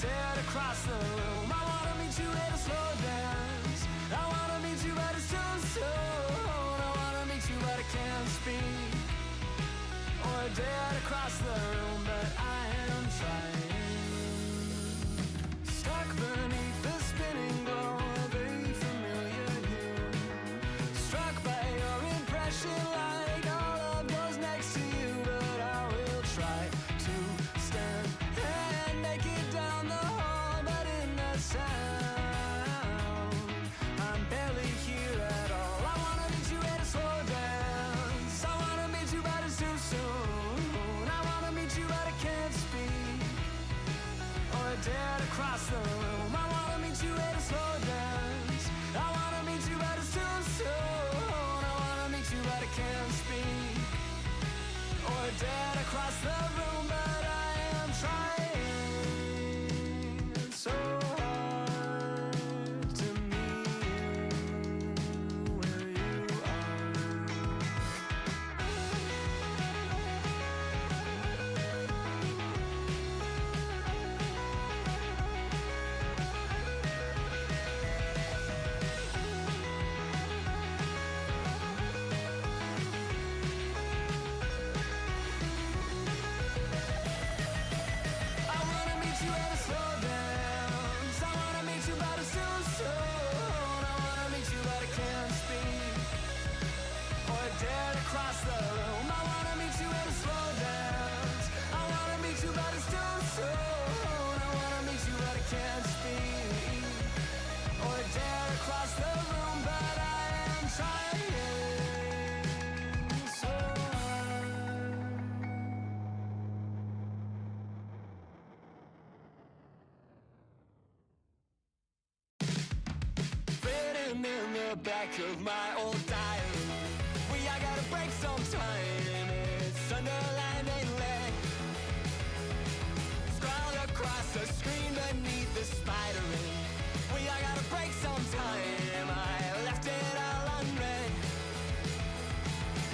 dead across the room. I wanna meet you at a slow dance. I wanna meet you but it's too soon. I wanna meet you but I can't speak. Or dead across the room, but I am trying. Stuck beneath the spinning glow of a familiar hue. Struck by your impression like all love goes next to you. But I will try to stand and make it down the hall. But in the sound, I'm barely here at all. I wanna meet you at a slow dance. I wanna meet you but it's too soon. I wanna meet you but I can't speak. Or dead across the room. I wanna meet you at a slow dance. I wanna meet you but it's too soon. I wanna meet you but I can't speak. Or dead across the room, but I am trying so hard to meet you where you are. I wanna meet you at a slow dance. I wanna meet you but it's too soon. I wanna meet you but I can't speak. Or dead across the room. I wanna meet you at a slow dance. I wanna meet you but it's too soon. I wanna meet you but I can't speak. Or dead across the room, but I am trying so hard. Written in the back of my old diary. I gotta break sometime. It's underlined and red. Scrawled across the screen beneath the spider ring. I gotta break sometime. I left it all unread.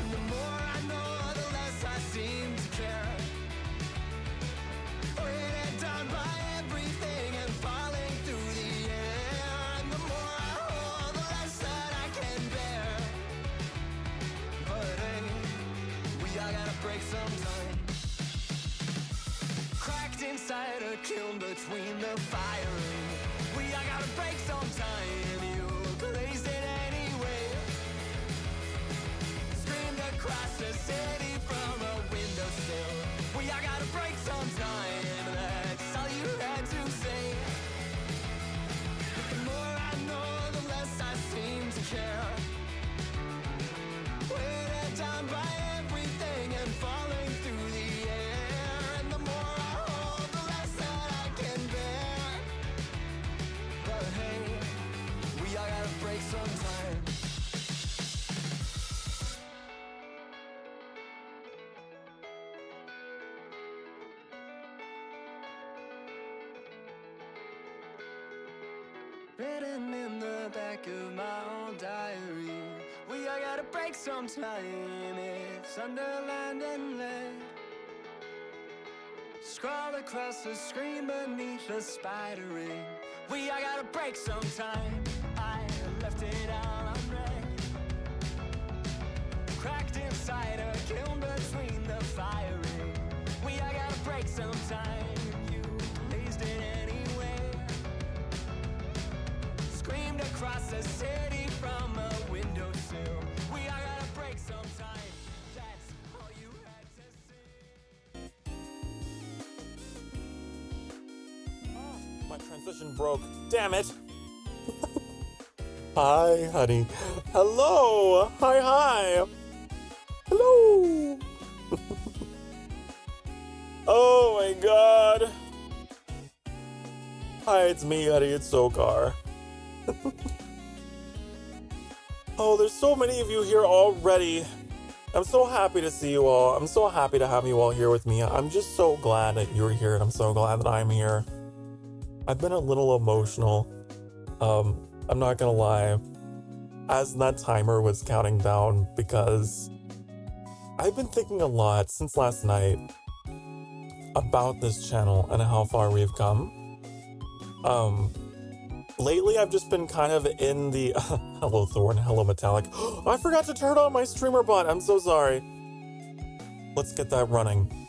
And the more I know, the less I seem to care. Weighted down by everything and falling through the air. And the more I hold, the less that I can bear. But hey, we all gotta break sometime. Cracked inside a kiln between the firing. We all gotta break sometime. You glazed it anyway. Screamed across the city from a windowsill. We all gotta break sometime. That's all you had to say. The more I know, the less I seem to care. Weighted down by everything and falling through the air. And the more I hold, the less that I can bear. But hey, we all gotta break sometime. Written in the back of my old diary. We all gotta break sometime. It's underlined and lead. Scrawled across the screen beneath the spider ring. We all gotta break sometime. I left it all unread. Cracked inside a kiln between the firing. We all gotta break sometime. You blazed it anyway. Screamed across the city from a windowsill. We all gotta break sometime. That's all you had to say. Oh, my transition broke. Damn it. Hi, honey. Hello. Hi. Hello. Oh my god. Hi, it's me, honey. It's Sokar. Oh, there's so many of you here already. I'm so happy to see you all. I'm so happy to have you all here with me. I'm just so glad that you're here, and I'm so glad that I'm here. I've been a little emotional. I'm not gonna lie. As that timer was counting down, because I've been thinking a lot since last night about this channel and how far we've come. Lately I've just been kind of in the hello Thorn, hello Metallic. I forgot to turn on my streamer bot. I'm so sorry. Let's get that running.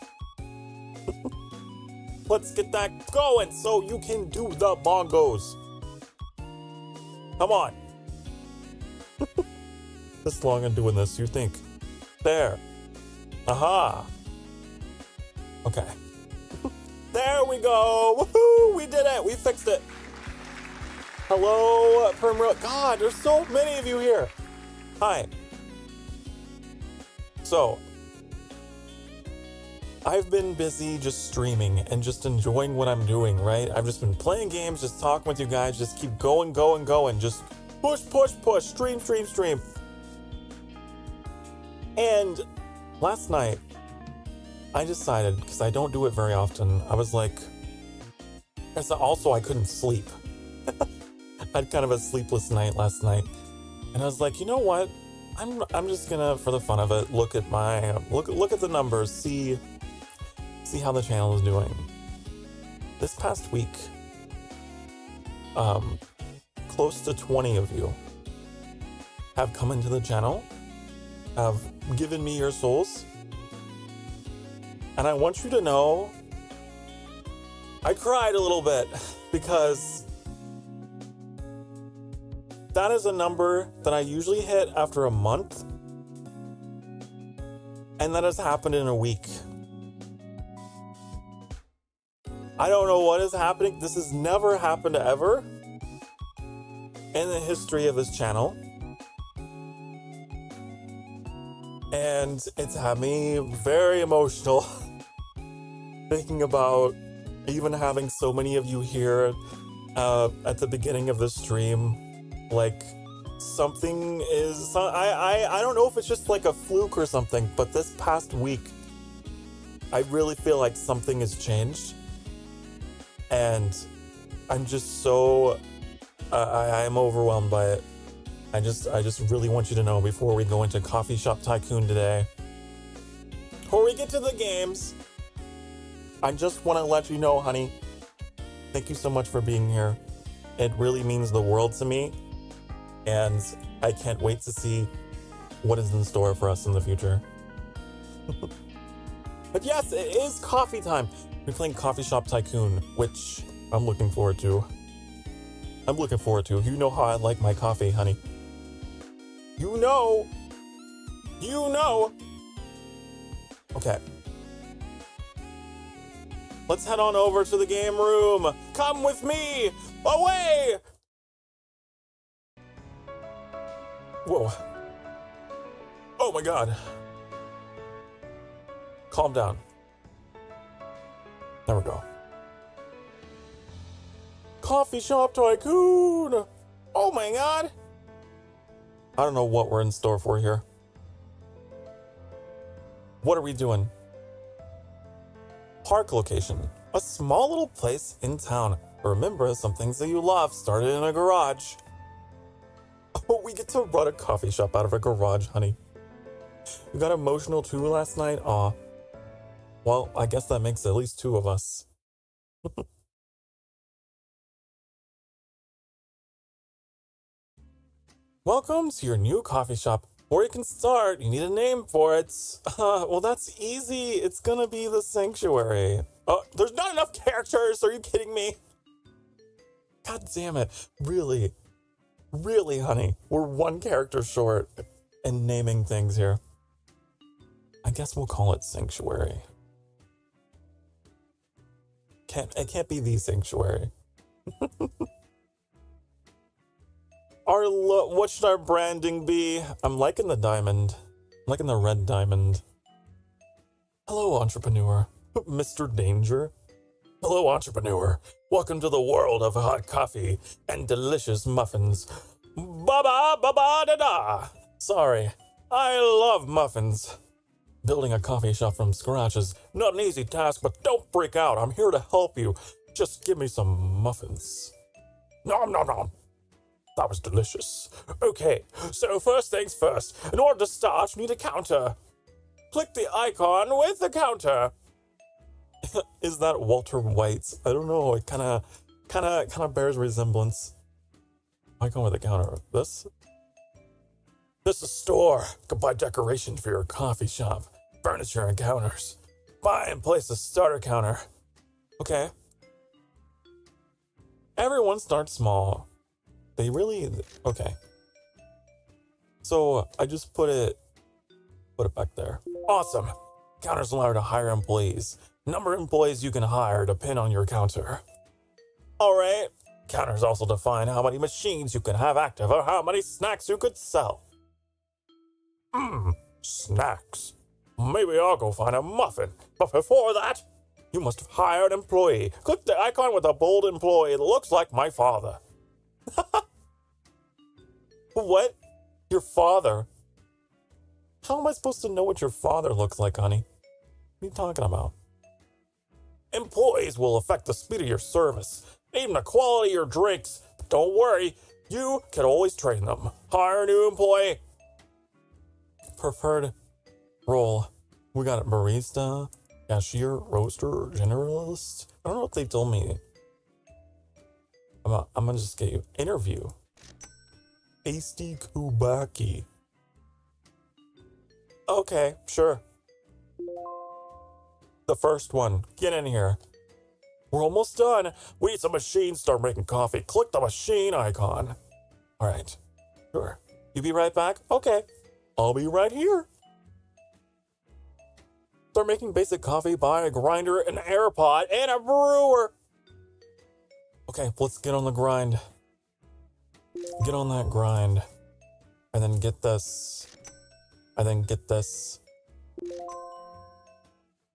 Let's get that going so you can do the bongos. Come on. This long I'm doing this, you think? There. Aha. Okay. There we go. Woohoo! We did it. We fixed it. Hello, Primrose. God, there's so many of you here. Hi. So, I've been busy just streaming and just enjoying what I'm doing, right? I've just been playing games, just talking with you guys, just keep going. Just push, stream. And last night, I decided, because I don't do it very often, I was like, also I couldn't sleep. I had kind of a sleepless night last night. And I was like, you know what? I'm just gonna, for the fun of it, look at the numbers, see how the channel is doing. This past week, close to 20 of you have come into the channel, have given me your souls. And I want you to know, I cried a little bit because that is a number that I usually hit after a month. And that has happened in a week. I don't know what is happening. This has never happened ever in the history of this channel. And it's had me very emotional thinking about even having so many of you here at the beginning of the stream. Like, something is... I don't know if it's just like a fluke or something, but this past week, I really feel like something has changed. And I'm just so... I'm overwhelmed by it. I just really want you to know before we go into Coffee Shop Tycoon today, before we get to the games, I just want to let you know, honey, thank you so much for being here. It really means the world to me, and I can't wait to see what is in store for us in the future. But yes, it is coffee time. We're playing Coffee Shop Tycoon, which I'm looking forward to. You know how I like my coffee, honey. You know. Okay. Let's head on over to the game room. Come with me. Away. Whoa. Oh my God. Calm down. There we go. Coffee Shop Tycoon. Oh my God. I don't know what we're in store for here. What are we doing? Park location. A small little place in town. Remember, some things that you love started in a garage. Oh, we get to run a coffee shop out of a garage, honey. You got emotional too last night? Aw. Well, I guess that makes at least two of us. Welcome to your new coffee shop. Before you can start, you need a name for it. Well, that's easy. It's gonna be the Sanctuary. Oh, there's not enough characters. Are you kidding me? God damn it. Really, honey. We're one character short in naming things here. I guess we'll call it Sanctuary. It can't be the Sanctuary. What should our branding be? I'm liking the diamond. I'm liking the red diamond. Hello, entrepreneur. Mr. Danger. Hello, entrepreneur. Welcome to the world of hot coffee and delicious muffins. Ba-ba-ba-ba-da-da. Sorry. I love muffins. Building a coffee shop from scratch is not an easy task, but don't freak out. I'm here to help you. Just give me some muffins. Nom nom nom. That was delicious. Okay, so first things first. In order to start, you need a counter. Click the icon with the counter. Is that Walter White? I don't know. It kind of Kinda bears resemblance. I come with a counter. This is a store. You can buy decorations for your coffee shop, furniture and counters. Buy and place a starter counter. Okay. Everyone starts small. They really, okay. So I just put it back there. Awesome. Counters allow to hire employees. Number of employees you can hire depend on your counter. All right. Counters also define how many machines you can have active or how many snacks you could sell. Snacks. Maybe I'll go find a muffin. But before that, you must hire an employee. Click the icon with a bold employee that looks like my father. What? Your father? How am I supposed to know what your father looks like, honey? What are you talking about? Employees will affect the speed of your service, even the quality of your drinks. But don't worry, you can always train them. Hire a new employee. Preferred role. We got a barista, cashier, roaster, generalist. I don't know if they told me. I'm gonna just get you interview. Tasty Kubaki. Okay, sure. The first one. Get in here. We're almost done. We need some machines to start making coffee. Click the machine icon. All right. Sure. You be right back? Okay. I'll be right here. Start making basic coffee, buy a grinder, an air pot, and a brewer. Okay, let's get on the grind. Get on that grind. And then get this. And then get this.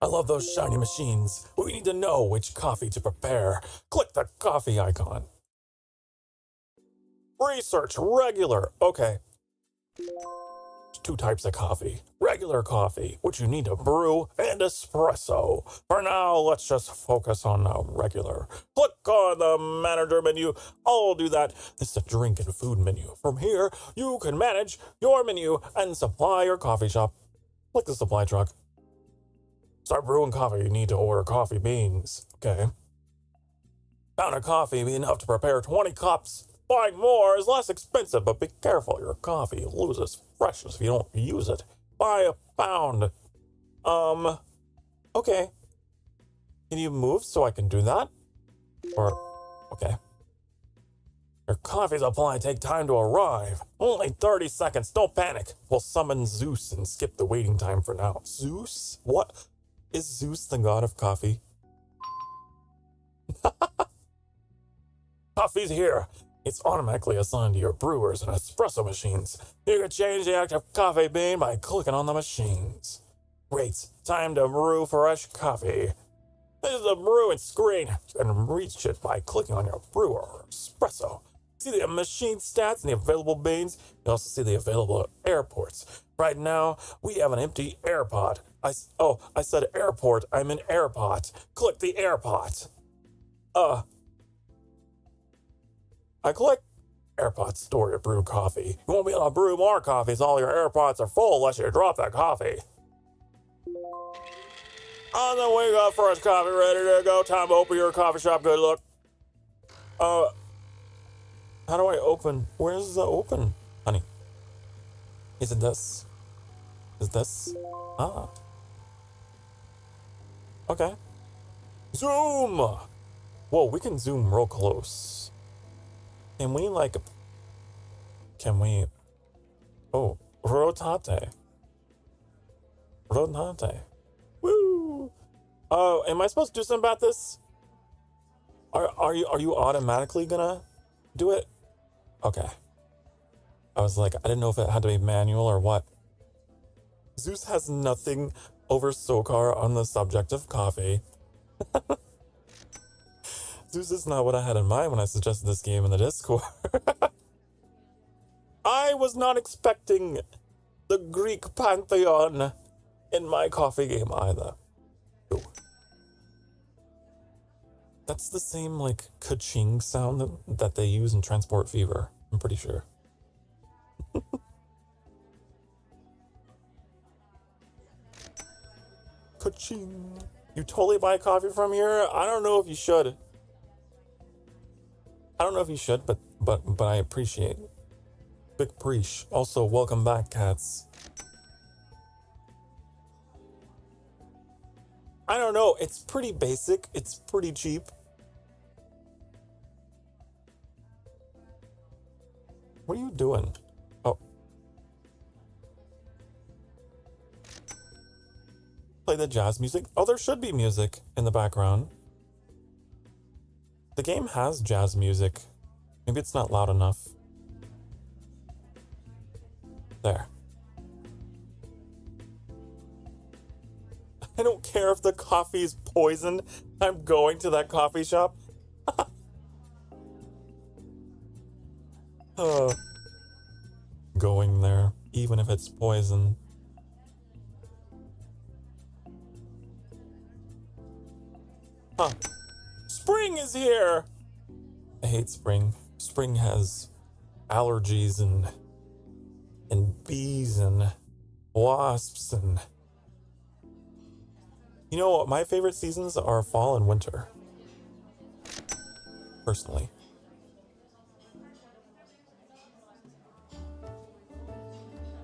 I love those shiny machines. We need to know which coffee to prepare. Click the coffee icon. Research regular. Okay. There's two types of coffee. Regular coffee, which you need to brew, and espresso. For now, let's just focus on regular. Click on the manager menu. I'll do that. This is the drink and food menu. From here, you can manage your menu and supply your coffee shop. Click the supply truck. Start brewing coffee, you need to order coffee beans. Okay. Pound of coffee be enough to prepare 20 cups. Buying more is less expensive, but be careful, your coffee loses freshness if you don't use it. Buy a pound. Okay. Can you move so I can do that? Or, okay. Your coffee supply take time to arrive. Only 30 seconds, don't panic. We'll summon Zeus and skip the waiting time for now. Zeus? What? Is Zeus the god of coffee? Coffee's here. It's automatically assigned to your brewers and espresso machines. You can change the active coffee bean by clicking on the machines. Great. Time to brew fresh coffee. This is the brewing screen. You can reach it by clicking on your brewer or espresso. See the machine stats and the available beans. You also see the available airports. Right now, we have an empty airpot. I said airport. I'm an airpot. Click the airpot. I click airpot store to brew coffee. You won't be able to brew more coffee as all your airpots are full unless you drop that coffee. And then we got fresh coffee ready to go. Time to open your coffee shop. Good luck. How do I open? Where's the open, honey? Is it this? Is this? Ah. Okay. Zoom! Whoa, we can zoom real close. Can we, oh, rotate. Rotate. Woo! Am I supposed to do something about this? Are you automatically gonna do it? Okay. I was like, I didn't know if it had to be manual or what. Zeus has nothing over Sokar on the subject of coffee. Zeus is not what I had in mind when I suggested this game in the Discord. I was not expecting the Greek pantheon in my coffee game either. Ooh. That's the same, ka-ching sound that they use in Transport Fever, I'm pretty sure. Ka-ching. You totally buy coffee from here? I don't know if you should. I don't know if you should, but I appreciate. Big preach. Also, welcome back, cats. I don't know. It's pretty basic. It's pretty cheap. What are you doing? Oh. Play the jazz music. Oh, there should be music in the background. The game has jazz music. Maybe it's not loud enough. There. I don't care if the coffee's poisoned. I'm going to that coffee shop. Going there, even if it's poison. Huh. Spring is here! I hate spring. Spring has allergies and bees and wasps and... You know what? My favorite seasons are fall and winter. Personally.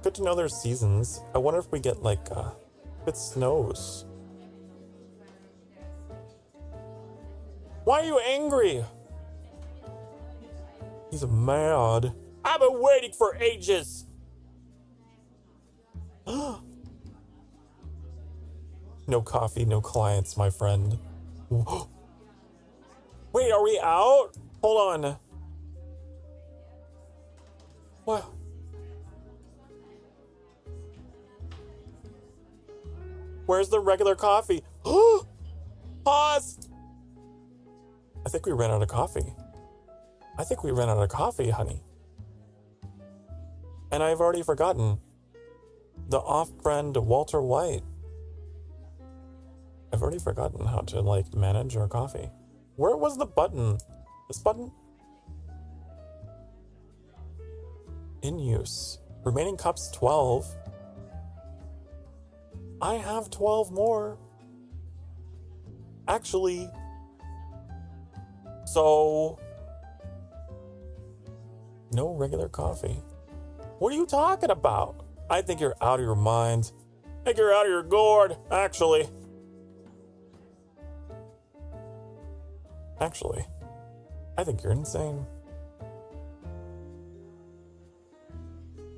Good to know there's seasons. I wonder if we get like, if it snows. Why are you angry? He's mad. I've been waiting for ages. No coffee, no clients, my friend. Wait, are we out? Hold on. What? Where's the regular coffee? Pause! I think we ran out of coffee. I think we ran out of coffee, honey. And I've already forgotten. The off-brand Walter White. I've already forgotten how to, like, manage our coffee. Where was the button? This button? In use. Remaining cups 12. I have 12 more. Actually. So. No regular coffee. What are you talking about? I think you're out of your mind. I think you're out of your gourd, actually. Actually, I think you're insane.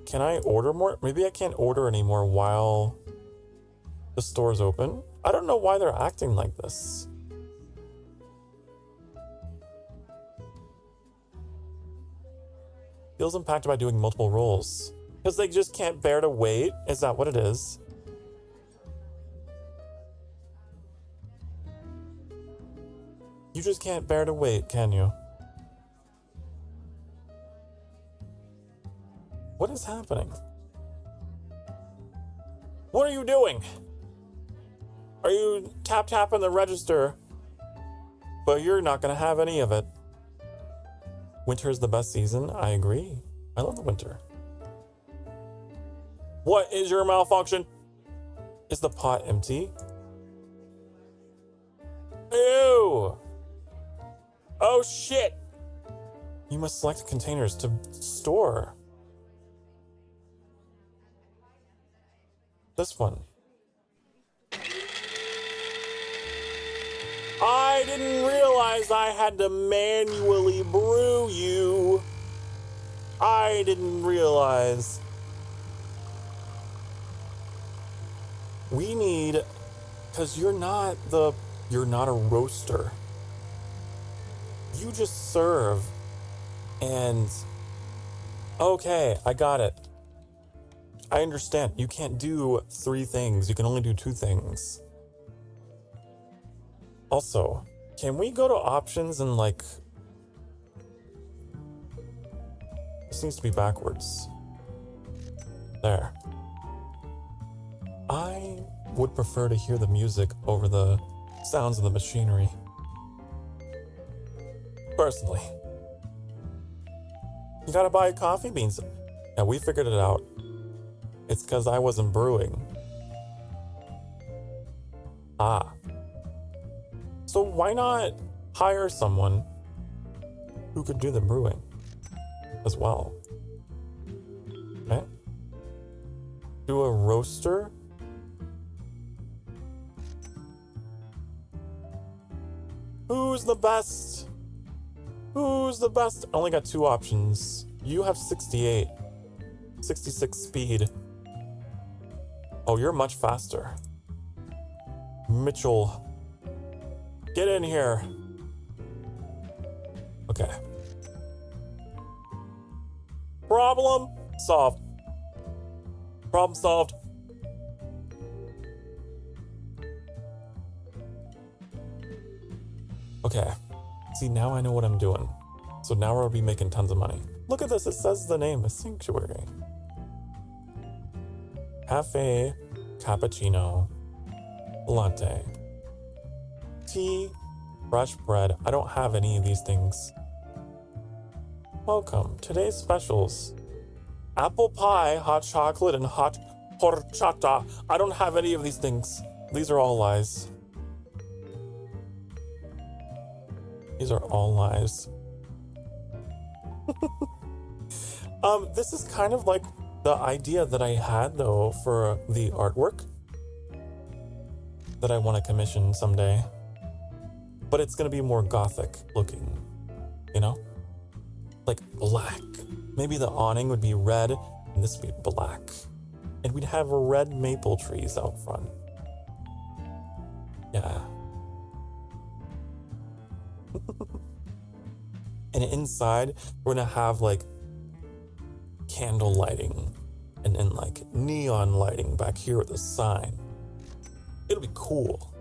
Can I order more? Maybe I can't order anymore while the store's open. I don't know why they're acting like this. Feels impacted by doing multiple roles. Because they just can't bear to wait? Is that what it is? You just can't bear to wait, can you? What is happening? What are you doing? Are you tapping the register? But you're not gonna have any of it. Winter is the best season. I agree. I love the winter. What is your malfunction? Is the pot empty? Ew! Oh shit! You must select containers to store. This one. I didn't realize I had to manually brew you. I didn't realize. We need, because you're not a roaster. You just serve. And, okay, I got it. I understand. You can't do 3 things. You can only do 2 things. Also, can we go to options and like... This needs to be backwards. There. I would prefer to hear the music over the sounds of the machinery. Personally. You gotta buy coffee beans. Yeah, we figured it out. It's because I wasn't brewing. Ah. So why not hire someone who could do the brewing as well. Okay. Do a roaster. Who's the best? Who's the best? I only got 2 options. You have 68. 66 speed. Oh, you're much faster. Mitchell. Get in here. Okay. Problem solved. Problem solved. Okay. See, now I know what I'm doing. So now we'll be making tons of money. Look at this. It says the name is Sanctuary. Cafe, cappuccino, latte, tea, fresh bread. I don't have any of these things. Welcome. Today's specials. Apple pie, hot chocolate, and hot horchata. I don't have any of these things. These are all lies. These are all lies. This is kind of like the idea that I had, though, for the artwork that I want to commission someday. But it's going to be more gothic looking, you know? Like black. Maybe the awning would be red and this would be black. And we'd have red maple trees out front. Yeah. And inside, we're going to have like candle lighting and then like neon lighting back here with a sign. It'll be cool.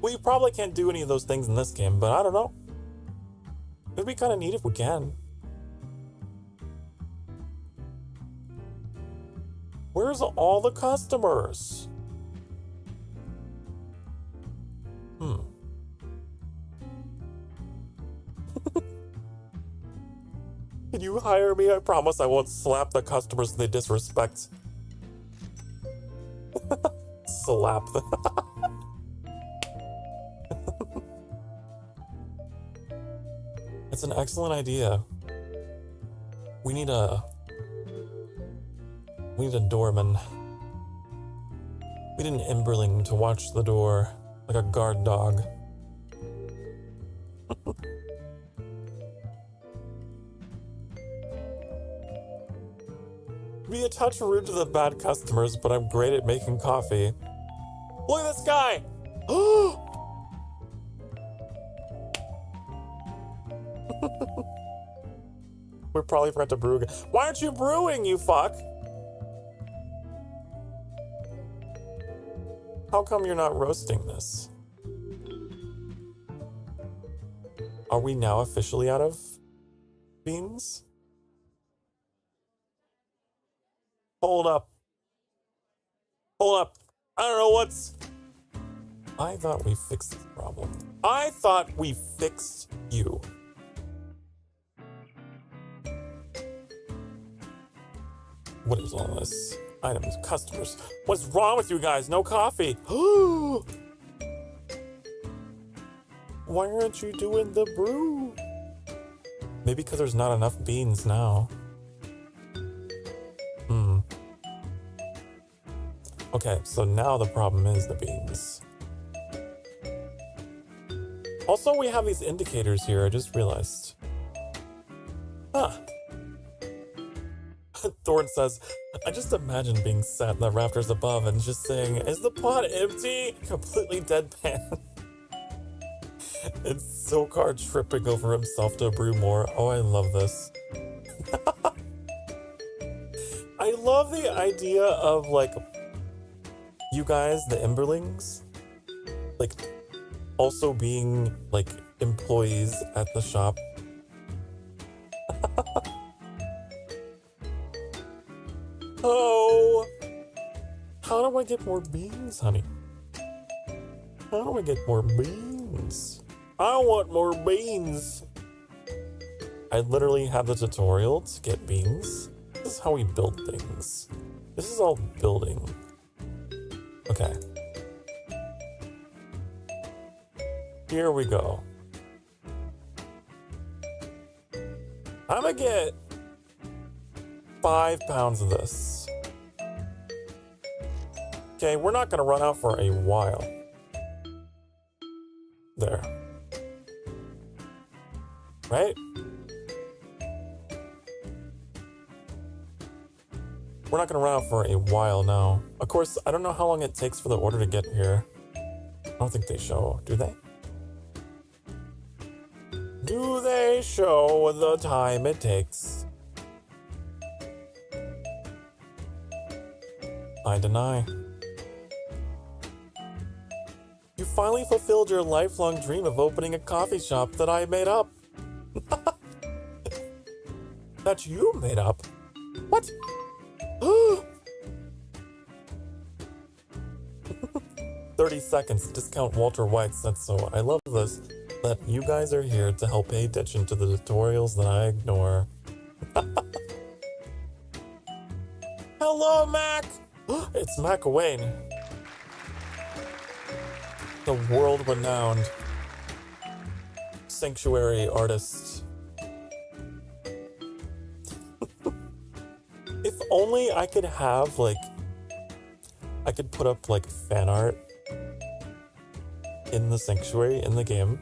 We probably can't do any of those things in this game, but I don't know. It'd be kind of neat if we can. Where's all the customers? Can you hire me? I promise I won't slap the customers they disrespect. Slap them. It's an excellent idea. We need a doorman. We need an Emberling to watch the door, like a guard dog. Be a touch rude to the bad customers, but I'm great at making coffee. Look at this guy! We probably forgot to brew again. Why aren't you brewing, you fuck? How come you're not roasting this? Are we now officially out of beans? Hold up. Hold up. I don't know what's... I thought we fixed this problem. I thought we fixed you. What is all this? Items, customers. What's wrong with you guys? No coffee. Why aren't you doing the brew? Maybe because there's not enough beans now. Okay, so now the problem is the beans. Also, we have these indicators here, I just realized. Huh. Thorn says, I just imagine being sat in the rafters above and just saying, is the pot empty? Completely deadpan. And Sokar tripping over himself to brew more. Oh, I love this. I love the idea of, like, you guys, the Emberlings, like, also being, like, employees at the shop. Oh! How do I get more beans, honey? How do I get more beans? I want more beans! I literally have the tutorial to get beans. This is how we build things. This is all building. Okay. Here we go. I'm gonna get 5 pounds of this. Okay, we're not gonna run out for a while. There. Right? We're not gonna run out for a while now. Of course, I don't know how long it takes for the order to get here. I don't think they show, do they? Do they show the time it takes? I deny. You finally fulfilled your lifelong dream of opening a coffee shop that I made up. That you made up? What? 30 seconds, discount Walter White said so. I love this, that you guys are here to help pay attention to the tutorials that I ignore. Hello, Mac! It's Mac Wayne. The world-renowned sanctuary artist. If only I could have, like, I could put up, like, fan art in the sanctuary, in the game.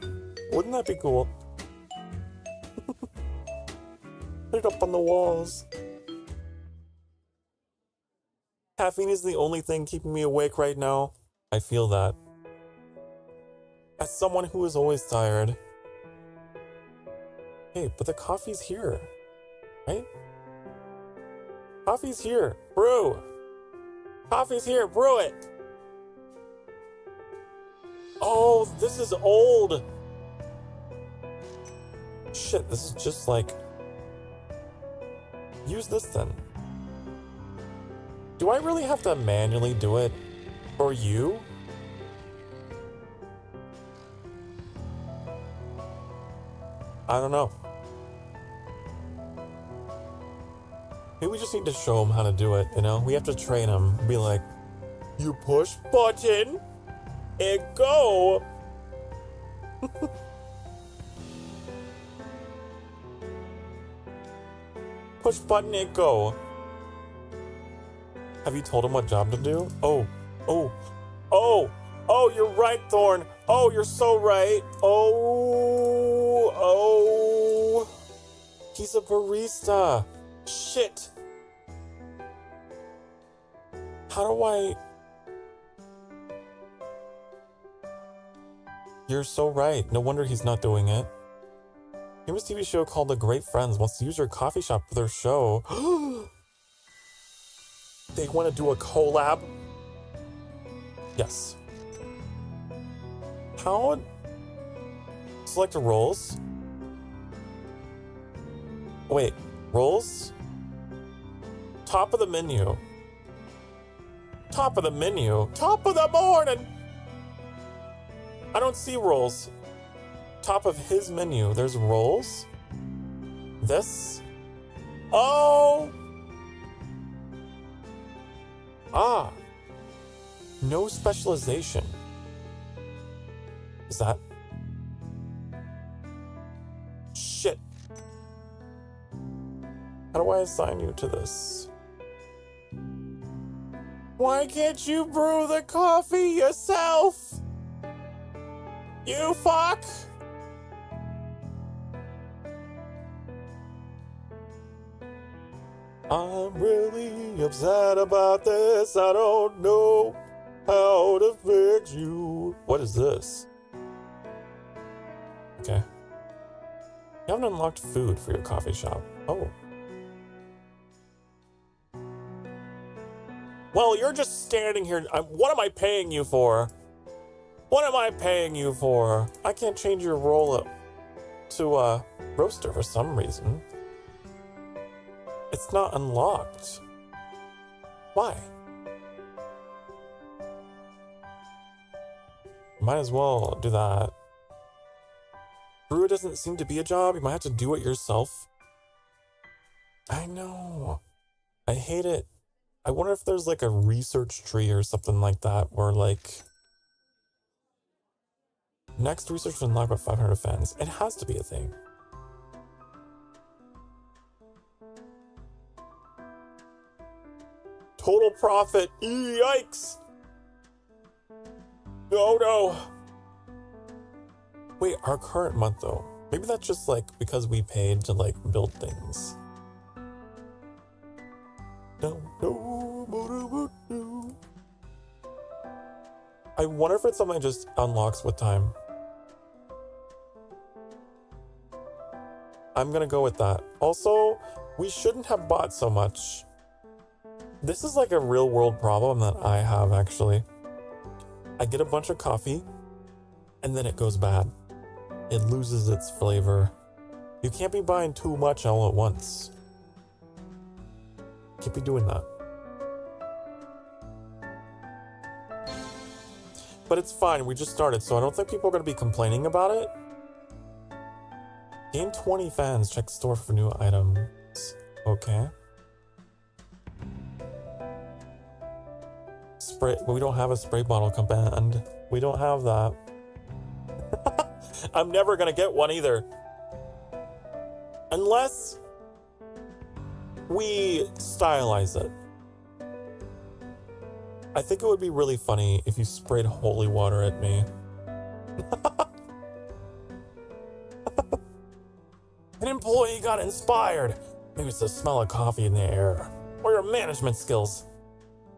Wouldn't that be cool? Put it up on the walls. Caffeine is the only thing keeping me awake right now. I feel that. As someone who is always tired. Hey, but the coffee's here, right? Coffee's here. Brew. Coffee's here. Brew it. Oh, this is old. Shit, this is just like... Use this then. Do I really have to manually do it for you? I don't know. Maybe we just need to show him how to do it, you know? We have to train him. Be like, you push button and go. Push button and go. Have you told him what job to do? Oh, you're right, Thorn. Oh, you're so right. Oh. He's a barista. Shit. How do I... You're so right. No wonder he's not doing it. Famous TV show called The Great Friends wants to use your coffee shop for their show. They want to do a collab? Yes. How? Select roles? Wait, roles? Top of the menu. Top of the menu? Top of the morning! I don't see roles. Top of his menu, there's roles? This? Oh! Ah. No specialization. Is that... Shit. How do I assign you to this? Why can't you brew the coffee yourself? You fuck! I'm really upset about this. I don't know how to fix you. What is this? Okay. You haven't unlocked food for your coffee shop. Oh. Well, you're just standing here. What am I paying you for? What am I paying you for? I can't change your role up to a roaster for some reason. It's not unlocked. Why? Might as well do that. Brew doesn't seem to be a job. You might have to do it yourself. I know. I hate it. I wonder if there's like a research tree or something like that where like... Next research unlocked with 500 fans. It has to be a thing. Total profit. Yikes. Oh no. Wait, our current month though. Maybe that's just like because we paid to like build things. No. I wonder if it's something that just unlocks with time. I'm gonna go with that. Also, we shouldn't have bought so much. This is like a real world problem that I have actually. I get a bunch of coffee and then it goes bad. It loses its flavor. You can't be buying too much all at once. Can't be doing that. But it's fine, we just started, so I don't think people are going to be complaining about it. Gain 20 fans, check store for new items. Okay. Spray, we don't have a spray bottle command. We don't have that. I'm never going to get one either. Unless we stylize it. I think it would be really funny if you sprayed holy water at me. An employee got inspired. Maybe it's the smell of coffee in the air, or your management skills.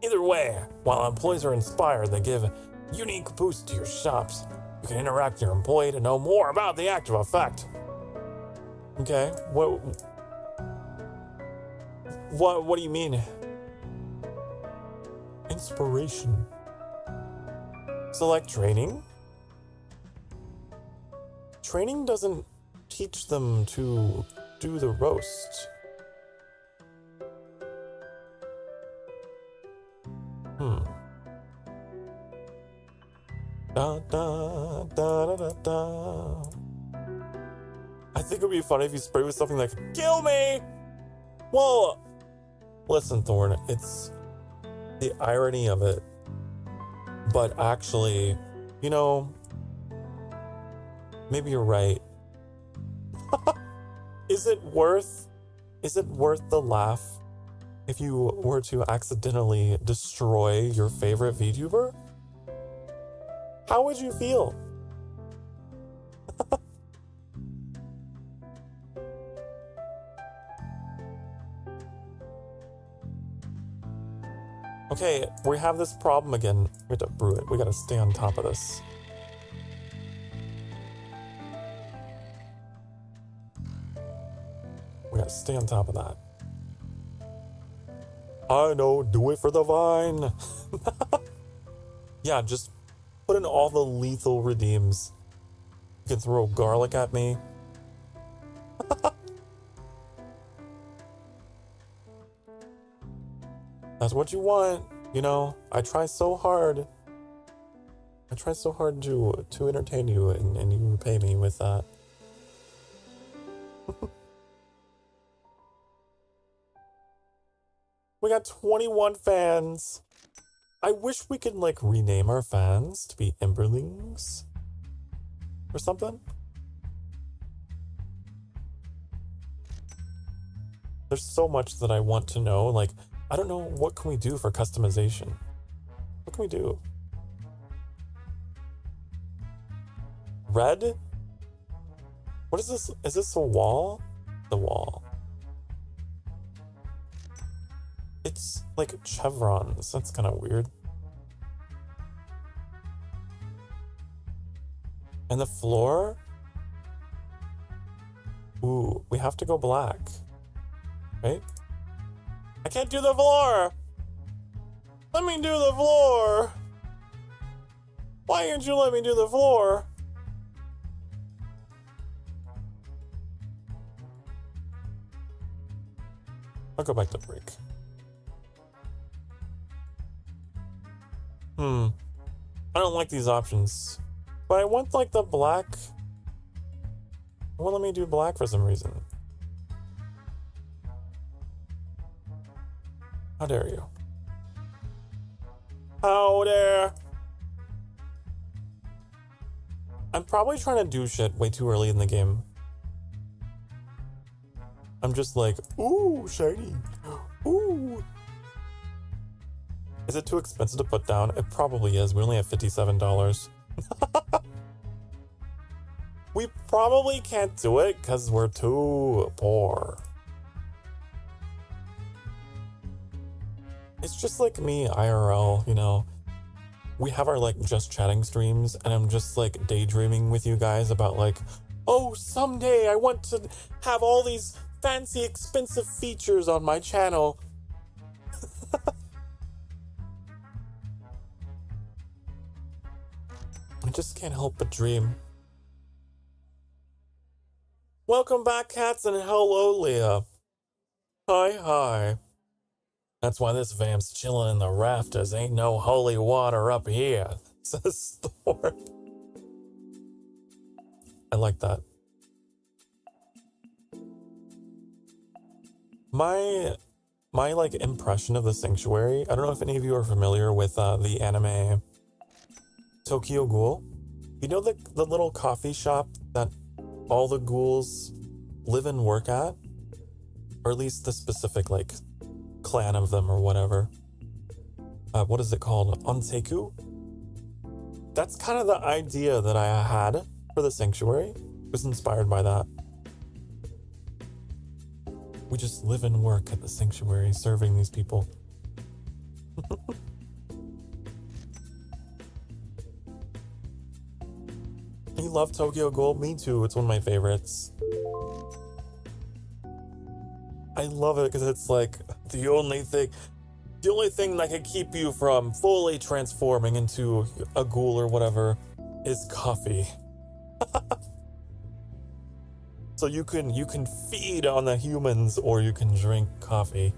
Either way, while employees are inspired, they give unique boost to your shops. You can interact with your employee to know more about the active effect. Okay, what do you mean? Inspiration. Select training. Training doesn't teach them to do the roast. Da, da, da, da, da, da. I think it would be funny if you sprayed with something like, kill me! Well, listen, Thorn, it's the irony of it. But actually, you know, maybe you're right. Is it worth the laugh if you were to accidentally destroy your favorite VTuber? How would you feel? Okay, we have this problem again. We have to brew it. We gotta stay on top of this. We gotta stay on top of that. I know, do it for the vine. Yeah, just put in all the lethal redeems. You can throw garlic at me. That's what you want, you know. I try so hard. To entertain you, and you repay me with that. We got 21 fans. I wish we could like rename our fans to be Emberlings or something. There's so much that I want to know. Like, I don't know, what can we do for customization? What can we do? Red? What is this? Is this a wall? The wall. It's like chevrons. That's kind of weird. And the floor? Ooh, we have to go black. Right? I can't do the floor! Let me do the floor! Why can't you let me do the floor? I'll go back to brick. I don't like these options. But I want like the black. It won't let me do black for some reason. How dare you? How dare? I'm probably trying to do shit way too early in the game. I'm just like, ooh, shiny. Ooh. Is it too expensive to put down? It probably is. We only have $57. We probably can't do it because we're too poor. It's just like me, IRL, you know. We have our like just chatting streams and I'm just like daydreaming with you guys about like, oh, someday I want to have all these fancy expensive features on my channel. I just can't help but dream. Welcome back, cats, and hello, Leah. Hi. That's why this vamp's chilling in the rafters. Ain't no holy water up here, says Thor. I like that. My like impression of the sanctuary, I don't know if any of you are familiar with the anime Tokyo Ghoul. You know the little coffee shop that all the ghouls live and work at? Or at least the specific like clan of them or whatever. What is it called? Onseku? That's kind of the idea that I had for the sanctuary. It was inspired by that. We just live and work at the sanctuary serving these people. You love Tokyo Ghoul? Me too. It's one of my favorites. I love it because it's like the only thing that can keep you from fully transforming into a ghoul or whatever is coffee. So you can feed on the humans or you can drink coffee.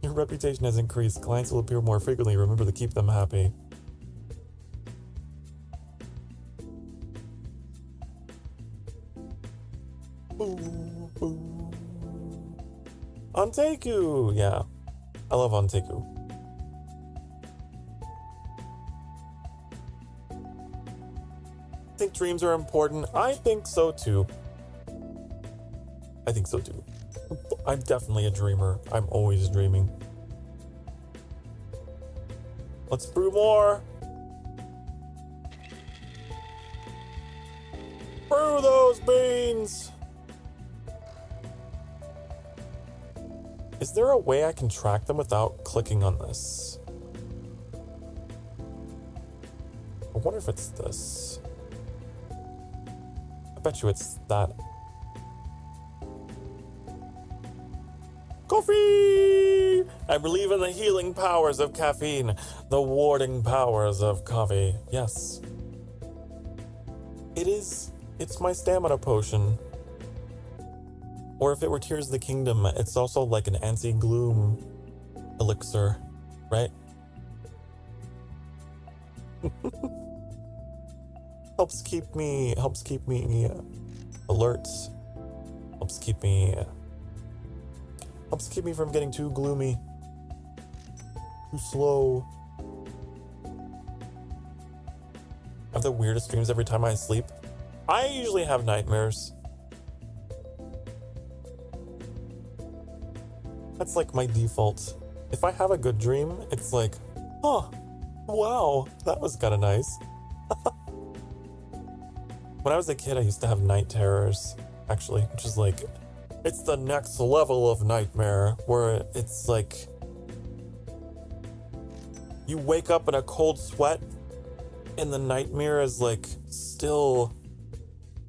Your reputation has increased. Clients will appear more frequently. Remember to keep them happy. Onteku! Yeah. I love Onteku. Think dreams are important? I think so too. I'm definitely a dreamer. I'm always dreaming. Let's brew more! Brew those beans! Is there a way I can track them without clicking on this? I wonder if it's this. I bet you it's that. Coffee! I believe in the healing powers of caffeine, the warding powers of coffee. Yes. It's my stamina potion. Or if it were Tears of the Kingdom, it's also like an anti-gloom elixir, right? helps keep me alert. Helps keep me from getting too gloomy, too slow. I have the weirdest dreams every time I sleep. I usually have nightmares. That's like my default. If I have a good dream, it's like, oh, wow, that was kind of nice. When I was a kid, I used to have night terrors, actually, which is like, it's the next level of nightmare, where it's like, you wake up in a cold sweat, and the nightmare is like, still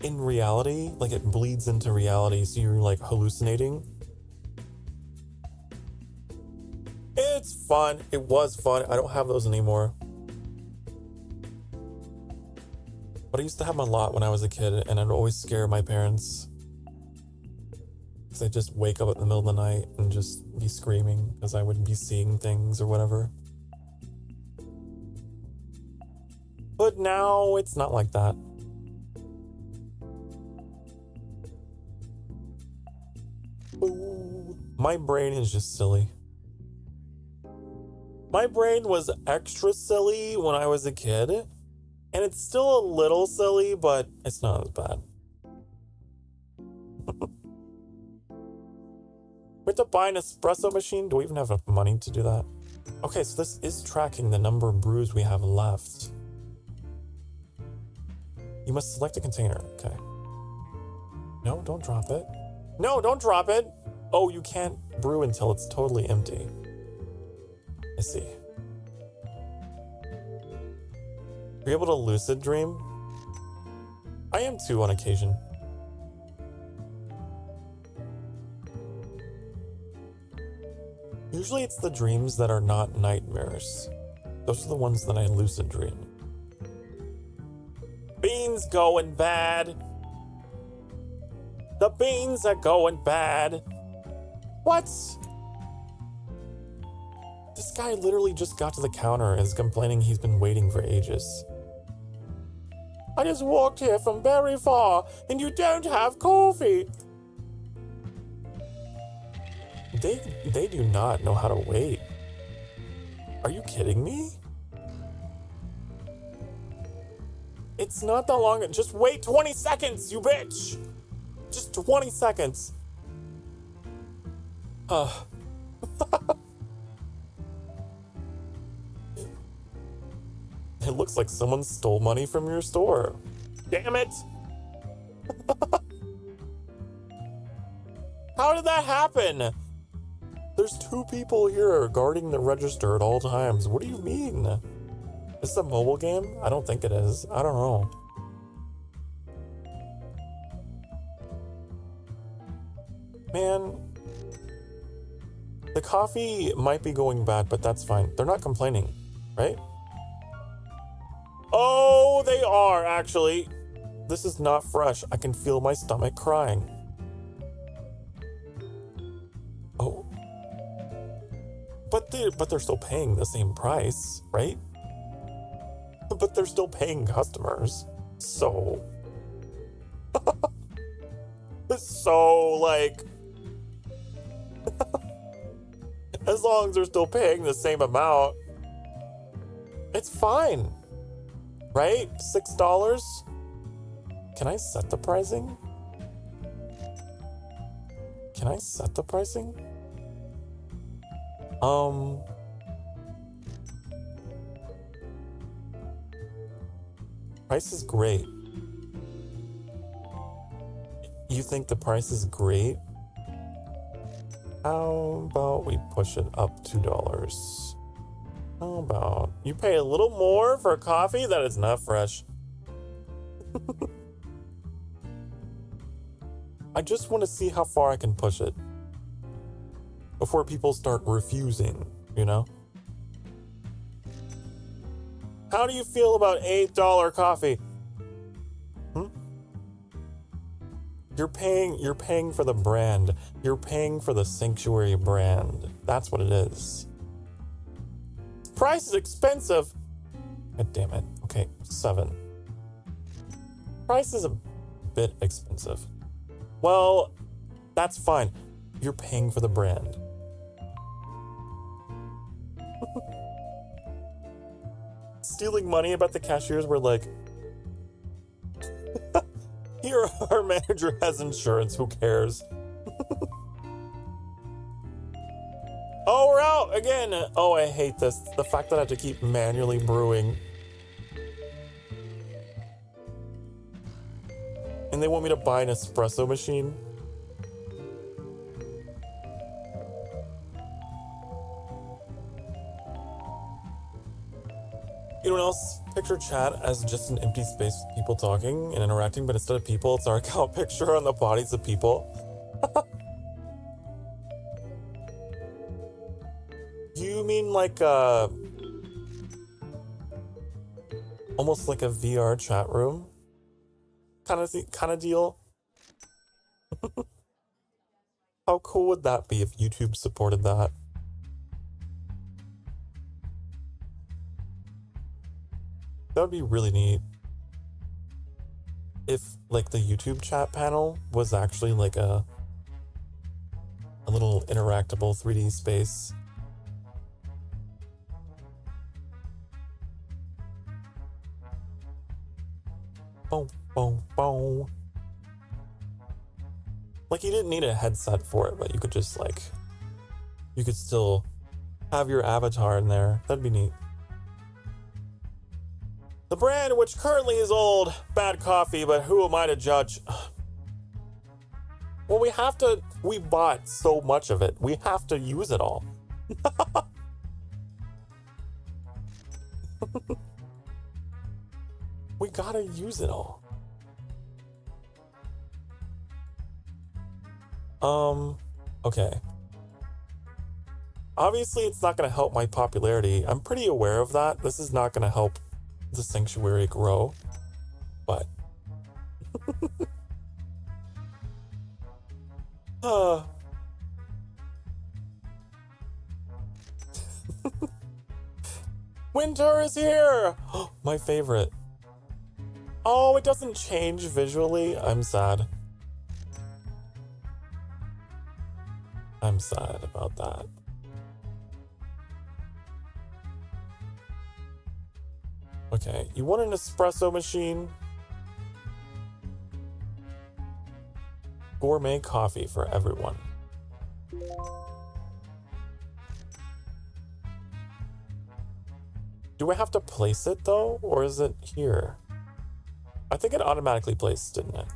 in reality, like it bleeds into reality, so you're like hallucinating. It's fun. It was fun. I don't have those anymore. But I used to have them a lot when I was a kid, and I'd always scare my parents. Because I'd just wake up in the middle of the night and just be screaming because I wouldn't be seeing things or whatever. But now it's not like that. Ooh, my brain is just silly. My brain was extra silly when I was a kid, and it's still a little silly, but it's not as bad. We have to buy an espresso machine? Do we even have enough money to do that? Okay, so this is tracking the number of brews we have left. You must select a container. Okay. No, don't drop it. No, don't drop it. Oh, you can't brew until it's totally empty. I see. Are you able to lucid dream? I am too on occasion. Usually it's the dreams that are not nightmares. Those are the ones that I lucid dream. Beans going bad. The beans are going bad. What? This guy literally just got to the counter and is complaining he's been waiting for ages. I just walked here from very far and you don't have coffee. They do not know how to wait. Are you kidding me? It's not that long. Just wait 20 seconds, you bitch. Just 20 seconds. It looks like someone stole money from your store. Damn it. How did that happen? There's 2 people here guarding the register at all times. What do you mean? Is this a mobile game? I don't think it is. I don't know. Man, the coffee might be going bad, but that's fine. They're not complaining, right? Oh, they are, actually. This is not fresh. I can feel my stomach crying. Oh. But they're still paying the same price, right? But they're still paying customers. So. So, like. As long as they're still paying the same amount, it's fine. Right? $6? Can I set the pricing? Can I set the pricing? Price is great. You think the price is great? How about we push it up $2? How about you pay a little more for a coffee that is not fresh? I just want to see how far I can push it before people start refusing, you know? How do you feel about $8 coffee? You're paying for the brand. You're paying for the sanctuary brand. That's what it is. Price is expensive. God damn it. Okay, 7. Price is a bit expensive. Well, that's fine. You're paying for the brand. Stealing money about the cashiers were like, here, our manager has insurance. Who cares? Oh, we're out again. Oh, I hate this. The fact that I have to keep manually brewing. And they want me to buy an espresso machine. Anyone else picture chat as just an empty space with people talking and interacting, but instead of people, it's our account picture on the bodies of people? You mean like almost like a VR chat room kind of deal? How cool would that be if YouTube supported that? That would be really neat. If like the YouTube chat panel was actually like a little interactable 3D space. Boom, boom, boom. Like you didn't need a headset for it, but you could just like you could still have your avatar in there. That'd be neat. The brand, which currently is old, bad coffee, but who am I to judge? Well, we bought so much of it. We have to use it all. We gotta use it all. Okay. Obviously, it's not gonna help my popularity. I'm pretty aware of that. This is not gonna help the sanctuary grow, but winter is here. My favorite. Oh, it doesn't change visually. I'm sad. I'm sad about that. Okay, you want an espresso machine? Gourmet coffee for everyone. Do I have to place it though, or is it here? I think it automatically placed, didn't it?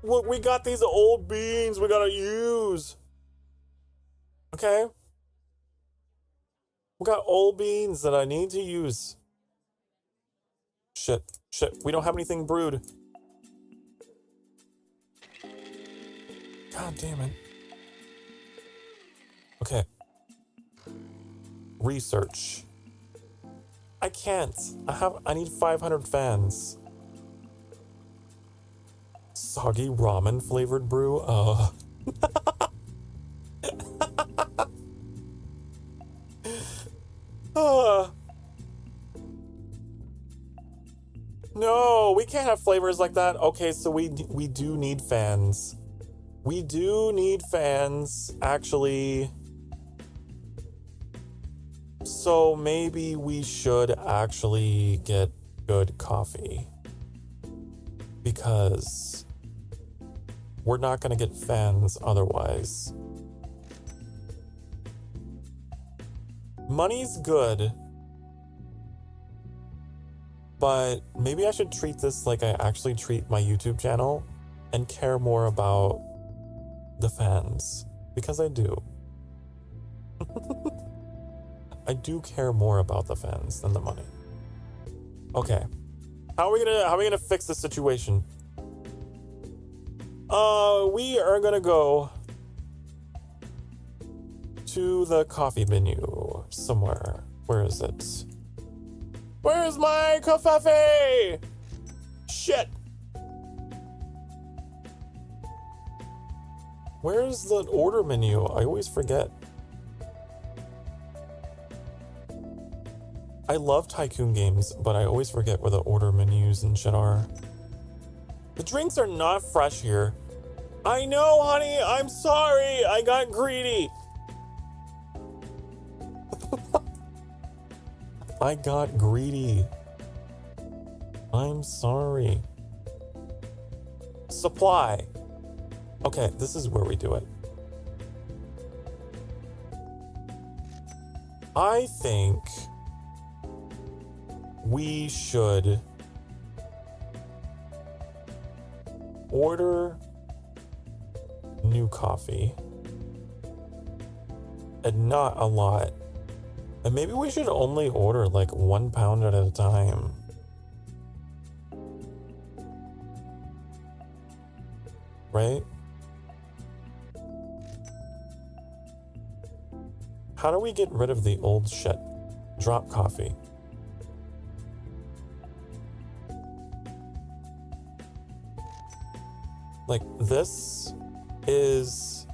Look, we got these old beans we gotta use. Okay? We got old beans that I need to use. Shit. We don't have anything brewed. God damn it. Okay. Research. I can't. I need 500 fans. Soggy ramen flavored brew? Oh. No, we can't have flavors like that. Okay, so we do need fans. We do need fans, actually. So maybe we should actually get good coffee. Because we're not going to get fans otherwise. Money's good. But maybe I should treat this like I actually treat my YouTube channel and care more about the fans. Because I do. I do care more about the fans than the money. Okay. How are we gonna fix this situation? We are gonna go to the coffee menu somewhere. Where is it? Where's my covfefe? Shit. Where's the order menu? I always forget. I love Tycoon games, but I always forget where the order menus and shit are. The drinks are not fresh here. I know, honey. I'm sorry. I got greedy. I got greedy. I'm sorry. Supply. Okay, this is where we do it. I think we should order new coffee and not a lot. And maybe we should only order like 1 pound at a time. Right? How do we get rid of the old shit? Drop coffee. Like this is...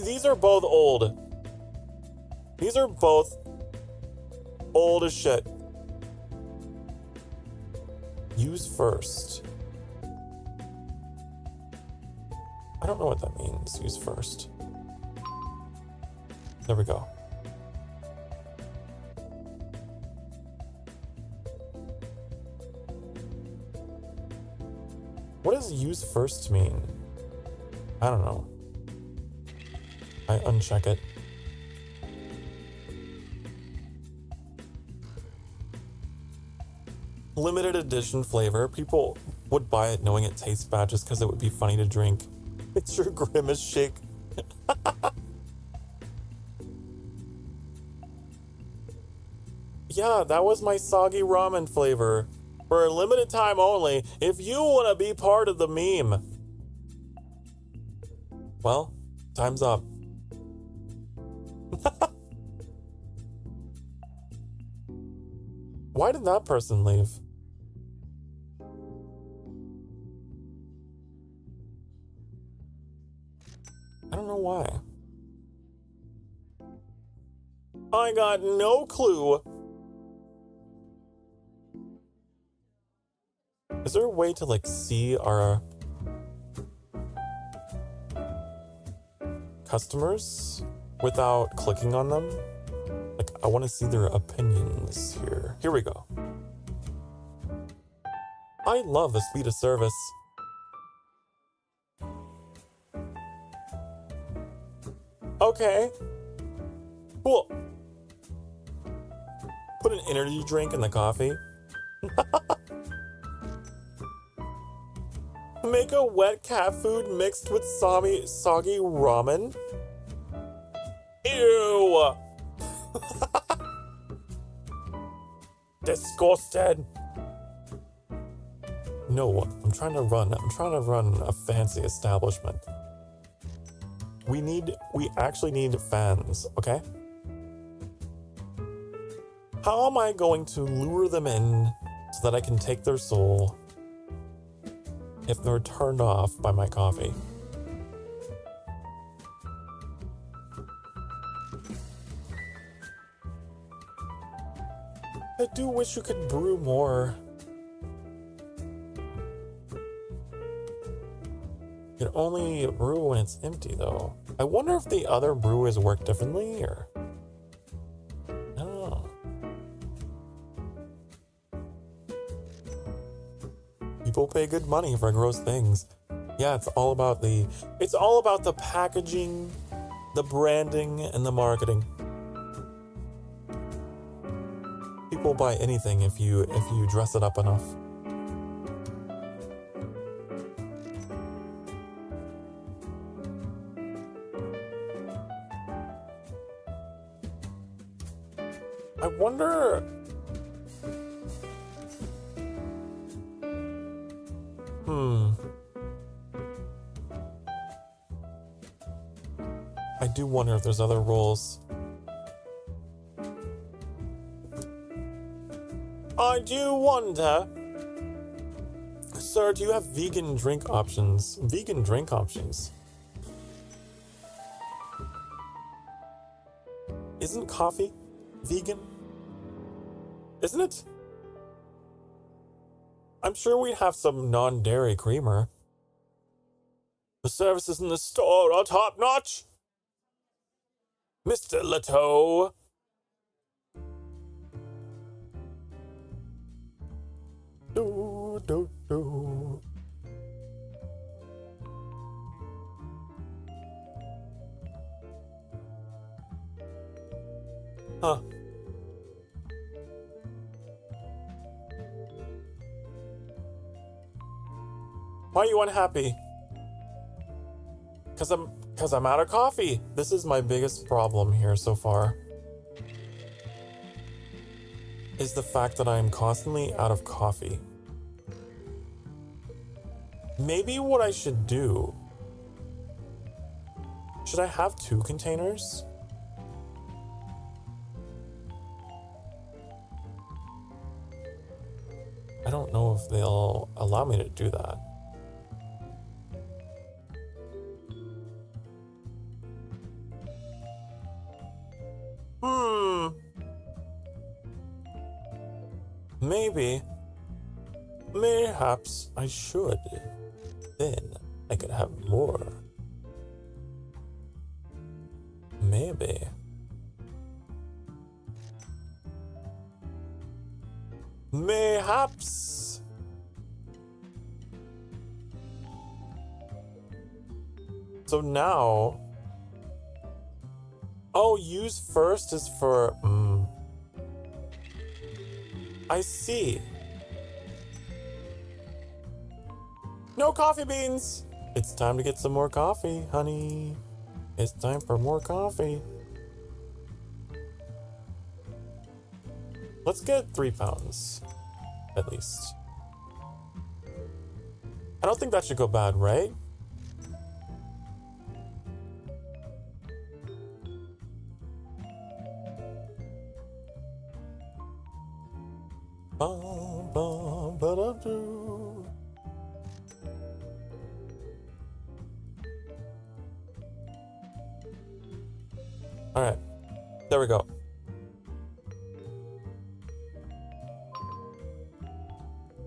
These are both old. These are both old as shit. Use first. I don't know what that means, use first. There we go. What does use first mean? I don't know. I uncheck it. Limited edition flavor. People would buy it knowing it tastes bad just because it would be funny to drink. It's your grimace shake. Yeah, that was my soggy ramen flavor. For a limited time only, if you want to be part of the meme. Well, time's up. Why did that person leave? I don't know why. I got no clue. Is there a way to like see our customers without clicking on them? Like, I want to see their opinions here. Here we go. I love the speed of service. Okay. Cool. Put an energy drink in the coffee. Make a wet cat food mixed with soggy ramen. Ew. Disgusted. No, I'm trying to run a fancy establishment. We actually need fans, okay? How am I going to lure them in so that I can take their soul if they're turned off by my coffee? I do wish you could brew more. You can only brew when it's empty, though. I wonder if the other brewers work differently, or... I don't know. People pay good money for gross things. Yeah, it's all about the packaging, the branding, and the marketing. People buy anything if you dress it up enough. I wonder... I do wonder if there's other roles. I do wonder. Sir, do you have vegan drink options? Vegan drink options? Isn't coffee vegan? Isn't it? I'm sure we'd have some non-dairy creamer. The services in the store are top-notch. Mr. Leto. Do. Huh. Why are you unhappy? Cause I'm out of coffee. This is my biggest problem here so far. Is the fact that I'm constantly out of coffee. Maybe what I should do... Should I have 2 containers? I don't know if they'll allow me to do that. Maybe. Mayhaps I should. Then I could have more. Maybe. Mayhaps. So now, oh, use first is for, I see. No coffee beans. It's time to get some more coffee, honey. It's time for more coffee. Let's get 3 pounds, at least. I don't think that should go bad, right? All right, there we go.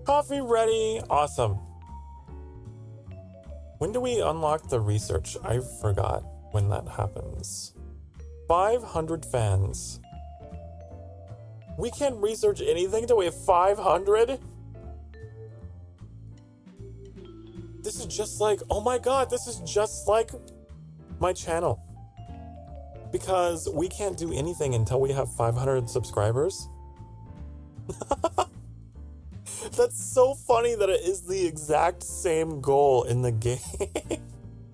Coffee ready. Awesome. When do we unlock the research? I forgot when that happens. 500 fans. We can't research anything till we have 500? This is just like, oh my god, this is just like my channel. Because we can't do anything until we have 500 subscribers. That's so funny that it is the exact same goal in the game.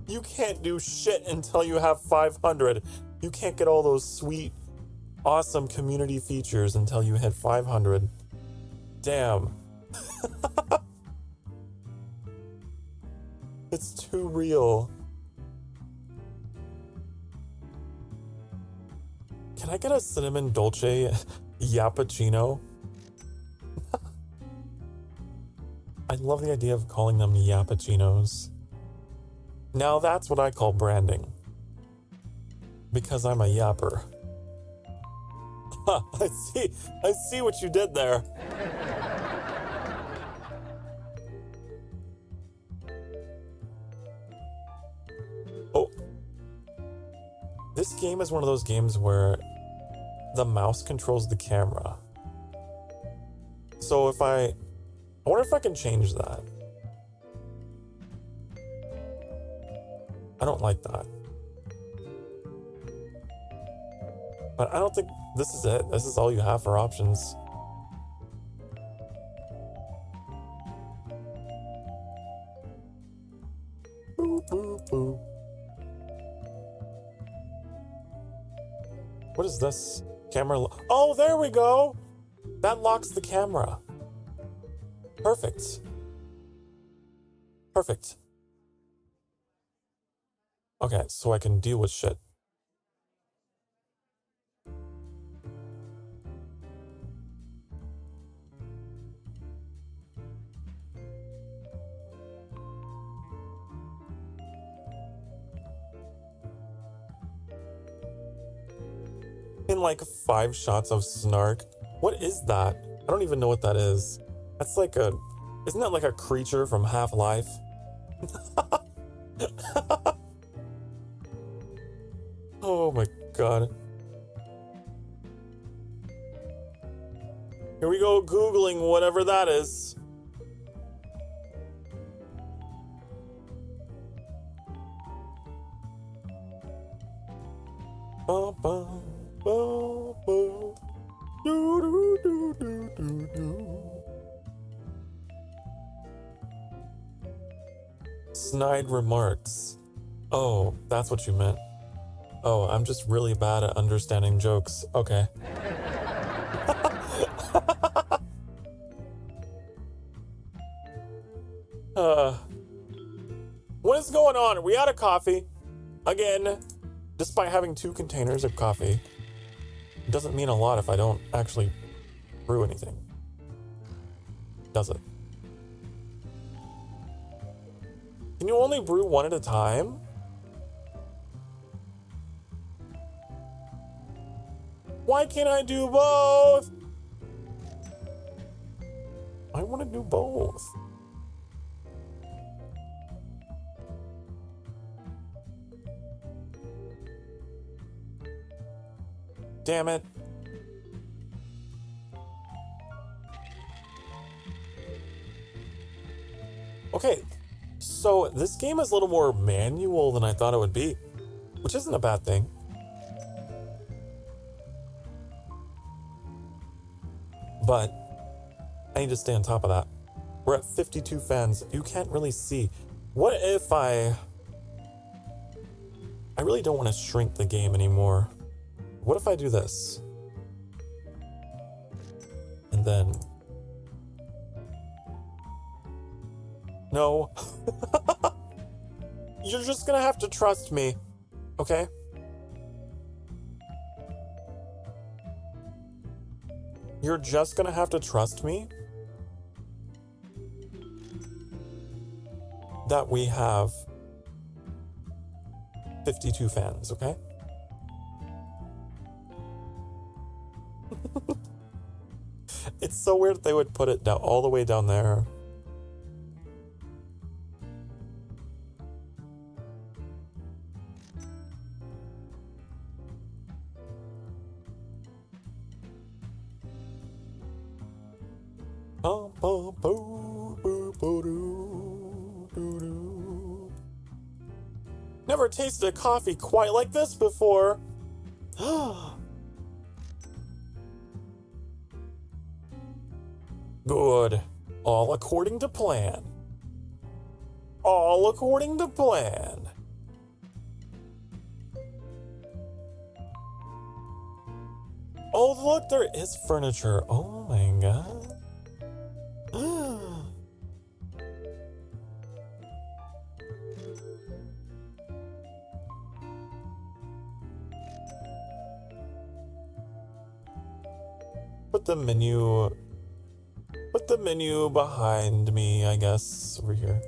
You can't do shit until you have 500. You can't get all those sweet, awesome community features until you hit 500. Damn. It's too real. Can I get a cinnamon dolce yappuccino? I love the idea of calling them yappuccinos. Now that's what I call branding. Because I'm a yapper. I see what you did there. Oh. This game is one of those games where the mouse controls the camera. So I wonder if I can change that. I don't like that. But I don't think this is it. This is all you have for options. Boop, boop, boop. What is this? Camera. Oh, there we go. That locks the camera. Perfect. Perfect. Okay, so I can deal with shit. In like 5 shots of snark. What is that? I don't even know what that is. That's like isn't that like a creature from Half-Life? Oh my god. Here we go, Googling whatever that is. Ba, ba, ba, ba. Do, do, do, do, do, do. Snide remarks. Oh, that's what you meant. Oh, I'm just really bad at understanding jokes. Okay. What is going on? Are we out of coffee? Again, despite having 2 containers of coffee, it doesn't mean a lot if I don't actually brew anything. Does it? Can you only brew 1 at a time? Why can't I do both? I want to do both. Damn it. Okay, So this game is a little more manual than I thought it would be, which isn't a bad thing. But I need to stay on top of that. We're at 52 fans. You can't really see. What if I really don't want to shrink the game anymore. What if I do this? And then... No. You're just gonna have to trust me, okay? You're just gonna have to trust me that we have 52 fans, okay? It's so weird they would put it down all the way down there. Never tasted a coffee quite like this before. Good. All according to plan. All according to plan. Oh, look, there is furniture. Oh my god. Put the menu behind me, I guess, over here.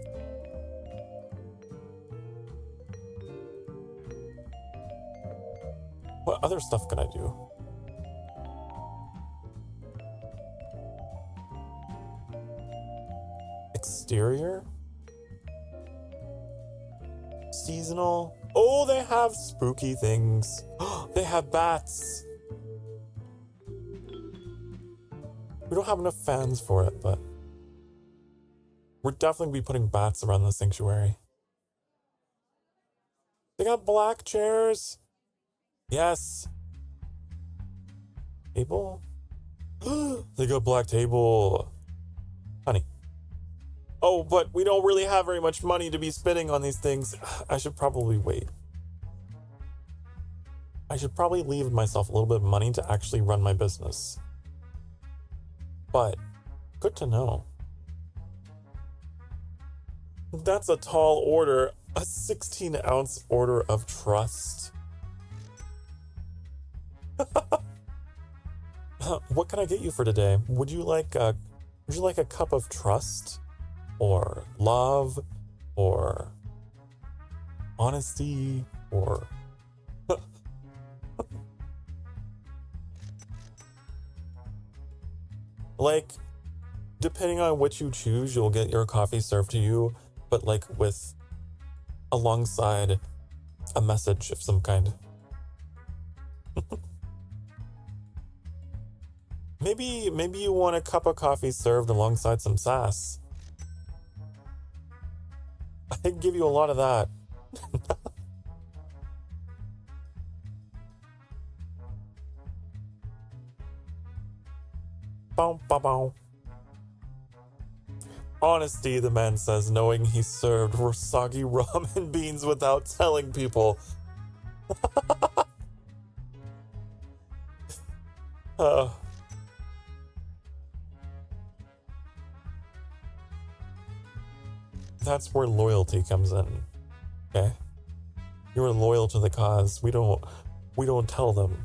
What other stuff can I do? Exterior? Seasonal? Oh, they have spooky things. They have bats. We don't have enough fans for it, but we're definitely be putting bats around the sanctuary. They got black chairs. Yes. Table? They got black table. Honey. Oh, but we don't really have very much money to be spending on these things. I should probably wait. I should probably leave myself a little bit of money to actually run my business. But, good to know. That's a tall order. A 16-ounce order of trust. What can I get you for today? Would you like a cup of trust? Or love? Or honesty? Or... Like, depending on which you choose, you'll get your coffee served to you, but like with alongside a message of some kind. Maybe you want a cup of coffee served alongside some sass. I can give you a lot of that. Bow, bow, bow. Honesty, the man says, knowing he served soggy rum and beans without telling people. That's where loyalty comes in. Okay? You're loyal to the cause. We don't tell them.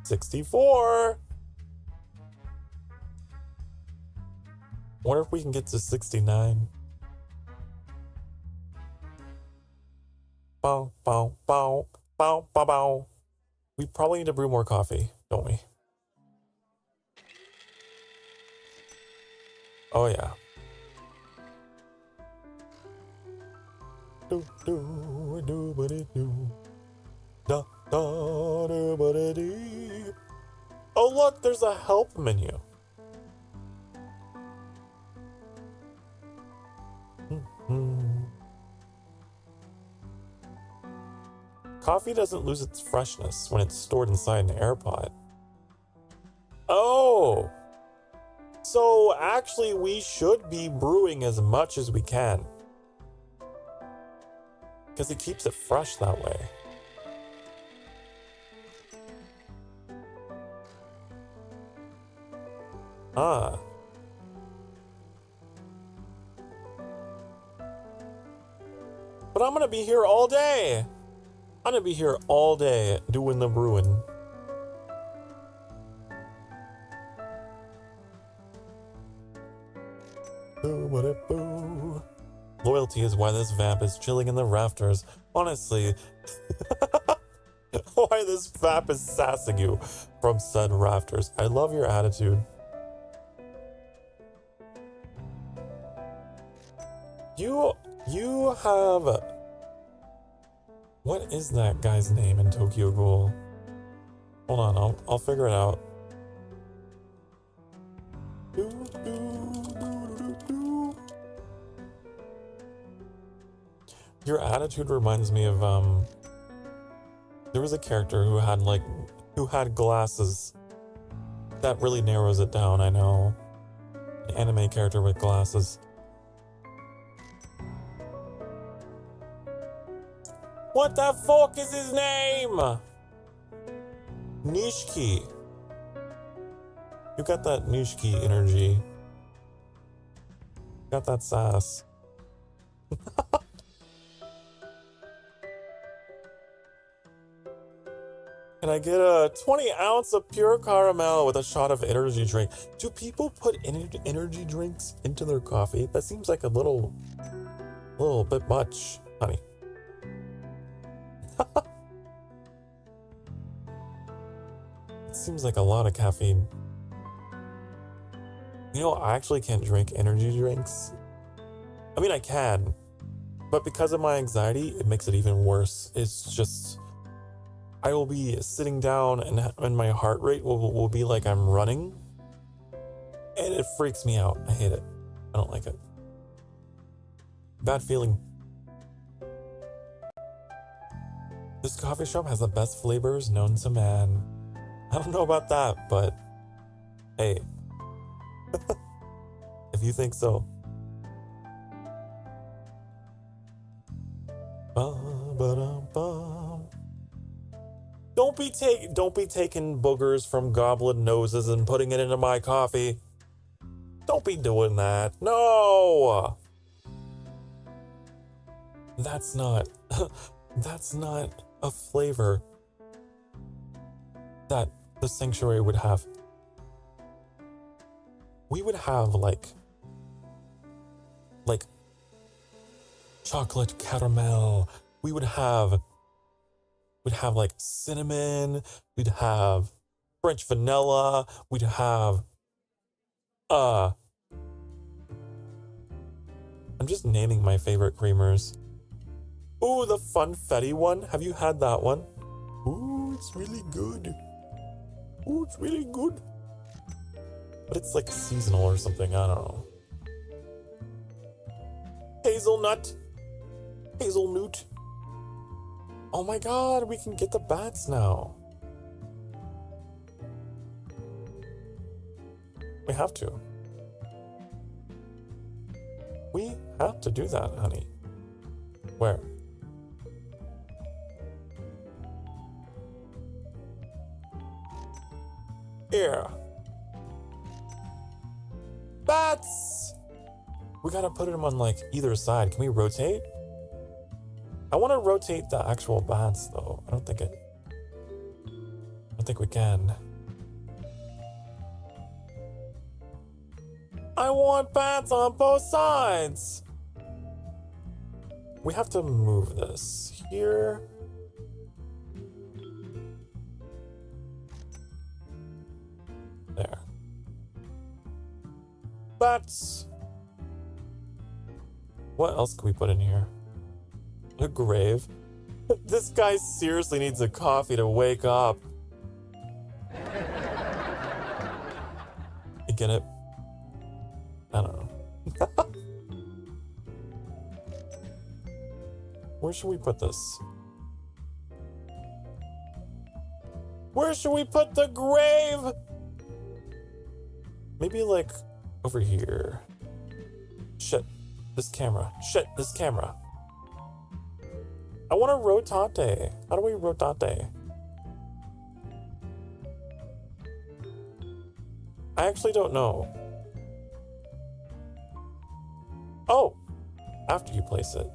$64. Wonder if we can get to 69. Bow, bow, bow, bow, bow, bow. We probably need to brew more coffee, don't we? Oh yeah. Do do do ba do. Da da do ba dee. Oh look, there's a help menu. Coffee doesn't lose its freshness when it's stored inside an air pot. Oh! So actually we should be brewing as much as we can. Because it keeps it fresh that way. Ah. But I'm gonna be here all day. I'm gonna be here all day doing the brewing. Loyalty is why this vamp is chilling in the rafters. Honestly, why this vamp is sassing you from said rafters. I love your attitude. You have... What is that guy's name in Tokyo Ghoul? Hold on, I'll figure it out. Your attitude reminds me of there was a character who had glasses. That really narrows it down, I know. An anime character with glasses. What the fuck is his name? Nishiki. You got that Nishiki energy. Got that sass. Can I get a 20 ounce of pure caramel with a shot of energy drink? Do people put energy drinks into their coffee? That seems like a little bit much, honey. It seems like a lot of caffeine. You know, I actually can't drink energy drinks. I mean, I can, but because of my anxiety, it makes it even worse. It's just, I will be sitting down and my heart rate will be like I'm running, and it freaks me out. I hate it. I don't like it. Bad feeling. This coffee shop has the best flavors known to man. I don't know about that, but hey, if you think so. Don't be taking boogers from goblin noses and putting it into my coffee. Don't be doing that. No. That's not a flavor that the sanctuary would have. We would have like chocolate caramel. We'd have like cinnamon. We'd have French vanilla. We'd have I'm just naming my favorite creamers. Ooh, the funfetti one. Have you had that one? Ooh, it's really good. Ooh, it's really good. But it's like seasonal or something. I don't know. Hazelnut. Oh my god, we can get the bats now. We have to. We have to do that, honey. Where? Here. Bats! We gotta put them on like either side. Can we rotate? I want to rotate the actual bats though. I don't think we can. I want bats on both sides. We have to move this here. There. Bats. What else can we put in here? A grave. This guy seriously needs a coffee to wake up. You get it? I don't know. Where should we put this? Where should we put the grave? Maybe like over here. Shit, this camera. Shit, this camera. I want to rotate. How do we rotate? I actually don't know. Oh, after you place it.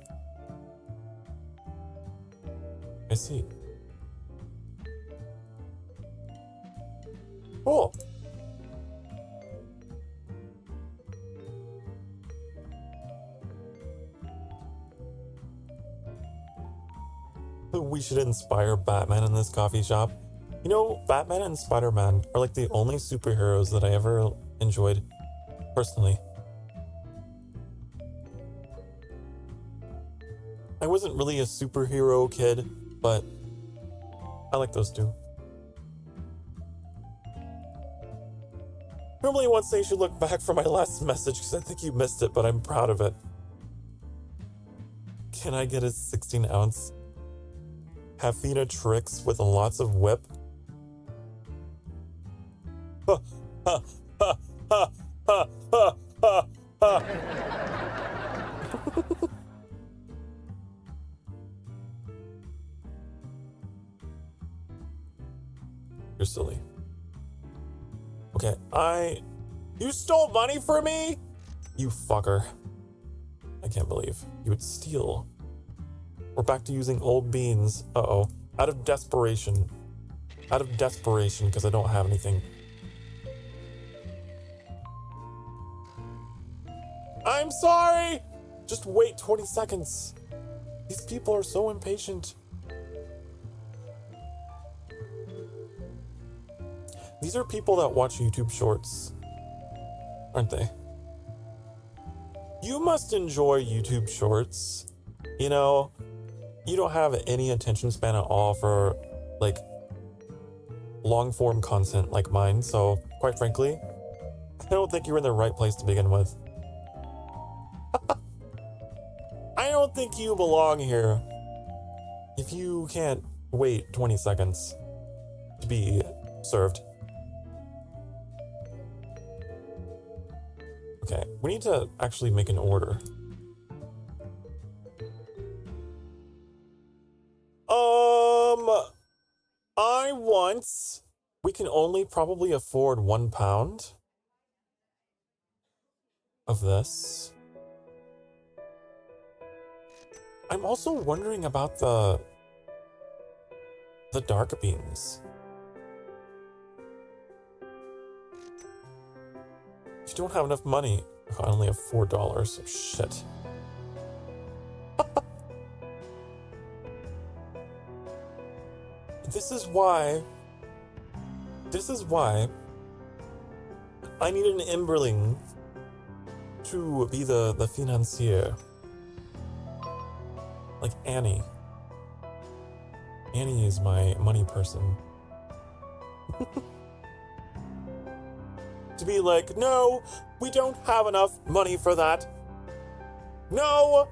I see. Cool. We should inspire Batman in this coffee shop. You know, Batman and Spider-Man are like the only superheroes that I ever enjoyed personally. I wasn't really a superhero kid, but I like those two. Normally I would say you should look back for my last message because I think you missed it, but I'm proud of it. Can I get a 16-ounce Hafina Tricks with lots of whip? Ha, ha, ha, ha, ha, ha, ha, ha. You're silly. Okay, You stole money from me? You fucker. I can't believe you would steal. We're back to using old beans. Uh-oh. Out of desperation. Out of desperation, because I don't have anything. I'm sorry! Just wait 20 seconds. These people are so impatient. These are people that watch YouTube shorts, aren't they? You must enjoy YouTube shorts. You know, you don't have any attention span at all for, like, long-form content like mine, so, quite frankly, I don't think you're in the right place to begin with. I don't think you belong here if you can't wait 20 seconds to be served. Okay, we need to actually make an order. We can only probably afford £1 of this. I'm also wondering about the dark beans. You don't have enough money. I only have $4. Oh, shit. This is why I need an Emberling to be the financier. Like Annie. Annie is my money person. To be like, no, we don't have enough money for that. No!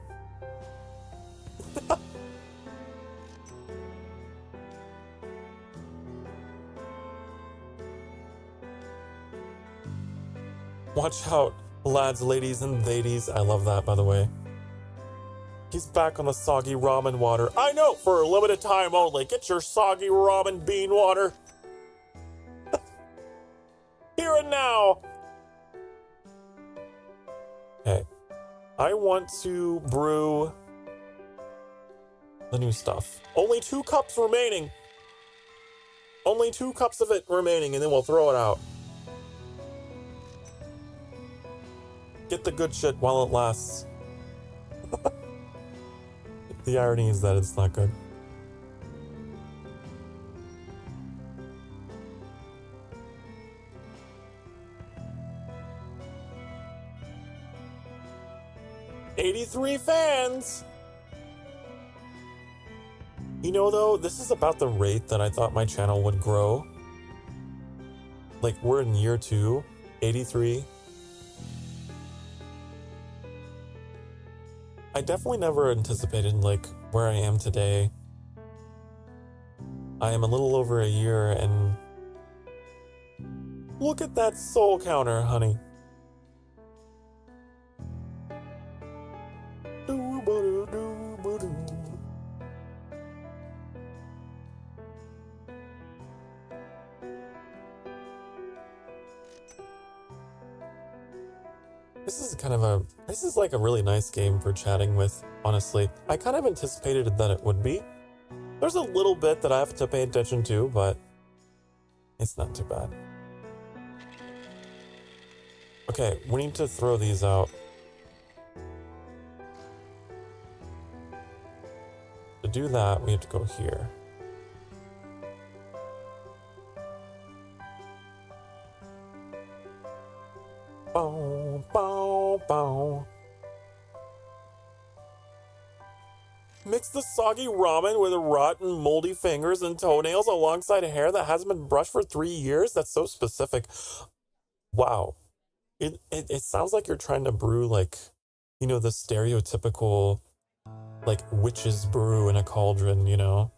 Watch out, lads, ladies, and ladies. I love that, by the way. He's back on the soggy ramen water. I know, for a limited time only. Get your soggy ramen bean water. Here and now. Okay. I want to brew the new stuff. Only 2 cups remaining. Only 2 cups of it remaining, and then we'll throw it out. Get the good shit while it lasts. The irony is that it's not good. '83 fans! You know, though, this is about the rate that I thought my channel would grow. Like, we're in year 2, 83. I definitely never anticipated, like, where I am today. I am a little over a year, and look at that soul counter, honey. This is like a really nice game for chatting with, honestly. I kind of anticipated that it would be. There's a little bit that I have to pay attention to, but it's not too bad. Okay, we need to throw these out. To do that, we have to go here. Bow, bow, bow. Mix the soggy ramen with rotten, moldy fingers and toenails alongside hair that hasn't been brushed for 3 years? That's so specific. Wow. It sounds like you're trying to brew, like, you know, the stereotypical, like, witch's brew in a cauldron, you know?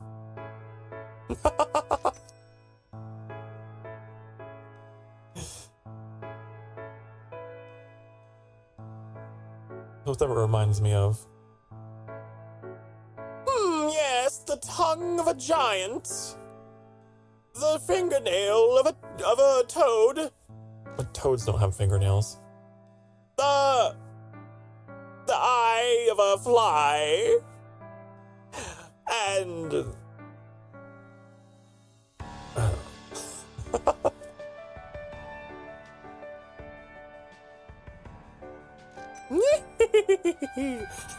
What that reminds me of. Yes, the tongue of a giant. The fingernail of a toad. But toads don't have fingernails. The eye of a fly. And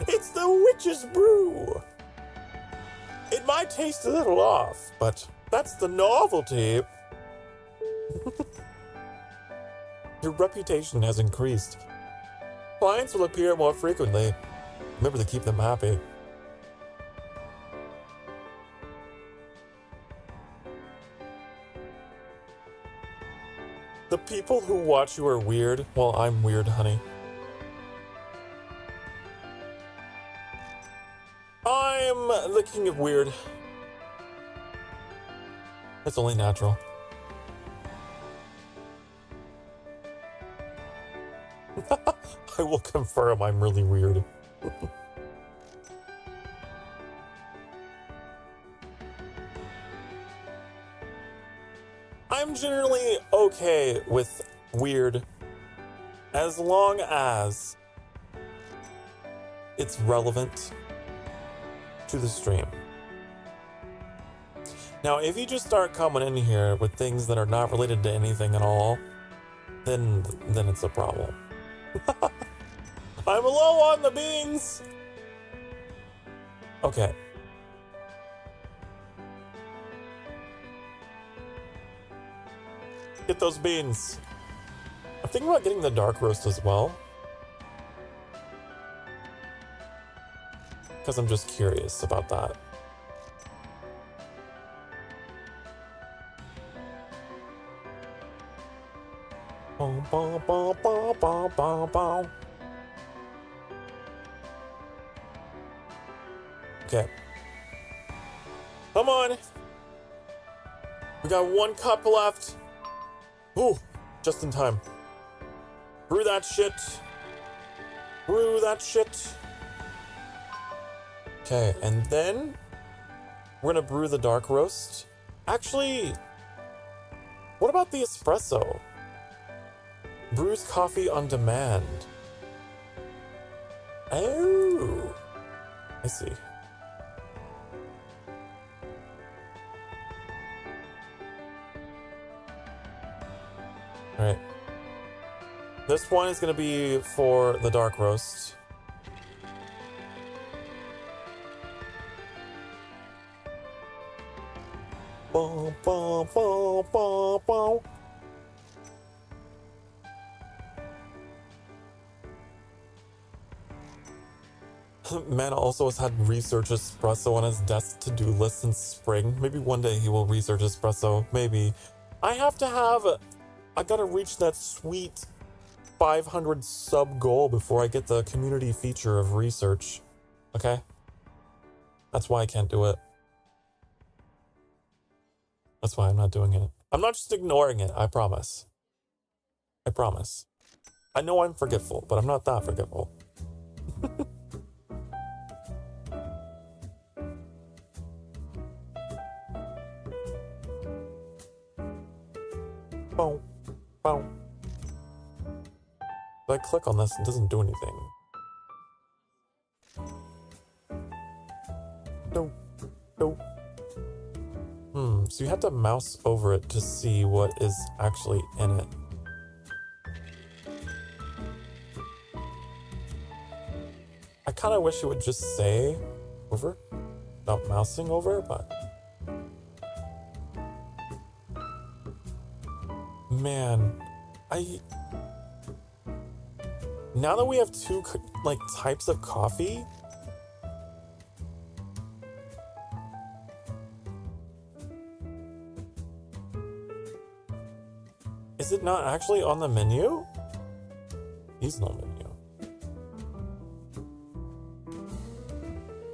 it's the witch's brew. It might taste a little off, but that's the novelty. Your reputation has increased. Clients will appear more frequently. Remember to keep them happy. The people who watch you are weird. Well, I'm weird, honey. I'm the king of weird. It's only natural. I will confirm I'm really weird. I'm generally okay with weird as long as it's relevant to the stream. Now, if you just start coming in here with things that are not related to anything at all, then it's a problem. I'm low on the beans. Okay. Get those beans. I'm thinking about getting the dark roast as well. Because I'm just curious about that. Bow, bow, bow, bow, bow, bow, bow. Okay. Come on. We got 1 cup left. Ooh, just in time. Brew that shit. Brew that shit. Okay, and then we're gonna brew the dark roast. Actually, what about the espresso? Brews coffee on demand. Oh, I see. All right. This one is going to be for the dark roast. Bow, bow, bow, bow, bow. Man also has had research espresso on his desk to-do list since spring. Maybe one day he will research espresso. Maybe. I gotta reach that sweet 500 sub goal before I get the community feature of research. Okay? That's why I can't do it. That's why I'm not doing it. I'm not just ignoring it, I promise. I promise. I know I'm forgetful, but I'm not that forgetful. Boom. Boom. If I click on this, it doesn't do anything. No. No. So you have to mouse over it to see what is actually in it. I kind of wish it would just say over, not mousing over, but man, now that we have two like types of coffee, is it not actually on the menu? He's no menu.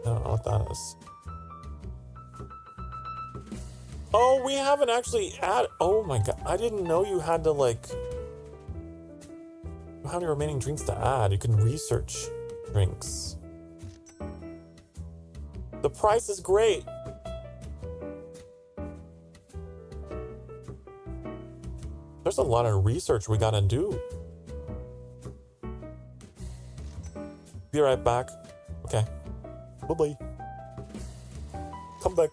I don't know what that is. Oh, we haven't actually oh my god, I didn't know you had to like, how many remaining drinks to add? You can research drinks. The price is great. There's a lot of research we gotta do. Be right back. Okay. Bye-bye. Come back.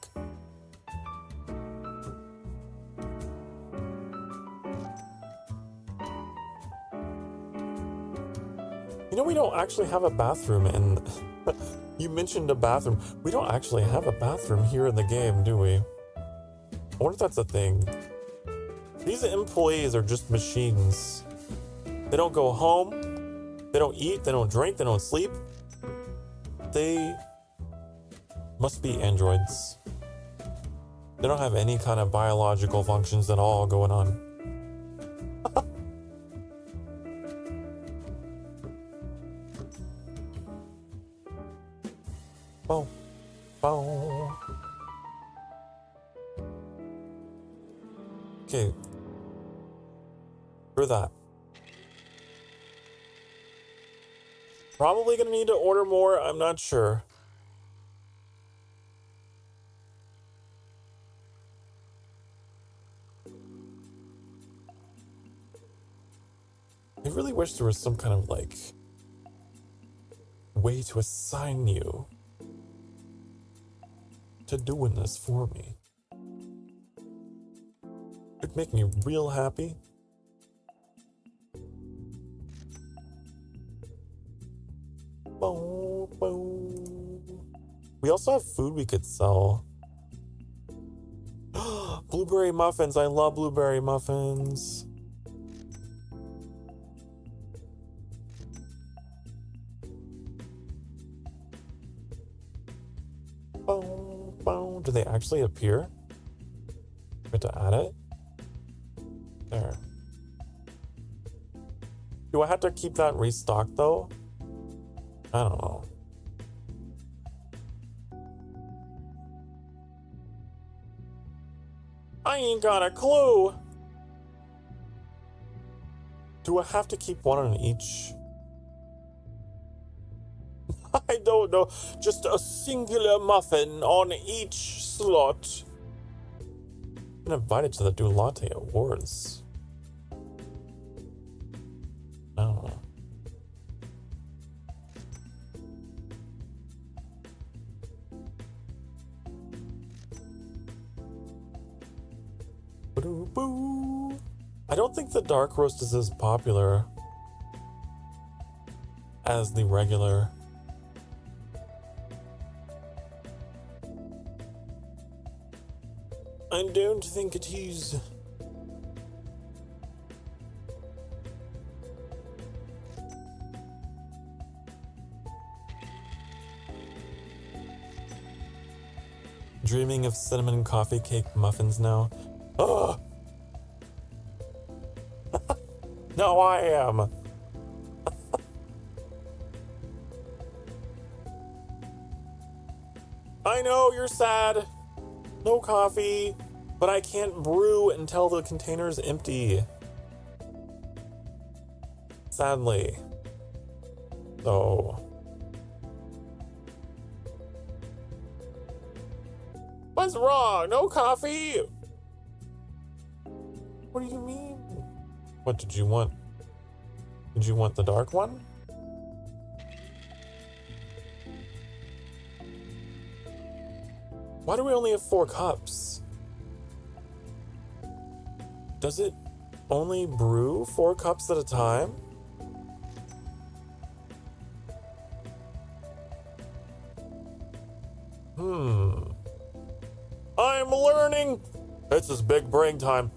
You know, we don't actually have a bathroom in... You mentioned a bathroom. We don't actually have a bathroom here in the game, do we? I wonder if that's a thing. These employees are just machines. They don't go home. They don't eat. They don't drink. They don't sleep. They must be androids. They don't have any kind of biological functions at all going on. Boom. Boom. Okay. For that. Probably gonna need to order more, I'm not sure. I really wish there was some kind of like way to assign you to doing this for me. It'd make me real happy. Boom, boom. We also have food we could sell. Blueberry muffins. I love blueberry muffins. Boom, boom. Do they actually appear? We have to add it. There. Do I have to keep that restocked though? I don't know. I ain't got a clue. Do I have to keep one on each? I don't know. Just a singular muffin on each slot. I've been invited to the Do Latte Awards. I don't know. Boo. I don't think the dark roast is as popular as the regular. I don't think it is. Dreaming of cinnamon coffee cake muffins now. Ugh. No, I am. I know you're sad. No coffee. But I can't brew until the container is empty. Sadly. So... What's wrong? No coffee? What do you mean? What did you want? Did you want the dark one? Why do we only have 4 cups? Does it only brew 4 cups at a time? I'm learning! It's this big brain time.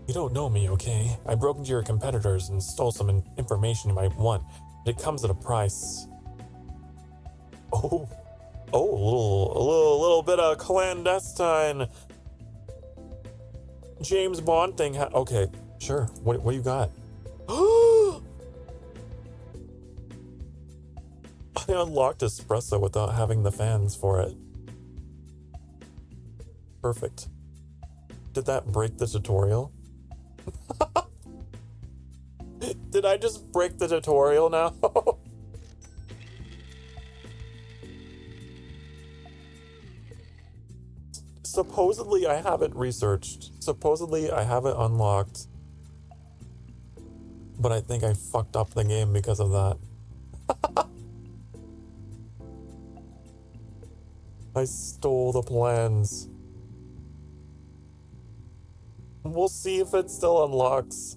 You don't know me, okay? I broke into your competitors and stole some information you might want. But it comes at a price. Oh, a little bit of clandestine James Bond thing. Okay, sure. What you got? I unlocked Espresso without having the fans for it. Perfect. Did that break the tutorial? Did I just break the tutorial now? Supposedly I have it researched. Supposedly I have it unlocked. But I think I fucked up the game because of that. I stole the plans. We'll see if it still unlocks.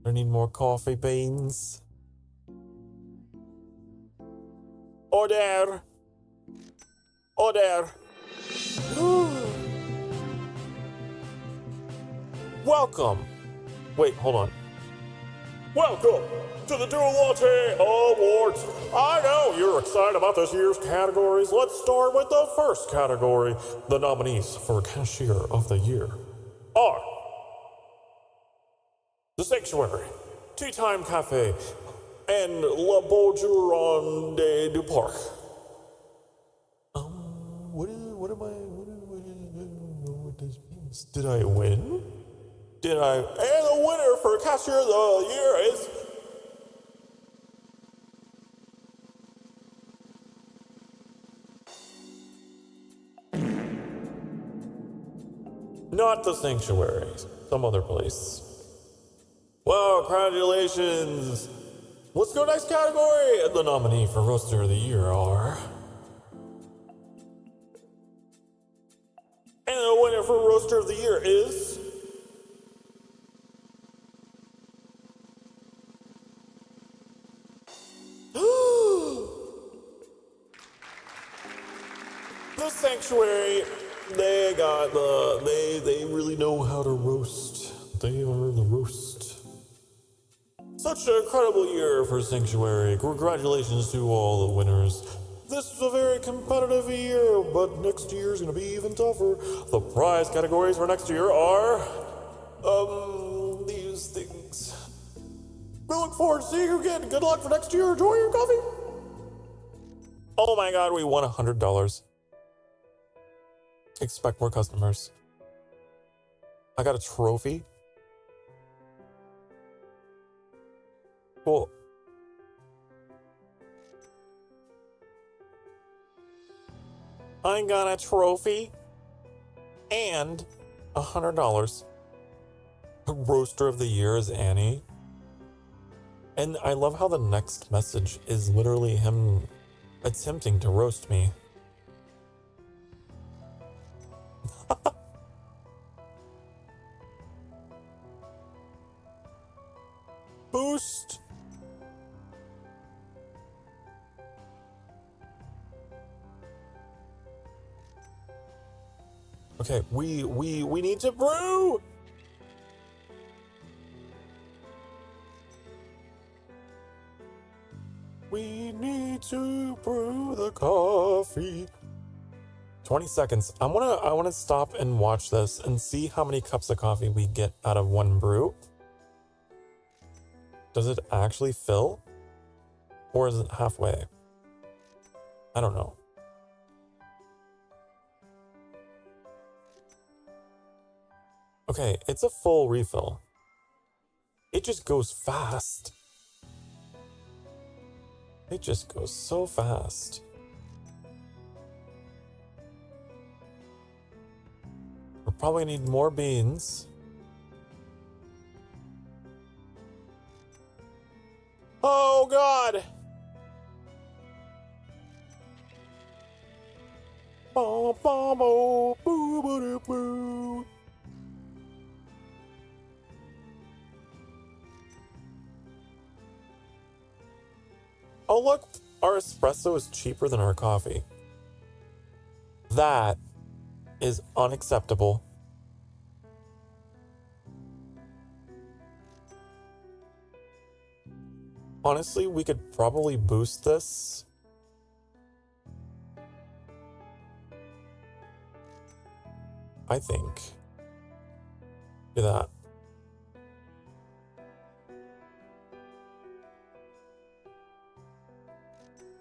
I need more coffee beans. Order! Order! Welcome! Wait, hold on. Welcome to the Dual Latte Awards. I know you're excited about this year's categories. Let's start with the first category. The nominees for Cashier of the Year are The Sanctuary, Tea Time Cafe, and La Bougeron du Parc. What this means? Did I win? And the winner for Cashier of the Year is... Not the Sanctuary, some other place. Well, congratulations. Let's go next category. The nominee for Roaster of the Year are... And the winner for Roaster of the Year is... The Sanctuary. They got they really know how to roast. They are the roast. Such an incredible year for Sanctuary. Congratulations to all the winners. This is a very competitive year, but next year is going to be even tougher. The prize categories for next year are, these things. We look forward to seeing you again. Good luck for next year. Enjoy your coffee. Oh my God, we won $100. Expect more customers. I got a trophy. Cool. I got a trophy and $100. The Roaster of the Year is Annie. And I love how the next message is literally him attempting to roast me. Boost. Okay, we need to brew. We need to brew the coffee. 20 seconds. I wanna stop and watch this and see how many cups of coffee we get out of one brew. Does it actually fill? Or is it halfway? I don't know. Okay, it's a full refill. It just goes fast. It just goes so fast. We'll probably need more beans. Oh God! Ba, ba, ba, boo, boo, doo, boo. Oh look, our espresso is cheaper than our coffee. That is unacceptable. Honestly, we could probably boost this. I think. Do that.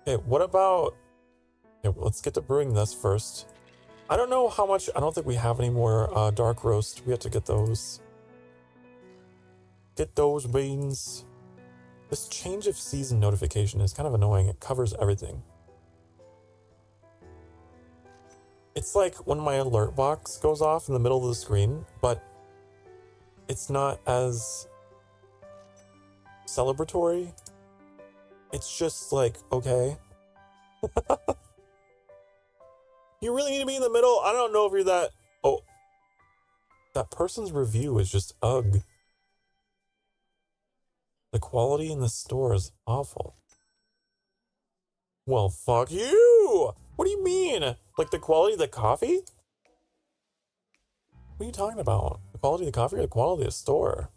Okay, what about... Okay, let's get to brewing this first. I don't know how much... I don't think we have any more dark roast. We have to get those. Get those beans. This change of season notification is kind of annoying. It covers everything. It's like when my alert box goes off in the middle of the screen, but it's not as celebratory. It's just like, okay. You really need to be in the middle? I don't know if you're that... Oh. That person's review is just ugh. The quality in the store is awful. Well, fuck you! What do you mean? Like the quality of the coffee? What are you talking about? The quality of the coffee or the quality of the store?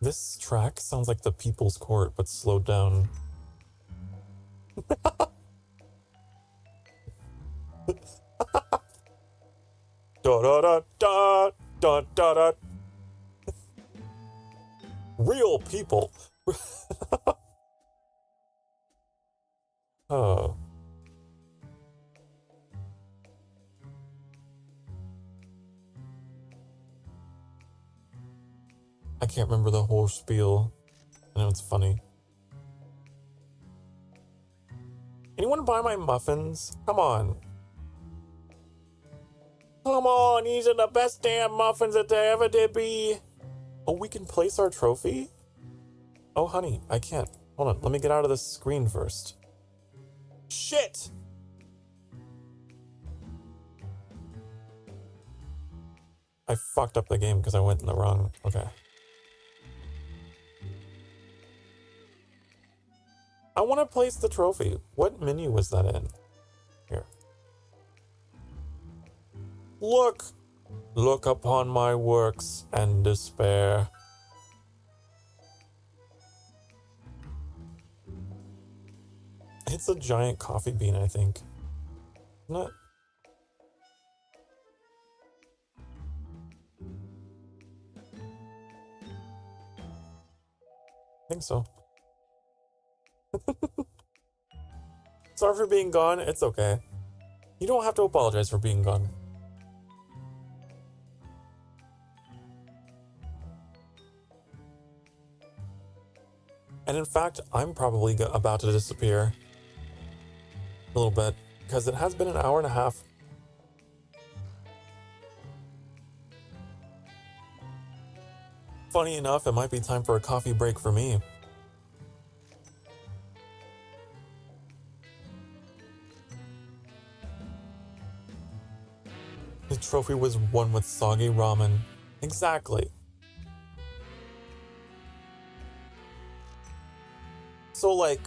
This track sounds like the People's Court, but slowed down. Da da da da da da da. Real people. Oh. I can't remember the whole spiel. I know it's funny. Anyone buy my muffins? Come on. Come on, these are the best damn muffins that there ever did be. Oh, we can place our trophy? Oh, honey, I can't. Hold on, let me get out of this screen first. Shit! I fucked up the game because I went in the wrong... Okay. I want to place the trophy. What menu was that in? Here. Look! Look upon my works and despair. It's a giant coffee bean, I think. Not. I think so. Sorry for being gone. It's okay. You don't have to apologize for being gone. And in fact, I'm probably about to disappear. A little bit. Because it has been an hour and a half. Funny enough, it might be time for a coffee break for me. The trophy was won with soggy ramen. Exactly. So, like,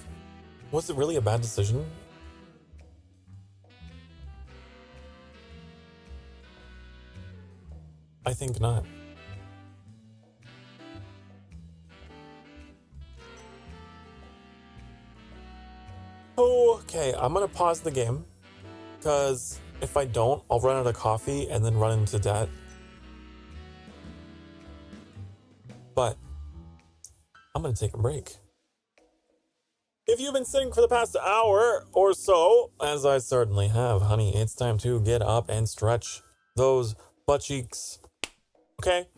was it really a bad decision? I think not. Okay, I'm gonna pause the game because If I don't, I'll run out of coffee and then run into debt. But I'm gonna take a break. If you've been sitting for the past hour or so, as I certainly have, honey, it's time to get up and stretch those butt cheeks. Okay?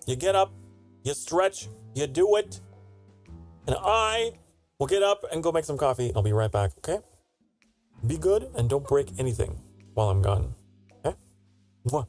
You get up, you stretch, you do it, and I will get up and go make some coffee. I'll be right back, okay? Be good and don't break anything while I'm gone. Okay? Mwah.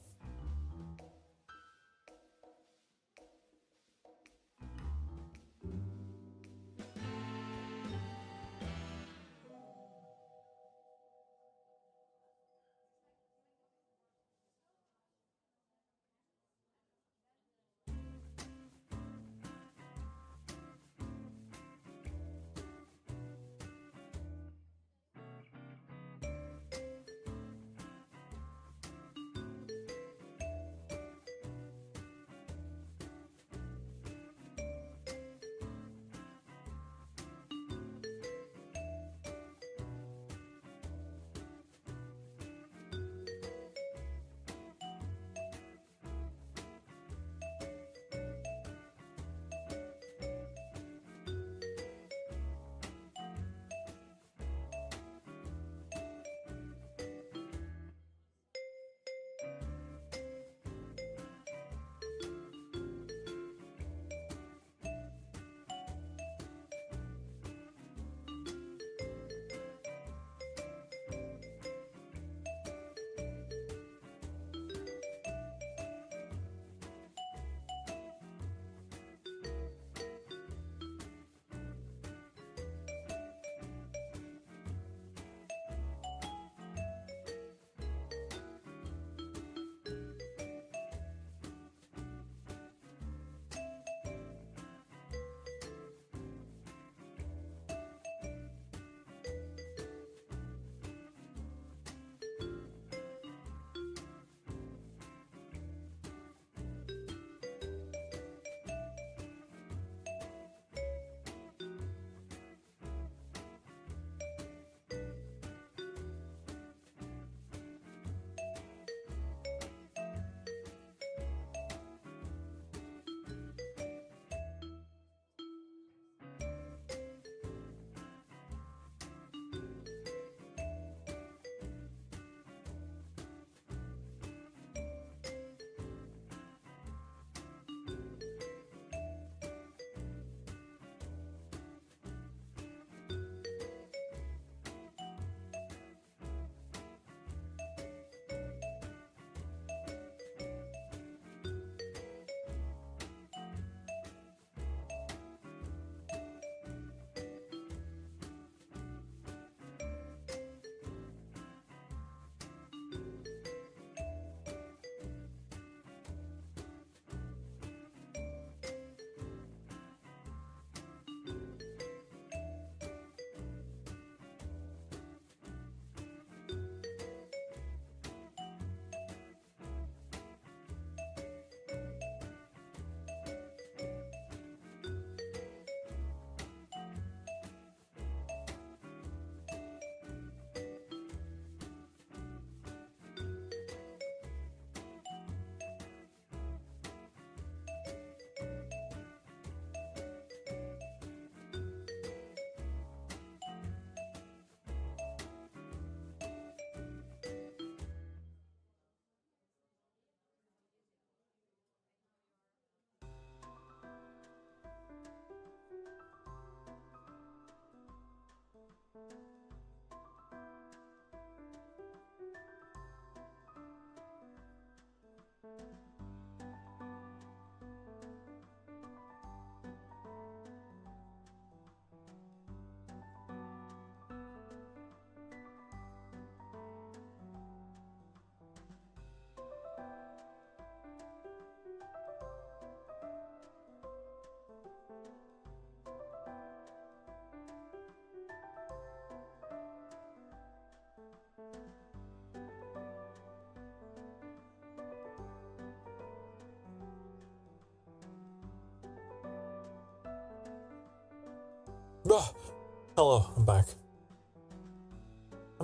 Hello, I'm back.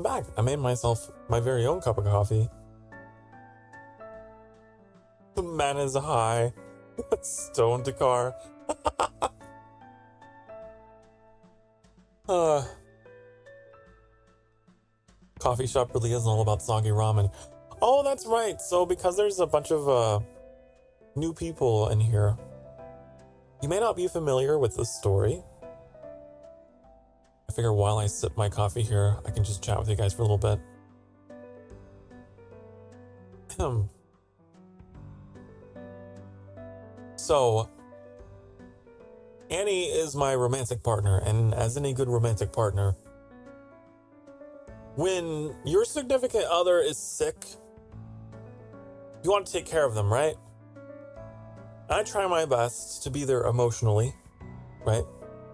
I'm back. I made myself my very own cup of coffee. The man is high. Stoned to car. Coffee shop really isn't all about soggy ramen. Oh, that's right. So because there's a bunch of new people in here, you may not be familiar with this story. I figure while I sip my coffee here, I can just chat with you guys for a little bit. So, Annie is my romantic partner, and as any good romantic partner, when your significant other is sick, you want to take care of them, right? I try my best to be there emotionally, right?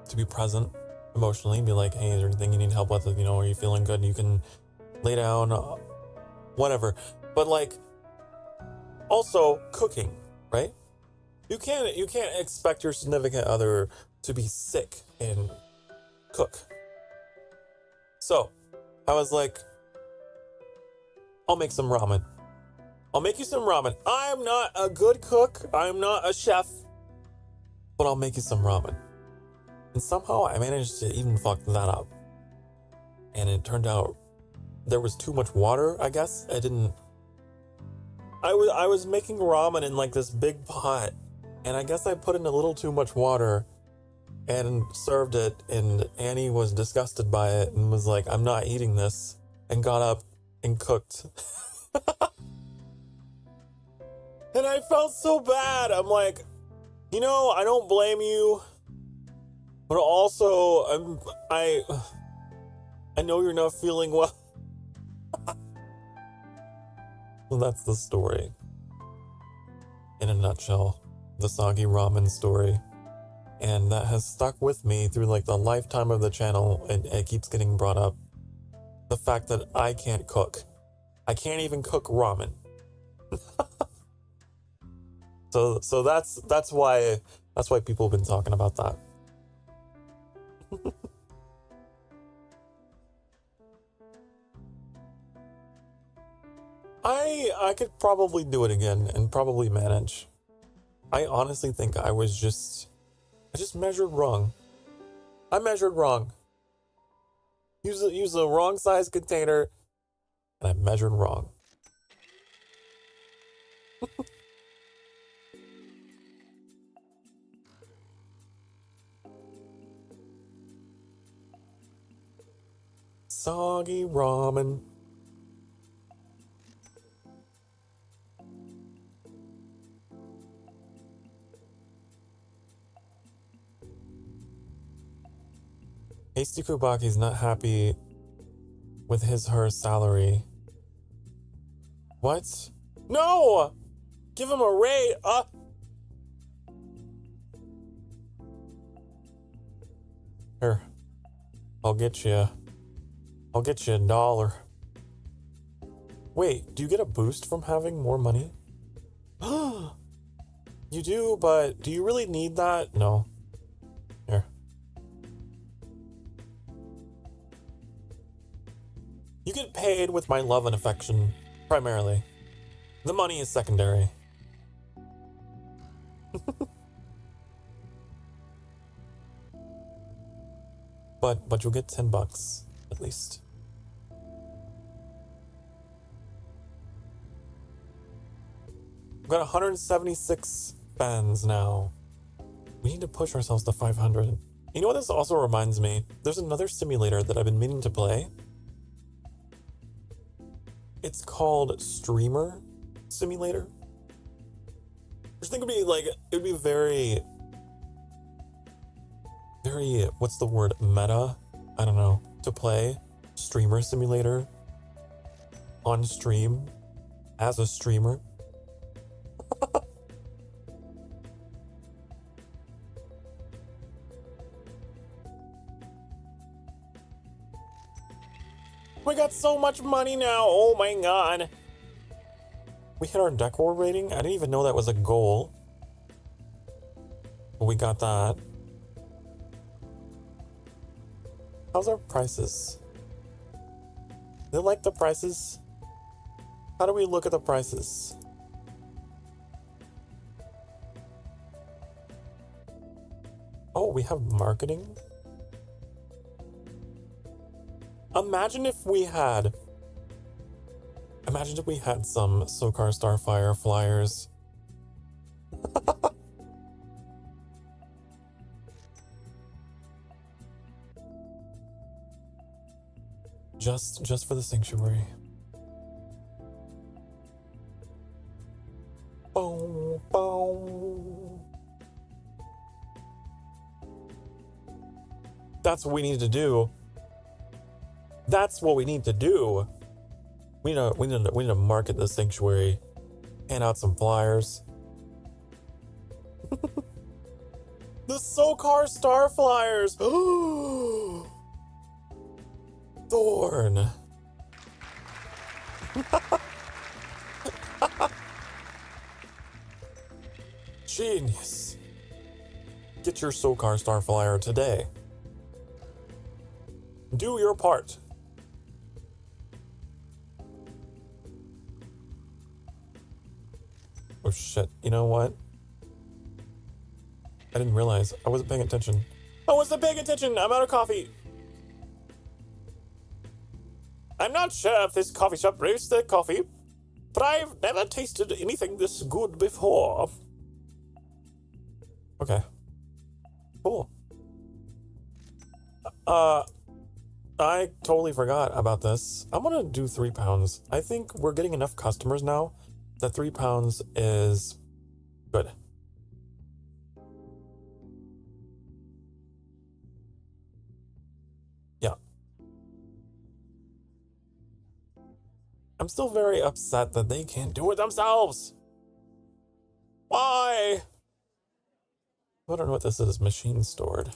To be present emotionally, be like, hey, is there anything you need help with? You know, are you feeling good? You can lay down, whatever. But like, also cooking, right? You can't expect your significant other to be sick and cook. So I was like, I'll make some ramen. I'll make you some ramen. I'm not a good cook. I'm not a chef, but I'll make you some ramen. And somehow I managed to even fuck that up. And it turned out there was too much water, I guess. I was making ramen in like this big pot, and I guess I put in a little too much water and served it, and Annie was disgusted by it and was like, I'm not eating this, and got up and cooked. And I felt so bad. I'm like, you know, I don't blame you, but also I know you're not feeling well. Well, that's the story. In a nutshell, the soggy ramen story. And that has stuck with me through like the lifetime of the channel, and it keeps getting brought up. The fact that I can't cook. I can't even cook ramen. So that's why people have been talking about that. I could probably do it again and probably manage. I honestly think I just measured wrong. I measured wrong. Use the wrong size container, and I measured wrong. Soggy ramen. Hasty Fubaki's not happy with her salary. What? No! Give him a raise! Here. I'll get you $1. Wait, do you get a boost from having more money? You do, but do you really need that? No. Here. You get paid with my love and affection, primarily. The money is secondary. But you'll get $10 at least. We've got 176 fans now. We need to push ourselves to 500. You know what this also reminds me? There's another simulator that I've been meaning to play. It's called Streamer Simulator. I just think it'd be very, what's the word, meta? I don't know, to play Streamer Simulator on stream as a streamer. We got so much money now. Oh my god. We hit our decor rating. I didn't even know that was a goal. But we got that. How's our prices? They like the prices. How do we look at the prices? Oh, we have marketing. Imagine if we had some SoCar Starfire flyers. just for the sanctuary. Boom, boom. That's what we need to do. That's what we need to do. We need to market the sanctuary, hand out some flyers. The SoCar Star Flyers. Thorn. Genius. Get your SoCar Star Flyer today. Do your part. Oh shit, you know what? I didn't realize. I wasn't paying attention. I'm out of coffee. I'm not sure if this coffee shop roasts their coffee, but I've never tasted anything this good before. Okay. Cool. I totally forgot about this. I'm gonna do £3. I think we're getting enough customers now that £3 is good. Yeah. I'm still very upset that they can't do it themselves. Why? I don't know what this is. Machine stored.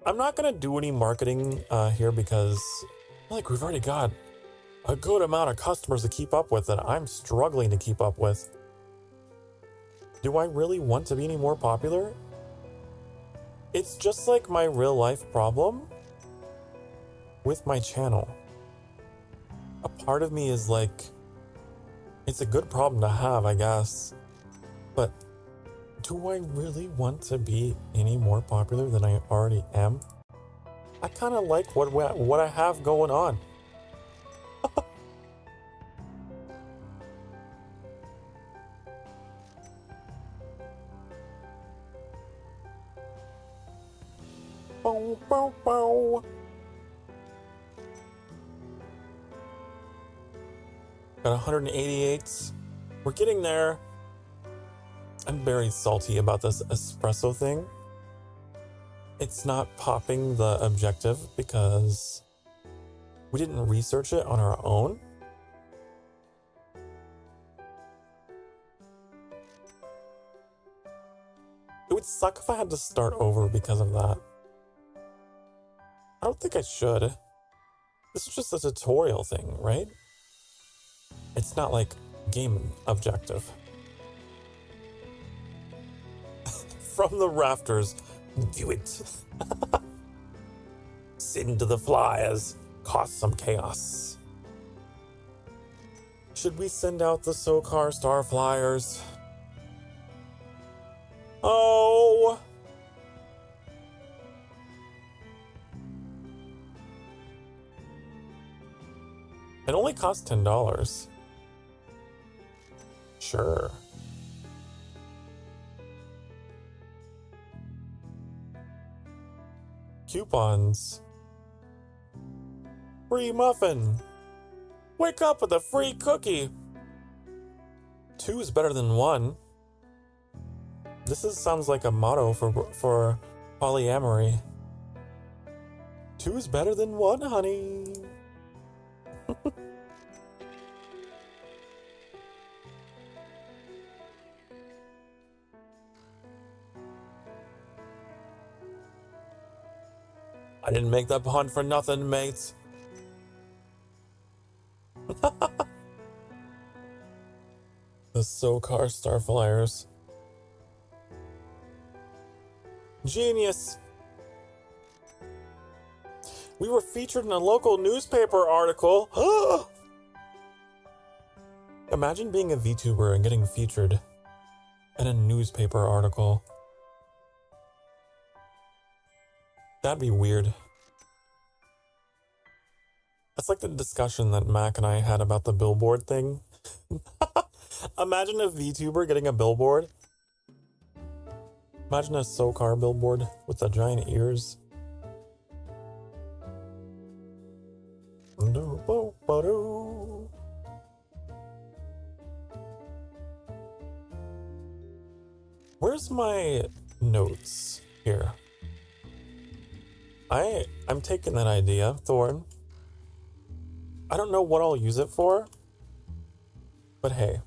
I'm not gonna do any marketing here because like we've already got a good amount of customers to keep up with that I'm struggling to keep up with. Do I really want to be any more popular? It's just like my real life problem with my channel. A part of me is like, it's a good problem to have, I guess, but do I really want to be any more popular than I already am? I kind of like what I have going on. Bow, bow, bow. Got 188. We're getting there. I'm very salty about this espresso thing. It's not popping the objective because we didn't research it on our own. It would suck if I had to start over because of that. I don't think I should. This is just a tutorial thing, right? It's not like game objective. From the rafters, do it. Send to the flyers, cause some chaos. Should we send out the SoCar Star Flyers? Oh! It only costs $10. Sure. Coupons. Free muffin. Wake up with a free cookie. 2 is better than 1. Sounds like a motto for polyamory. 2 is better than 1, honey. I didn't make that pun for nothing, mates. The SoCar Star Flyers. Genius. We were featured in a local newspaper article. Imagine being a VTuber and getting featured in a newspaper article. That'd be weird. That's like the discussion that Mac and I had about the billboard thing. Imagine a VTuber getting a billboard. Imagine a SoCar billboard with the giant ears. Where's my notes here? I'm taking that idea, Thorn. I don't know what I'll use it for, but hey.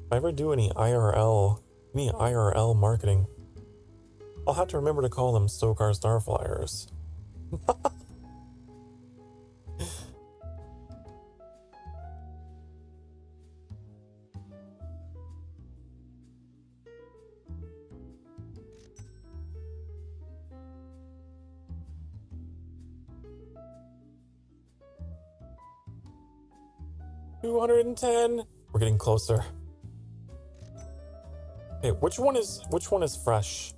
If I ever do any IRL marketing, I'll have to remember to call them SoCar Starflyers. $210. We're getting closer. Okay, which one is fresh?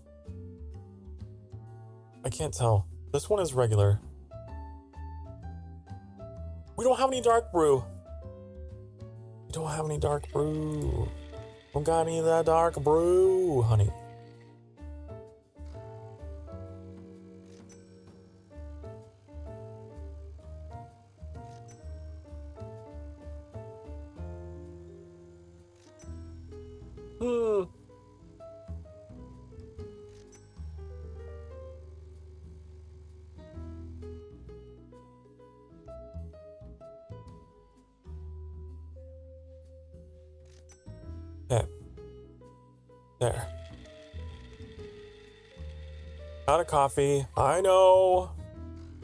I can't tell. This one is regular. We don't have any dark brew. We don't have any dark brew. Don't got any of that dark brew, honey. Okay. There. Out of coffee. I know.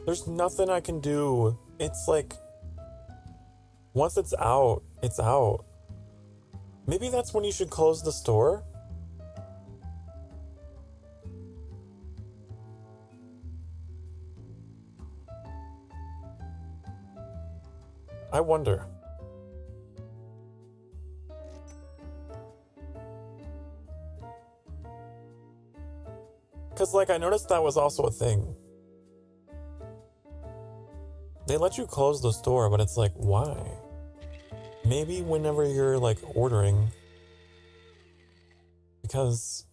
There's nothing I can do. It's like, once it's out, it's out. Maybe that's when you should close the store? I wonder. Because, like, I noticed that was also a thing. They let you close the store, but it's like, why? Maybe whenever you're, like, ordering. Because...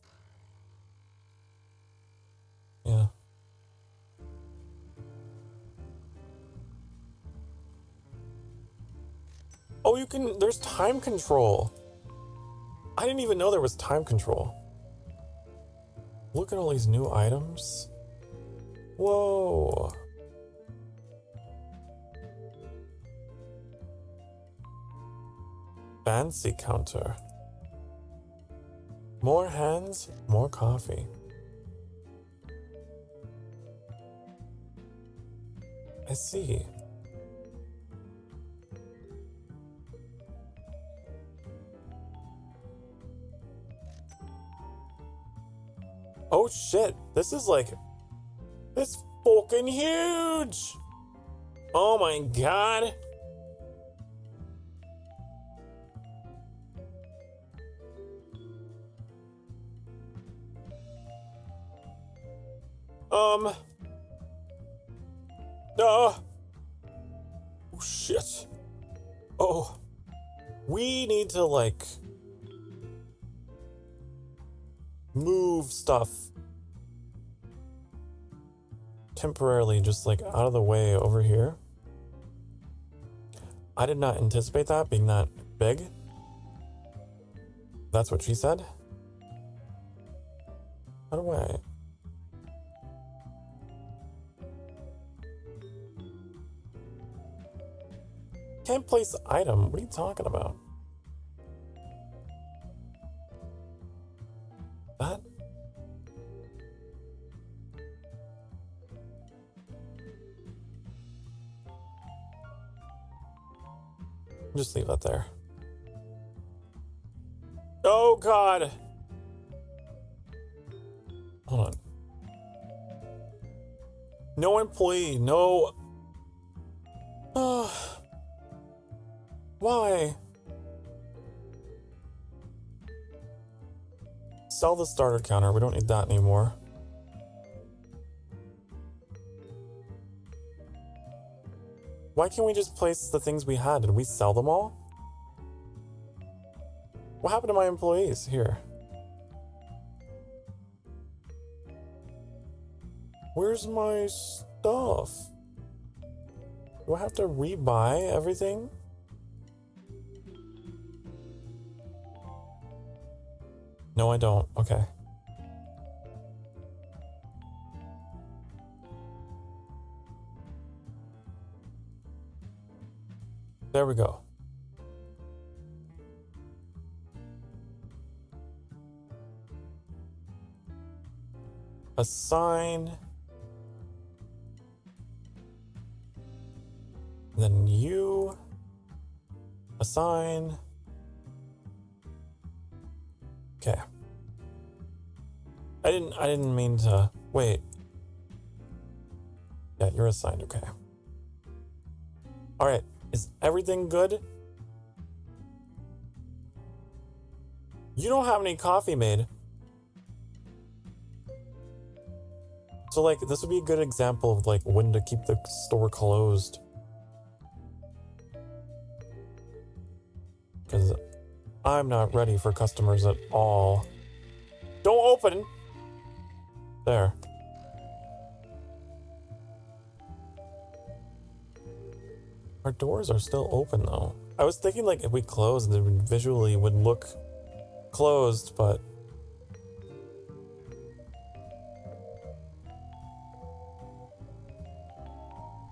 yeah. Oh, you can... there's time control. I didn't even know there was time control. Look at all these new items. Whoa. Fancy counter. More hands, more coffee. I see. Oh shit, this is like, it's fucking huge. Oh my god. Oh shit. Oh, we need to like move stuff temporarily, just like out of the way over here. I did not anticipate that being that big. That's what she said. How do I? Can't place item. What are you talking about? That? Just leave that there. Oh god. Hold on. No employee, no... Why? Sell the starter counter. We don't need that anymore. Why can't we just place the things we had? Did we sell them all? What happened to my employees? Here. Where's my stuff? Do I have to rebuy everything? No, I don't. Okay. There we go. Assign. Then you. Assign. Okay. I didn't mean to wait. Yeah, you're assigned, okay. Alright, is everything good? You don't have any coffee made. So like this would be a good example of like when to keep the store closed. Because I'm not ready for customers at all. Don't open! There. Our doors are still open though. I was thinking like if we closed, it visually would look closed, but...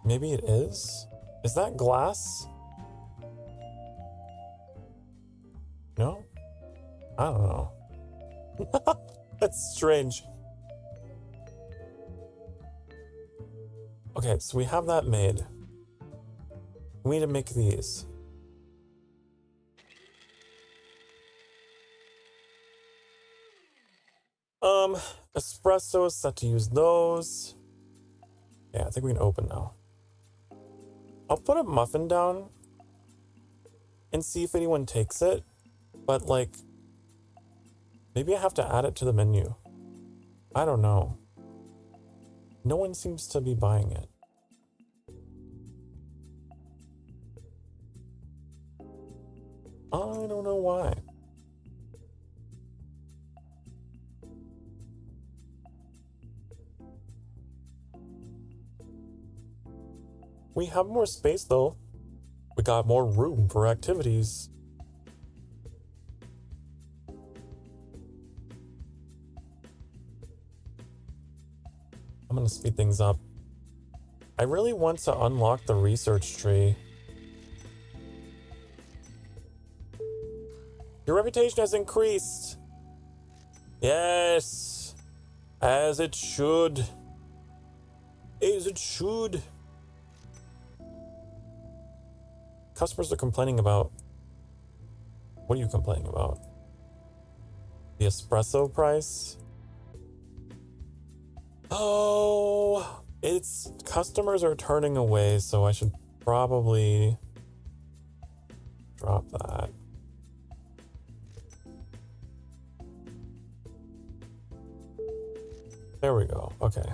Maybe it is? Is that glass? No? I don't know. That's strange. Okay, so we have that made. We need to make these. Espresso is set to use those. Yeah, I think we can open now. I'll put a muffin down and see if anyone takes it, but like, maybe I have to add it to the menu. I don't know. No one seems to be buying it. I don't know why. We have more space though. We got more room for activities. I'm gonna speed things up. I really want to unlock the research tree. Your reputation has increased. Yes. As it should. As it should. Customers are complaining about... What are you complaining about? The espresso price? Oh, it's... Customers are turning away, so I should probably drop that. There we go. Okay.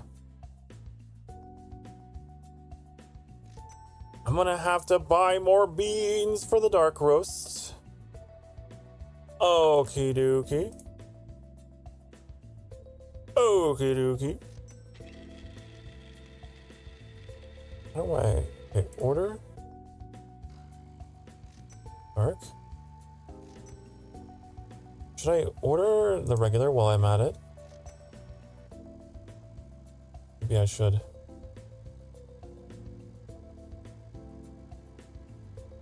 I'm gonna have to buy more beans for the dark roast. Okie dokie. Okie dokie. How do I... Okay, order? Dark? Should I order the regular while I'm at it? Maybe I should.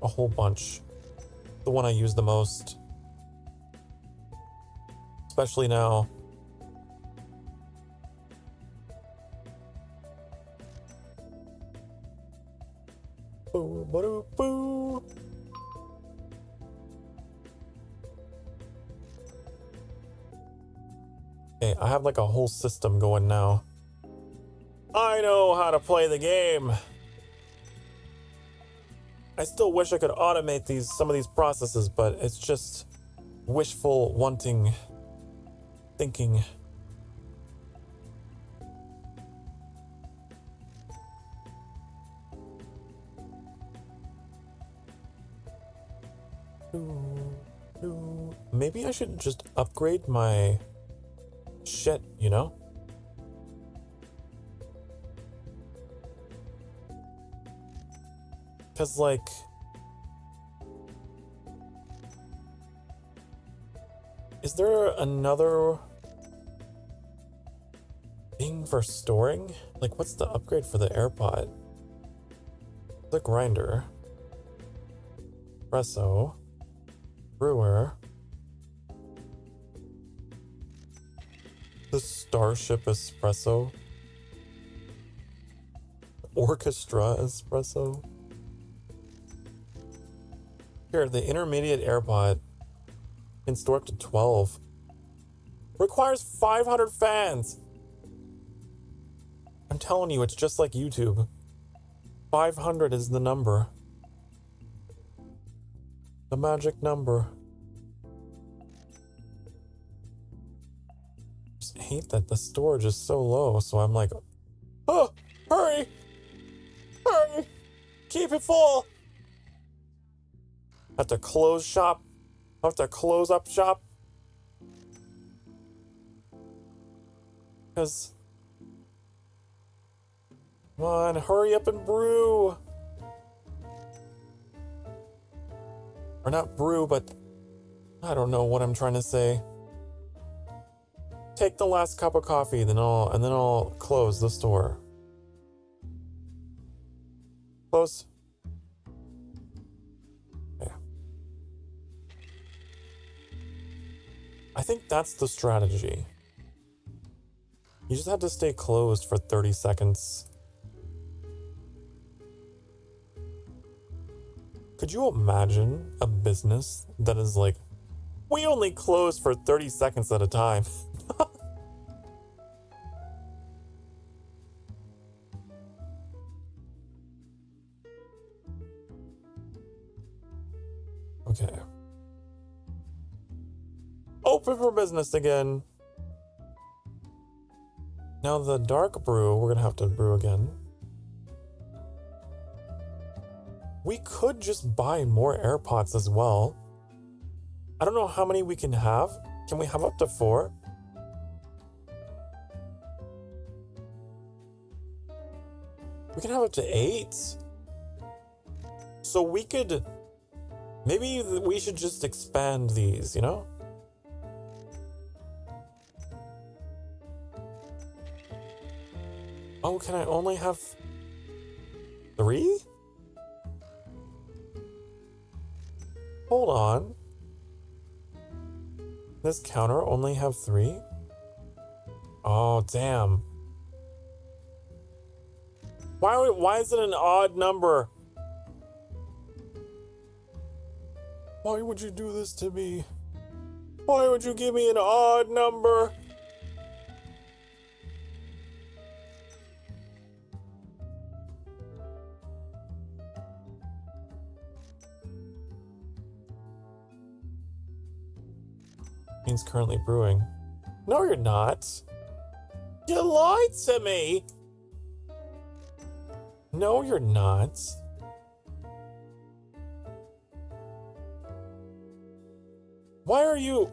A whole bunch. The one I use the most. Especially now. Boo, boo, boo. Okay, I have like a whole system going now. I know know how to play the game. I still wish I could automate some of these processes, but it's just wishful wanting thinking. Maybe I should just upgrade my shit, you know? Because, like, is there another thing for storing? Like, what's the upgrade for the AirPod? The grinder. Espresso. Brewer. The Starship Espresso. Orchestra Espresso. Here, the intermediate AirPod can store up to 12. Requires 500 fans. I'm telling you, it's just like YouTube. 500 is the number. The magic number. Just hate that the storage is so low, so I'm like, oh, hurry! Hurry! Keep it full! Have to close shop. Have to close up shop. Because, come on, hurry up and brew. Or not brew, but I don't know what I'm trying to say. Take the last cup of coffee, then I'll close the store. Close. Okay. I think that's the strategy. You just have to stay closed for 30 seconds. Could you imagine a business that is like, we only close for 30 seconds at a time? Okay. Open for business again. Now the dark brew, we're gonna have to brew again. We could just buy more AirPods as well. I don't know how many we can have. Can we have up to 4? We can have up to 8. So we could... Maybe we should just expand these, you know? Oh, can I only have 3? Hold on. This counter only have 3? Oh, damn. Why is it an odd number? Why would you do this to me? Why would you give me an odd number? He's currently brewing. No, you're not. You lied to me. No, you're not. Why are you...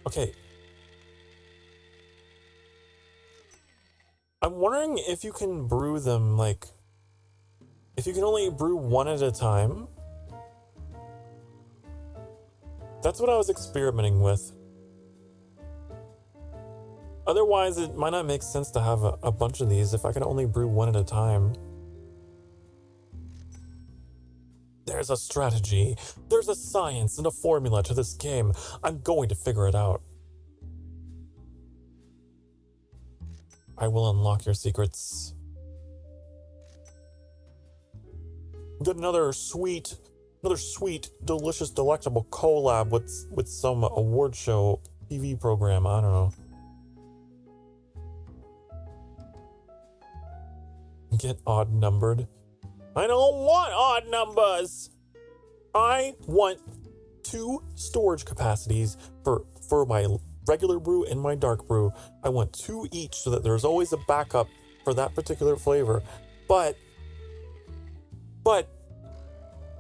Okay. I'm wondering if you can brew them, like... If you can only brew one at a time. That's what I was experimenting with. Otherwise, it might not make sense to have a bunch of these if I can only brew one at a time. There's a strategy. There's a science and a formula to this game. I'm going to figure it out. I will unlock your secrets. Get another sweet, delicious, delectable collab with some award show TV program. I don't know. Get odd numbered. I don't want odd numbers. I want 2 storage capacities for my regular brew and my dark brew. I want 2 each so that there's always a backup for that particular flavor. But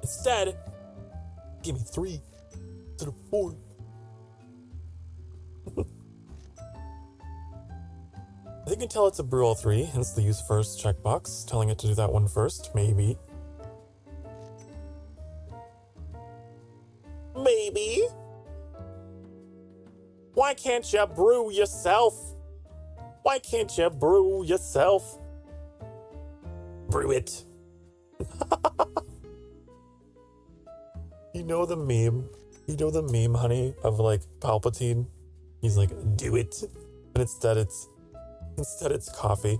instead, give me 3 instead of 4. I think you can tell it's a brew all 3, hence the use first checkbox, telling it to do that one first, maybe. Maybe. Why can't you brew yourself? Why can't you brew yourself? Brew it. You know the meme? You know the meme, honey, of like Palpatine? He's like, do it. And instead it's coffee.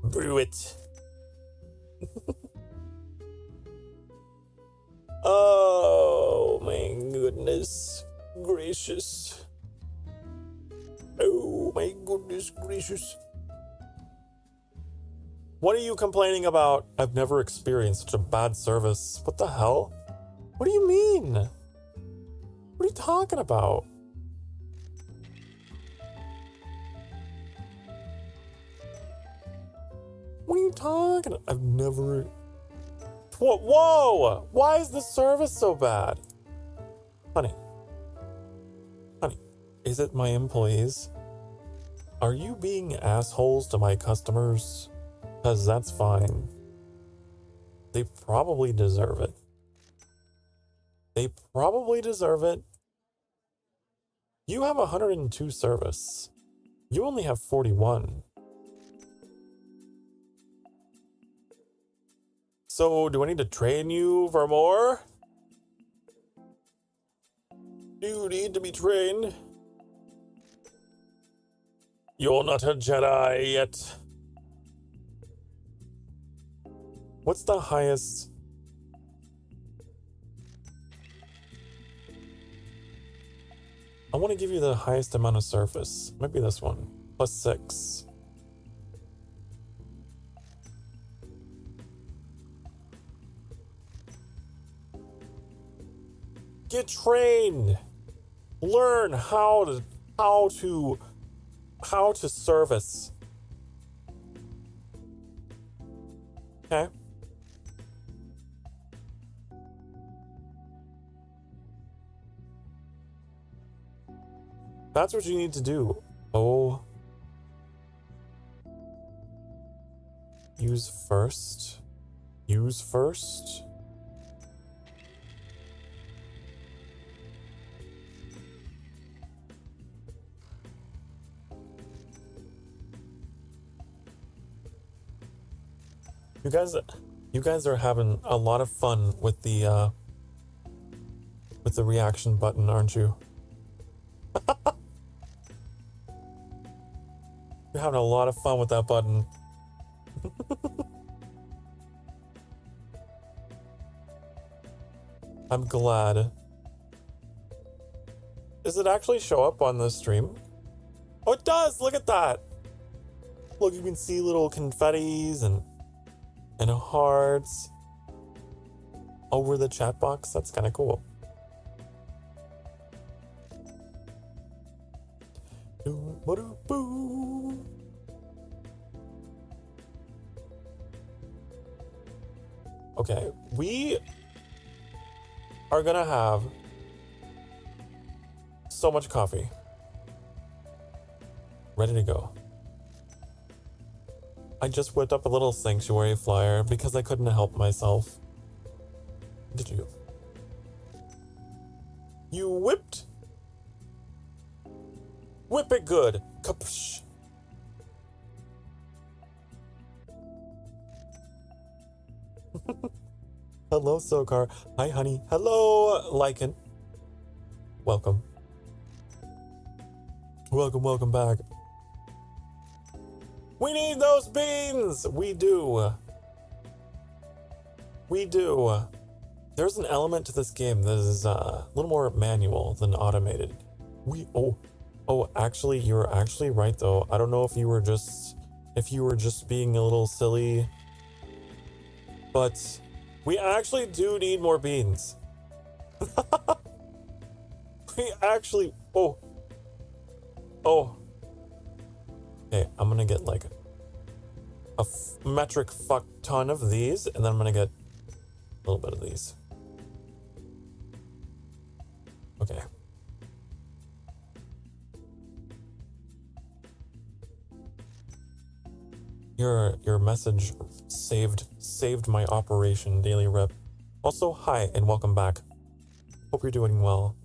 Brew it. Oh my goodness gracious. Oh my goodness gracious. What are you complaining about? I've never experienced such a bad service. What the hell? What do you mean? What are you talking about? What are you talking about? I've never... Whoa! Why is the service so bad? Honey, is it my employees? Are you being assholes to my customers? Because that's fine. They probably deserve it. They probably deserve it. You have 102 service. You only have 41. So, do I need to train you for more? Do you need to be trained? You're not a Jedi yet. What's the highest? I want to give you the highest amount of surface. Might be this one. +6. Get trained. Learn how to service. Okay. That's what you need to do. Oh. Use first. Use first. You guys are having a lot of fun with the reaction button, aren't you? You're having a lot of fun with that button. I'm glad. Does it actually show up on the stream? Oh, it does! Look at that! Look, you can see little confettis and hearts over the chat box. That's kind of cool. Okay, we are gonna have so much coffee ready to go. I just whipped up a little sanctuary flyer because I couldn't help myself. Did you? You whipped? Whip it good. Kapsh. Hello, Sokar. Hi, honey. Hello, Lycan. Welcome. Welcome back. We need those beans! We do. There's an element to this game that is a little more manual than automated. Actually, you're actually right though. I don't know if you were just being a little silly, but we actually do need more beans. We actually, okay, I'm gonna get like a metric fuck ton of these, and then I'm gonna get a little bit of these. Okay. Your message saved my operation, Daily Rip. Also, hi and welcome back. Hope you're doing well.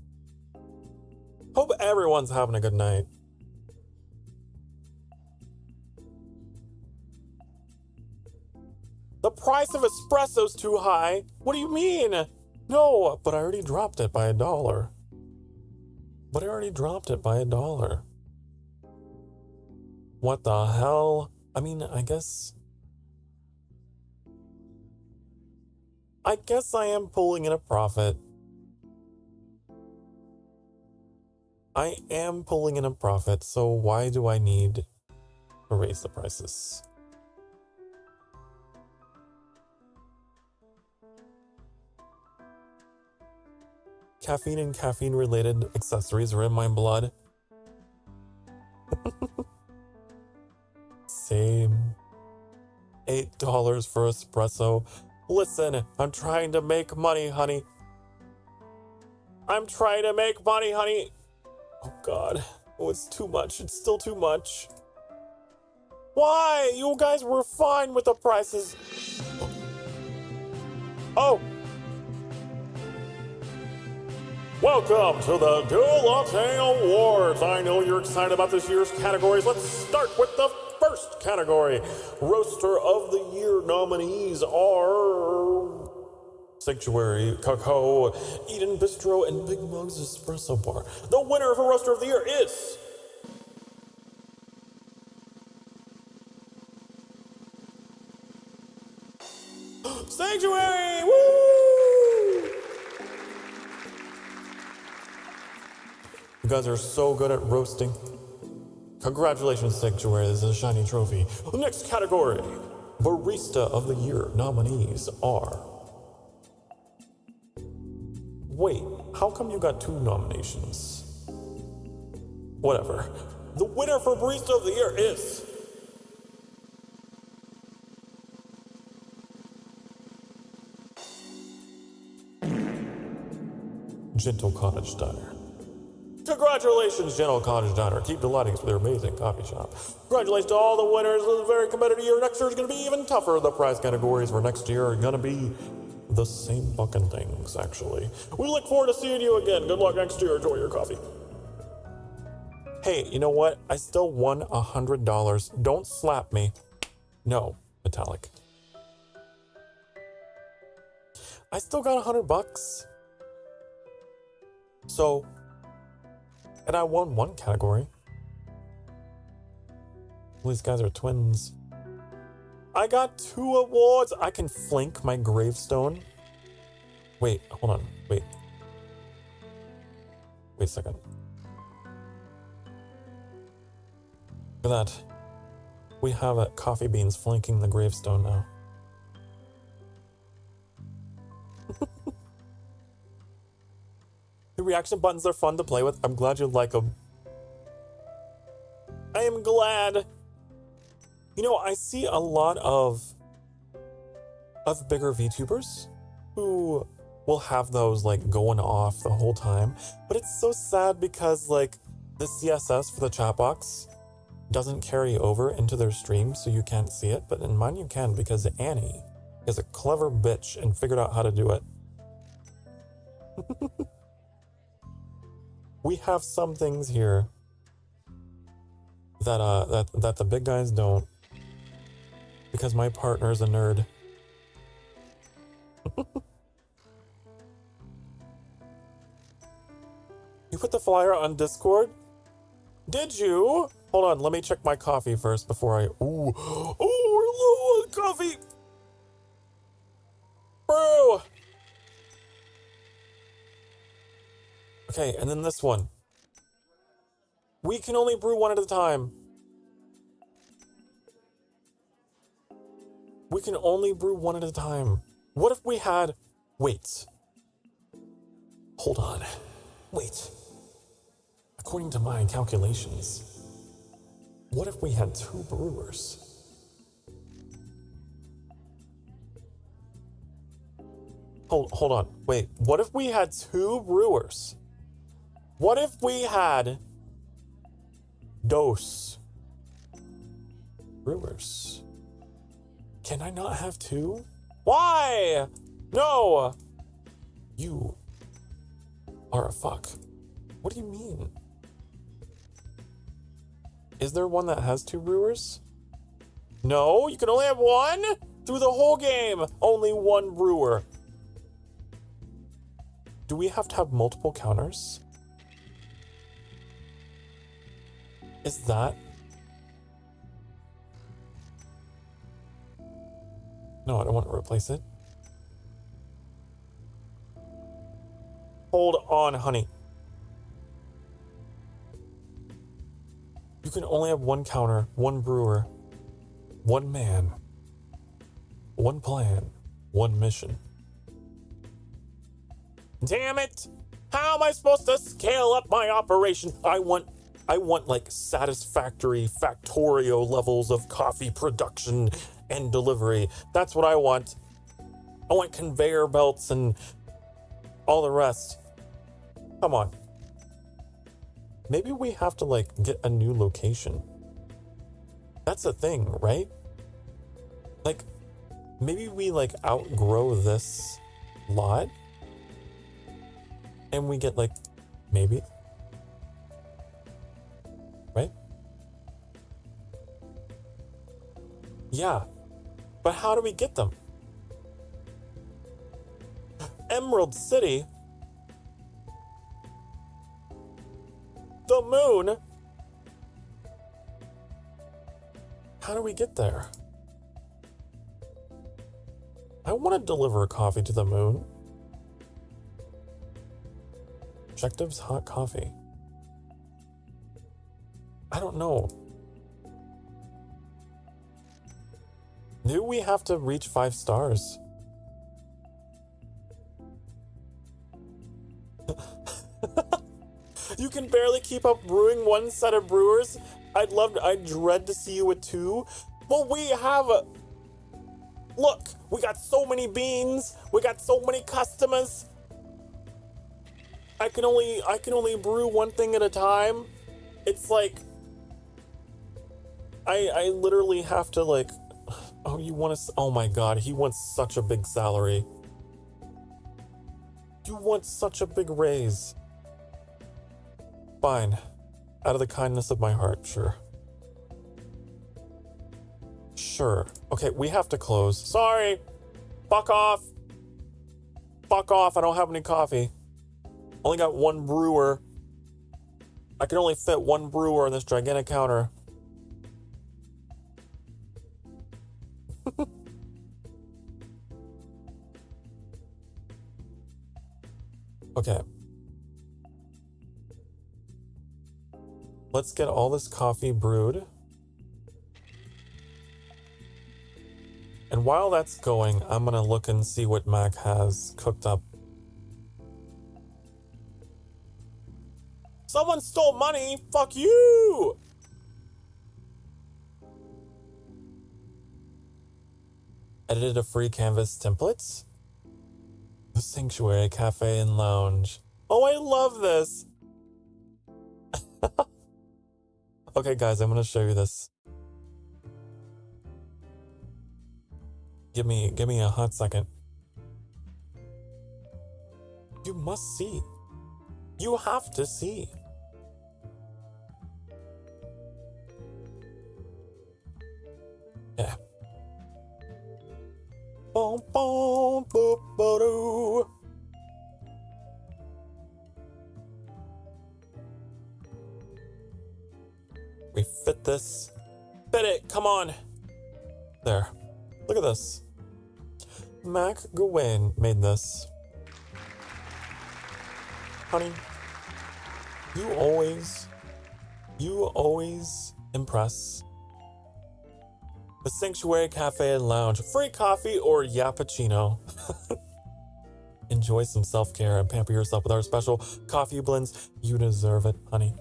Hope everyone's having a good night. The price of espresso's too high. What do you mean? No, but I already dropped it by $1. What the hell? I mean, I guess I am pulling in a profit. I am pulling in a profit, so why do I need to raise the prices? Caffeine and caffeine-related accessories are in my blood. Same. $8 for espresso. Listen, I'm trying to make money, honey. Oh, God. Oh, it's too much. It's still too much. Why? You guys were fine with the prices. Oh. Welcome to the Go Latte Awards. I know you're excited about this year's categories. Let's start with the first category. Roaster of the Year nominees are Sanctuary, Cacao, Eden Bistro, and Big Mug's Espresso Bar. The winner for Roaster of the Year is Sanctuary! Woo! You guys are so good at roasting. Congratulations, Sanctuary. This is a shiny trophy. The next category, Barista of the Year nominees are... Wait, how come you got 2 nominations? Whatever. The winner for Barista of the Year is... Gentle Cottage Diner. Congratulations, Gentle Cottage Diner. Keep delighting us with their amazing coffee shop. Congratulations to all the winners of the very competitive year. Next year is going to be even tougher. The prize categories for next year are going to be the same fucking things, actually. We look forward to seeing you again. Good luck next year. Enjoy your coffee. Hey, you know what? I still won $100. Don't slap me. No, Metallic. I still got $100. So... And I won 1 category. These guys are twins. I got 2 awards. I can flank my gravestone. Wait, hold on. Wait a second. Look at that. We have coffee beans flanking the gravestone now. The reaction buttons are fun to play with. I'm glad you like them. I am glad. You know, I see a lot of bigger VTubers who will have those like going off the whole time. But it's so sad because like the CSS for the chat box doesn't carry over into their stream, so you can't see it. But in mine you can, because Annie is a clever bitch and figured out how to do it. We have some things here that the big guys don't, because my partner is a nerd. You put the flyer on Discord? Did you? Hold on, let me check my coffee first before I... Ooh, we're low on coffee! Bro! Okay, and then this one. We can only brew one at a time. We can only brew one at a time. What if we had... Wait. Hold on. Wait. According to my calculations, what if we had 2 brewers? Hold on. Wait. What if we had 2 brewers? What if we had dos brewers? Can I not have 2? Why? No! You are a fuck. What do you mean? Is there one that has 2 brewers? No, you can only have 1? Through the whole game, only 1 brewer. Do we have to have multiple counters? Is that... No, I don't want to replace it. Hold on, honey. You can only have 1 counter, 1 brewer, 1 man, 1 plan, 1 mission. Damn it! How am I supposed to scale up my operation? I want like satisfactory factorio levels of coffee production and delivery. That's what I want. I want conveyor belts and all the rest. Come on. Maybe we have to like get a new location. That's a thing, right? Like, maybe we like outgrow this lot and we get like, maybe, right? Yeah, but how do we get them? Emerald City? The moon? How do we get there? I want to deliver coffee to the moon. Objectives hot coffee. I don't know. Do we have to reach 5 stars? You can barely keep up brewing 1 set of brewers. I'd dread to see you with 2. Well, we have a... Look, we got so many beans. We got so many customers. I can only brew 1 thing at a time. It's like... I literally have to like... Oh, you want to... Oh my god, he wants such a big salary. You want such a big raise. Fine. Out of the kindness of my heart, sure. Sure. Okay, we have to close. Sorry. Fuck off. Fuck off, I don't have any coffee. Only got 1 brewer. I can only fit 1 brewer on this gigantic counter. Okay. Let's get all this coffee brewed. And while that's going, I'm gonna look and see what Mac has cooked up. Someone stole money! Fuck you! Edited a free canvas templates? The Sanctuary Cafe and Lounge. Oh, I love this! Okay, guys, I'm gonna show you this. Give me a hot second. You must see. You have to see. Yeah. Boom, boom, boop, ba-doo. We fit this. Fit it, come on. There. Look at this. Mac Gawain made this. Honey, you You always impress. The Sanctuary Cafe and Lounge. Free coffee or yappuccino. Enjoy some self-care and pamper yourself with our special coffee blends. You deserve it, honey.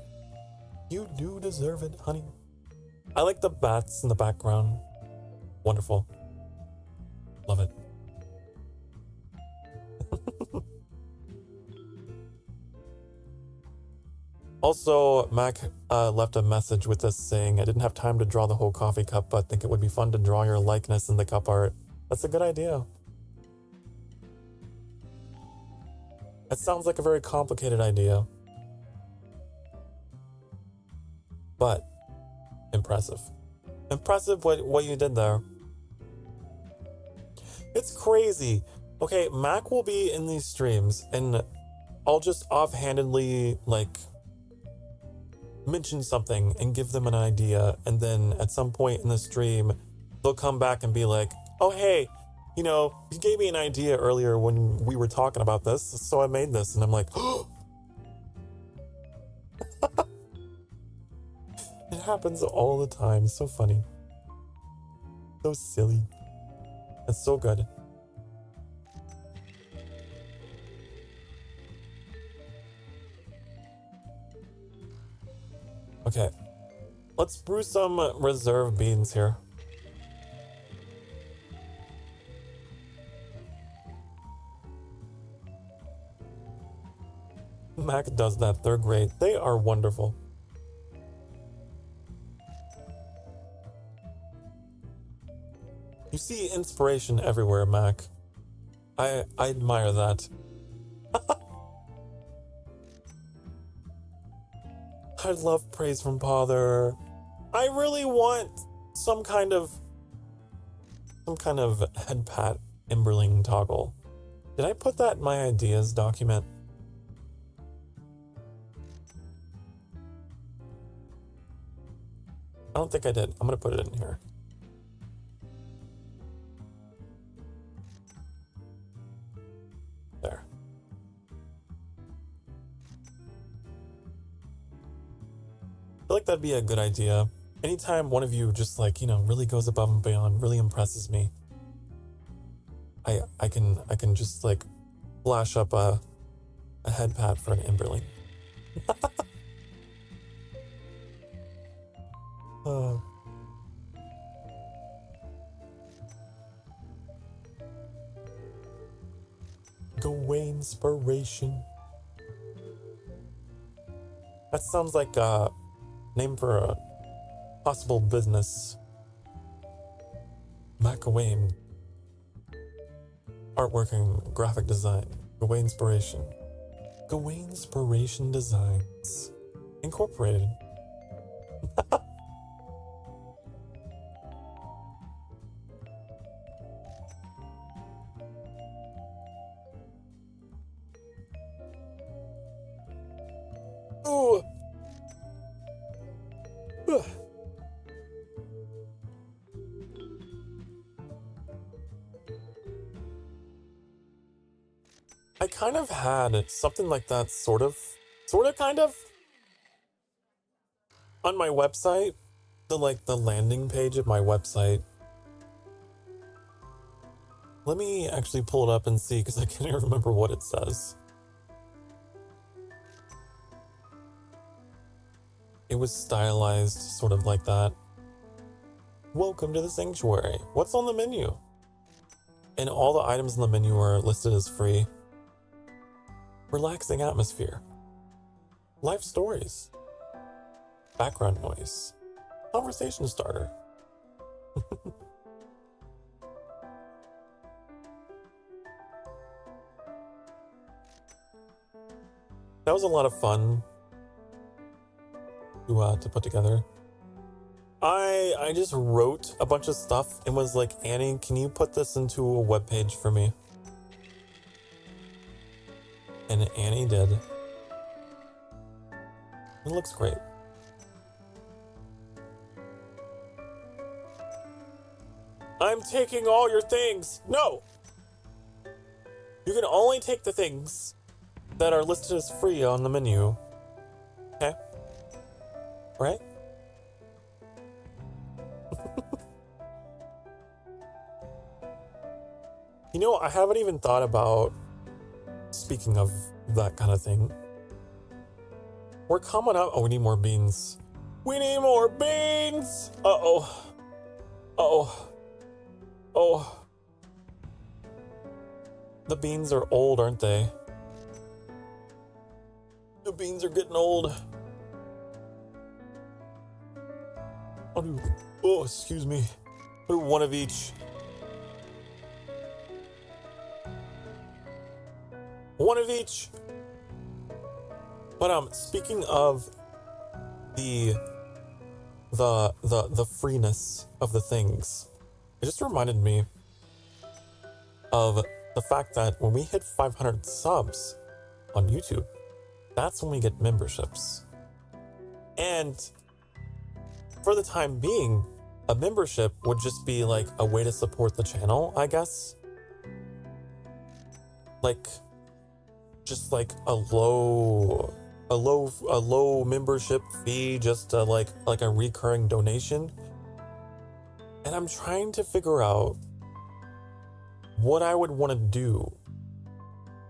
You do deserve it, honey. I like the bats in the background. Wonderful. Love it. Also, Mac left a message with us saying, I didn't have time to draw the whole coffee cup, but think it would be fun to draw your likeness in the cup art. That's a good idea. That sounds like a very complicated idea. But impressive. Impressive what you did there. It's crazy. Okay, Mac will be in these streams and I'll just offhandedly mention something and give them an idea, and then at some point in the stream they'll come back and be like, oh hey, you gave me an idea earlier when we were talking about this, so I made this. And I'm like, oh. It happens all the time. So funny, so silly. It's so good. Okay, let's brew some reserve beans here. Mac does that. They're great. They are wonderful. You see inspiration everywhere, Mac. I admire that. I love praise from Father. I really want some kind of head pat Emberling toggle. Did I put that in my ideas document? I don't think I did. I'm gonna put it in here. There. I feel like that'd be a good idea. Anytime one of you just really goes above and beyond, really impresses me, I can just flash up a head pat for an Emberling. Inspiration. That sounds like a name for a possible business. Gawain. Artwork and graphic design. Gawain Inspiration. Gawain Inspiration Designs. Incorporated. Ooh. I kind of had something like that, sort of, kind of, on my website, the landing page of my website. Let me actually pull it up and see, because I can't even remember what it says. It was stylized sort of like that. Welcome to the Sanctuary. What's on the menu? And all the items on the menu are listed as free. Relaxing atmosphere. Life stories. Background noise. Conversation starter. That was a lot of fun to put together. I just wrote a bunch of stuff and was like, Annie, can you put this into a web page for me? And Annie did. It looks great. I'm taking all your things. No! You can only take the things that are listed as free on the menu. Okay? right? You know, I haven't even thought about, speaking of that kind of thing, we're coming up. Oh, we need more beans. We need more beans! Uh-oh. Uh-oh. Oh. The beans are old, aren't they? The beans are getting old. Oh, excuse me. I'll do one of each. One of each. But speaking of the freeness of the things, it just reminded me of the fact that when we hit 500 subs on YouTube, that's when we get memberships. And for the time being, a membership would just be like a way to support the channel, I guess. Like, just like a low membership fee, just like a recurring donation. And I'm trying to figure out what I would want to do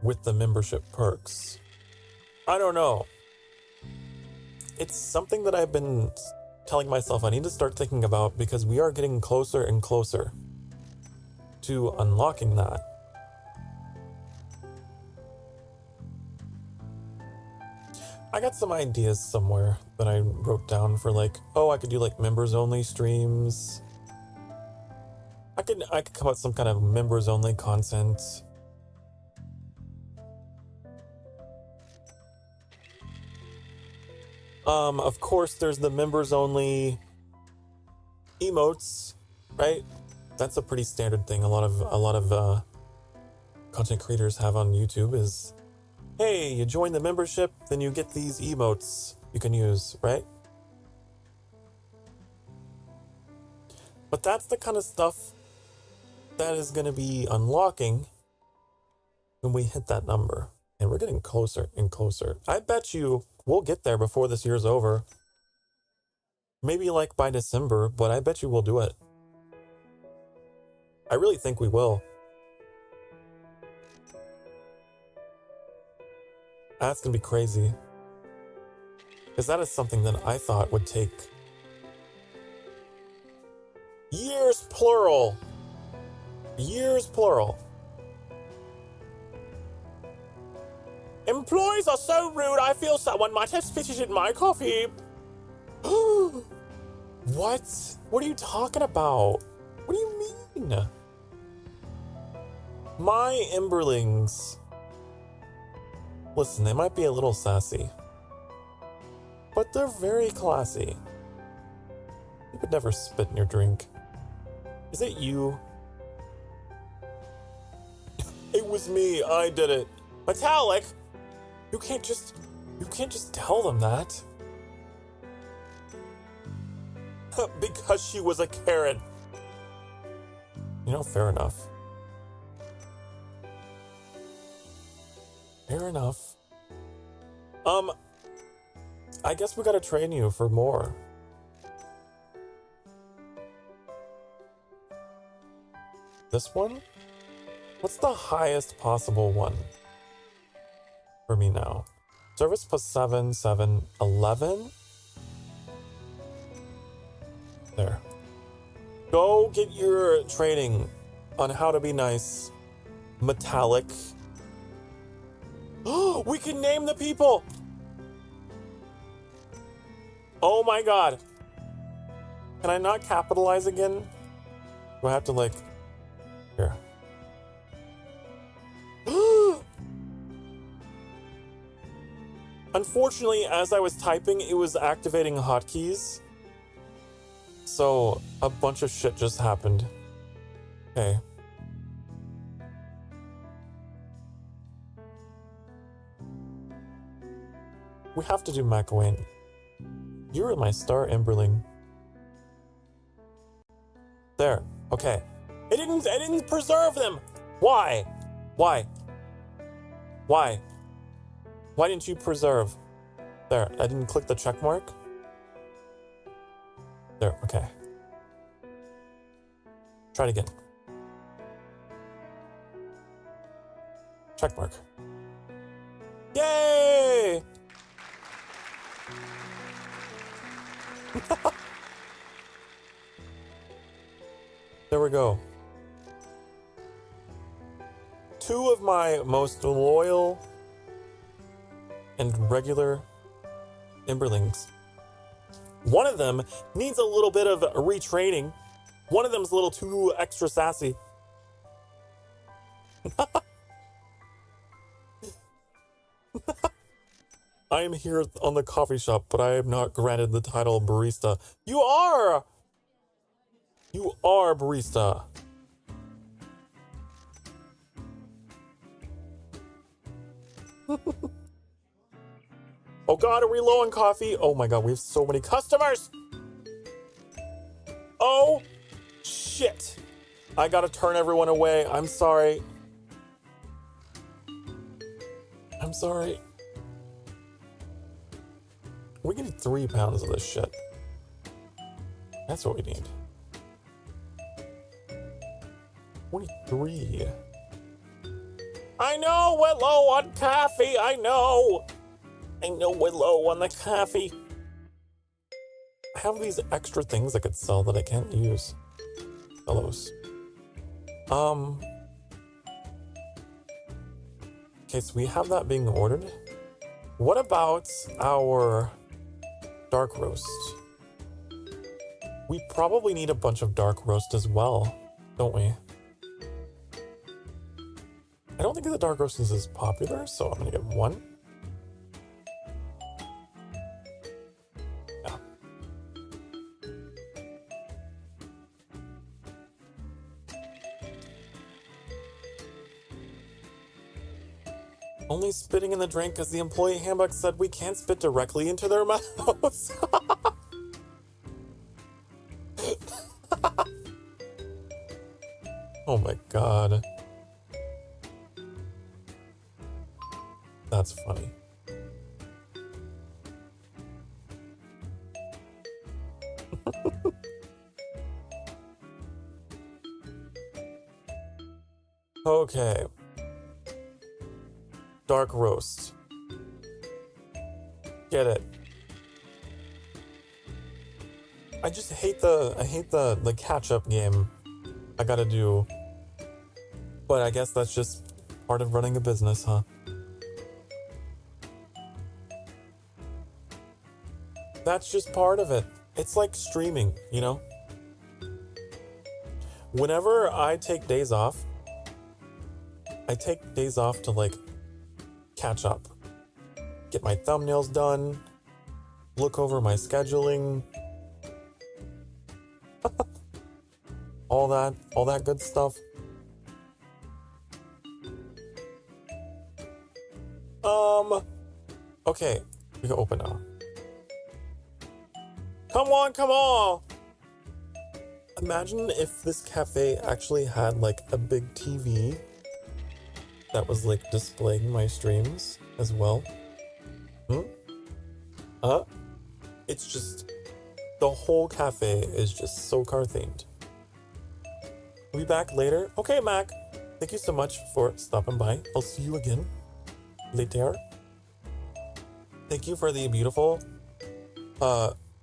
with the membership perks. I don't know. It's something that I've been telling myself I need to start thinking about, because we are getting closer and closer to unlocking that. I got some ideas somewhere that I wrote down for, like, oh, I could do like members only streams. I could come up with some kind of members only content. Of course, there's the members only emotes, right? That's a pretty standard thing. A lot of content creators have on YouTube is, hey, you join the membership, then you get these emotes you can use, right? But that's the kind of stuff that is going to be unlocking when we hit that number. And we're getting closer and closer. I bet you we'll get there before this year's over. Maybe like by December, but I bet you we'll do it. I really think we will. That's going to be crazy. Because that is something that I thought would take years, plural. Years, plural. Employees are so rude, I feel someone might have spitted in my coffee. What? What are you talking about? What do you mean? My Emberlings. Listen, they might be a little sassy, but they're very classy. You would never spit in your drink. Is it you? It was me, I did it. Metallic! You can't just tell them that. Because she was a Karen. You know, fair enough. Fair enough. I guess we gotta train you for more. This one? What's the highest possible one for me now? Service plus 7, 7, 11? There. Go get your training on how to be nice. Metallic. Oh, we can name the people! Oh my god. Can I not capitalize again? Do I have to, like... Here. Unfortunately, as I was typing, it was activating hotkeys. So, a bunch of shit just happened. Okay. We have to do McWayne. You're my star Emberling. There. Okay. I didn't preserve them! Why? Why? Why? Why didn't you preserve? There, I didn't click the check mark. There, okay. Try it again. Check mark. Yay! There we go. 2 of my most loyal and regular Imberlings. One of them needs a little bit of retraining. One of them's a little too extra sassy. I am here on the coffee shop, but I am not granted the title barista. You are! You are barista. Oh god, are we low on coffee? Oh my god, we have so many customers! Oh, shit. I gotta turn everyone away. I'm sorry. I'm sorry. We need 3 pounds of this shit. That's what we need. 23. I know we're low on coffee. I know we're low on the coffee. I have these extra things I could sell that I can't use. Fellows. Okay, so we have that being ordered. What about our dark roast? We probably need a bunch of dark roast as well, don't we? I don't think the dark roast is as popular, so I'm gonna get 1. Yeah. Only spitting in the drink because the employee handbook said we can't spit directly into their mouths. Oh my god. That's funny. Okay. Dark roast. Get it. I just hate the catch-up game I gotta do. But I guess that's just part of running a business, huh? That's just part of it. It's like streaming, you know? Whenever I take days off, I take days off to like catch up. Get my thumbnails done, look over my scheduling, all that good stuff. Okay, we can open now. Come on! Imagine if this cafe actually had like a big TV that was like displaying my streams as well. It's just, the whole cafe is just so car themed. We'll be back later. Okay, Mac. Thank you so much for stopping by. I'll see you again later. Thank you for the beautiful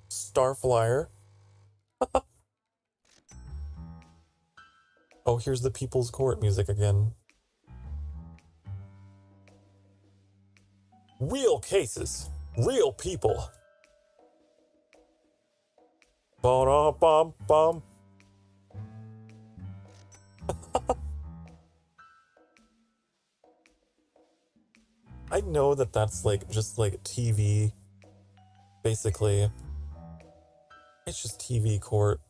star flyer. Oh, here's the People's Court music again. Real cases, real people. Ba-da-bum-bum. I know that that's like just like TV, basically. It's just TV court.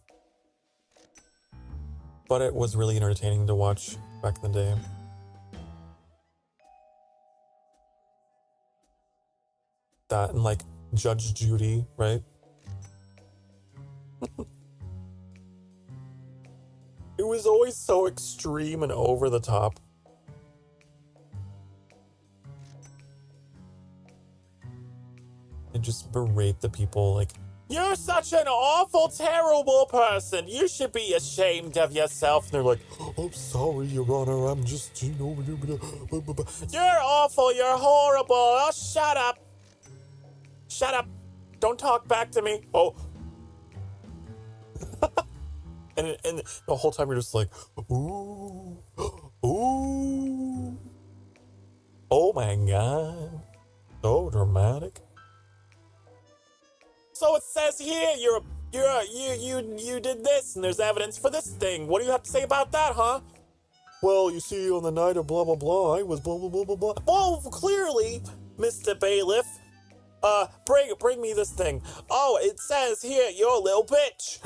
But it was really entertaining to watch back in the day. That and like Judge Judy, right? It was always so extreme and over the top. And just berate the people like You're such an awful, terrible person. You should be ashamed of yourself. And they're like, I'm sorry, Your Honor. I'm just, you know. You're awful. You're horrible. Oh, shut up. Shut up. Don't talk back to me. Oh. and the whole time you're just like, ooh. Ooh. Oh my God. So dramatic. So it says here you did this, and there's evidence for this thing. What do you have to say about that, huh? Well, you see, on the night of blah blah blah, I was blah blah blah blah blah. Well, clearly, Mr. Bailiff, bring me this thing. Oh, it says here, you're a little bitch.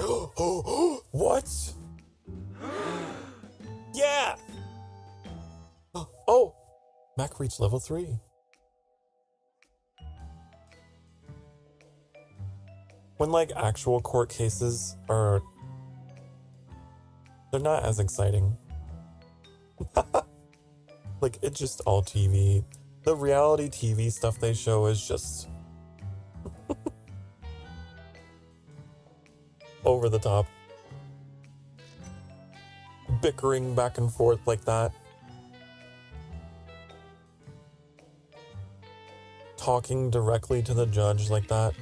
What? Yeah. Oh, Mac reached level 3. When, like, actual court cases are... they're not as exciting. Like, it's just all TV. The reality TV stuff they show is just... over the top. Bickering back and forth like that. Talking directly to the judge like that.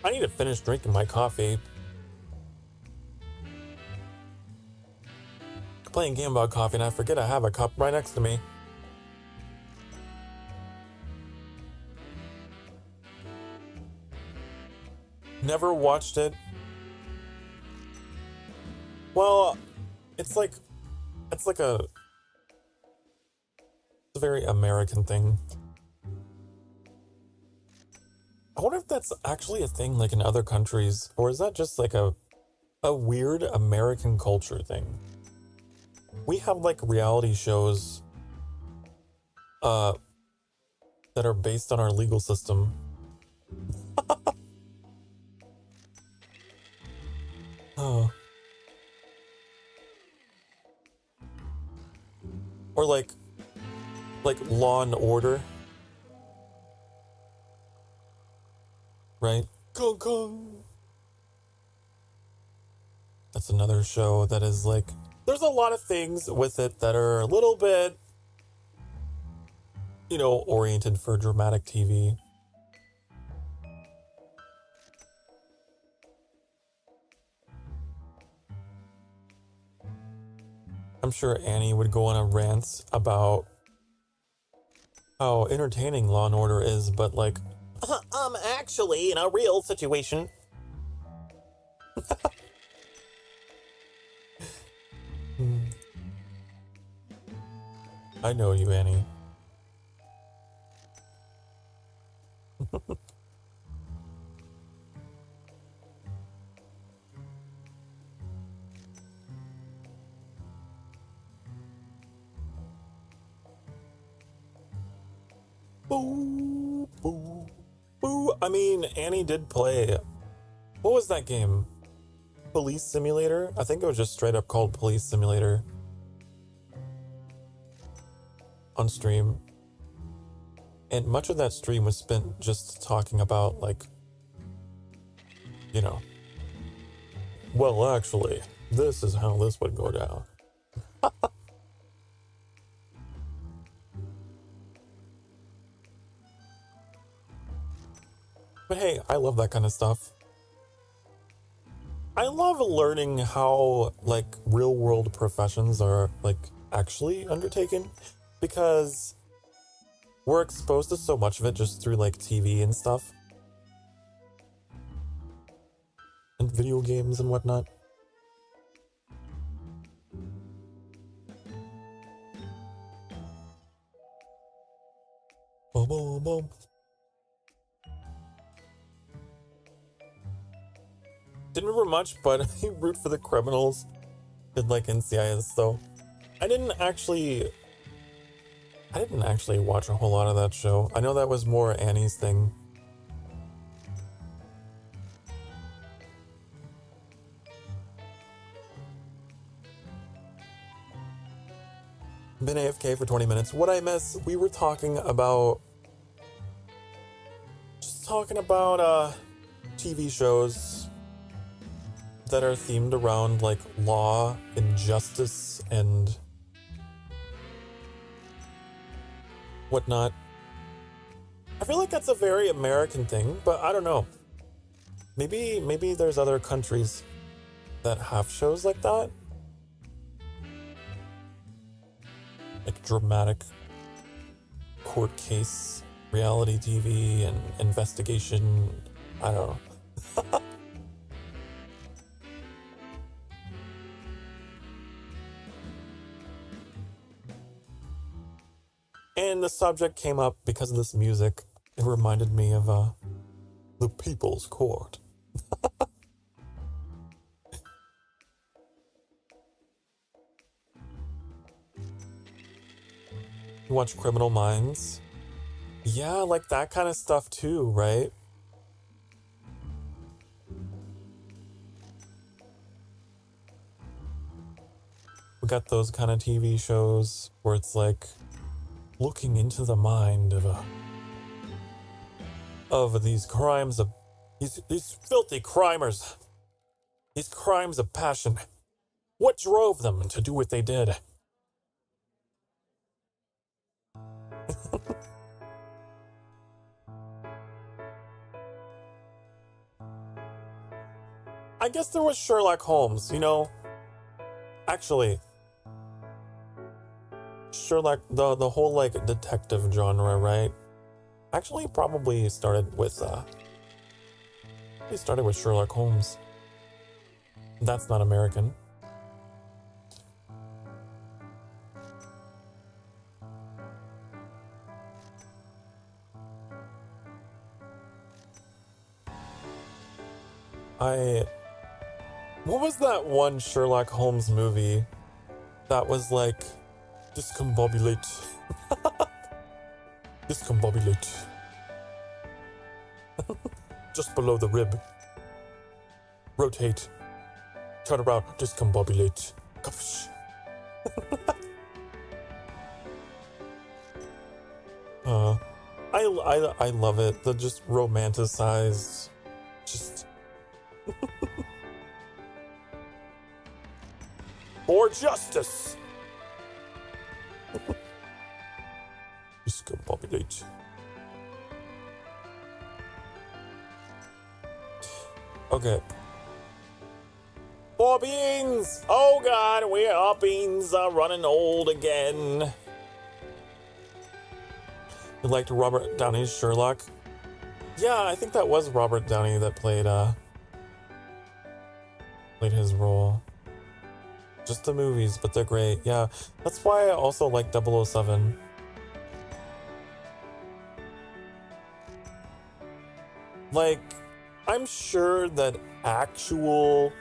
I need to finish drinking my coffee. I'm playing a game about coffee and I forget I have a cup right next to me. Never watched it. Well, it's a very American thing. I wonder if that's actually a thing like in other countries, or is that just like a weird American culture thing? We have like reality shows that are based on our legal system. Oh. Or like Law and Order. Right? Kung Kung. That's another show that is like, there's a lot of things with it that are a little bit, you know, oriented for dramatic TV. I'm sure Annie would go on a rant about how entertaining Law and Order is, but like, actually, in a real situation. I know you, Annie. Boo, boo, boo. I mean, Annie did play... what was that game? Police Simulator? I think it was just straight up called Police Simulator. On stream. And much of that stream was spent just talking about, like... you know... well, actually, this is how this would go down. But hey, I love that kind of stuff. I love learning how, like, real-world professions are, like, actually undertaken. Because we're exposed to so much of it just through, like, TV and stuff. And video games and whatnot. Boom, boom, boom. Didn't remember much, but I root for the criminals in like NCIS though. I didn't actually watch a whole lot of that show. I know that was more Annie's thing. Been AFK for 20 minutes. What I miss? We were talking about TV shows that are themed around like law and justice and whatnot. I feel like that's a very American thing, but I don't know. Maybe there's other countries that have shows like that. Like dramatic court case, reality TV, and investigation. I don't know. And the subject came up because of this music. It reminded me of the People's Court. You watch Criminal Minds? Yeah, like that kind of stuff too, right? We got those kind of TV shows where it's like looking into the mind of these crimes of these filthy crimers. These crimes of passion. What drove them to do what they did? I guess there was Sherlock Holmes, you know? Actually, Sherlock, the whole like detective genre, right? Actually, probably started with Sherlock Holmes. That's not American. What was that one Sherlock Holmes movie that was like discombobulate? Discombobulate. Just below the rib. Rotate. Turn around. Discombobulate. I love it. The just romanticized, just for justice. Discombobulate. Okay. More beans! Oh god, our beans are running old again. You liked Robert Downey's Sherlock? Yeah, I think that was Robert Downey that played his role. Just the movies, but they're great. Yeah, that's why I also like 007. Like, I'm sure that actual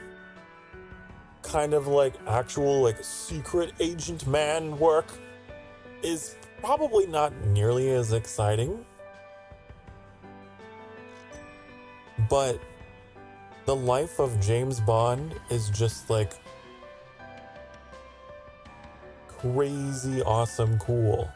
secret agent man work is probably not nearly as exciting. But the life of James Bond is just like crazy awesome cool.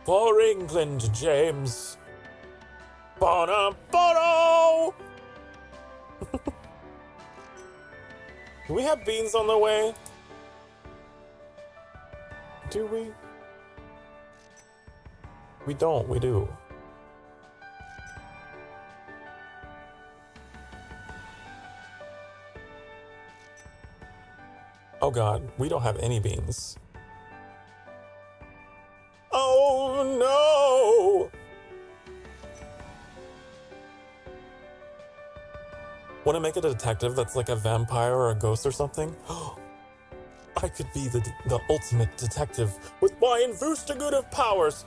For England, James. Bono! Do we have beans on the way? Do we? We don't, we do. Oh god, we don't have any beans. Oh no! Want to make a detective that's like a vampire or a ghost or something? I could be the ultimate detective with my envustigative powers.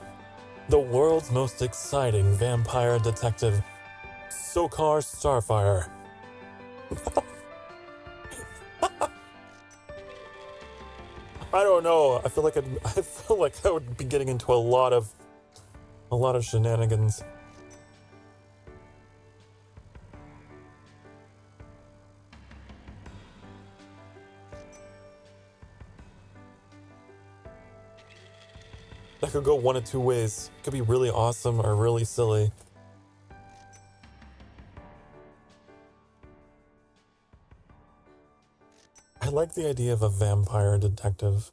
The world's most exciting vampire detective, Sokar Starfire. I don't know. I feel like I would be getting into a lot of shenanigans. That could go one of two ways. It could be really awesome or really silly. I like the idea of a vampire detective.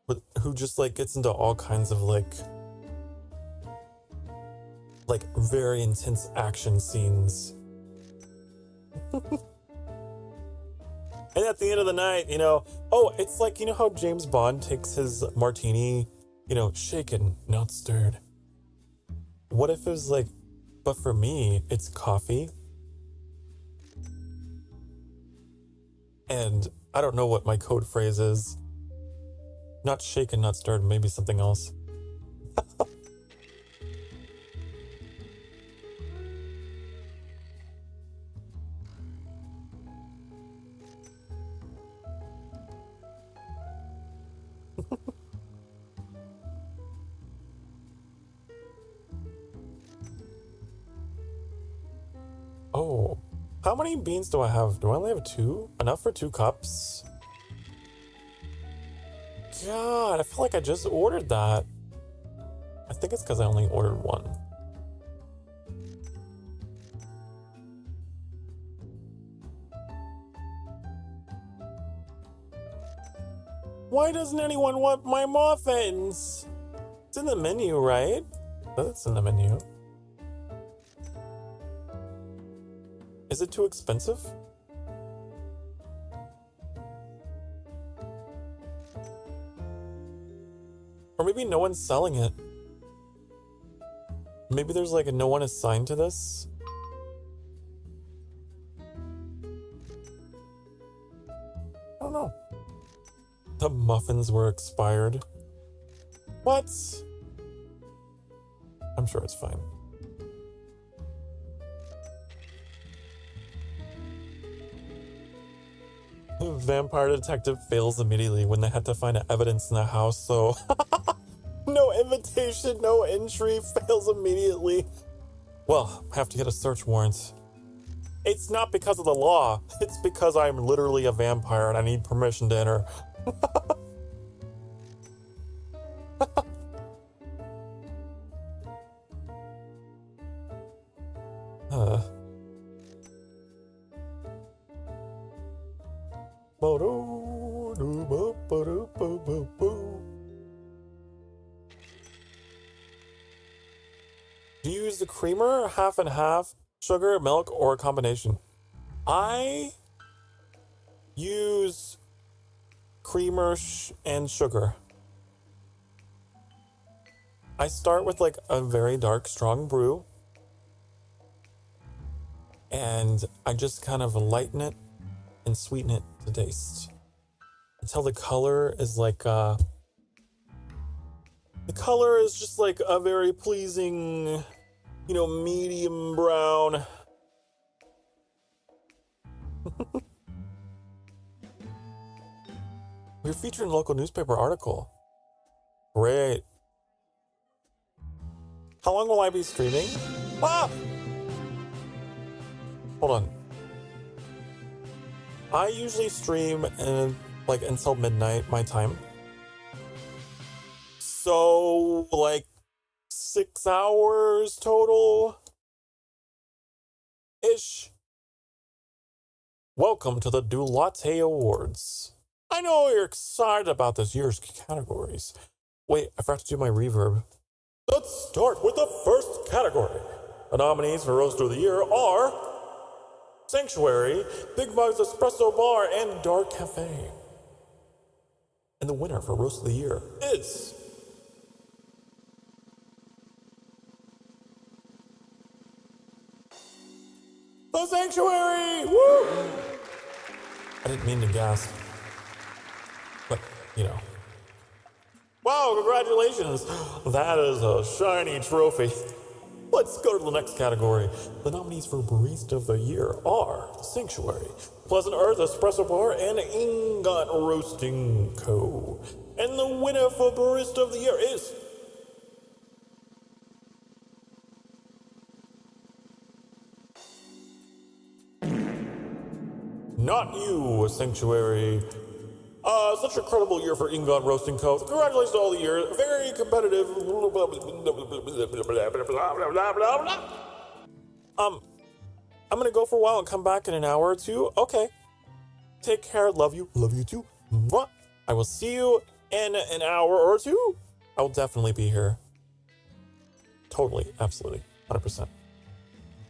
But who just like gets into all kinds of like very intense action scenes. And at the end of the night, you know, oh, it's like, you know how James Bond takes his martini, you know, shaken, not stirred. What if it was like, but for me, it's coffee. And I don't know what my code phrase is. Not shaken, not stirred, maybe something else. Oh, how many beans do I have? Do I only have 2? Enough for 2 cups? God, I feel like I just ordered that. I think it's because I only ordered 1. Why doesn't anyone want my muffins? It's in the menu, right? That's in the menu. Is it too expensive? Or maybe no one's selling it. Maybe there's like no one assigned to this. I don't know. The muffins were expired. What? I'm sure it's fine. The vampire detective fails immediately when they had to find evidence in the house, so no invitation, no entry, fails immediately. Well, I have to get a search warrant. It's not because of the law, it's because I'm literally a vampire and I need permission to enter. Do you use the creamer, half and half, sugar, milk, or a combination? I use creamer and sugar. I start with like a very dark, strong brew, and I just kind of lighten it and sweeten it to taste until the color is like the color is just like a very pleasing, you know, medium brown. We're featured in a local newspaper article. Great. How long will I be streaming? Ah! Hold on. I usually stream like until midnight my time. So like 6 hours total ish. Welcome to the Do Latte Awards. I know you're excited about this year's categories. Wait, I forgot to do my reverb. Let's start with the first category. The nominees for Roaster of the Year are Sanctuary, Big Mug's Espresso Bar, and Dark Cafe. And the winner for Roast of the Year is The Sanctuary! Woo! I didn't mean to gasp. But, you know. Wow, congratulations! That is a shiny trophy. Let's go to the next category. The nominees for Barista of the Year are Sanctuary, Pleasant Earth Espresso Bar, and Ingot Roasting Co. And the winner for Barista of the Year is not you, Sanctuary. Such an incredible year for Ingon Roasting Co. Congratulations to all the year. Very competitive. I'm gonna go for a while and come back in an hour or two. Okay. Take care. Love you. Love you too. Mwah. I will see you in an hour or two. I will definitely be here. Totally. Absolutely. 100%.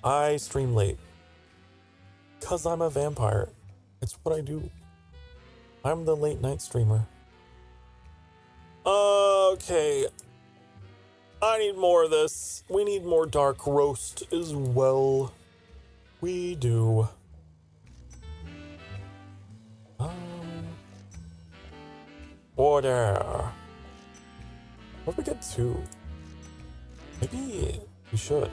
I stream late. Because I'm a vampire. It's what I do. I'm the late night streamer. Okay. I need more of this. We need more dark roast as well. We do. Order. What if we get 2? Maybe we should.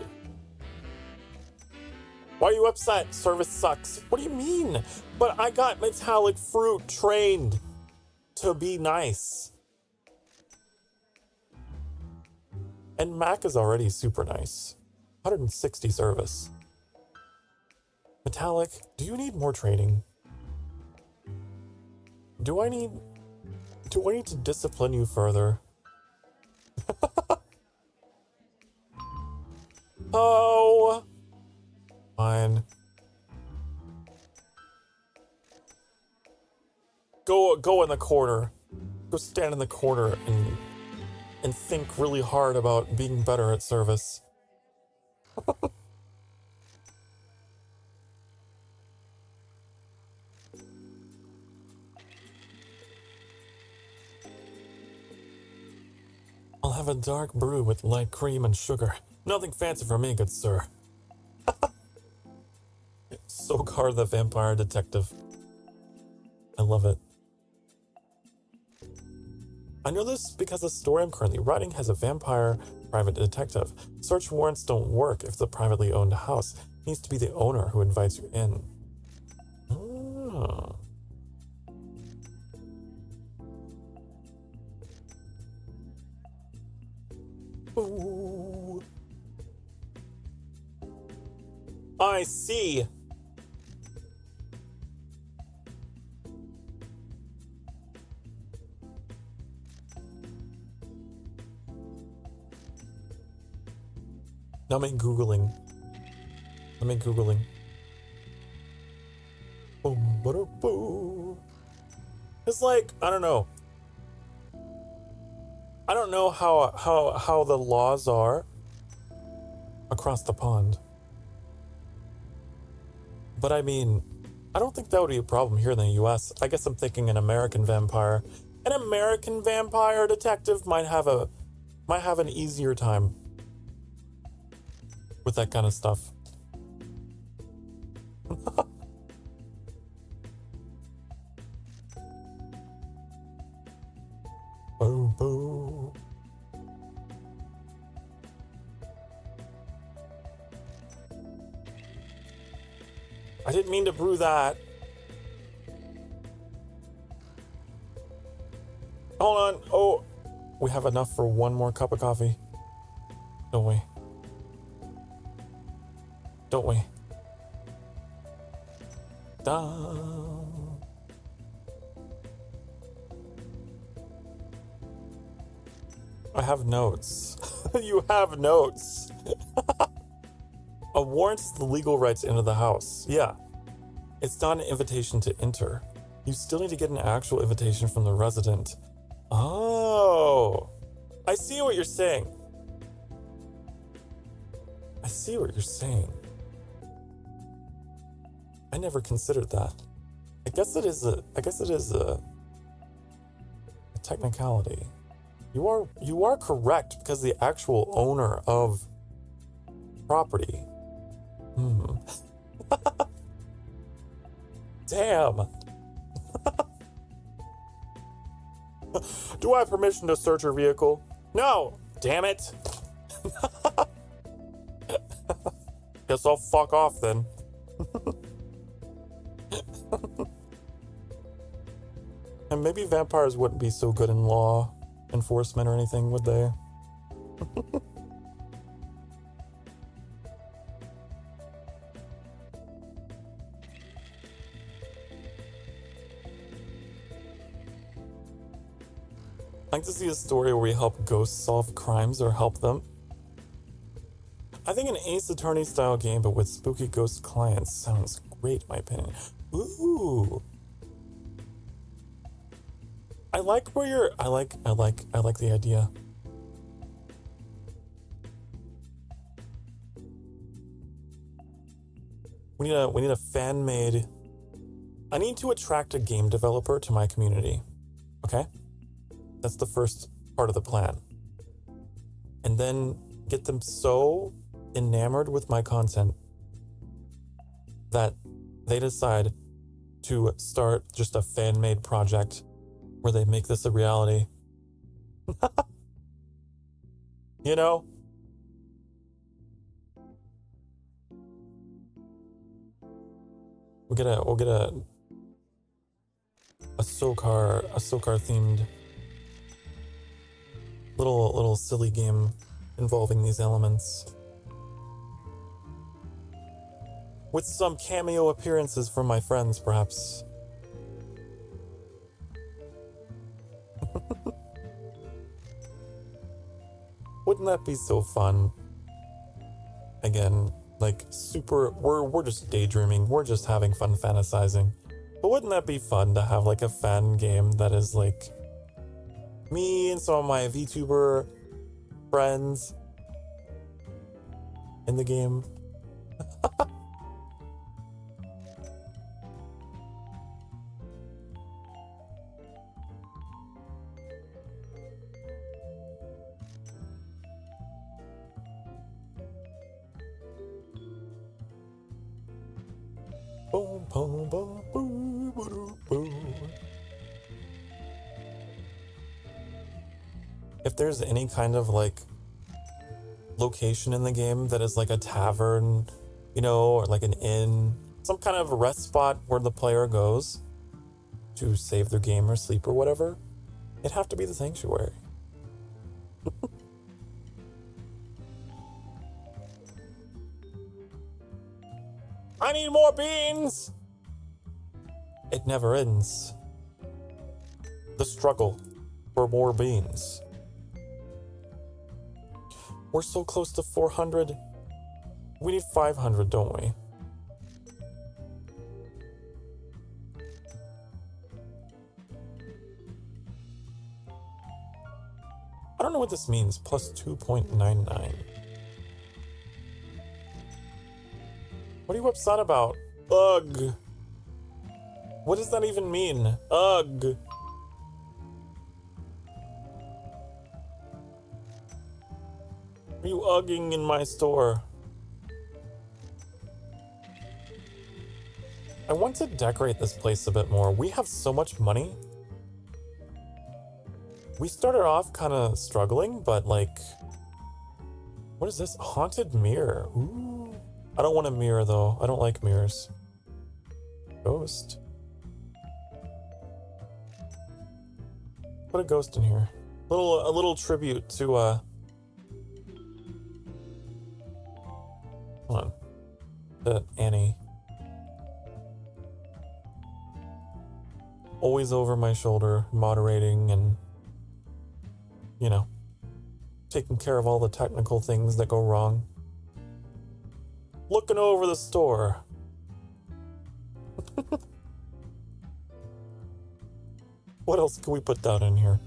Why are you upset? Service sucks. What do you mean? But I got metallic fruit trained to be nice. And Mac is already super nice. 160 service. Metallic, do you need more training? Do I need to discipline you further? Oh. Fine. Go in the corner. Go stand in the corner and think really hard about being better at service. I'll have a dark brew with light cream and sugar. Nothing fancy for me, good sir. Sokar the Vampire Detective. I love it. I know this because the story I'm currently writing has a vampire private detective. Search warrants don't work if it's a privately owned house. It needs to be the owner who invites you in. Oh. Ooh. I see. Now I'm Googling. Boom, ba boo. It's like, I don't know. I don't know how the laws are across the pond. But I mean, I don't think that would be a problem here in the US. I guess I'm thinking an American vampire. An American vampire detective might have an easier time with that kind of stuff. Boo boo. I didn't mean to brew that. Hold on. Oh, we have enough for one more cup of coffee. Don't we? Don't we? Down. I have notes. You have notes. A warrant is the legal right to enter the house. Yeah. It's not an invitation to enter. You still need to get an actual invitation from the resident. Oh. I see what you're saying. I see what you're saying. I never considered that. I guess it is a technicality. You are correct because the actual owner of property. Damn. Do I have permission to search your vehicle? No. Damn it. Guess I'll fuck off then. And maybe vampires wouldn't be so good in law enforcement or anything, would they? I'd like to see a story where we help ghosts solve crimes or help them. I think an Ace Attorney style game, but with spooky ghost clients, sounds great, in my opinion. Ooh. I like where you're. I like the idea. We need a fan made. I need to attract a game developer to my community. Okay? That's the first part of the plan. And then get them so enamored with my content that they decide to start just a fan-made project where they make this a reality. You know? We'll get a SoCar themed little silly game involving these elements. With some cameo appearances from my friends, perhaps. Wouldn't that be so fun? Again, like super, we're just daydreaming, we're just having fun fantasizing. But wouldn't that be fun to have like a fan game that is like me and some of my Vtuber friends in the game? Boom, boom, boom, boom, boom, boom. If there's any kind of like location in the game that is like a tavern, you know, or like an inn, some kind of rest spot where the player goes to save their game or sleep or whatever, it'd have to be the sanctuary. I need more beans! It never ends. The struggle for more beans. We're so close to 400. We need 500, don't we? I don't know what this means. Plus 2.99. What are you upset about? Ugh. What does that even mean? Ugh. Are you ugging in my store? I want to decorate this place a bit more. We have so much money. We started off kind of struggling, but like... What is this? Haunted mirror. Ooh. I don't want a mirror though. I don't like mirrors. Ghost. Put a ghost in here. A little tribute to hold on. To Annie. Always over my shoulder, moderating and, you know, taking care of all the technical things that go wrong. Looking over the store. What else can we put down in here?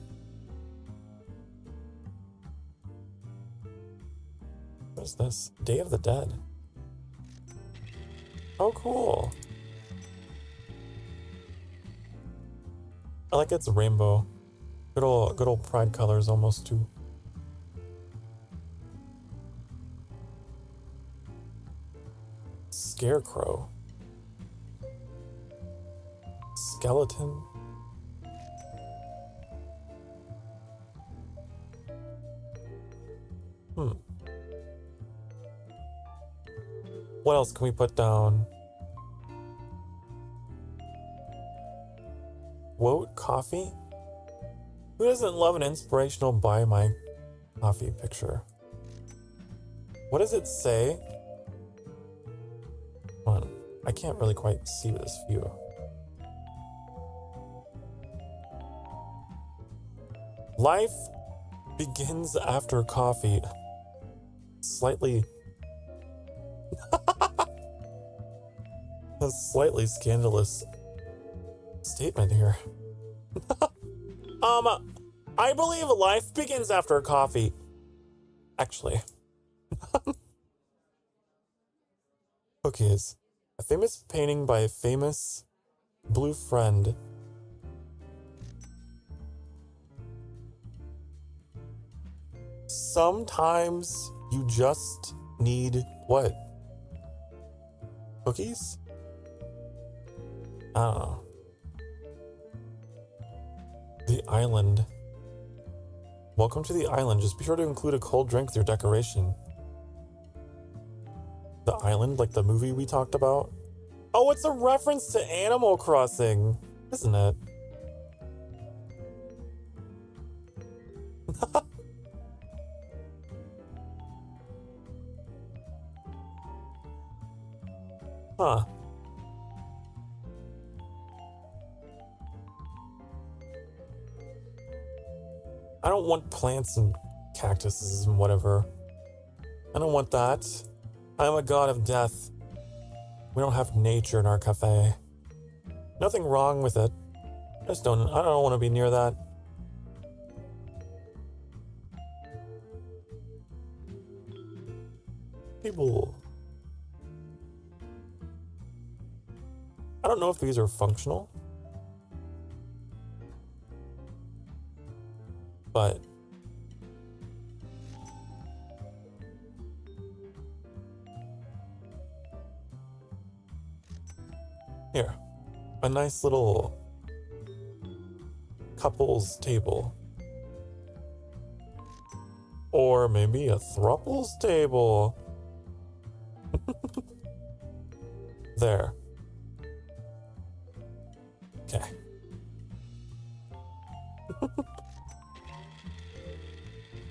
What is this? Day of the Dead. Oh, cool. I like its rainbow. Good old pride colors almost too. Scarecrow. Skeleton. What else can we put down? Woat coffee? Who doesn't love an inspirational buy my coffee picture? What does it say? Hold on. I can't really quite see this view. Life begins after coffee. Slightly... a slightly scandalous statement here. I believe life begins after coffee. Actually. Cookies. A famous painting by a famous blue friend. Sometimes you just need what? Cookies? I don't know. The island. Welcome to the island. Just be sure to include a cold drink with your decoration. The island, like the movie we talked about? Oh, it's a reference to Animal Crossing, isn't it? Huh. I don't want plants and cactuses and whatever. I don't want that. I'm a god of death. We don't have nature in our cafe. Nothing wrong with it. I don't want to be near that. People... I don't know if these are functional. But... here. A nice little couples table. Or maybe a thruples table. There. Okay.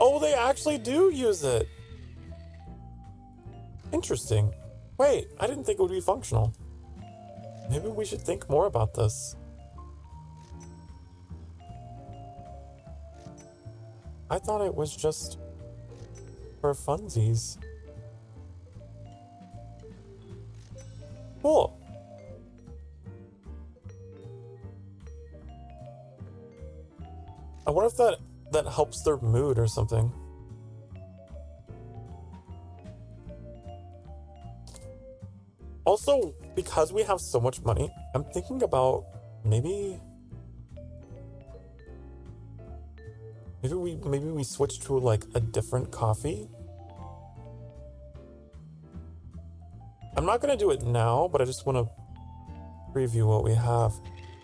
Oh, they actually do use it. Interesting. Wait, I didn't think it would be functional. Maybe we should think more about this. I thought it was just for funsies. Cool. I wonder if that helps their mood or something. Also, because we have so much money, I'm thinking about maybe we switch to like a different coffee. I'm not gonna do it now, but I just want to preview what we have.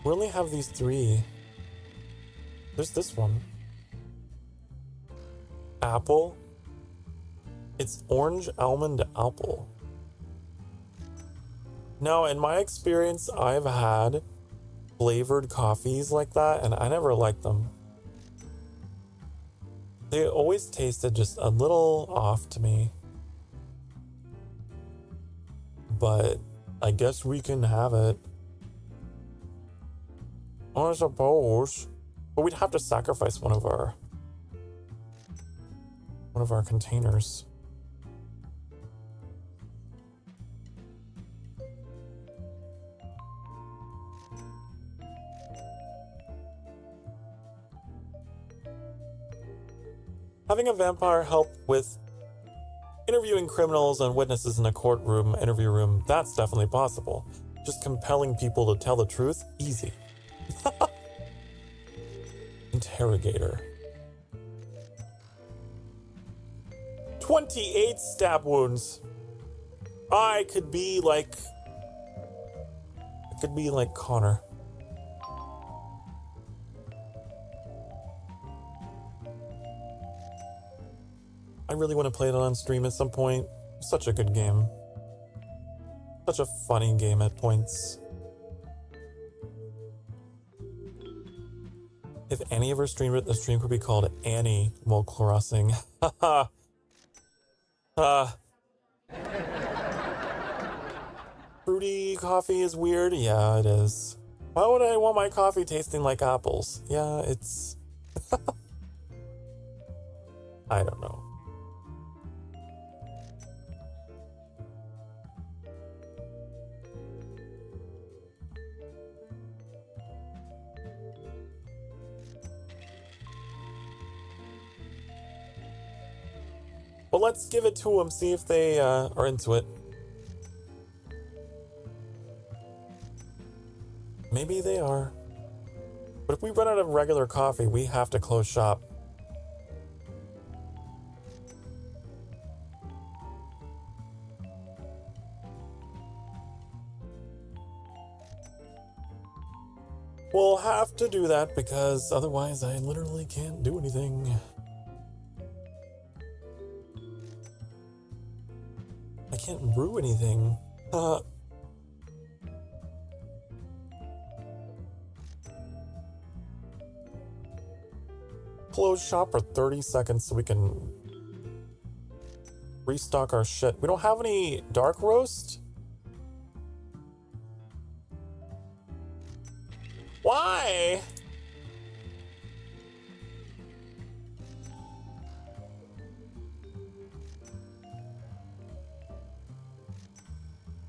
We only have these three. There's this one. Apple. It's orange, almond, apple. Now, in my experience, I've had flavored coffees like that, and I never liked them. They always tasted just a little off to me. But I guess we can have it. I suppose. But we'd have to sacrifice one of our containers. Having a vampire help with interviewing criminals and witnesses in a courtroom, interview room, that's definitely possible. Just compelling people to tell the truth, easy. Interrogator. 28 stab wounds. I could be like Connor. I really want to play it on stream at some point. Such a good game. Such a funny game at points. If Annie ever streamed it, the stream could be called Animal Crossing. Haha. Fruity coffee is weird? Yeah, it is. Why would I want my coffee tasting like apples? Yeah, it's... I don't know. Well, let's give it to them, see if they are into it. Maybe they are. But if we run out of regular coffee, we have to close shop. We'll have to do that because otherwise I literally can't do anything. I can't brew anything. Close shop for 30 seconds so we can restock our shit. We don't have any dark roast? Why?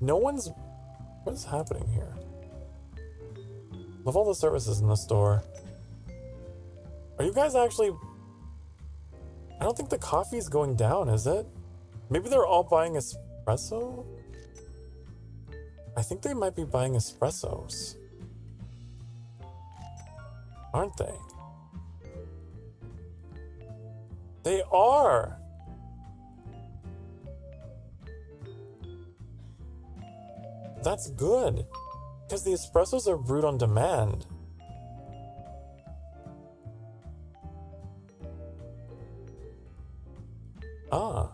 No one's... What is happening here? Of all the services in the store, are you guys actually... I don't think the coffee's going down, is it? Maybe they're all buying espresso? I think they might be buying espressos. Aren't they? They are! That's good, because the espressos are brewed on demand. Ah.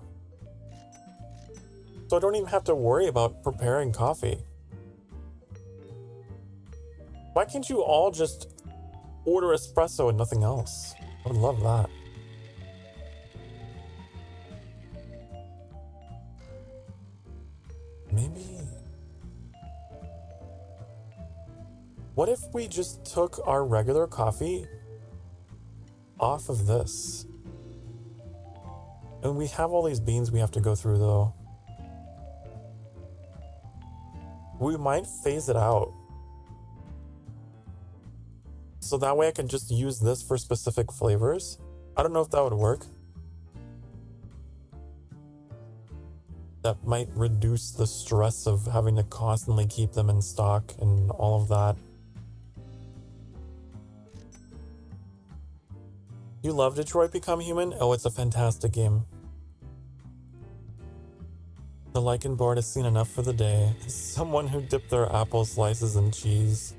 So I don't even have to worry about preparing coffee. Why can't you all just order espresso and nothing else? I would love that. Maybe... What if we just took our regular coffee off of this? And we have all these beans we have to go through though. We might phase it out. So that way I can just use this for specific flavors. I don't know if that would work. That might reduce the stress of having to constantly keep them in stock and all of that. You love Detroit Become Human? Oh, it's a fantastic game. The Lycan board has seen enough for the day. Someone who dipped their apple slices in cheese.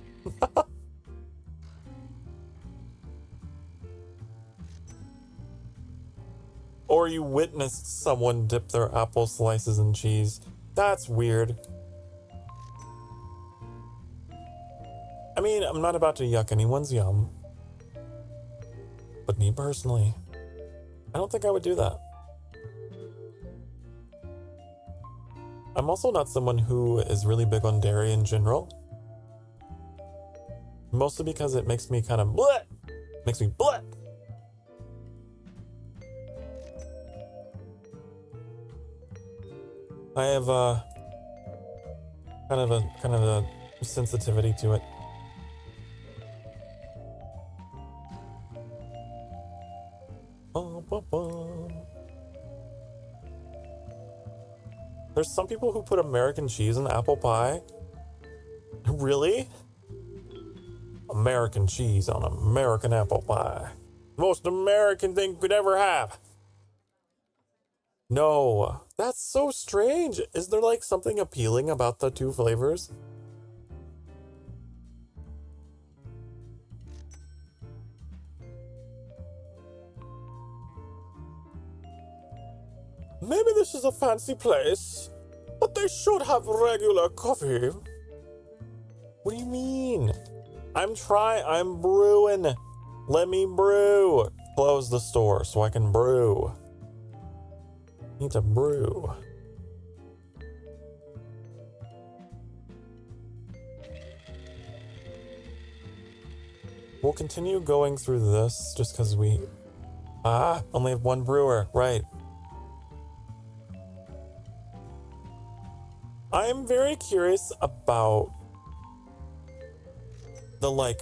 Or you witnessed someone dip their apple slices in cheese. That's weird. I mean, I'm not about to yuck anyone's yum. But me personally, I don't think I would do that. I'm also not someone who is really big on dairy in general. Mostly because it makes me kind of bleh! Makes me bleh! I have kind of a sensitivity to it. There's some people who put American cheese in apple pie. Really? American cheese on American apple pie. Most American thing you could ever have. No, that's so strange. Is there like something appealing about the two flavors? Maybe this is a fancy place, but they should have regular coffee. What do you mean? I'm brewing. Let me brew. Close the store so I can brew. Need to brew. We'll continue going through this just because we Ah, only have one brewer, right. I'm very curious about the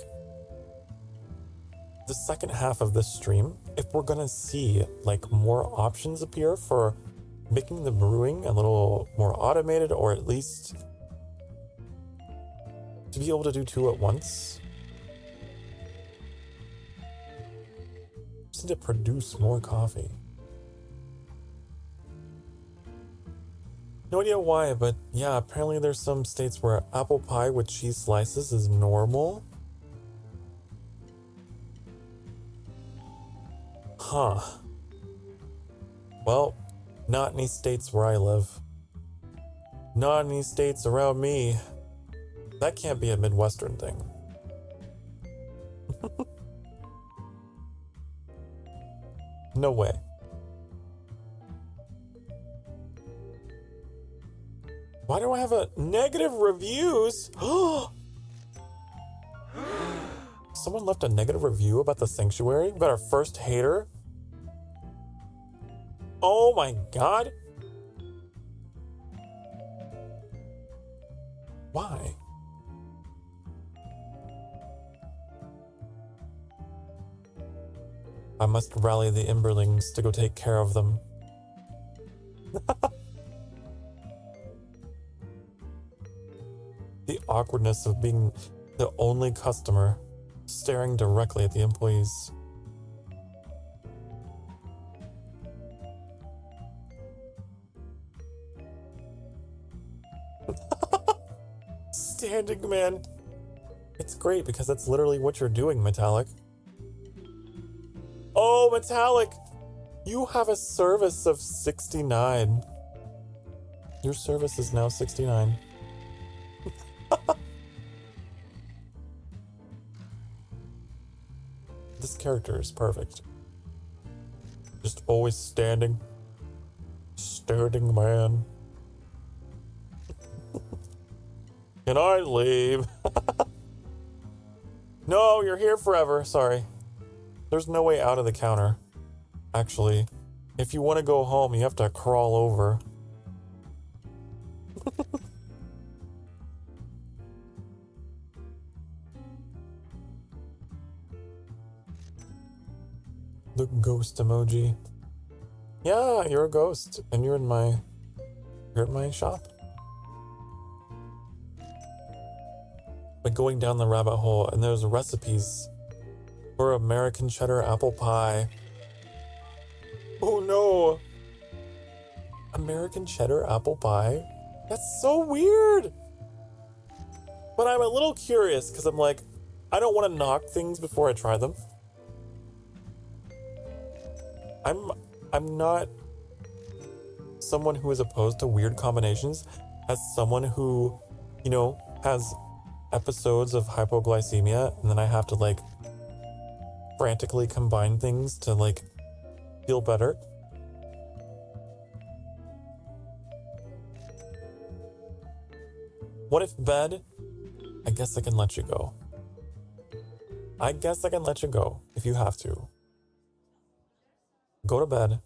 second half of this stream, if we're gonna see like more options appear for making the brewing a little more automated, or at least to be able to do two at once. Just need to produce more coffee. No idea why, but yeah, apparently there's some states where apple pie with cheese slices is normal. Huh. Well, not any states where I live. Not any states around me. That can't be a Midwestern thing. No way. Why do I have a negative reviews? Someone left a negative review about the sanctuary? About our first hater? Oh my god. Why? I must rally the Emberlings to go take care of them. The awkwardness of being the only customer staring directly at the employees. Standing man. It's great because that's literally what you're doing, Metallic. Oh, Metallic! You have a service of 69. Your service is now 69. This character is perfect. Just always standing. Standing man. Can I leave? No, you're here forever. Sorry. There's no way out of the counter. Actually, if you want to go home, you have to crawl over. The ghost emoji. Yeah, you're a ghost, and you're in my shop. Like going down the rabbit hole, and there's recipes for American cheddar apple pie. Oh no! American cheddar apple pie? That's so weird! But I'm a little curious, because I'm like, I don't want to knock things before I try them. I'm not someone who is opposed to weird combinations. As someone who, you know, has episodes of hypoglycemia, and then I have to like frantically combine things to like feel better. What if bed? I guess I can let you go. I guess I can let you go if you have to. Go to bed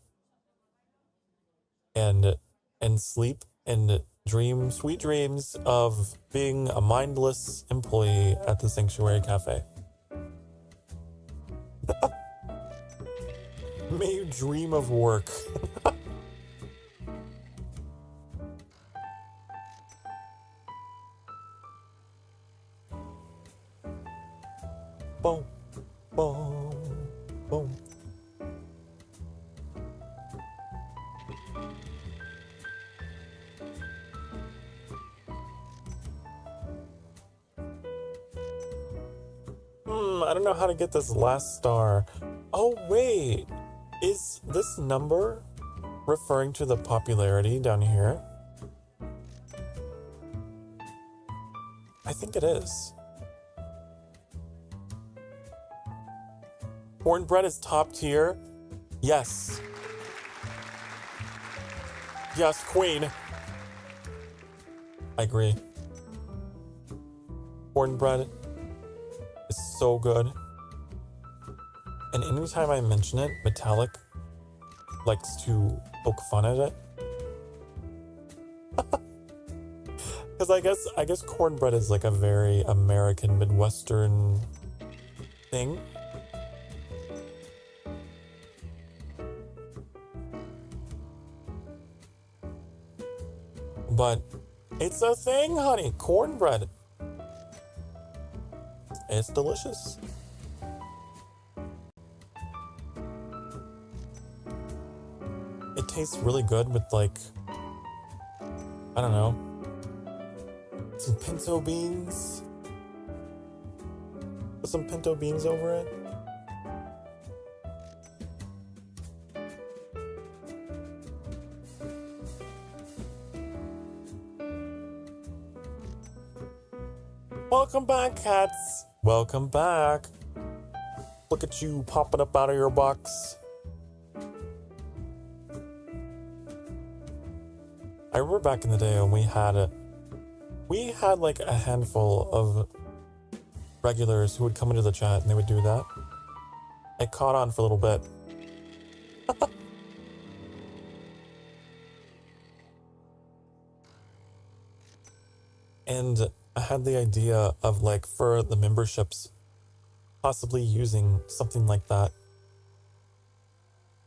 and sleep and dream sweet dreams of being a mindless employee at the Sanctuary Cafe. May you dream of work. Boom, boom, boom. I don't know how to get this last star. Oh, wait. Is this number referring to the popularity down here? I think it is. Cornbread is top tier? Yes. Yes, queen. I agree. Cornbread is so good. And anytime I mention it, Metallic likes to poke fun at it. Because I guess cornbread is like a very American Midwestern thing. But it's a thing, honey. Cornbread. It's delicious. It tastes really good with, like, I don't know, some pinto beans. Put some pinto beans over it. Welcome back, cats. Welcome back. Look at you popping up out of your box. I remember back in the day when we had like a handful of regulars who would come into the chat and they would do that. It caught on for a little bit. And I had the idea of, like, for the memberships, possibly using something like that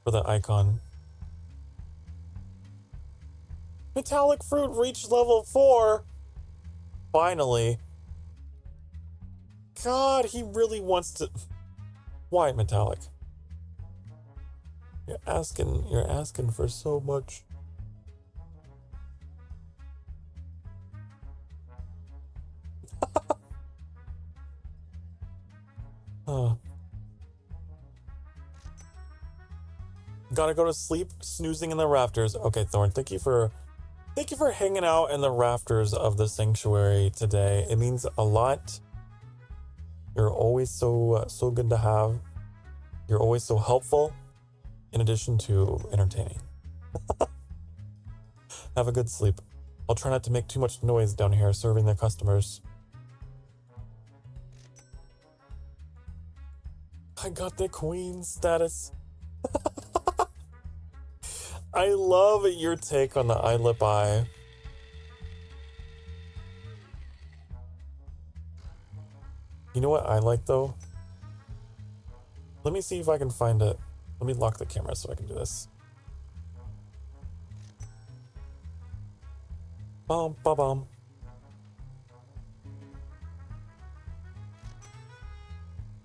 for the icon. Metallic fruit reached level 4. Finally. God, he really wants to. Why, Metallic? You're asking for so much. Gotta go to sleep, snoozing in the rafters. Okay, Thorn, thank you for hanging out in the rafters of the sanctuary today. It means a lot. You're always so good to have. You're always so helpful, in addition to entertaining. Have a good sleep. I'll try not to make too much noise down here serving the customers. I got the queen status. I love your take on the eye lip eye. You know what I like though? Let me see if I can find it. Let me lock the camera so I can do this. Bum ba bum.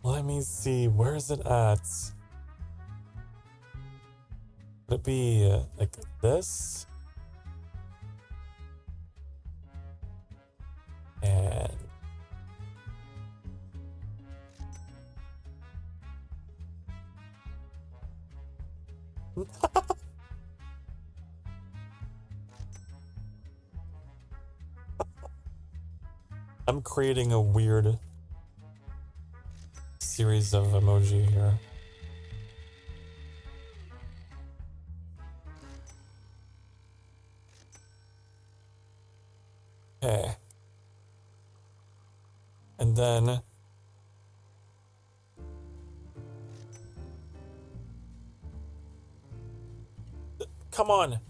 Let me see, where is it at? Would it be like this? And I'm creating a weird series of emoji here. Okay. And then come on.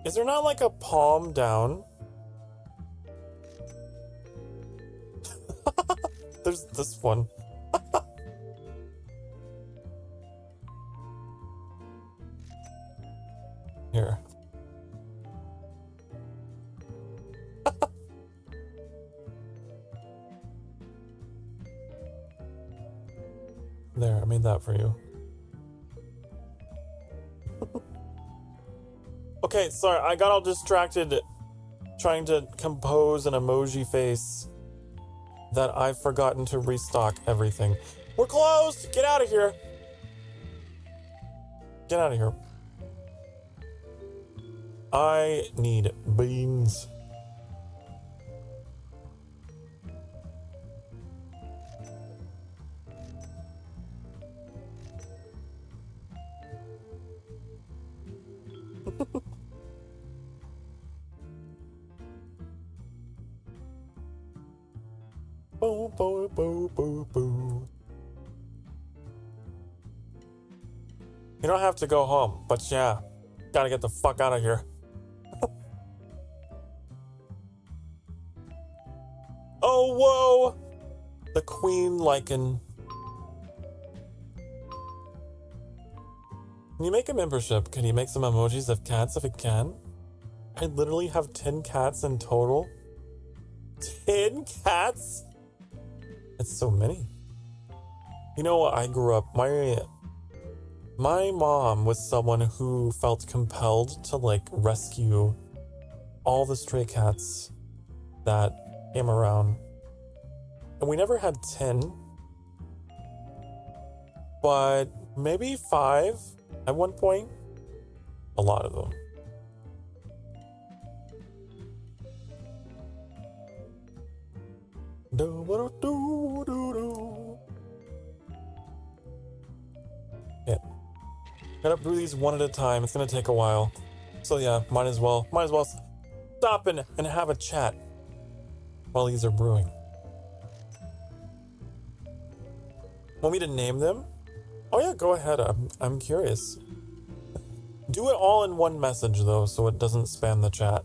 Is there not like a palm down? There's this one. Here. There, I made that for you. Okay, sorry, I got all distracted trying to compose an emoji face that I've forgotten to restock everything. We're closed! Get out of here! Get out of here. I need beans. Boo, boo, boo, boo, boo. You don't have to go home, but yeah, gotta get the fuck out of here. Oh, whoa! The queen lichen. Can you make a membership? Can you make some emojis of cats if it can? I literally have 10 cats in total. 10 cats? That's so many. You know, I grew up, my mom was someone who felt compelled to like rescue all the stray cats that came around. And we never had 10, but maybe 5 at one point. A lot of them. Yeah. Gotta brew these one at a time. It's gonna take a while. So yeah, might as well stop and have a chat while these are brewing. Want me to name them? Oh yeah, go ahead. I'm curious. Do it all in one message though, so it doesn't spam the chat.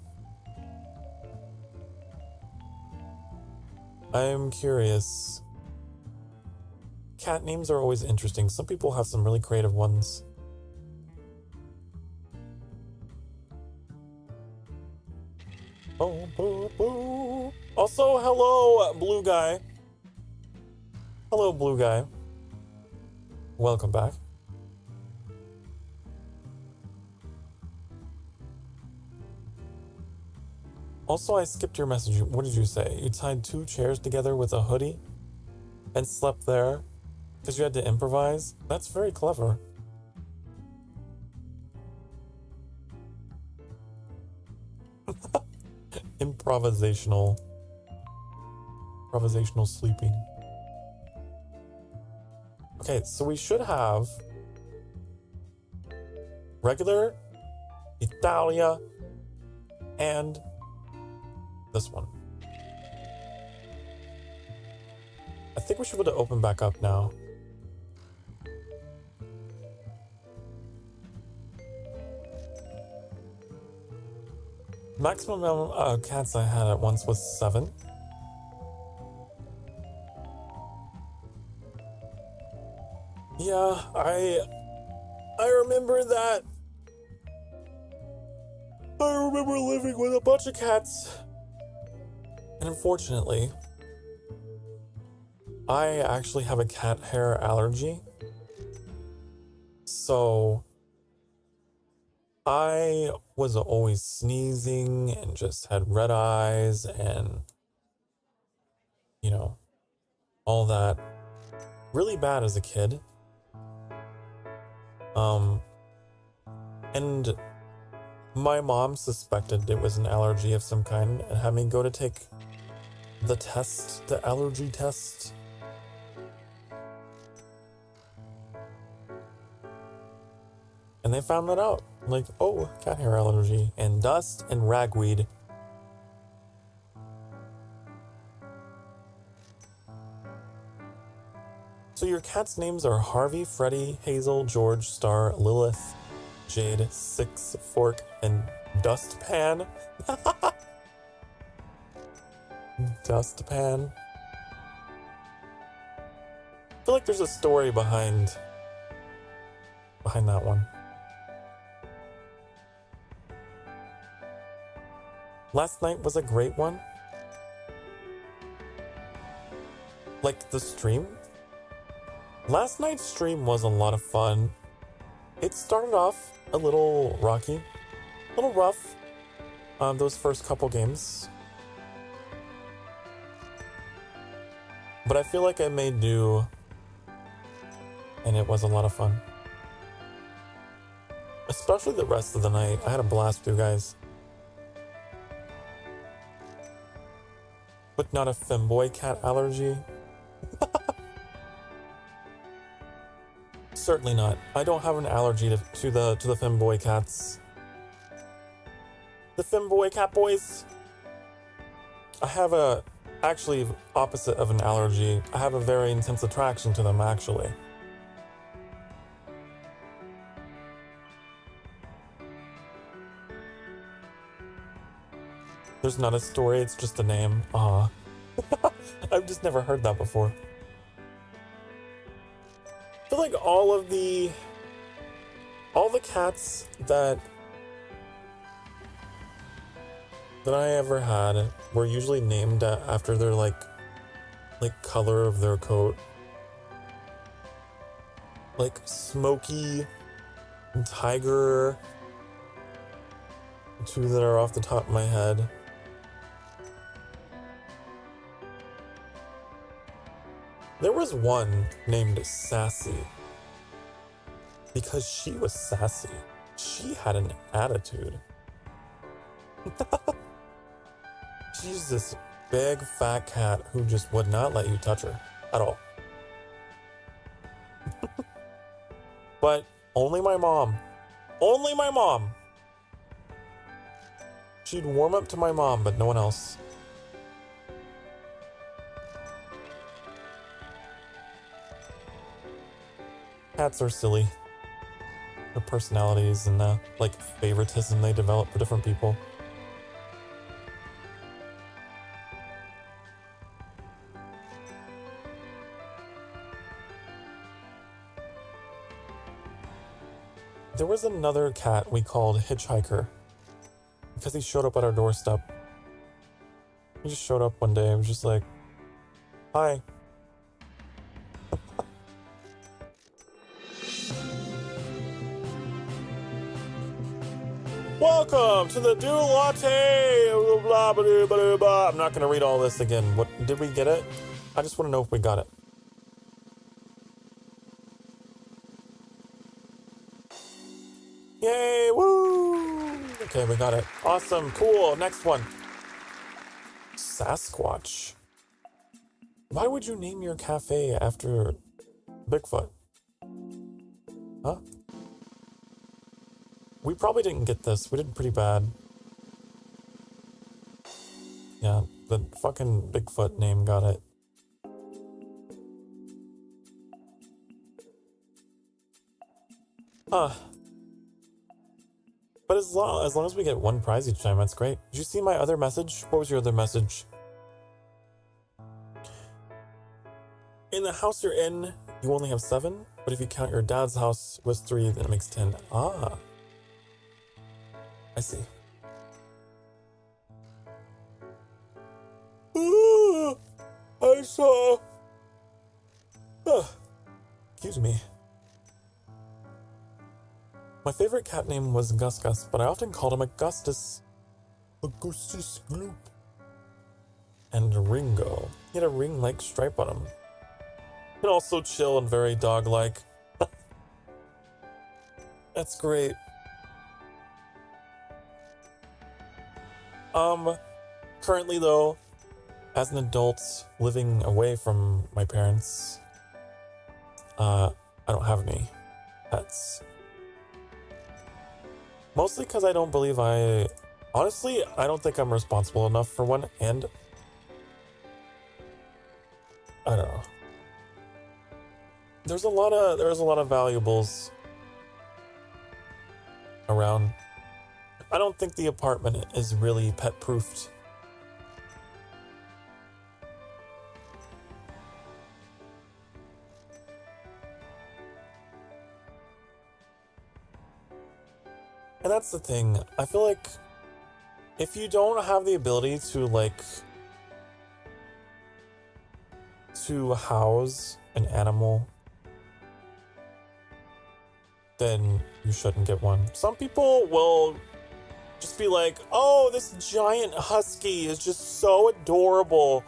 I'm curious. Cat names are always interesting. Some people have some really creative ones. Oh, boo, boo. Also, hello, blue guy. Hello, blue guy. Welcome back. Also, I skipped your message. What did you say? You tied 2 chairs together with a hoodie and slept there because you had to improvise? That's very clever. Improvisational sleeping. Okay, so we should have regular, Italia, and this one. I think we should be able to open back up now. Maximum amount of cats I had at once was 7. Yeah, I remember that. I remember living with a bunch of cats. And unfortunately, I actually have a cat hair allergy. So I was always sneezing and just had red eyes and, you know, all that. Really bad as a kid. And my mom suspected it was an allergy of some kind and had me go to take the test, the allergy test. And they found that out. Like, oh, cat hair allergy and dust and ragweed. So your cat's names are Harvey, Freddie, Hazel, George, Star, Lilith, Jade, Six, Fork, and Dustpan. Dustpan. I feel like there's a story behind that one. Last night was a great one. Like the stream. Last night's stream was a lot of fun. It started off a little rocky, a little rough, those first couple games. But I feel like I made do, and it was a lot of fun. Especially the rest of the night. I had a blast with you guys. But not a femboy cat allergy. Certainly not. I don't have an allergy to the femboy cats. The femboy cat boys. I have a Actually, opposite of an allergy, I have a very intense attraction to them, actually. There's not a story, it's just a name. Aw. I've just never heard that before. I feel like all the cats that I ever had were usually named after their like color of their coat. Like Smokey and Tiger. Two that are off the top of my head. There was one named Sassy. Because she was sassy. She had an attitude. She's this big fat cat who just would not let you touch her at all. But only my mom. Only my mom. She'd warm up to my mom, but no one else. Cats are silly. Their personalities and like favoritism they develop for different people. There was another cat we called Hitchhiker because he showed up at our doorstep. He just showed up one day and was just like, hi. Welcome to the Dew Latte! Blah, blah, blah, blah, blah. I'm not going to read all this again. What did we get it? I just want to know if we got it. Yay! Woo! Okay, we got it. Awesome. Cool. Next one. Sasquatch. Why would you name your cafe after Bigfoot? Huh? We probably didn't get this. We did pretty bad. Yeah, the fucking Bigfoot name got it. Huh. But as long as we get one prize each time, that's great. Did you see my other message? What was your other message? In the house you're in, you only have 7, but if you count your dad's house was 3, then it makes 10. Ah. I see. I saw. Excuse me. My favorite cat name was Gus Gus, but I often called him Augustus. Augustus Gloop. And Ringo. He had a ring-like stripe on him. And also chill and very dog-like. That's great. Currently though, as an adult living away from my parents, I don't have any pets. Mostly because I don't believe honestly, I don't think I'm responsible enough for one, and I don't know. There's a lot of valuables around. I don't think the apartment is really pet-proofed. And that's the thing. I feel like if you don't have the ability to house an animal, then you shouldn't get one. Some people will just be like, oh, this giant husky is just so adorable,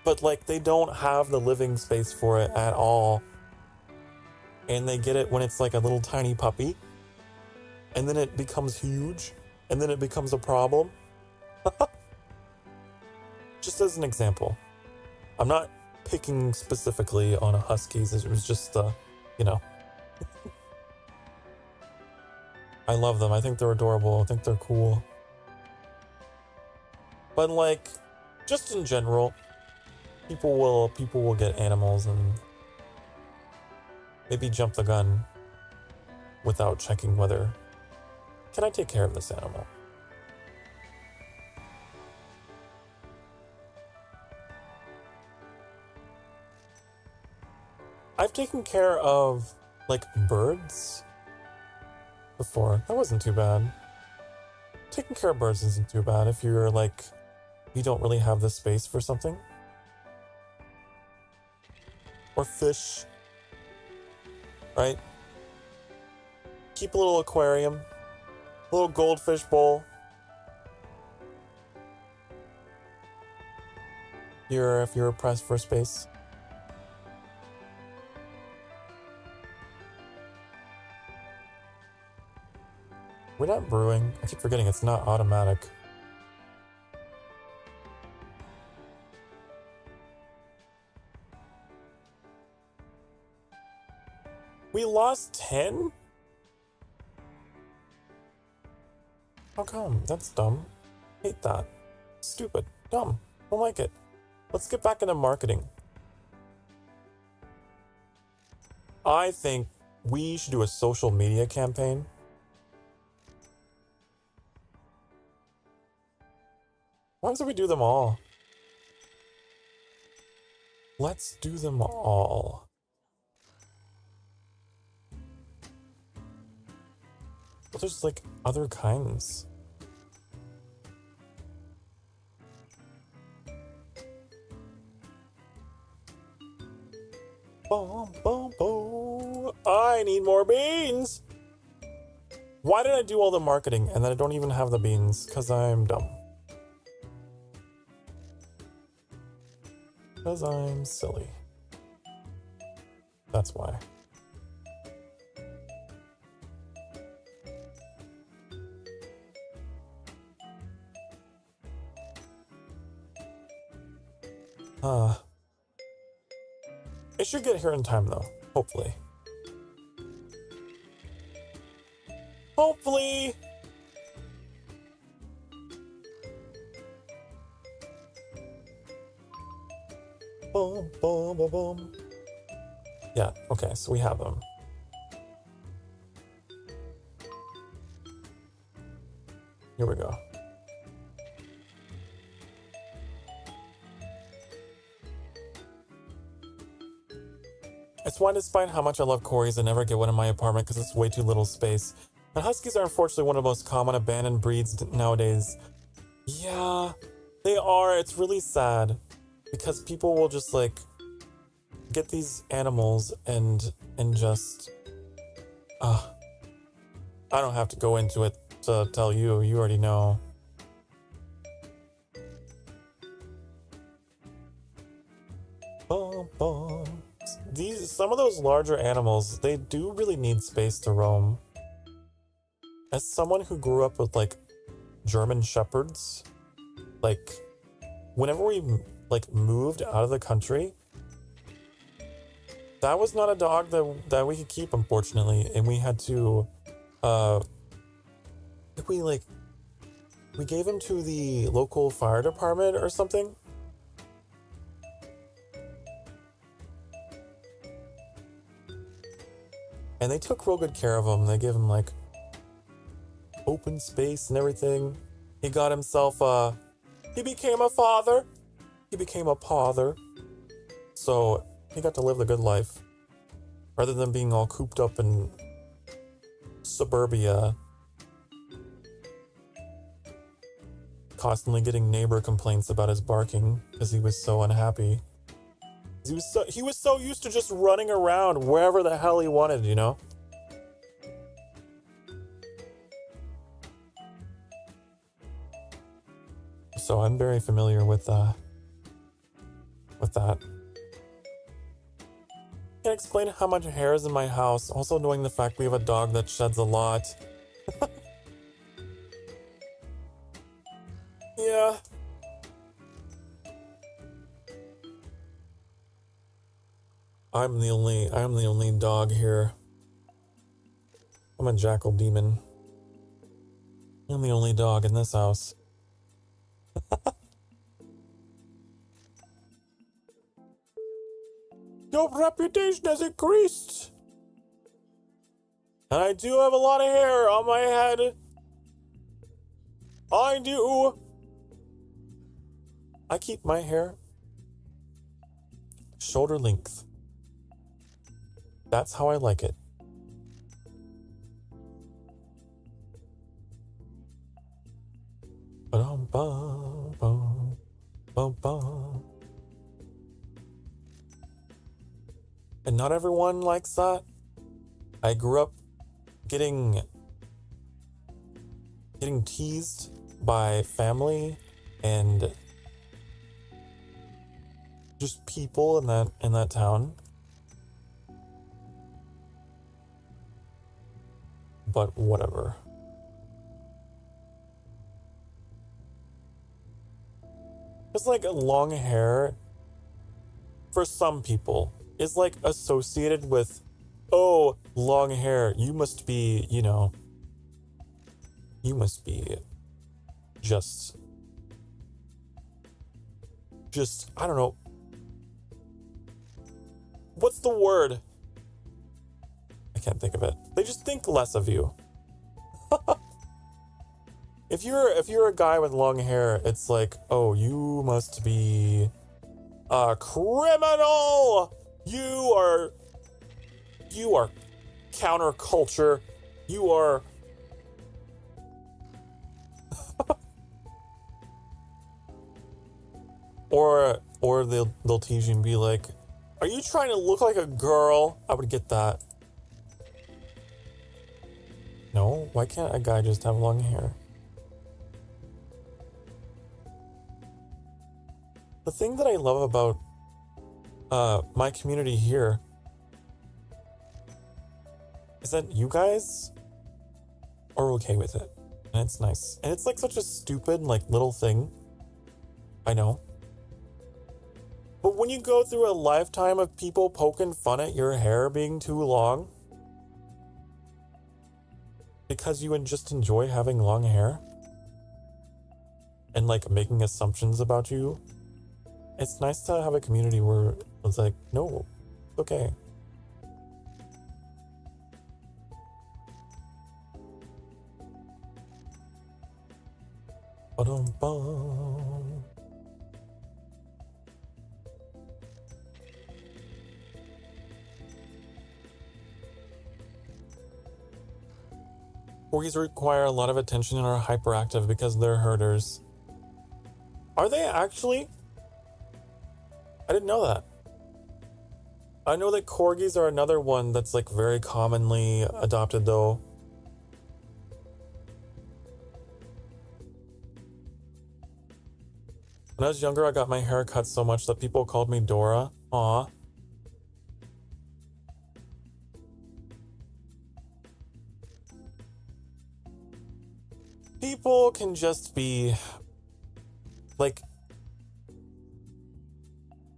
but like they don't have the living space for it at all. And they get it when it's like a little tiny puppy. And then it becomes huge, and then it becomes a problem. Just as an example. I'm not picking specifically on huskies, it was just, you know. I love them, I think they're adorable, I think they're cool. But like, just in general, People will get animals and maybe jump the gun without checking whether, can I take care of this animal? I've taken care of, like, birds before. That wasn't too bad. Taking care of birds isn't too bad if you're, like, you don't really have the space for something. Or fish. Right? Keep a little aquarium. A little goldfish bowl. If you're pressed for space. We're not brewing. I keep forgetting it's not automatic. We lost 10? How come? That's dumb. Hate that. Stupid. Dumb. Don't like it. Let's get back into marketing. I think we should do a social media campaign. Why don't we do them all? Let's do them all. But there's like other kinds. Boom, boom, boom. I need more beans. Why did I do all the marketing and then I don't even have the beans? Because I'm dumb. Because I'm silly. That's why. It should get here in time though, hopefully. Hopefully! Boom, boom, boom, boom. Yeah, okay, so we have them. Here we go. It's why, despite how much I love corgis, I never get one in my apartment because it's way too little space. And huskies are unfortunately one of the most common abandoned breeds nowadays. Yeah, they are. It's really sad because people will just like get these animals and just I don't have to go into it to tell you. You already know. Bum, bum. Some of those larger animals, they do really need space to roam. As someone who grew up with like German shepherds, like whenever we like moved out of the country, that was not a dog that we could keep, unfortunately, and we had to we gave him to the local fire department or something. And they took real good care of him. They gave him like open space and everything. He got himself he became a father. He became a father. So he got to live the good life. Rather than being all cooped up in suburbia. Constantly getting neighbor complaints about his barking because he was so unhappy. He was so used to just running around wherever the hell he wanted, you know? So I'm very familiar with that. Can't explain how much hair is in my house. Also knowing the fact we have a dog that sheds a lot. Yeah. I'm the only dog here. I'm a jackal demon. I'm the only dog in this house. Your reputation has increased. And I do have a lot of hair on my head. I do. I keep my hair shoulder length. That's how I like it. And not everyone likes that. I grew up getting teased by family and just people in that town. But whatever. It's like long hair for some people is like associated with, oh, long hair, you must be, you know, you must be just I don't know. What's the word? I can't think of it. They just think less of you. If you're a guy with long hair, it's like, oh, you must be a criminal. You are counterculture. You are or they'll tease you and be like, are you trying to look like a girl? I would get that. No, why can't a guy just have long hair? The thing that I love about my community here is that you guys are okay with it. And it's nice. And it's like such a stupid, like, little thing. I know. But when you go through a lifetime of people poking fun at your hair being too long, because you just enjoy having long hair, and like making assumptions about you, it's nice to have a community where it's like, no, it's okay. Ba-dum-bum. Corgis require a lot of attention and are hyperactive because they're herders. Are they actually? I didn't know that. I know that corgis are another one that's like very commonly adopted though. When I was younger, I got my hair cut so much that people called me Dora. Aw. People can just be like,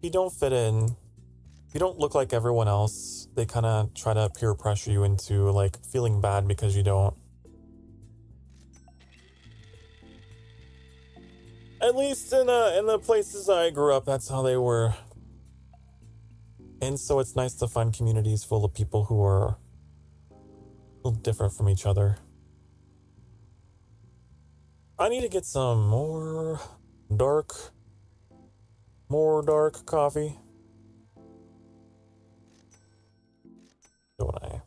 you don't fit in, you don't look like everyone else. They kind of try to peer pressure you into like feeling bad because you don't. At least in the places I grew up, that's how they were. And so it's nice to find communities full of people who are a little different from each other. I need to get some more dark coffee. Don't I?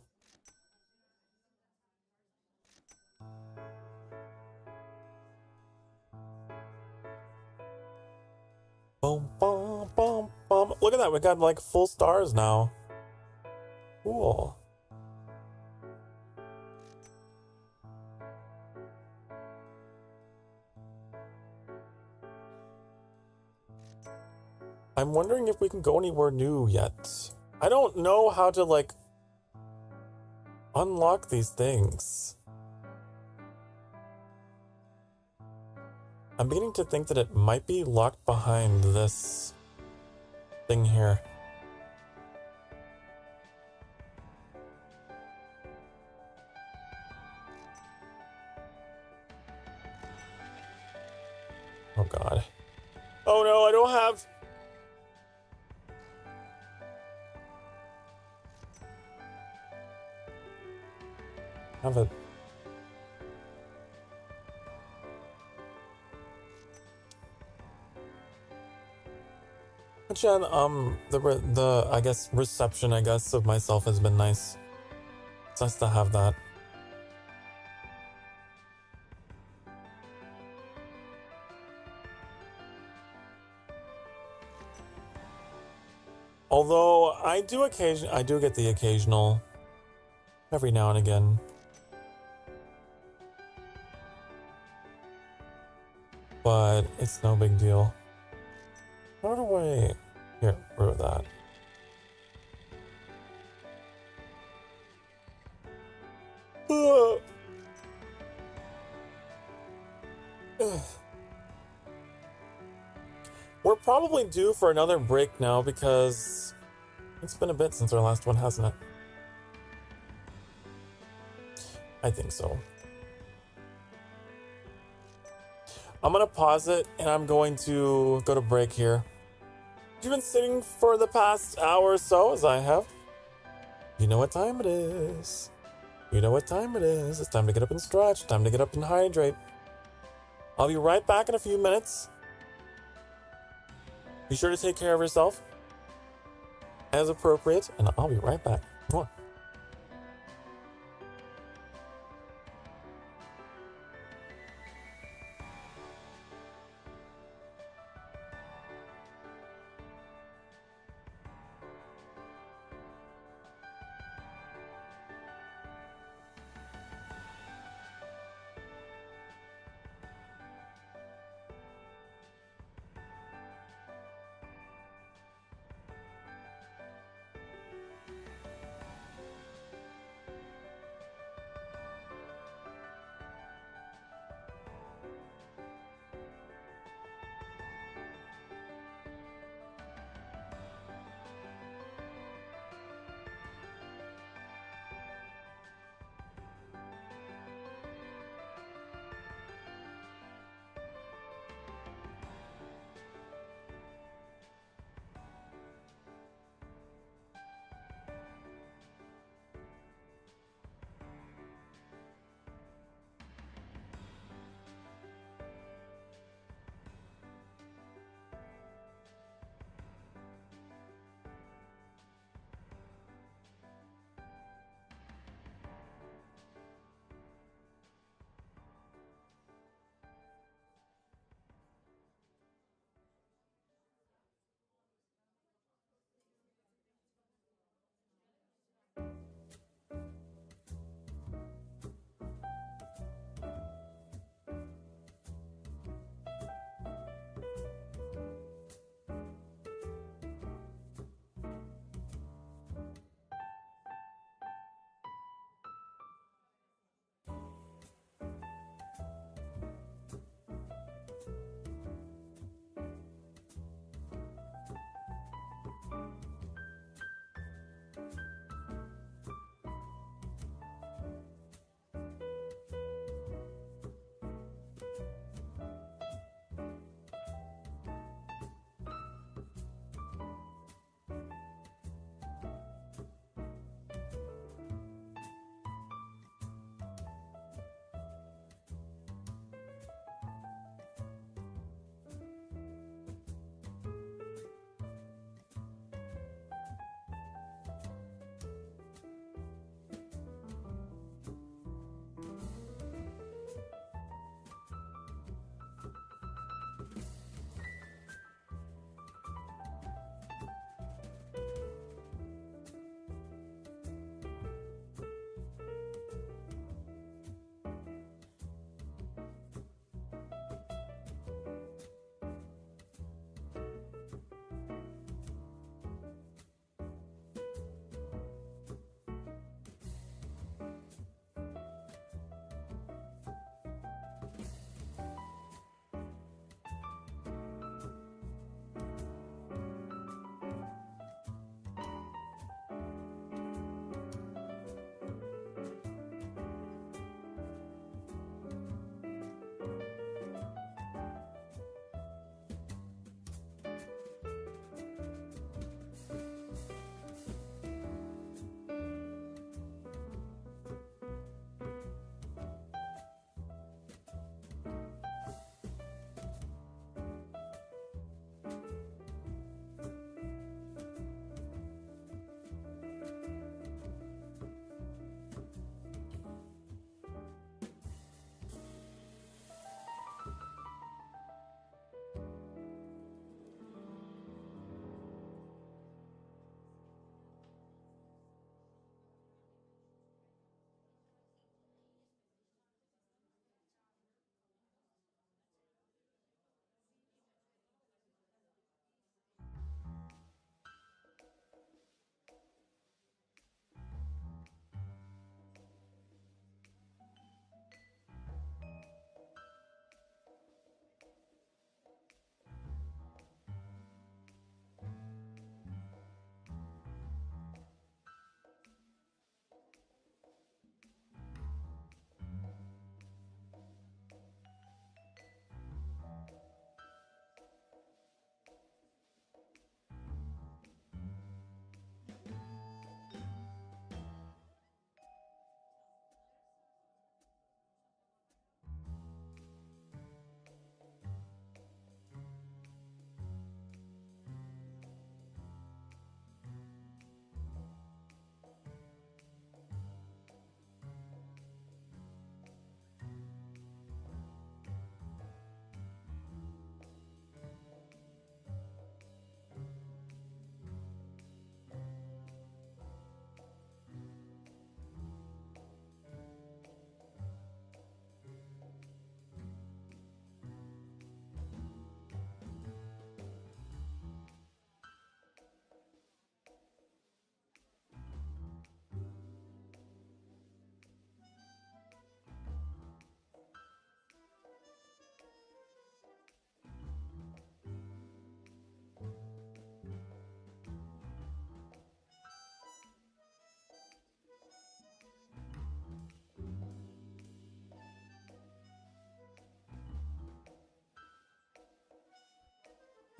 Boom, boom, boom, boom. Look at that, we got like full stars now. Cool. I'm wondering if we can go anywhere new yet. I don't know how to like unlock these things. I'm beginning to think that it might be locked behind this thing here. Oh God. Oh no, I don't have... Have it. But yeah, the I guess reception, I guess, of myself has been nice. It's nice to have that. Although I do get the occasional every now and again. But it's no big deal. How do I... Here, remove that. We're probably due for another break now because it's been a bit since our last one, hasn't it? I think so. I'm gonna pause it and I'm going to go to break here. You've been sitting for the past hour or so, as I have. You know what time it is. You know what time it is. It's time to get up and stretch. Time to get up and hydrate. I'll be right back in a few minutes. Be sure to take care of yourself as appropriate, and I'll be right back. Mwah.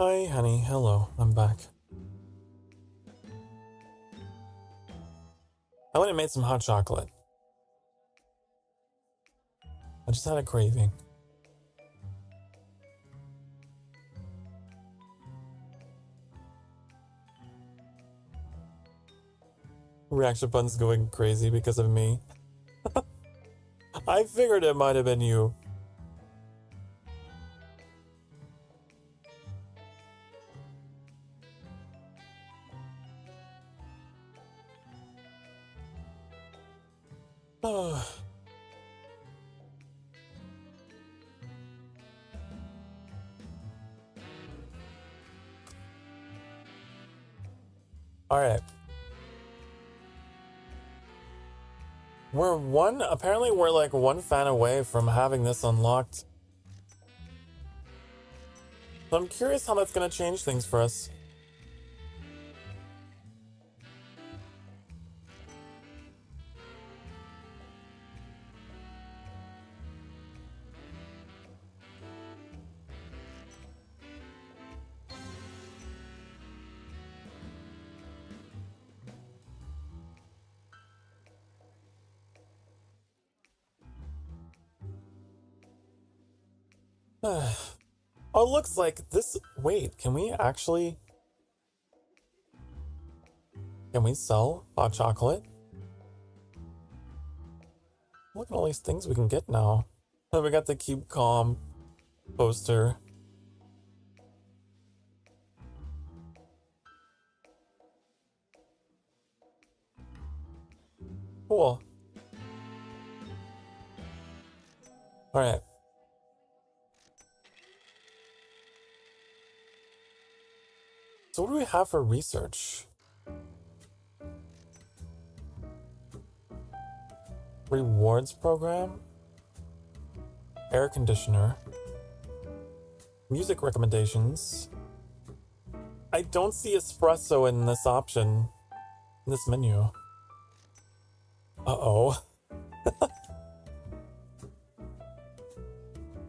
Hi, honey. Hello. I'm back. I went and made some hot chocolate. I just had a craving. Reaction button's going crazy because of me. I figured it might have been you. Alright. Apparently we're like one fan away from having this unlocked. So I'm curious how that's gonna change things for us. Oh, looks like this. Wait, can we sell hot chocolate? Look at all these things we can get now. Oh, we got the Keep Calm poster. Cool. Alright. So what do we have for research? Rewards program? Air conditioner? Music recommendations? I don't see espresso in this option. In this menu. Uh-oh.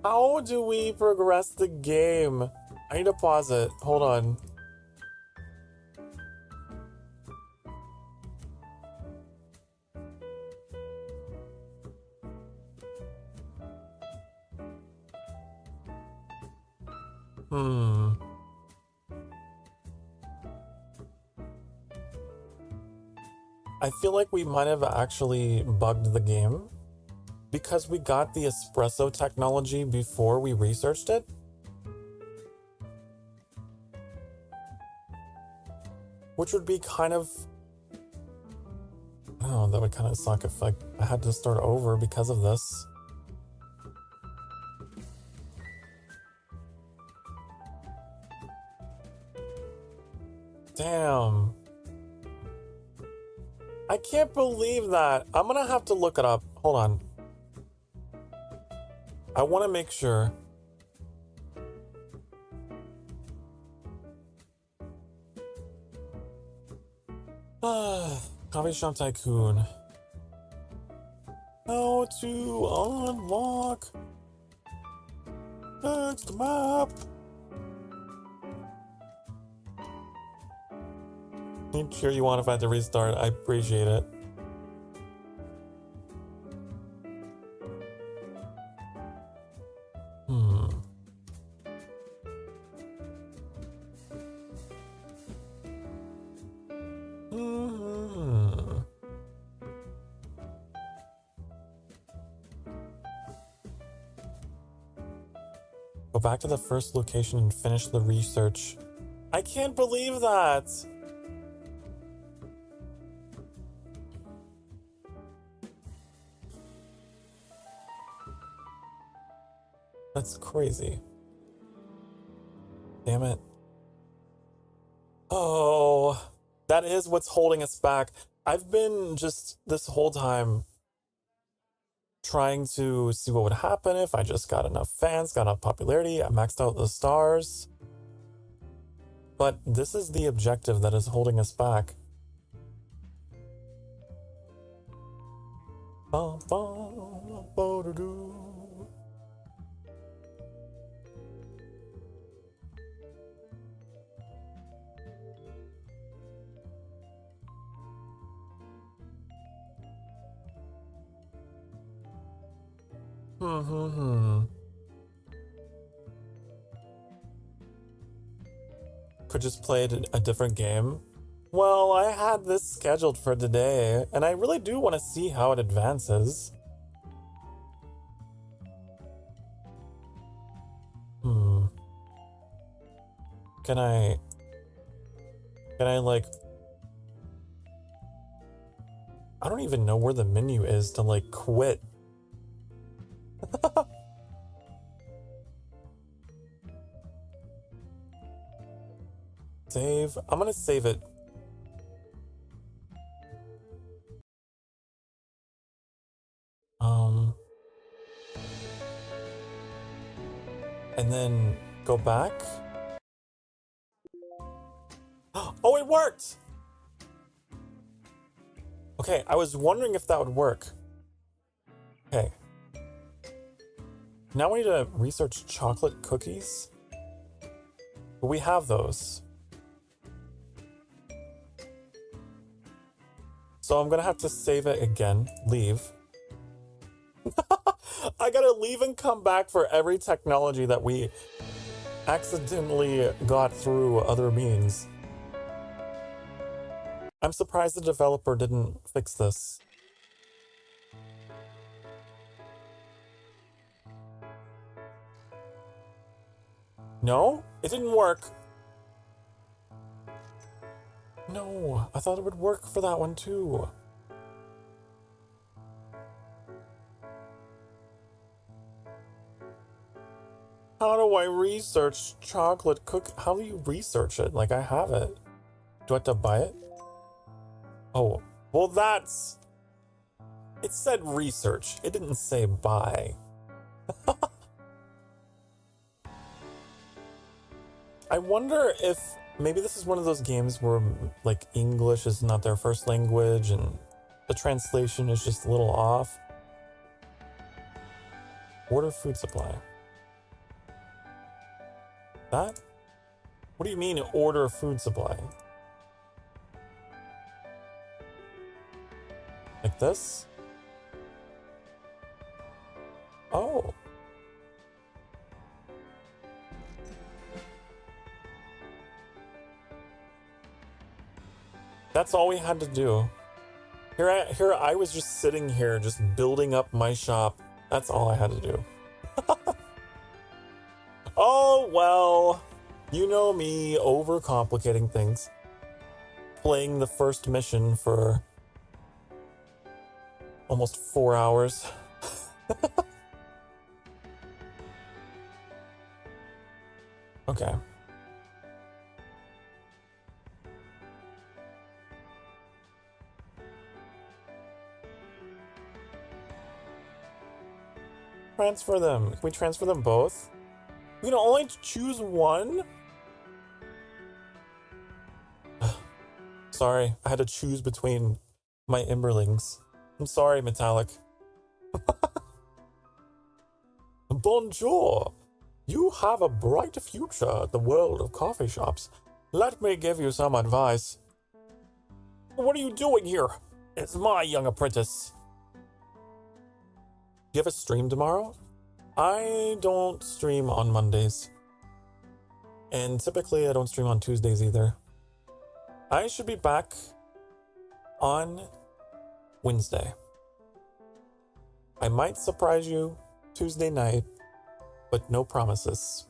How do we progress the game? I need to pause it. Hold on. I feel like we might have actually bugged the game because we got the espresso technology before we researched it. Which would be kind of... Oh, that would kind of suck if I had to start over because of this. Damn. I can't believe that. I'm gonna have to look it up. Hold on. I want to make sure. Coffee Shop Tycoon. How to unlock next map. I'm sure you want if I had to restart. I appreciate it. Go back to the first location and finish the research. I can't believe that! That's crazy. Damn it. Oh, that is what's holding us back. I've been just this whole time trying to see what would happen if I just got enough fans, got enough popularity, I maxed out the stars. But this is the objective that is holding us back. Could just play a different game. Well, I had this scheduled for today, and I really do want to see how it advances. Can I like... I don't even know where the menu is to like quit. Save. I'm gonna save it. And then go back. Oh, it worked! Okay, I was wondering if that would work. Okay. Now we need to research chocolate cookies. But we have those. So I'm gonna have to save it again. Leave. I gotta leave and come back for every technology that we accidentally got through other means. I'm surprised the developer didn't fix this. No? It didn't work. No, I thought it would work for that one too. How do I research chocolate cookie? How do you research it? Like, I have it. Do I have to buy it? Oh, well that's... It said research. It didn't say buy. I wonder if maybe this is one of those games where like English is not their first language and the translation is just a little off. Order food supply. That? What do you mean order food supply? Like this? Oh. That's all we had to do. Here I was just sitting here, just building up my shop. That's all I had to do. Oh, well, you know me, overcomplicating things. Playing the first mission for almost 4 hours. Okay. Transfer them. Can we transfer them both? You can only choose one? Sorry, I had to choose between my Emberlings. I'm sorry, Metallic. Bonjour! You have a bright future in the world of coffee shops. Let me give you some advice. What are you doing here? It's my young apprentice. Do you have a stream tomorrow? I don't stream on Mondays. And typically I don't stream on Tuesdays either. I should be back on Wednesday. I might surprise you Tuesday night, but no promises.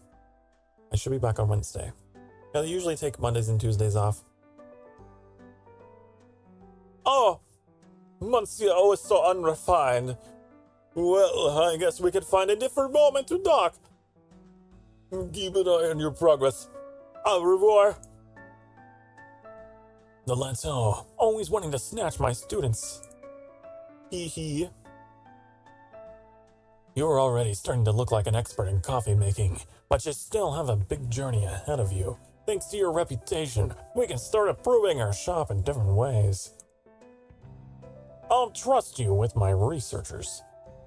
I should be back on Wednesday. I usually take Mondays and Tuesdays off. Oh! Monsieur is so unrefined. Well, I guess we could find a different moment to talk. Keep an eye on your progress. Au revoir. The Lanceau, always wanting to snatch my students. Hee hee. You're already starting to look like an expert in coffee making, but you still have a big journey ahead of you. Thanks to your reputation, we can start improving our shop in different ways. I'll trust you with my researchers.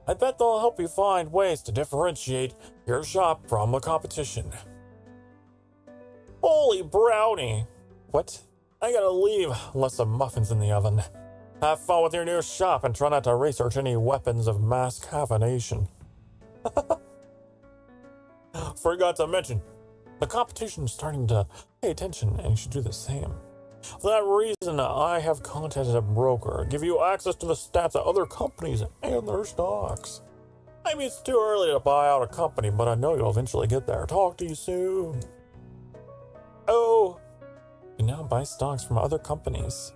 I bet they'll help you find ways to differentiate your shop from the competition. Holy brownie! What? I gotta leave, unless some muffins in the oven. Have fun with your new shop and try not to research any weapons of mass caffeination. Forgot to mention, the competition is starting to pay attention and you should do the same. For that reason, I have contacted a broker, give you access to the stats of other companies and their stocks. Maybe it's too early to buy out a company, but I know you'll eventually get there. Talk to you soon. Oh, you now buy stocks from other companies.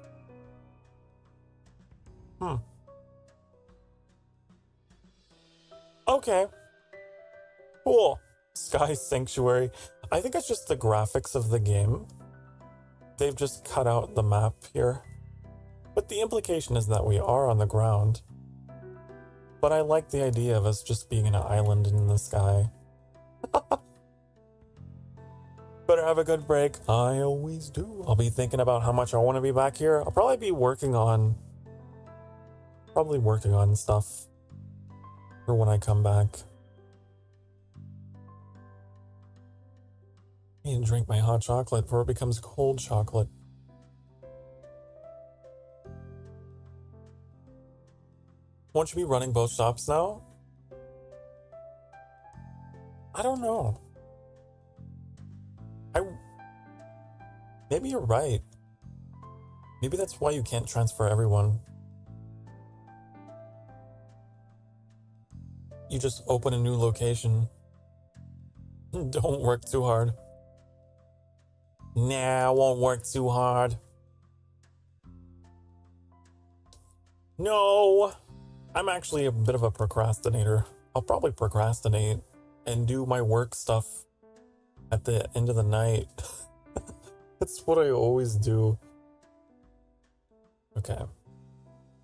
Okay. Cool. Sky Sanctuary. I think it's just the graphics of the game. They've just cut out the map here. But the implication is that we are on the ground. But I like the idea of us just being an island in the sky. Better have a good break. I always do. I'll be thinking about how much I want to be back here. I'll probably be working on stuff for when I come back. I need to drink my hot chocolate before it becomes cold chocolate. Won't you be running both shops now? I don't know. Maybe you're right. Maybe that's why you can't transfer everyone. You just open a new location. Don't work too hard. Nah, I won't work too hard. No, I'm actually a bit of a procrastinator. I'll probably procrastinate and do my work stuff at the end of the night. That's what I always do. Okay.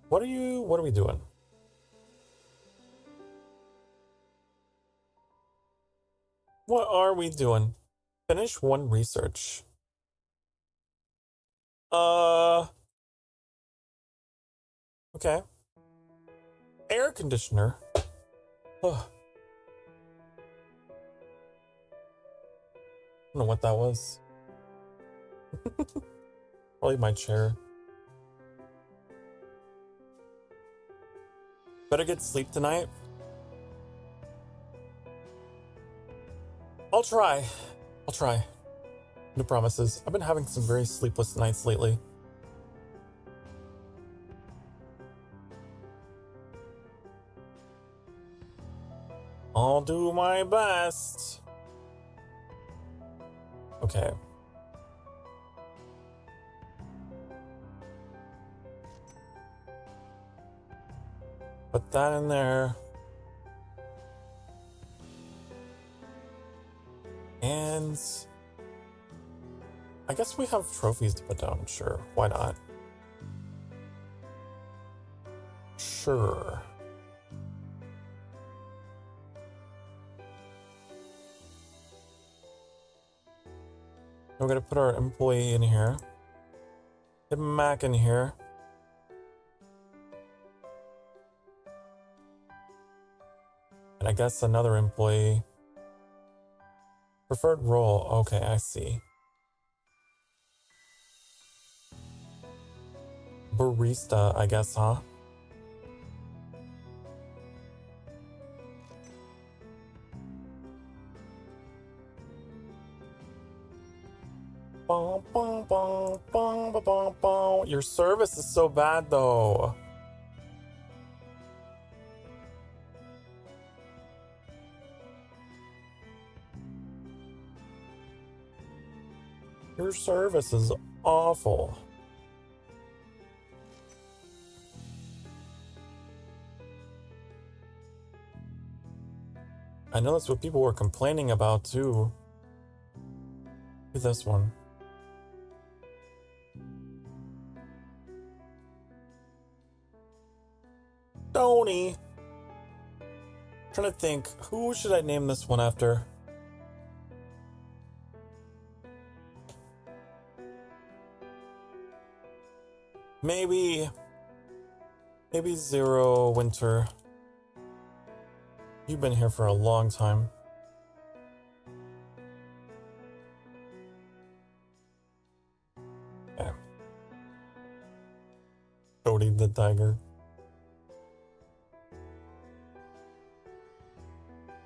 What are we doing? What are we doing? Finish one research. Okay. Air conditioner. Ugh. I don't know what that was. Probably my chair. Better get sleep tonight. I'll try. No promises. I've been having some very sleepless nights lately. I'll do my best. Okay. Put that in there. And I guess we have trophies to put down. Sure, why not? Sure. We're gonna put our employee in here. Get Mac in here. And I guess another employee. Preferred role. Okay, I see. Barista, I guess, huh? Your service is so bad, though. Your service is awful. I know that's what people were complaining about, too. Look at this one. Tony. Trying to think, who should I name this one after? Maybe Zero Winter. You've been here for a long time. Yeah. Cody the Tiger.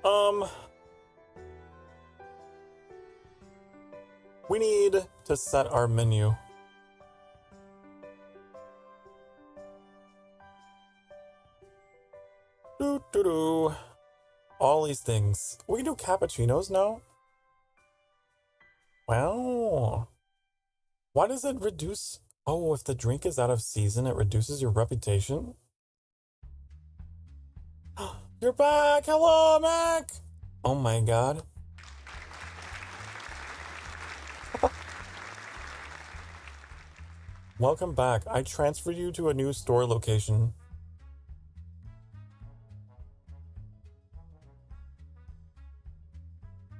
Um, we need to set our menu. Doo-doo-doo. All these things. We can do cappuccinos now? Wow. Why does it reduce? Oh, if the drink is out of season, it reduces your reputation? You're back! Hello, Mac! Oh my god. Welcome back. I transferred you to a new store location.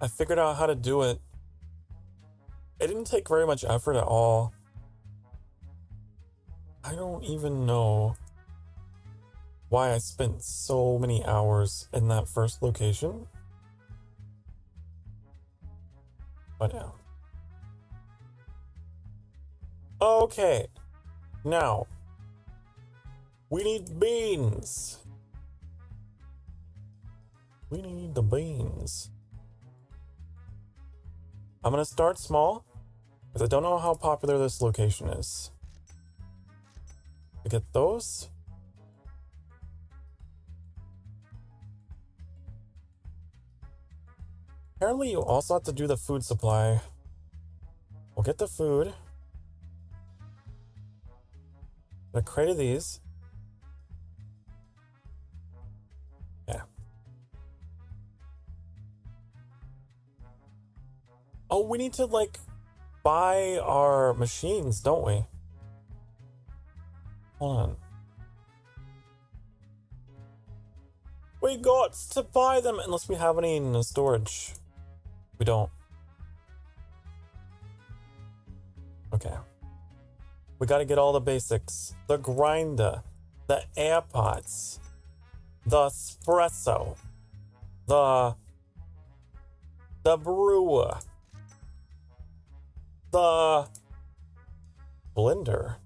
I figured out how to do it. It didn't take very much effort at all. I don't even know why I spent so many hours in that first location. But yeah. Okay. Now, we need beans. We need the beans. I'm gonna start small, because I don't know how popular this location is. I get those. Apparently you also have to do the food supply. We'll get the food. A crate of these. Yeah. Oh, we need to like buy our machines, don't we? Hold on. We got to buy them unless we have any in the storage. We don't. Okay. We gotta get all the basics. The grinder, the air pots, the espresso, the brewer, the blender.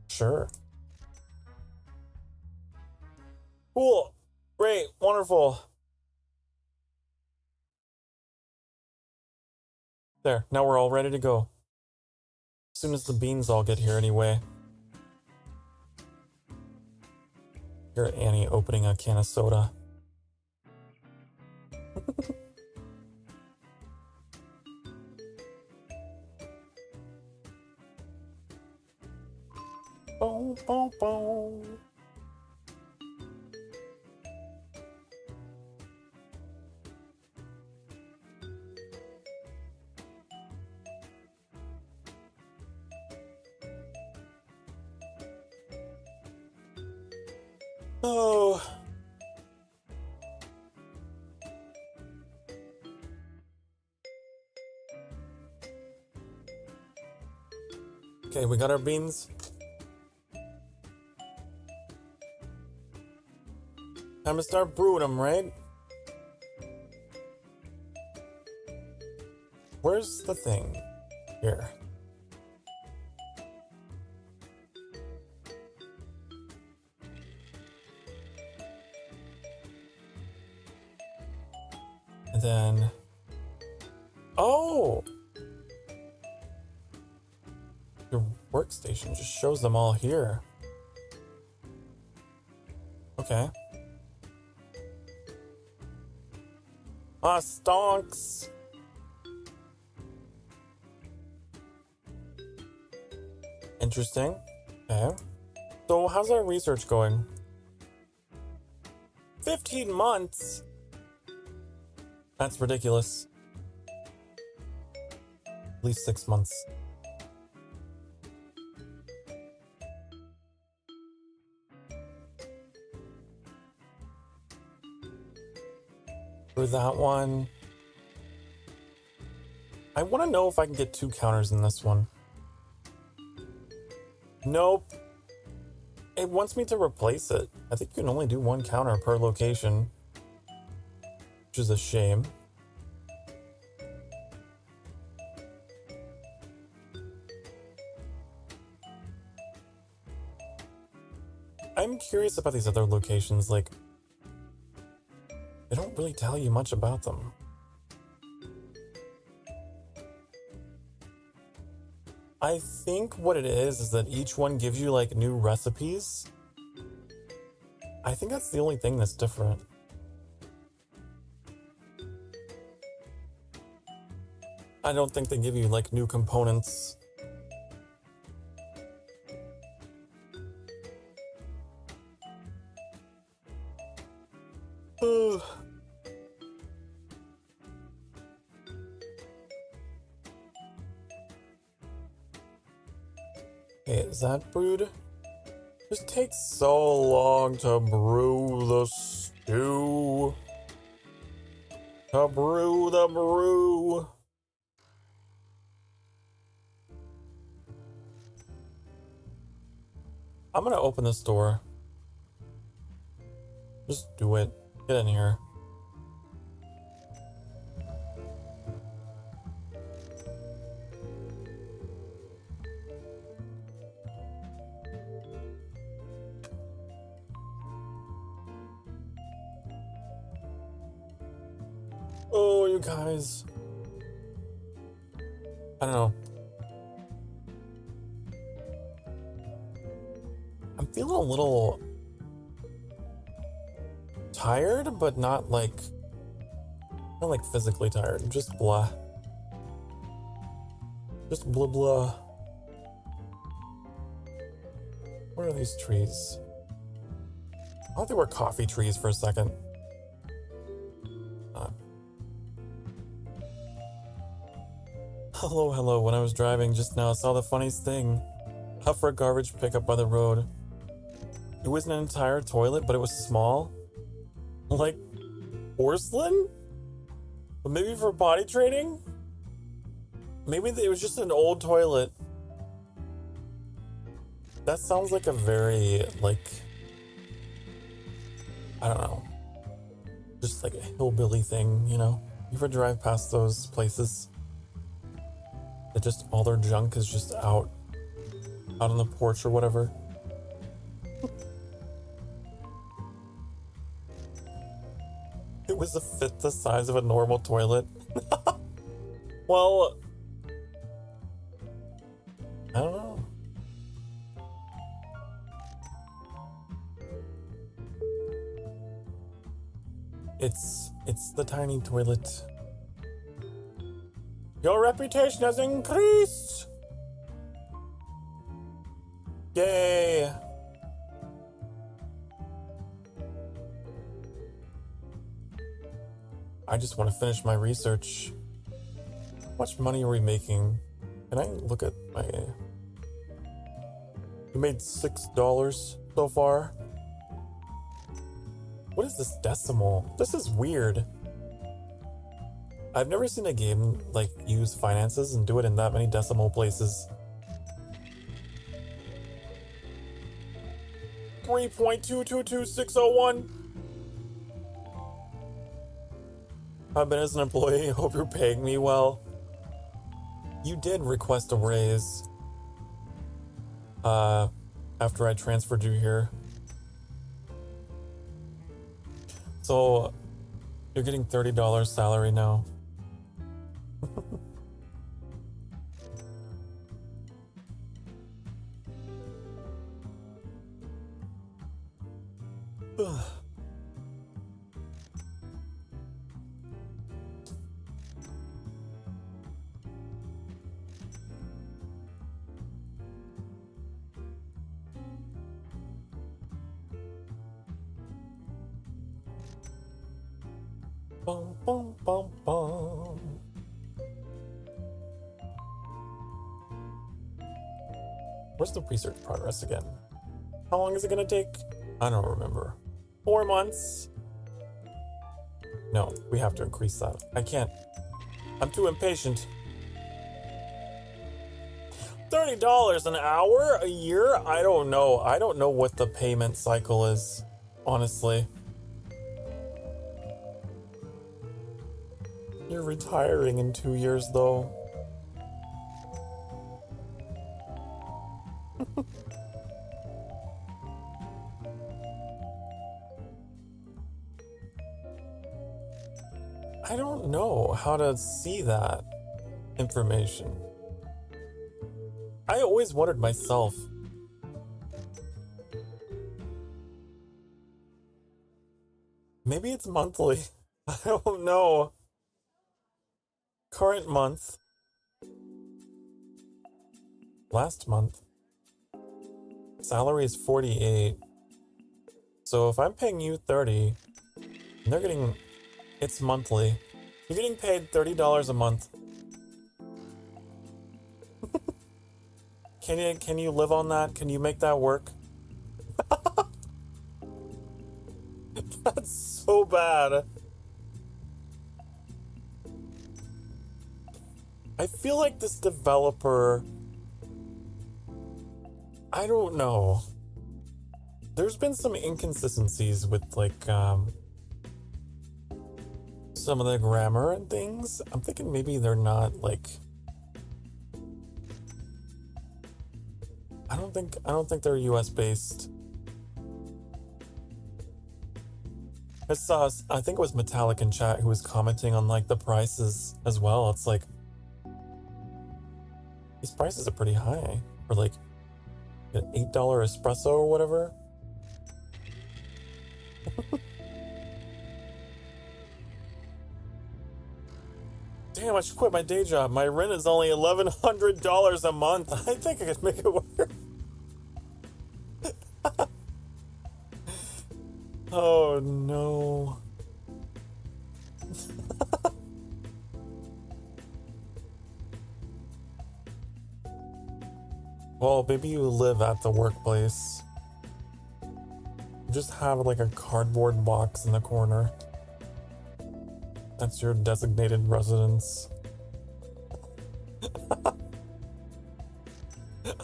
Sure. Cool. Great. Wonderful. There. Now we're all ready to go. As soon as the beans all get here anyway. Here, Annie opening a can of soda. Boom, boom, boom. Oh. Okay, we got our beans. Time to start brewing them, right? Where's the thing? Here. And then... Oh! Your workstation just shows them all here. Okay. Ah, stonks! Interesting. Okay. So how's our research going? 15 months? That's ridiculous. At least 6 months. For that one... I want to know if I can get 2 counters in this one. Nope. It wants me to replace it. I think you can only do 1 counter per location. Which is a shame. I'm curious about these other locations, like... can't really tell you much about them. I think what it is that each one gives you like new recipes. I think that's the only thing that's different. I don't think they give you like new components. Ugh. Okay, is that brewed? Just takes so long to brew the stew. To brew the brew. I'm gonna open this door. Just do it. Get in here. Oh, you guys. I don't know. I'm feeling a little tired, but not like physically tired. Just blah. Just blah blah. What are these trees? I thought they were coffee trees for a second. Hello. When I was driving just now, I saw the funniest thing. Up for a garbage pickup by the road. It wasn't an entire toilet, but it was small. Like porcelain? But maybe for potty training? Maybe it was just an old toilet. That sounds like a very, like, I don't know. Just like a hillbilly thing, you know? You ever drive past those places? That just all their junk is just out on the porch or whatever. It was a fit the size of a normal toilet. Well, I don't know. It's the tiny toilet. Your reputation has increased! Yay! I just want to finish my research. How much money are we making? Can I look at my... We made $6 so far. What is this decimal? This is weird. I've never seen a game like use finances and do it in that many decimal places. 3.222601. I've been as an employee. Hope you're paying me well. You did request a raise. After I transferred you here. So you're getting $30 salary now. Bum, bum, bum, bum. Where's the research progress again? How long is it gonna take? I don't remember. 4 months? No, we have to increase that. I can't. I'm too impatient. $30 an hour? A year? I don't know. I don't know what the payment cycle is, honestly. You're retiring in 2 years, though. I don't know how to see that information. I always wondered myself. Maybe it's monthly. I don't know. Current month. Last month. Salary is 48. So if I'm paying you 30, and they're getting, it's monthly. You're getting paid $30 a month. Can you live on that? Can you make that work? That's so bad. I feel like this developer, I don't know. There's been some inconsistencies with like some of the grammar and things. I'm thinking maybe they're not like, I don't think they're US based. I think it was Metallic in chat who was commenting on like the prices as well. It's like, these prices are pretty high for like an $8 espresso or whatever. Damn, I should quit my day job. My rent is only $1,100 a month. I think I could make it work. Oh no. Well, maybe you live at the workplace. Just have like a cardboard box in the corner. That's your designated residence.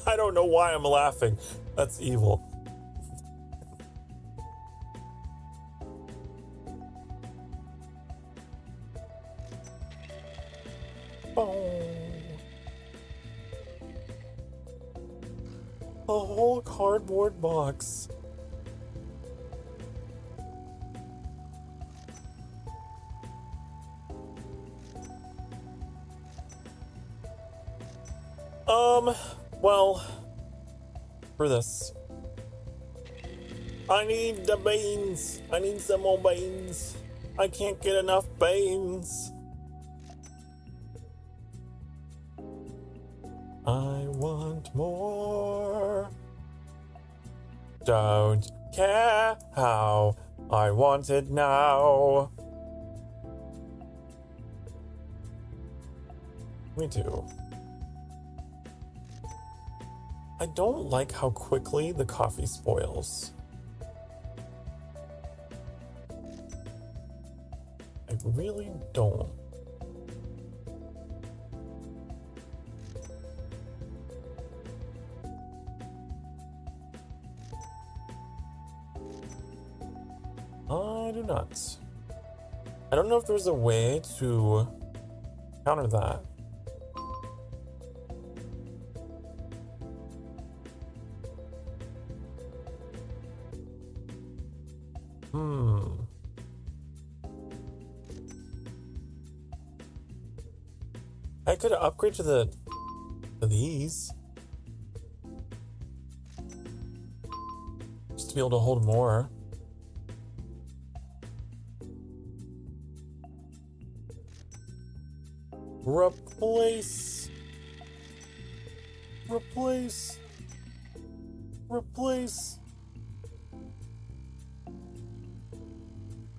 I don't know why I'm laughing. That's evil. Oh. A whole cardboard box. Well, for this, I need the beans. I need some more beans. I can't get enough beans. I want more. Don't care how, I want it now. Me too. I don't like how quickly the coffee spoils. I really don't. I do not. I don't know if there's a way to counter that. I could upgrade to these. Just to be able to hold more. Replace.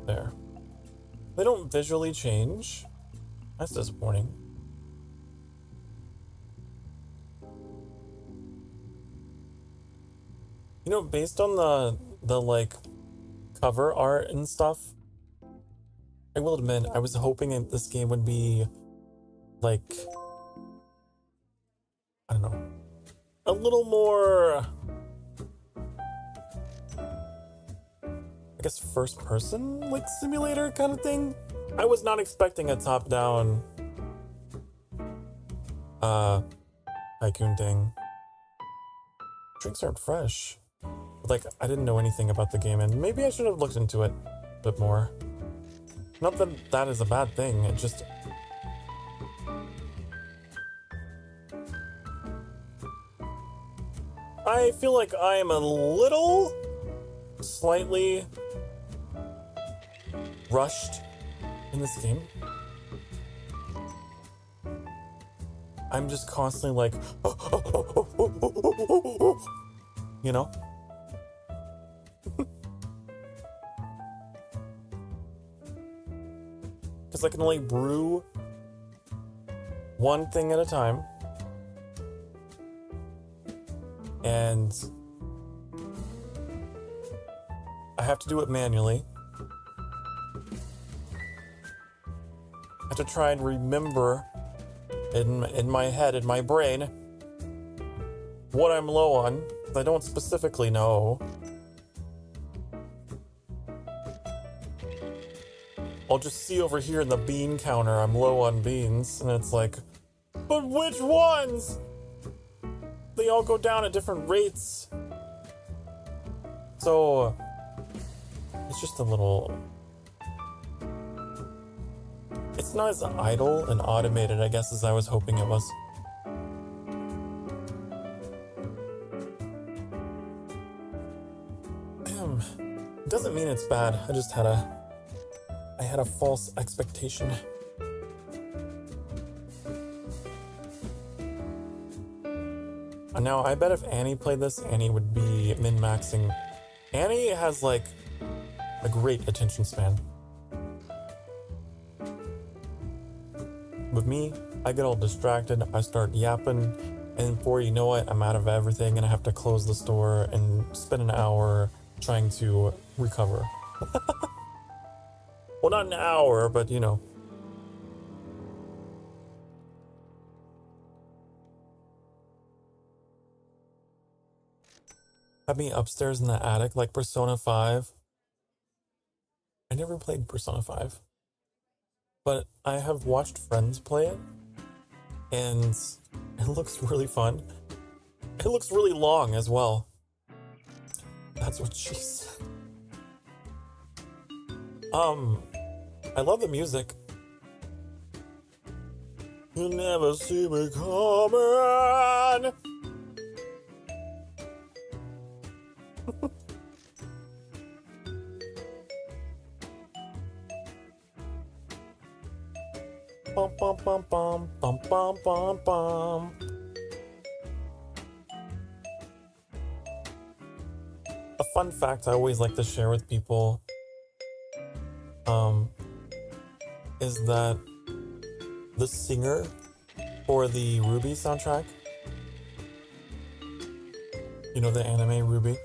There. They don't visually change. That's disappointing. You know, based on the like cover art and stuff, I will admit I was hoping that this game would be like, I don't know, a little more, I guess, first person like simulator kind of thing. I was not expecting a top-down tycoon thing. Drinks aren't fresh. Like, I didn't know anything about the game, and maybe I should have looked into it a bit more. Not that that is a bad thing, it just... I feel like I am a little... slightly... rushed in this game. I'm just constantly like... you know? Because I can only brew one thing at a time. And I have to do it manually. I have to try and remember in my head, in my brain, what I'm low on. I don't specifically know. I'll just see over here in the bean counter I'm low on beans, and it's like, but which ones? They all go down at different rates. So, it's just a little... It's not as idle and automated, I guess, as I was hoping it was. Doesn't mean it's bad. I just had I had a false expectation. Now, I bet if Annie played this, Annie would be min-maxing. Annie has, like, a great attention span. With me, I get all distracted, I start yapping, and before you know it, I'm out of everything, and I have to close the store and spend an hour trying to recover. Well, not an hour, but, you know. Have me upstairs in the attic like Persona 5. I never played Persona 5. But I have watched friends play it. And it looks really fun. It looks really long as well. That's what she said. I love the music. You never see me coming. Bum bum bum bum bum bum bum bum. A fun fact I always like to share with people is that the singer for the Ruby soundtrack, you know, the anime Ruby,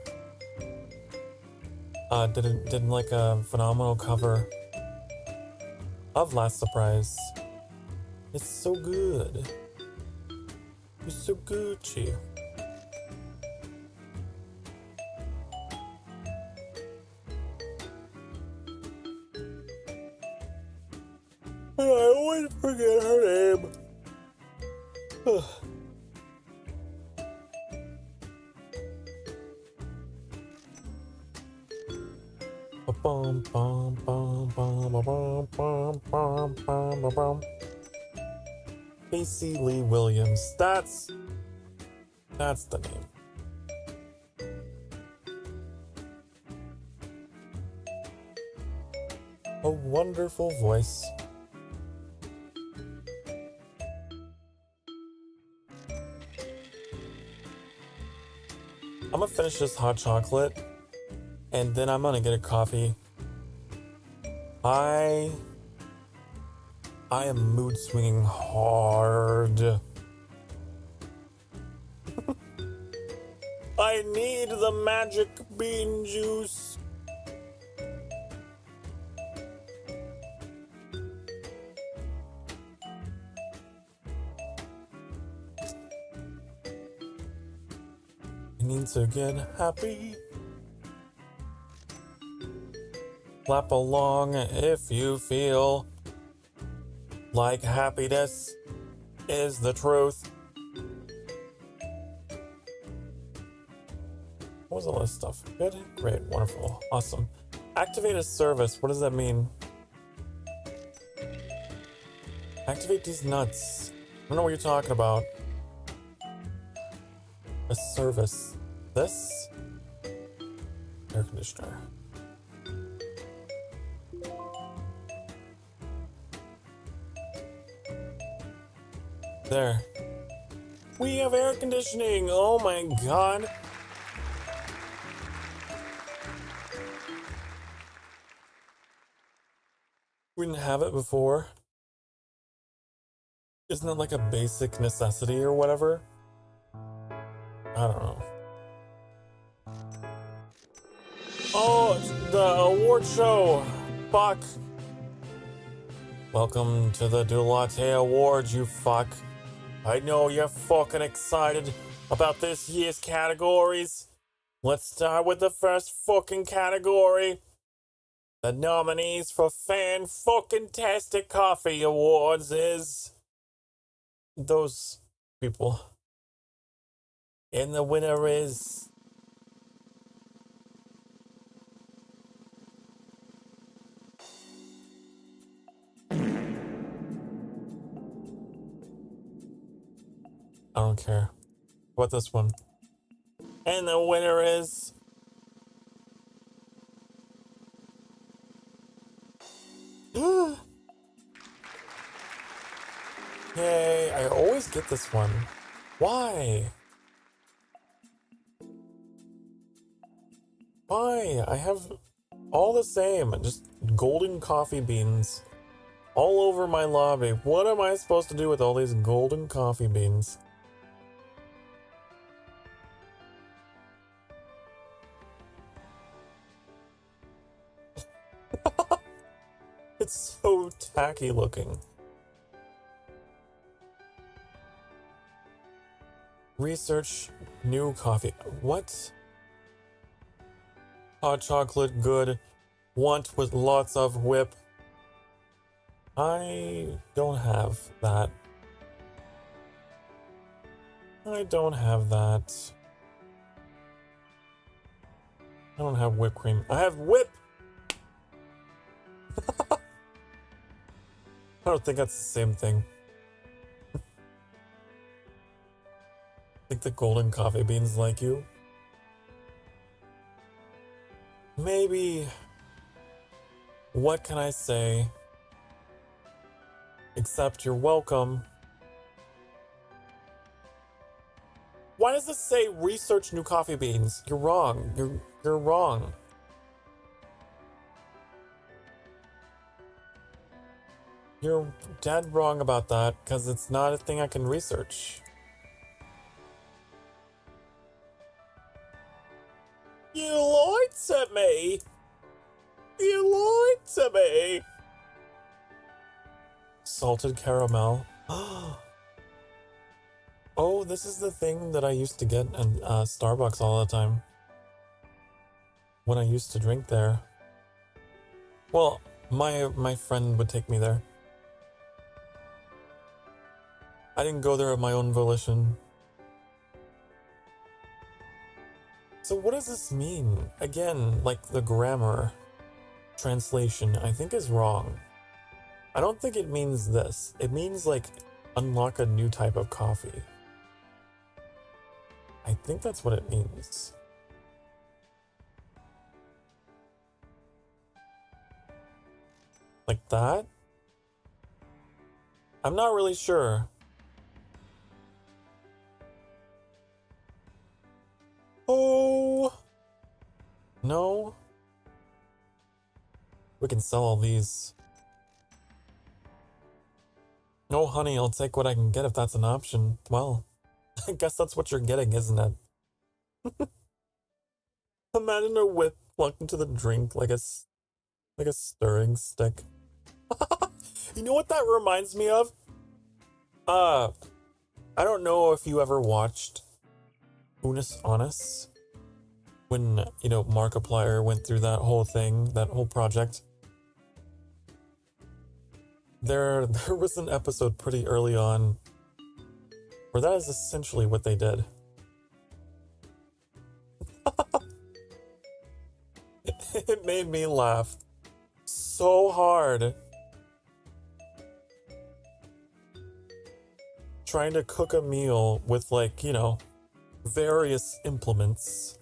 did like a phenomenal cover of Last Surprise. It's so good. It's so Gucci. And I always forget her name. Bum bum bum bum bum bum bum bum bum. Casey Lee Williams. That's the name. A wonderful voice. I'm gonna finish this hot chocolate, and then I'm gonna get a coffee. I am mood swinging hard. I need the magic bean juice. I need to get happy. Clap along if you feel like happiness is the truth. What was all this stuff? Good? Great. Wonderful. Awesome. Activate a service. What does that mean? Activate these nuts. I don't know what you're talking about. A service. This? Air conditioner. There. We have air conditioning! Oh my god! We didn't have it before. Isn't that like a basic necessity or whatever? I don't know. Oh, it's the award show! Fuck! Welcome to the Do Latte Awards, you fuck. I know you're fucking excited about this year's categories. Let's start with the first fucking category. The nominees for Fan Fucking Tastic Coffee Awards is those people. And the winner is I don't care. How about this one? And the winner is Yay, I always get this one. Why? Why? I have all the same, just golden coffee beans all over my lobby. What am I supposed to do with all these golden coffee beans? It's so tacky looking. Research new coffee. What? Hot chocolate good. Want with lots of whip. I don't have that. I don't have that. I don't have whipped cream. I have whip! I don't think that's the same thing. I think the golden coffee beans like you. Maybe. What can I say? Except you're welcome. Why does this say research new coffee beans? You're wrong. You're wrong. You're dead wrong about that, because it's not a thing I can research. You lied to me! You lied to me! Salted caramel. Oh, this is the thing that I used to get at Starbucks all the time. When I used to drink there. Well, my friend would take me there. I didn't go there of my own volition. So what does this mean? Again, like the grammar translation, I think is wrong. I don't think it means this. It means like unlock a new type of coffee. I think that's what it means. Like that? I'm not really sure. Oh! No? We can sell all these. No, honey, I'll take what I can get if that's an option. Well, I guess that's what you're getting, isn't it? Imagine a whip plugged into the drink like a stirring stick. You know what that reminds me of? I don't know if you ever watched Unis Honest when, Markiplier went through that whole thing, that whole project. There was an episode pretty early on where that is essentially what they did. It made me laugh so hard. trying to cook a meal with, like, you know, various implements.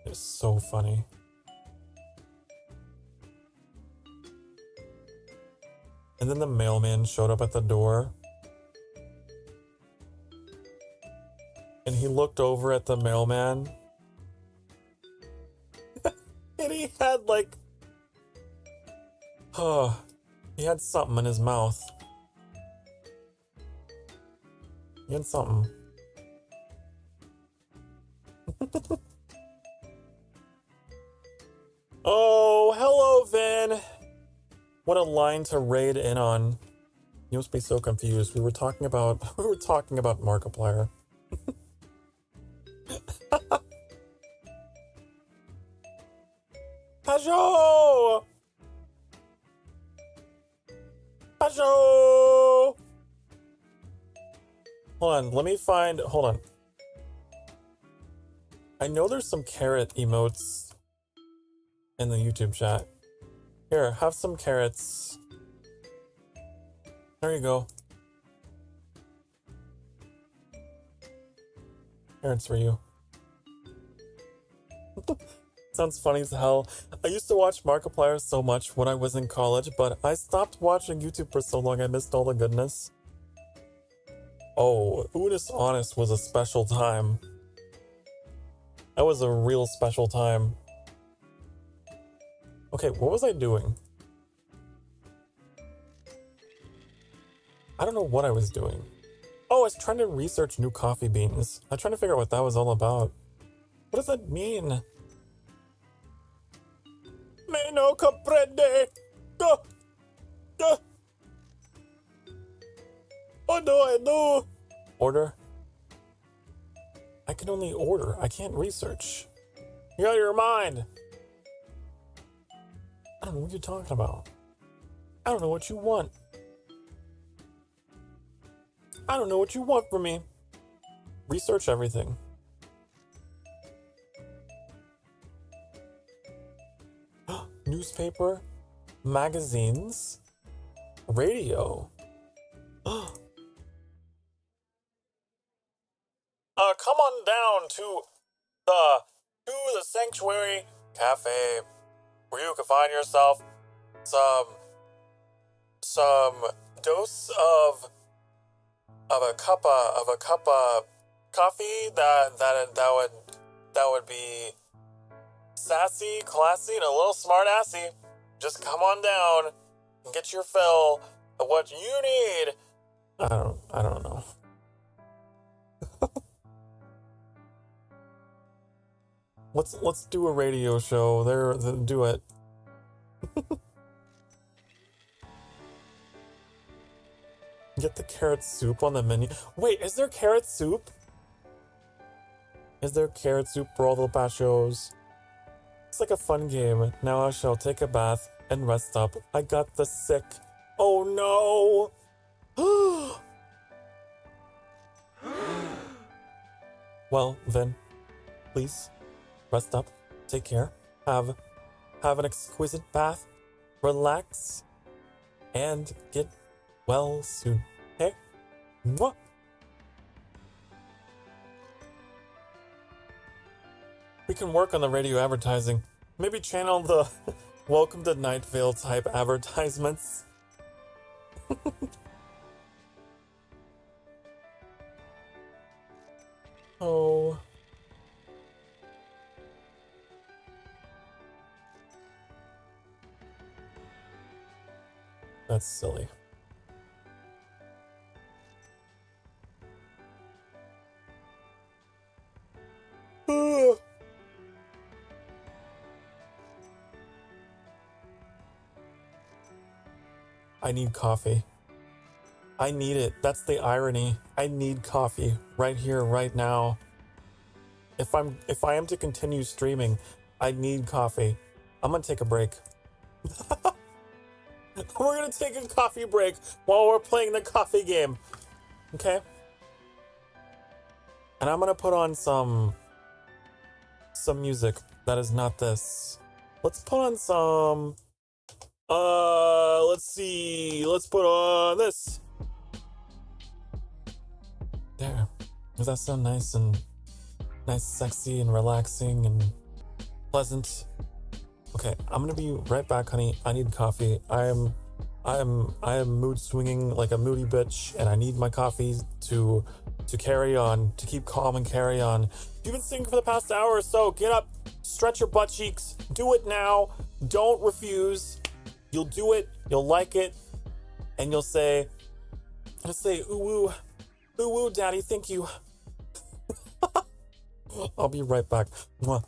It's so funny. And then the mailman showed up at the door. And he looked over at the mailman. And he had like... Oh, he had something in his mouth. He had something. Oh, hello, Vin. What a line to raid in on. You must be so confused. We were talking about Markiplier. Pajot! Pajot! Hold on, let me find... Hold on. I know there's some carrot emotes in the YouTube chat. Here, have some carrots. There you go. Carrots for you. Sounds funny as hell. I used to watch Markiplier so much when I was in college, but I stopped watching YouTube for so long I missed all the goodness. Oh, Unis Honest was a special time. That was a real special time. Okay, what was I doing? I don't know what I was doing. Oh, I was trying to research new coffee beans. I'm trying to figure out what that was all about. What does that mean? Me no comprende. Go. Go. Oh no, I know. Order? I can only order. I can't research. You're out of your mind. I don't know what you're talking about. I don't know what you want. I don't know what you want from me. Research everything. Newspaper, magazines, radio. Come on down to the Sanctuary Cafe, where you can find yourself some dose of a cup of coffee that would be sassy, classy, and a little smart assy. Just come on down and get your fill of what you need. I don't know. Let's do a radio show. Do it. Get the carrot soup on the menu. Wait, is there carrot soup? Is there carrot soup for all the pachos? It's like a fun game. Now I shall take a bath and rest up. I got the sick. Oh no! Well, then, please rest up. Take care. Have an exquisite bath. Relax. And get well soon. Okay? Mwah! We can work on the radio advertising. Maybe channel the Welcome to Night Vale type advertisements. Oh. That's silly. I need coffee. I need it. That's the irony. I need coffee right here, right now. If I am to continue streaming, I need coffee. I'm gonna take a break. We're gonna take a coffee break while we're playing the coffee game. Okay? And I'm gonna put on some music that is not this. Let's put on some Let's see. Let's put on this. There. Does that sound nice and sexy and relaxing and pleasant? Okay, I'm gonna be right back, honey. I need coffee. I am mood swinging like a moody bitch, and I need my coffee to carry on, to keep calm and carry on. You've been singing for the past hour or so. Get up, stretch your butt cheeks. Do it now. Don't refuse. You'll do it. You'll like it, and you'll say, ooh woo, daddy, thank you. I'll be right back. Mwah.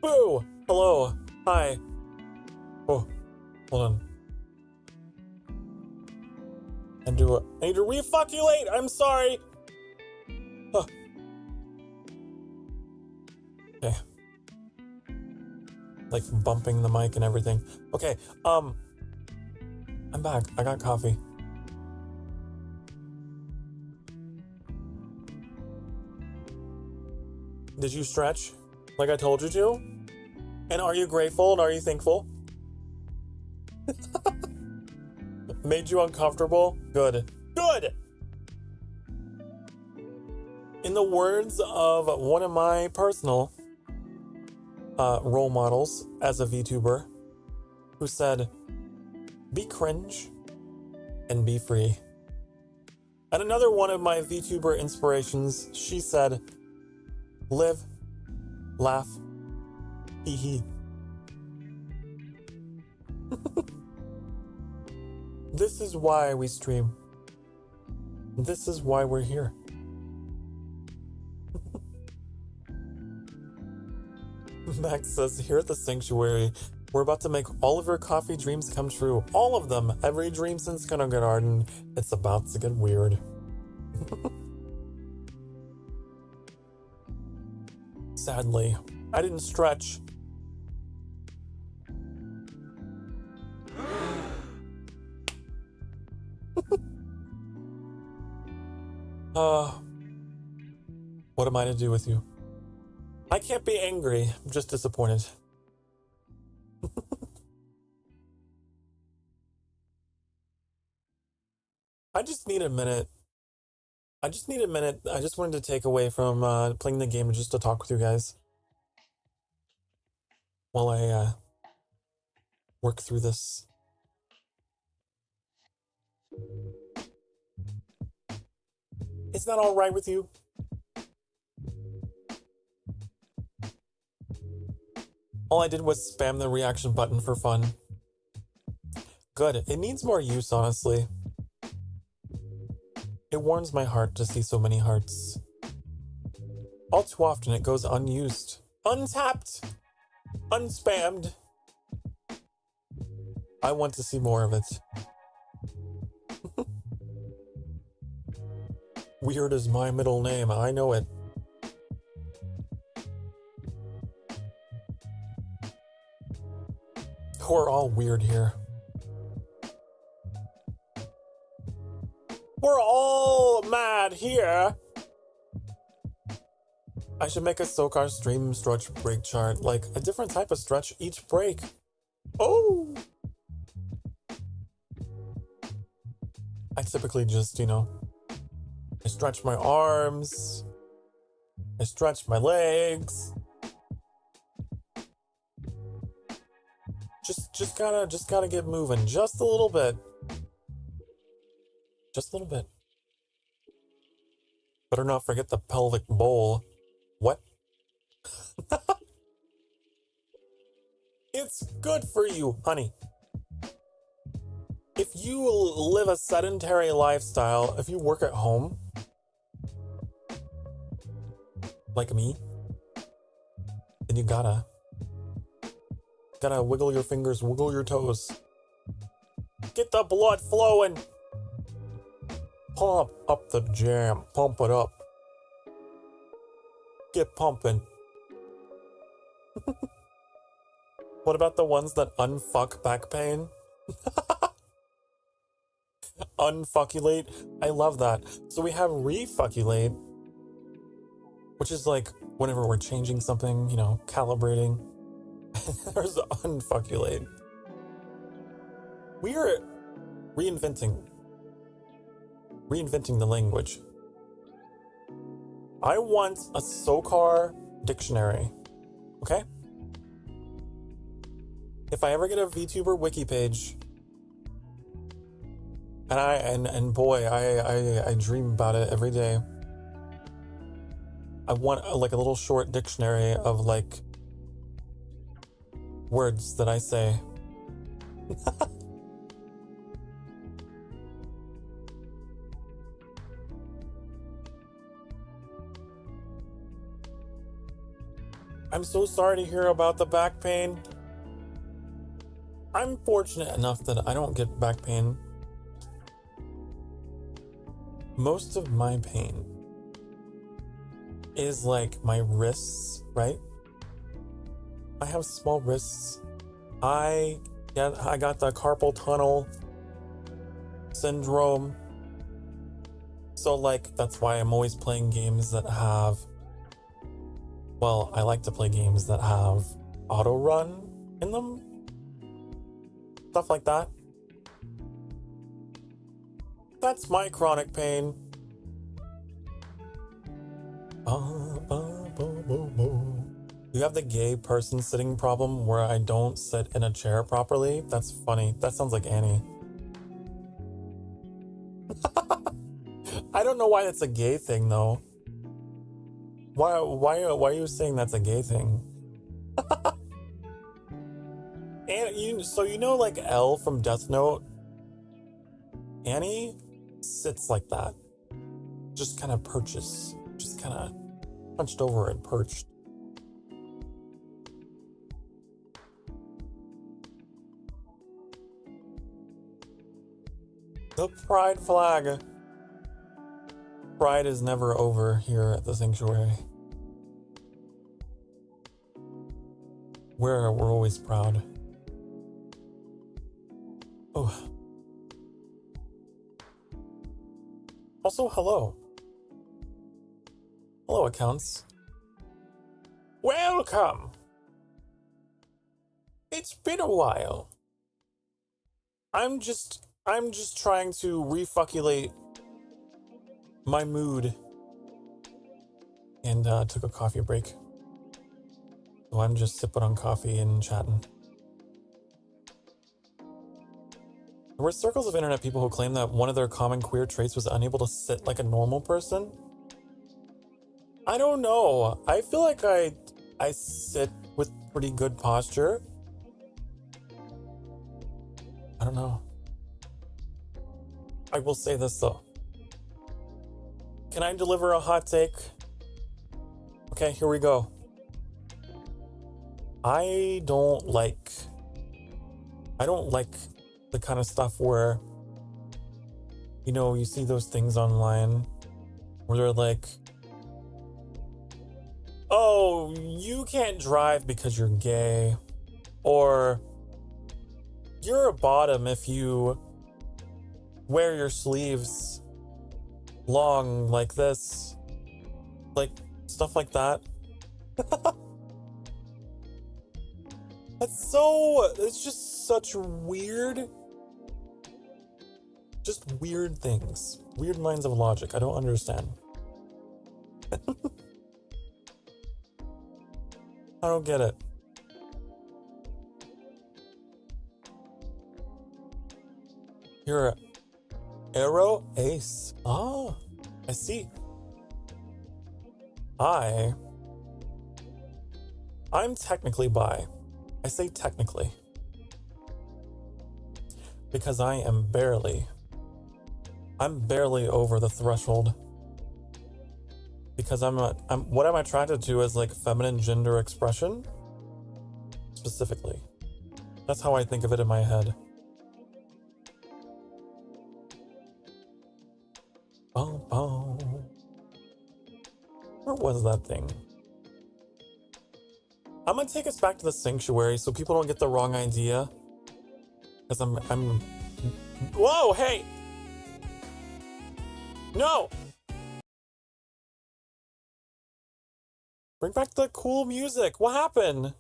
Boo! Hello. Hi. Oh, hold on. I need to refuculate! I'm sorry! Huh. Okay. Like bumping the mic and everything. Okay, I'm back. I got coffee. Did you stretch like I told you to? And are you grateful and are you thankful? Made you uncomfortable? Good. Good! In the words of one of my personal role models as a VTuber, who said, be cringe and be free. And another one of my VTuber inspirations, she said, live, laugh, hee hee. This is why we stream. This is why we're here. Max says, here at the sanctuary, we're about to make all of your coffee dreams come true. All of them. Every dream since kindergarten. It's about to get weird. Sadly, I didn't stretch. What am I to do with you? I can't be angry. I'm just disappointed. I just need a minute. I just wanted to take away from playing the game just to talk with you guys while I work through this. Is that all right with you? All I did was spam the reaction button for fun. Good. It needs more use, honestly. It warms my heart to see so many hearts. All too often it goes unused, untapped, unspammed. I want to see more of it. Weird is my middle name, I know it. We're all weird here. We're all mad here. I should make a SoCar stream stretch break chart, like a different type of stretch each break. Oh! I typically just, I stretch my arms, I stretch my legs. Just gotta get moving just a little bit. Just a little bit. Better not forget the pelvic bowl. What? It's good for you, honey. If you live a sedentary lifestyle, if you work at home, like me, then you gotta wiggle your fingers, wiggle your toes. Get the blood flowing. Pump up the jam. Pump it up. Get pumping. What about the ones that unfuck back pain? Unfucculate? I love that. So we have refucculate, which is like whenever we're changing something, calibrating. There's unfucculate. We are reinventing the language. I want a SoCar dictionary. Okay? If I ever get a VTuber wiki page, and boy, I dream about it every day. I want a little short dictionary of words that I say. I'm so sorry to hear about the back pain. I'm fortunate enough that I don't get back pain. Most of my pain is like my wrists, right? I have small wrists. I got the carpal tunnel syndrome. So like, that's why I'm always playing games that have, well, I like to play games that have auto run in them. Stuff like that. That's my chronic pain. You have the gay person sitting problem where I don't sit in a chair properly? That's funny. That sounds like Annie. I don't know why that's a gay thing though. Why are you saying that's a gay thing? And so you know like Elle from Death Note? Annie sits like that. Just kind of perches. Just kind of hunched over and perched. The pride flag. Pride is never over here at the sanctuary. We're always proud. Oh. Also, hello. Hello, accounts. Welcome. It's been a while. I'm just trying to refuculate my mood and took a coffee break. So I'm just sipping on coffee and chatting. There were circles of internet people who claimed that one of their common queer traits was unable to sit like a normal person. I don't know. I feel like I sit with pretty good posture. I don't know. I will say this though. Can I deliver a hot take? Okay, here we go. I don't like the kind of stuff where, you know, you see those things online where they're like, oh, you can't drive because you're gay, or you're a bottom if you wear your sleeves long like this, like stuff like that. It's just such weird things, weird lines of logic. I don't understand. I don't get it. You're Arrow Ace. Ah, I see. I'm technically bi. I say technically because I'm barely over the threshold. Because what I'm attracted to is like feminine gender expression specifically. That's how I think of it in my head. Where was that thing? I'm gonna take us back to the sanctuary so people don't get the wrong idea. Because I'm whoa, hey! No! Bring back the cool music. What happened?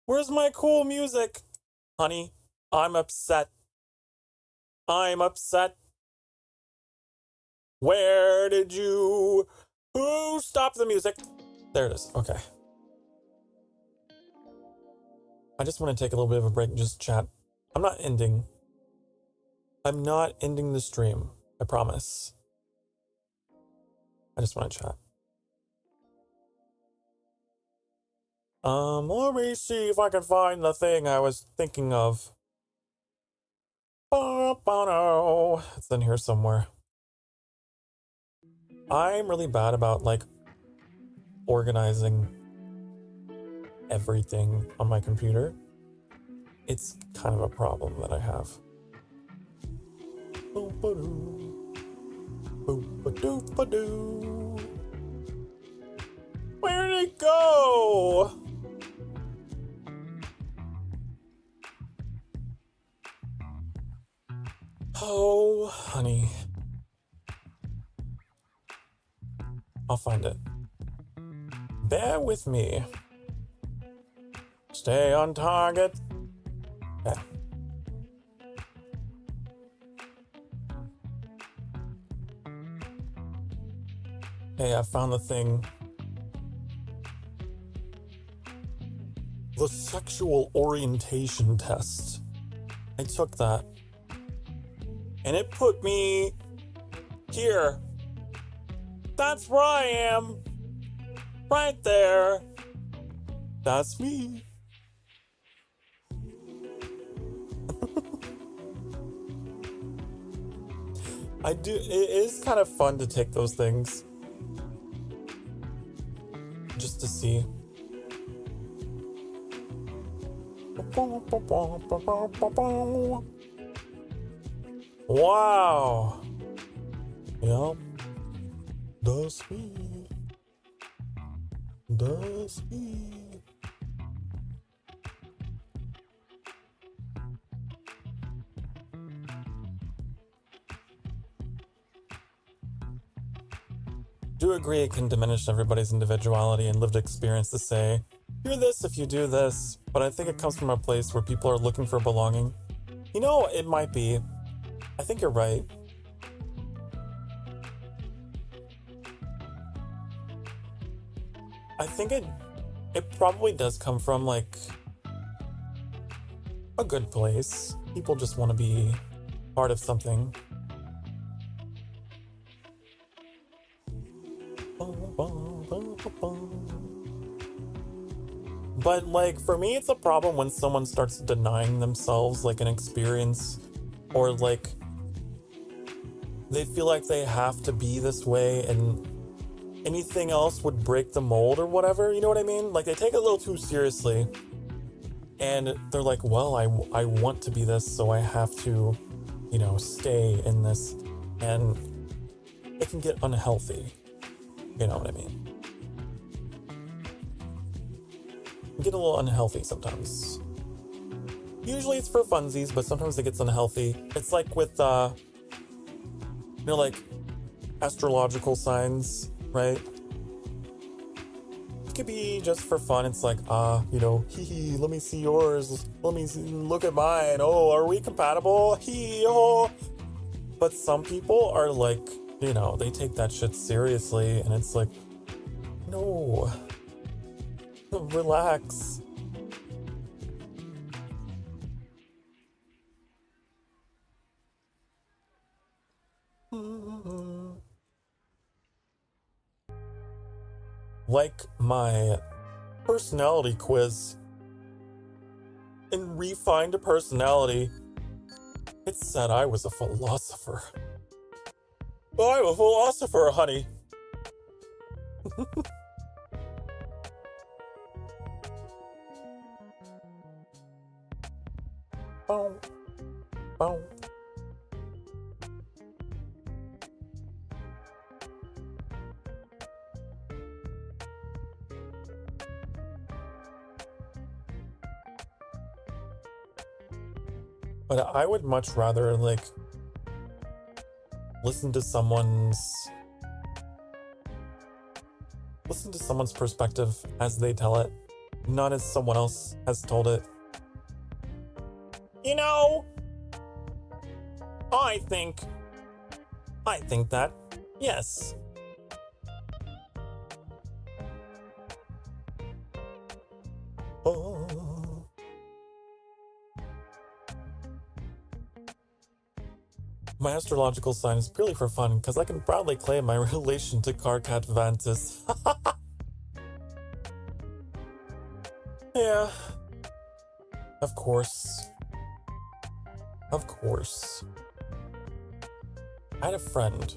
Where's my cool music? Honey, I'm upset. I'm upset. Where did you... Who stopped the music? There it is. Okay. I just want to take a little bit of a break and just chat. I'm not ending the stream. I promise. I just want to chat. Let me see if I can find the thing I was thinking of. It's in here somewhere. I'm really bad about like organizing everything on my computer, it's kind of a problem that I have. Where did it go? Oh, honey. I'll find it. Bear with me. Stay on target. Okay. Hey, I found the thing. The sexual orientation test. I took that. And it put me here. That's where I am. Right there. That's me. It is kind of fun to take those things. Just to see. Wow. Yep. That's me. That's me. Do agree it can diminish everybody's individuality and lived experience to say, you're this if you do this, but I think it comes from a place where people are looking for belonging. You know, it might be. I think you're right. I think it probably does come from, like, a good place. People just want to be part of something. But, like, for me, it's a problem when someone starts denying themselves, like, an experience, or, like, they feel like they have to be this way and anything else would break the mold or whatever, you know what I mean? Like, they take it a little too seriously, and they're like, well, I want to be this, so I have to, you know, stay in this, and it can get unhealthy, you know what I mean? Get a little unhealthy sometimes. Usually it's for funsies, but sometimes it gets unhealthy. It's like with, you know, like astrological signs, right? It could be just for fun. It's like, you know, hee, let me see yours. Let me see, look at mine. Oh, are we compatible? Hee, oh. But some people are like, you know, they take that shit seriously, and it's like, no. Relax. Like my personality quiz. In Refined Personality, it said I was a philosopher. I'm a philosopher, honey. Bow. Bow. But I would much rather, like, listen to someone's perspective as they tell it, not as someone else has told it. You know, I think that, yes. Oh. My astrological sign is purely for fun, because I can proudly claim my relation to Carcat Vantis. Yeah. Of course. Of course. I had a friend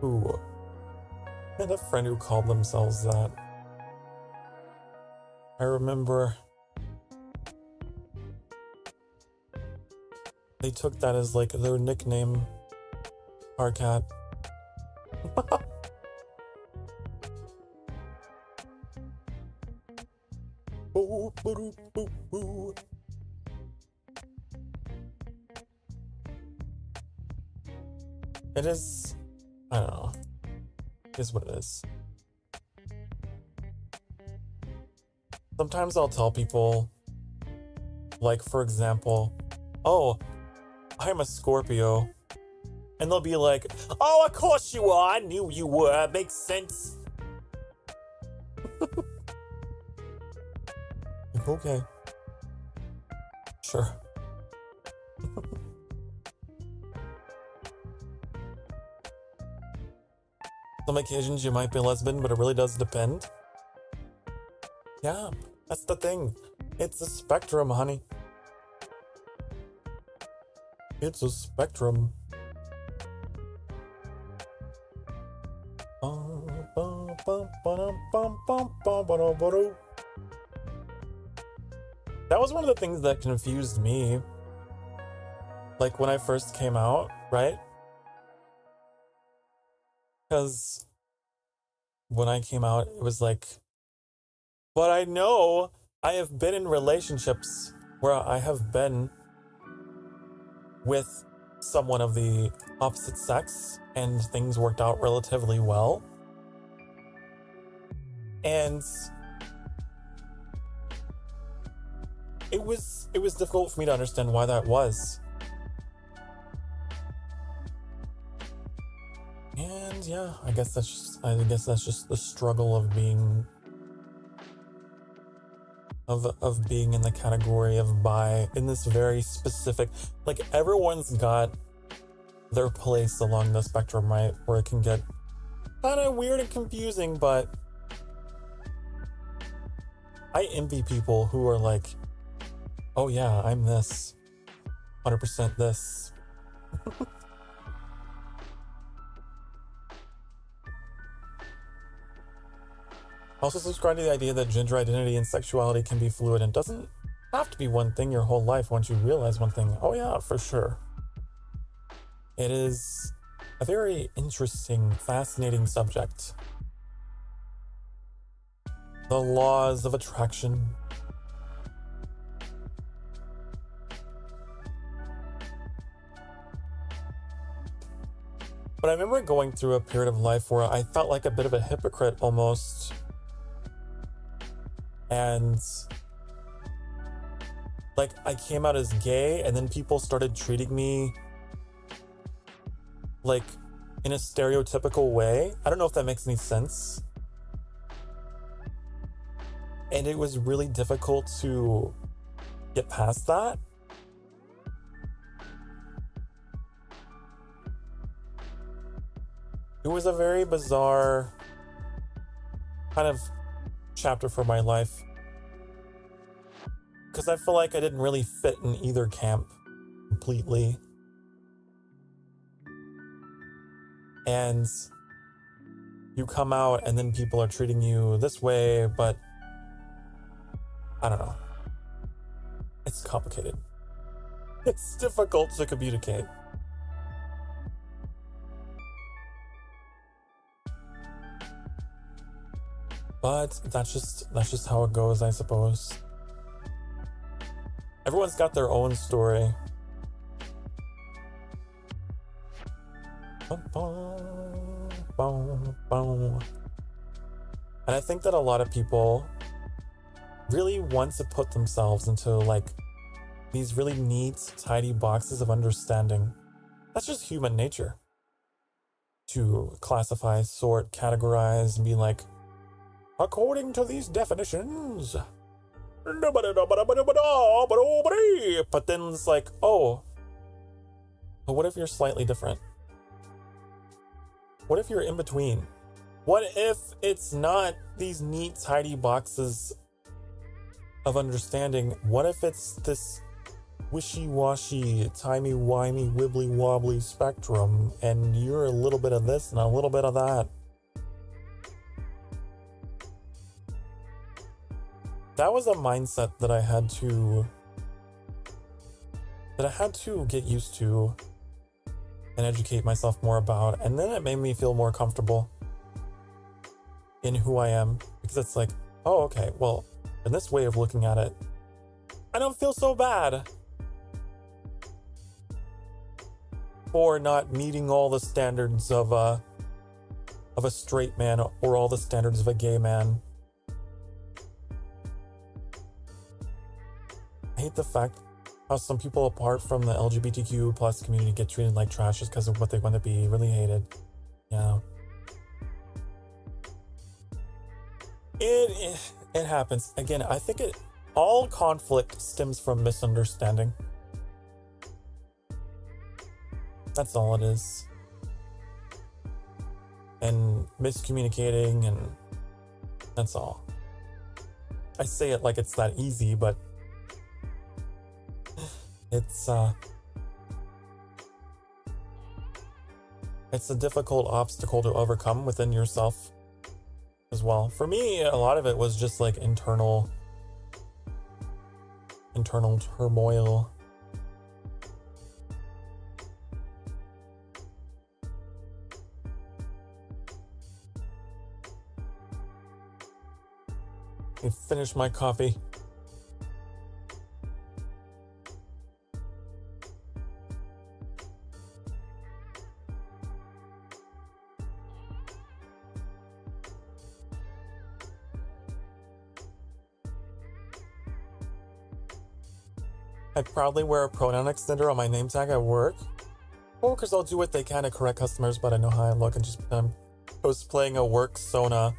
who called themselves that. I remember they took that as like their nickname, our cat. It is, I don't know, it is what it is. Sometimes I'll tell people, like, for example, oh, I'm a Scorpio. And they'll be like, oh, of course you are. I knew you were. It makes sense. Okay. Sure. Some occasions you might be lesbian, but it really does depend. Yeah, that's the thing. It's a spectrum, honey. It's a spectrum. That was one of the things that confused me. Like when I first came out, right? Because when I came out, it was like, but I know I have been in relationships where I have been with someone of the opposite sex and things worked out relatively well. And it was difficult for me to understand why that was. And yeah, I guess that's just the struggle of being being in the category of bi in this very specific, like everyone's got their place along the spectrum, right? Where it can get kind of weird and confusing, but I envy people who are like, oh yeah, I'm this, 100% this. Also subscribe to the idea that gender identity and sexuality can be fluid and doesn't have to be one thing your whole life once you realize one thing. Oh yeah, for sure. It is a very interesting, fascinating subject. The laws of attraction. But I remember going through a period of life where I felt like a bit of a hypocrite almost. And like I came out as gay and then people started treating me like in a stereotypical way. I don't know if that makes any sense. And it was really difficult to get past that. It was a very bizarre kind of chapter for my life. Because I feel like I didn't really fit in either camp completely. And you come out and then people are treating you this way, but I don't know. It's complicated. It's difficult to communicate. But that's just how it goes, I suppose. Everyone's got their own story. And I think that a lot of people really want to put themselves into like these really neat, tidy boxes of understanding. That's just human nature. To classify, sort, categorize, and be like, according to these definitions. But then it's like, oh, but what if you're slightly different? What if you're in between? What if it's not these neat, tidy boxes of understanding? What if it's this wishy-washy, timey-wimey, wibbly-wobbly spectrum, and you're a little bit of this and a little bit of that? that was a mindset that I had to get used to and educate myself more about, and then it made me feel more comfortable in who I am, because it's like, oh, okay, well, in this way of looking at it, I don't feel so bad for not meeting all the standards of a straight man or all the standards of a gay man. I hate the fact how some people apart from the LGBTQ plus community get treated like trash just because of what they want to be. Really hated. Yeah. It happens. Again, I think all conflict stems from misunderstanding. That's all it is. And miscommunicating, and that's all. I say it like it's that easy, but it's a difficult obstacle to overcome within yourself as well. For me, a lot of it was just like internal turmoil. I finished my coffee. I proudly wear a pronoun extender on my name tag at work. Coworkers all do what they can to correct customers, but I know how I look and just I'm cosplaying a work sona.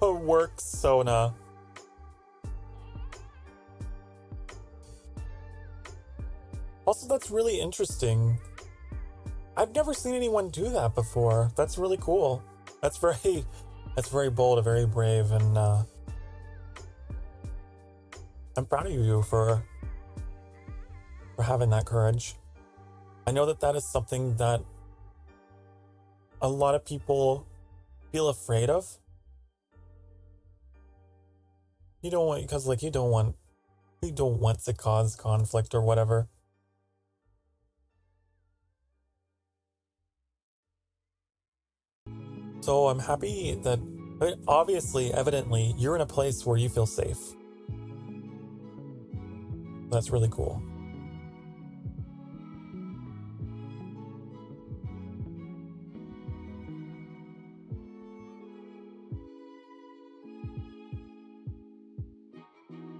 A work sona. Also, that's really interesting. I've never seen anyone do that before. That's really cool. That's very bold and very brave, and I'm proud of you for having that courage. I know that is something that a lot of people feel afraid of. You don't want, because like you don't want to cause conflict or whatever. So I'm happy that, obviously, evidently, you're in a place where you feel safe. That's really cool.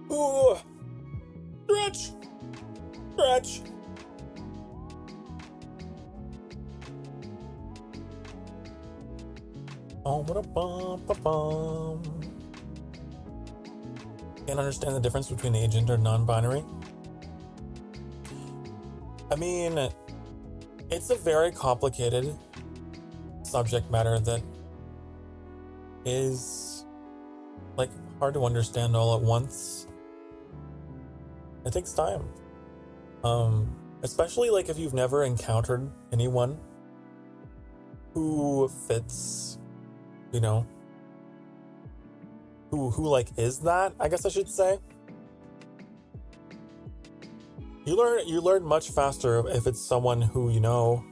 Ooh, stretch. Oh, what a bum. Can't understand the difference between agent or non-binary. I mean, it's a very complicated subject matter that is like hard to understand all at once. It takes time. Especially like if you've never encountered anyone who fits, you know, who like is that, I guess I should say. You learn much faster if it's someone who you know.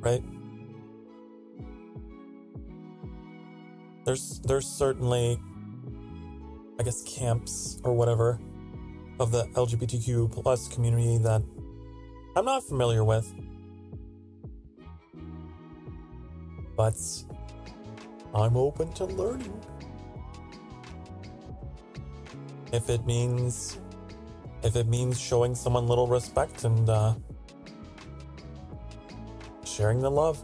Right? There's certainly, I guess, camps or whatever of the LGBTQ plus community that I'm not familiar with. But I'm open to learning. If it means showing someone little respect and sharing the love.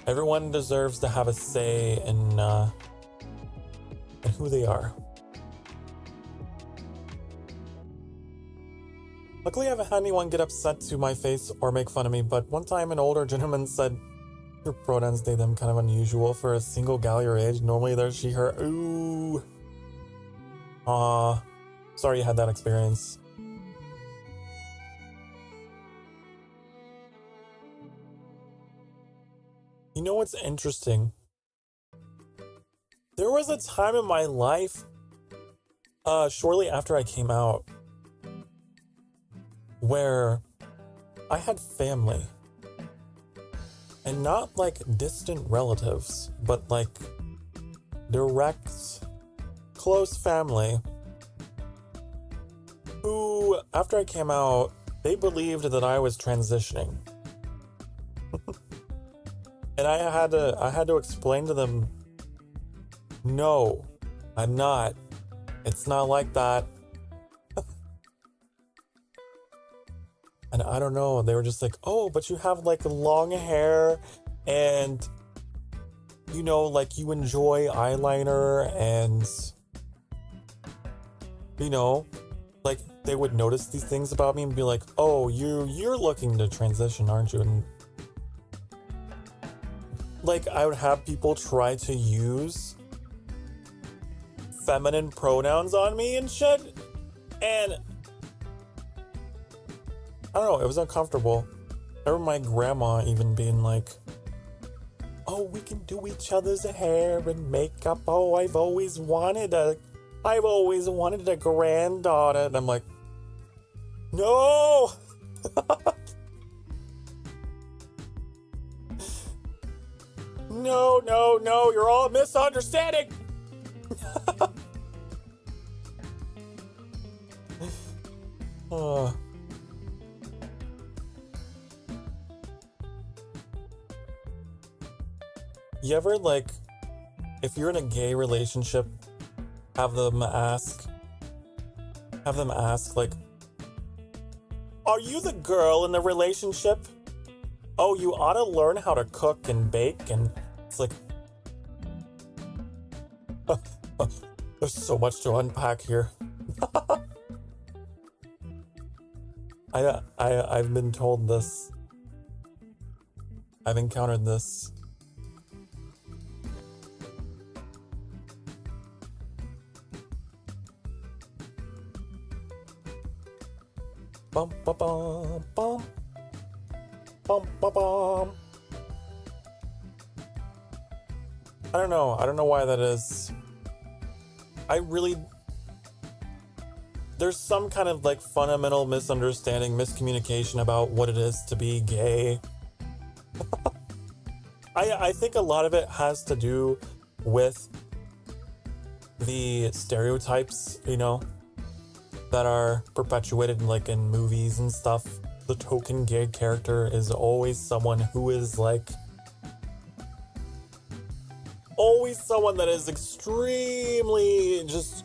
Everyone deserves to have a say in who they are. Luckily, I haven't had anyone get upset to my face or make fun of me, but one time an older gentleman said, "Your pronouns, they them kind of unusual for a single gal your age. Normally there's she, her." Ooh. Sorry you had that experience. You know what's interesting? was a time in my life, shortly after I came out, where I had family. And not like distant relatives, but like direct, close family who, after I came out, they believed that I was transitioning. And I had to explain to them, no, I'm not. It's not like that. And I don't know, they were just like, oh, but you have like long hair and, you know, like you enjoy eyeliner and, you know, like they would notice these things about me and be like, oh, you're looking to transition, aren't you? And like I would have people try to use feminine pronouns on me and shit. And I don't know, it was uncomfortable. I remember my grandma even being like, oh, we can do each other's hair and makeup. Oh, I've always wanted a granddaughter. And I'm like, no! No, you're all misunderstanding! You ever, like, if you're in a gay relationship, have them ask, like, are you the girl in the relationship? Oh, you ought to learn how to cook and bake, and it's like, there's so much to unpack here. I've been told this. I've encountered this. Bum ba bum bum. Bum ba bum. I don't know why that is. There's some kind of like fundamental misunderstanding, miscommunication about what it is to be gay. I think a lot of it has to do with the stereotypes, you know, that are perpetuated like in movies and stuff. The token gay character is always someone who is like, always someone that is extremely just,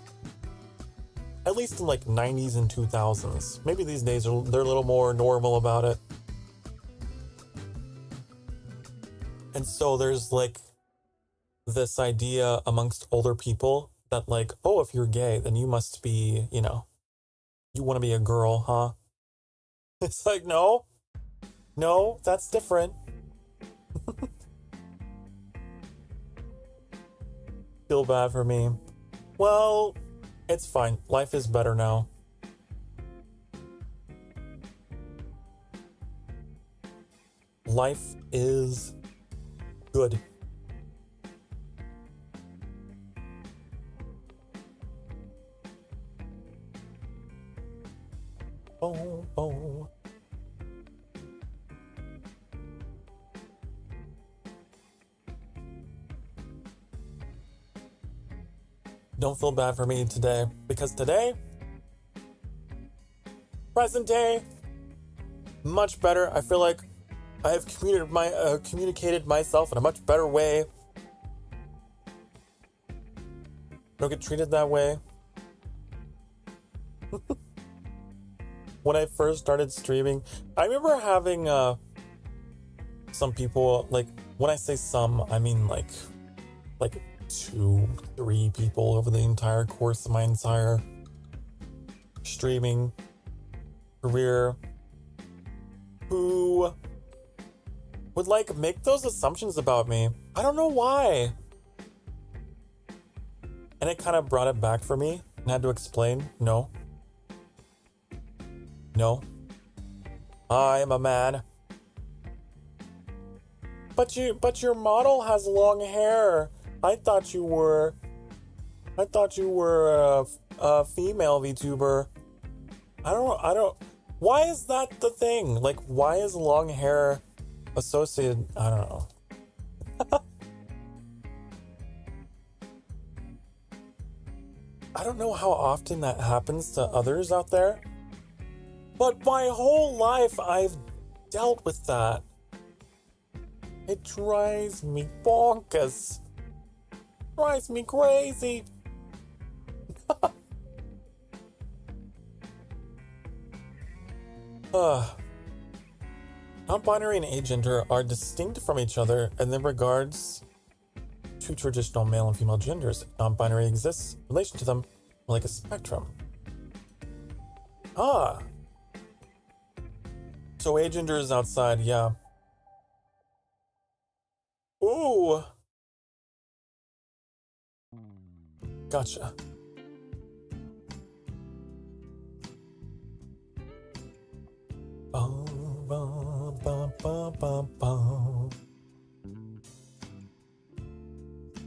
at least in like 90s and 2000s. Maybe these days they're a little more normal about it. And so there's like this idea amongst older people that like, oh, if you're gay, then you must be, you know, you want to be a girl, huh? It's like, no, that's different. Feel bad for me. Well, it's fine. Life is better now. Life is good. Boom, boom. Don't feel bad for me today, because today, present day, much better. I feel like I have communicated myself in a much better way. I don't get treated that way. When I first started streaming, I remember having some people, like, when I say some, I mean like 2-3 people over the entire course of my entire streaming career who would like make those assumptions about me. I don't know why. And it kind of brought it back for me and had to explain, no, I am a man. But your model has long hair. I thought you were I thought you were a female VTuber. I don't. Why is that the thing? Like, why is long hair associated? I don't know. I don't know how often that happens to others out there, but my whole life I've dealt with that. It drives me bonkers. Drives me crazy. Non-binary and agender are distinct from each other in their regards to traditional male and female genders. Non-binary exists in relation to them like a spectrum. So agender is outside, yeah. Ooh. Gotcha.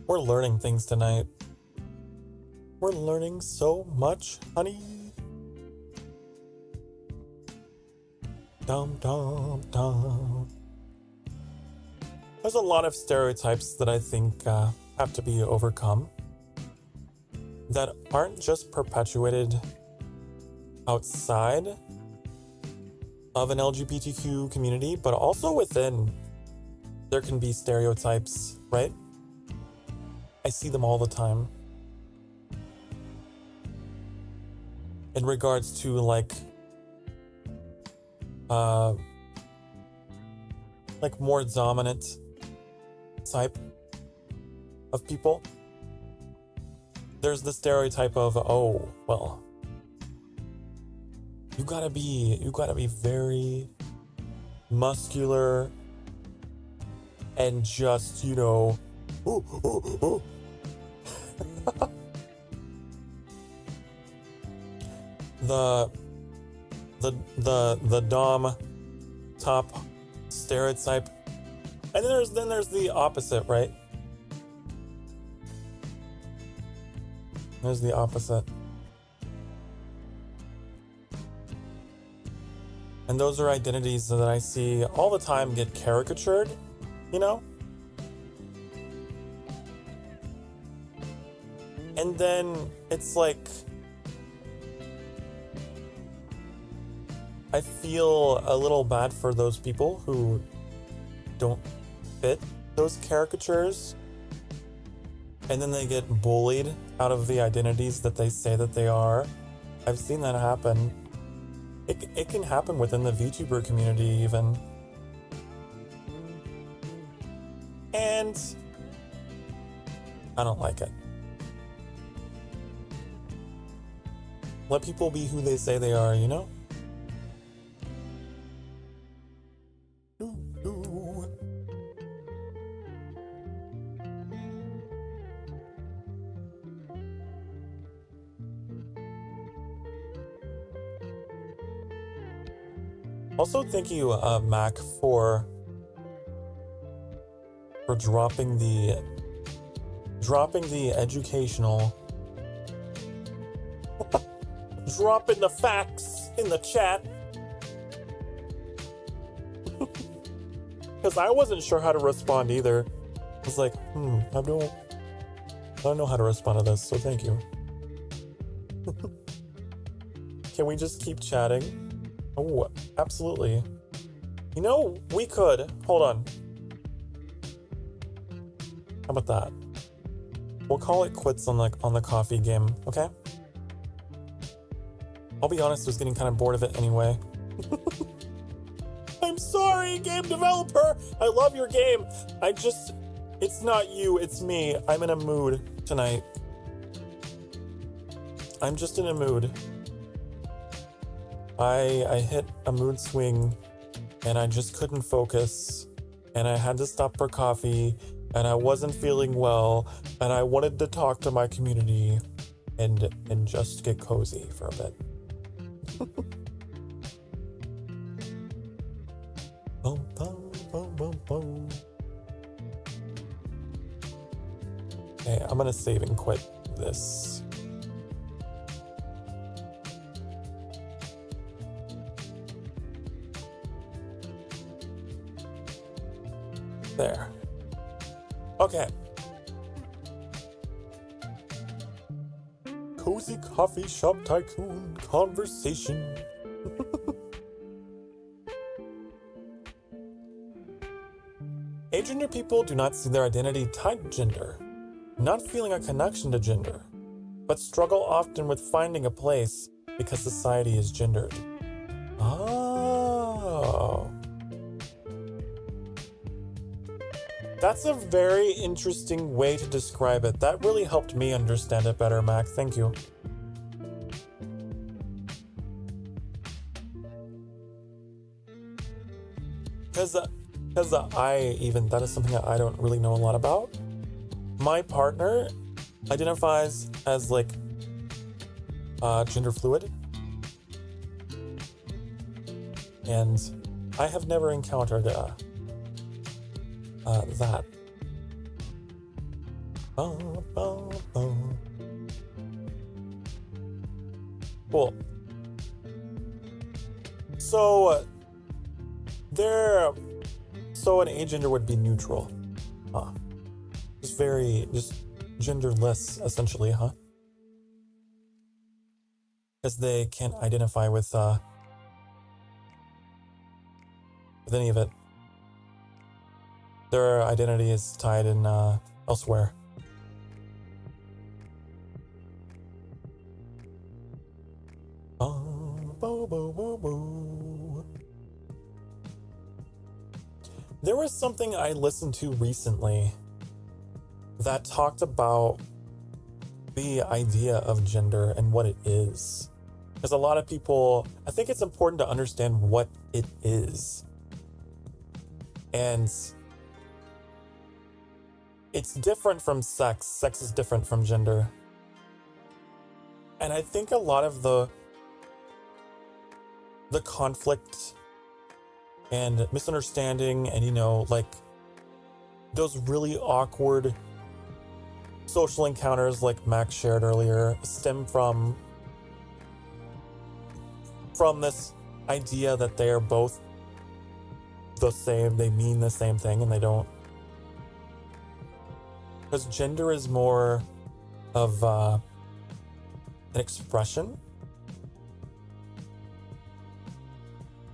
We're learning things tonight. We're learning so much, honey. Dum dum dum. There's a lot of stereotypes that I think have to be overcome that aren't just perpetuated outside of an LGBTQ community, but also within. There can be stereotypes, right? I see them all the time. In regards to like more dominant type of people. There's the stereotype of, oh, well, you gotta be very muscular and just, you know, the dom top stereotype, and then there's the opposite, right? There's the opposite. And those are identities that I see all the time get caricatured, you know? And then it's like, I feel a little bad for those people who don't fit those caricatures. And then they get bullied out of the identities that they say that they are. I've seen that happen. It can happen within the Vtuber community even. And I don't like it. Let people be who they say they are, you know? Also, thank you, Mac, for dropping the educational, dropping the facts in the chat, because I wasn't sure how to respond either. I was like, I don't know how to respond to this, so thank you. Can we just keep chatting? Oh, absolutely. You know, we could. Hold on. How about that? We'll call it quits on the coffee game, okay? I'll be honest, I was getting kind of bored of it anyway. I'm sorry, game developer. I love your game. It's not you, it's me. I'm in a mood tonight. I'm just in a mood. I hit a mood swing and I just couldn't focus and I had to stop for coffee and I wasn't feeling well and I wanted to talk to my community and just get cozy for a bit. Boom, boom, boom, boom, boom. Okay, I'm gonna save and quit this. There. Okay. Cozy coffee shop tycoon conversation. Agender people do not see their identity tied to gender, not feeling a connection to gender, but struggle often with finding a place because society is gendered. Oh. That's a very interesting way to describe it. That really helped me understand it better, Mac. Thank you. Because that is something that I don't really know a lot about. My partner identifies as like gender fluid. And I have never encountered that. Cool. So an agender would be neutral. Just genderless, essentially, huh? Because they can't identify with any of it. Their identity is tied in elsewhere. There was something I listened to recently that talked about the idea of gender and what it is. Because a lot of people, I think it's important to understand what it is. And it's different from sex. Sex is different from gender. And I think a lot of the conflict and misunderstanding and, like those really awkward social encounters like Max shared earlier stem from this idea that they are both the same, they mean the same thing, and they don't. Because gender is more of an expression,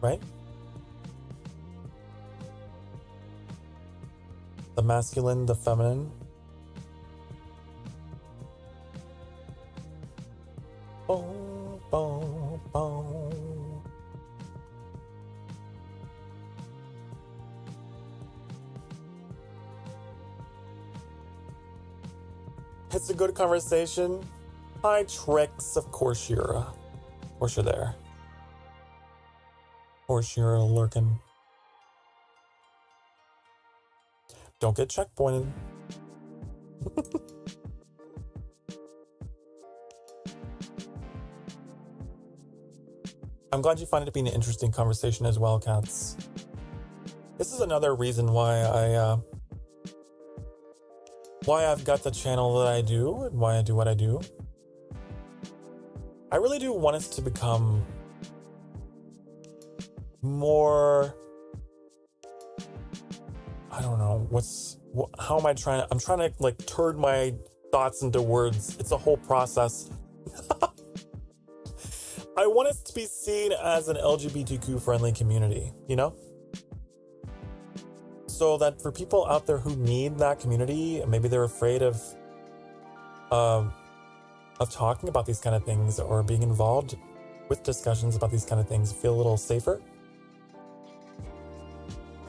right? The masculine, the feminine. Boom, boom, boom. It's a good conversation. Hi, Tricks. Of course you're there. Of course you're lurking. Don't get checkpointed. I'm glad you find it to be an interesting conversation as well, Cats. This is another reason why I've got the channel that I do and why I do what I do. I really do want us to become more, I don't know, I'm trying to like turn my thoughts into words. It's a whole process. I want us to be seen as an LGBTQ friendly community, So that for people out there who need that community, maybe they're afraid of talking about these kind of things or being involved with discussions about these kind of things, feel a little safer.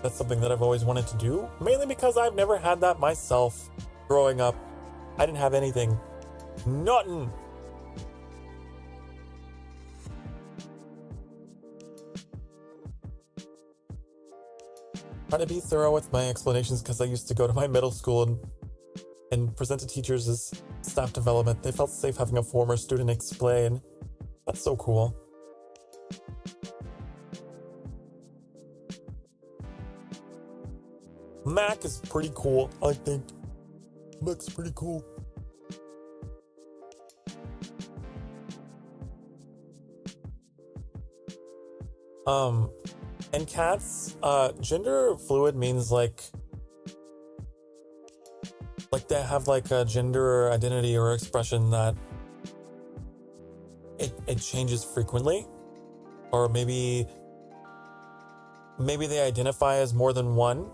That's something that I've always wanted to do, mainly because I've never had that myself growing up. I didn't have anything. Nothing. Trying to be thorough with my explanations because I used to go to my middle school and present to teachers as staff development. They felt safe having a former student explain. That's so cool. Mac is pretty cool, I think. Mac's pretty cool. And cats, gender fluid means like they have like a gender identity or expression that it changes frequently, or maybe they identify as more than one.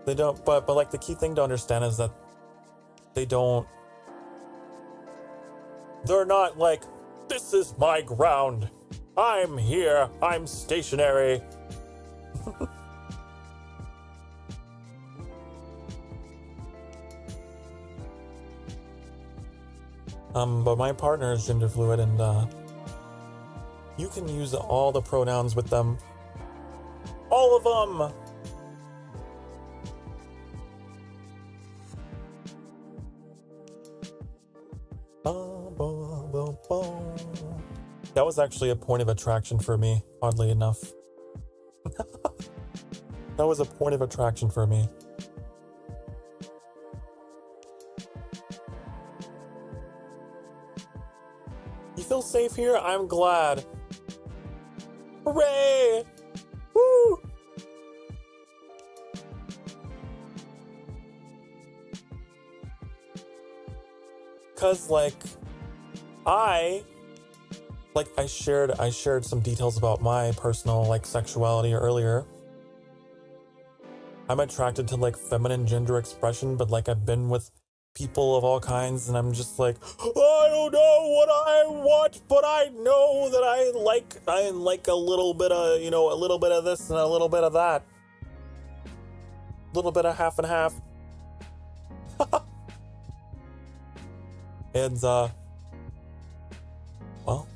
They don't, but like the key thing to understand is that they're not like, this is my ground, I'm here, I'm stationary. But my partner is gender fluid, and you can use all the pronouns with them. All of them! That was actually a point of attraction for me, oddly enough. That was a point of attraction for me. You feel safe here? I'm glad. Hooray! Woo! Cause like I shared some details about my personal like sexuality earlier. I'm attracted to like feminine gender expression, but like I've been with people of all kinds, and I'm just like, I don't know what I want, but I know that I like a little bit of, a little bit of this and a little bit of that. A little bit of half and half. And well,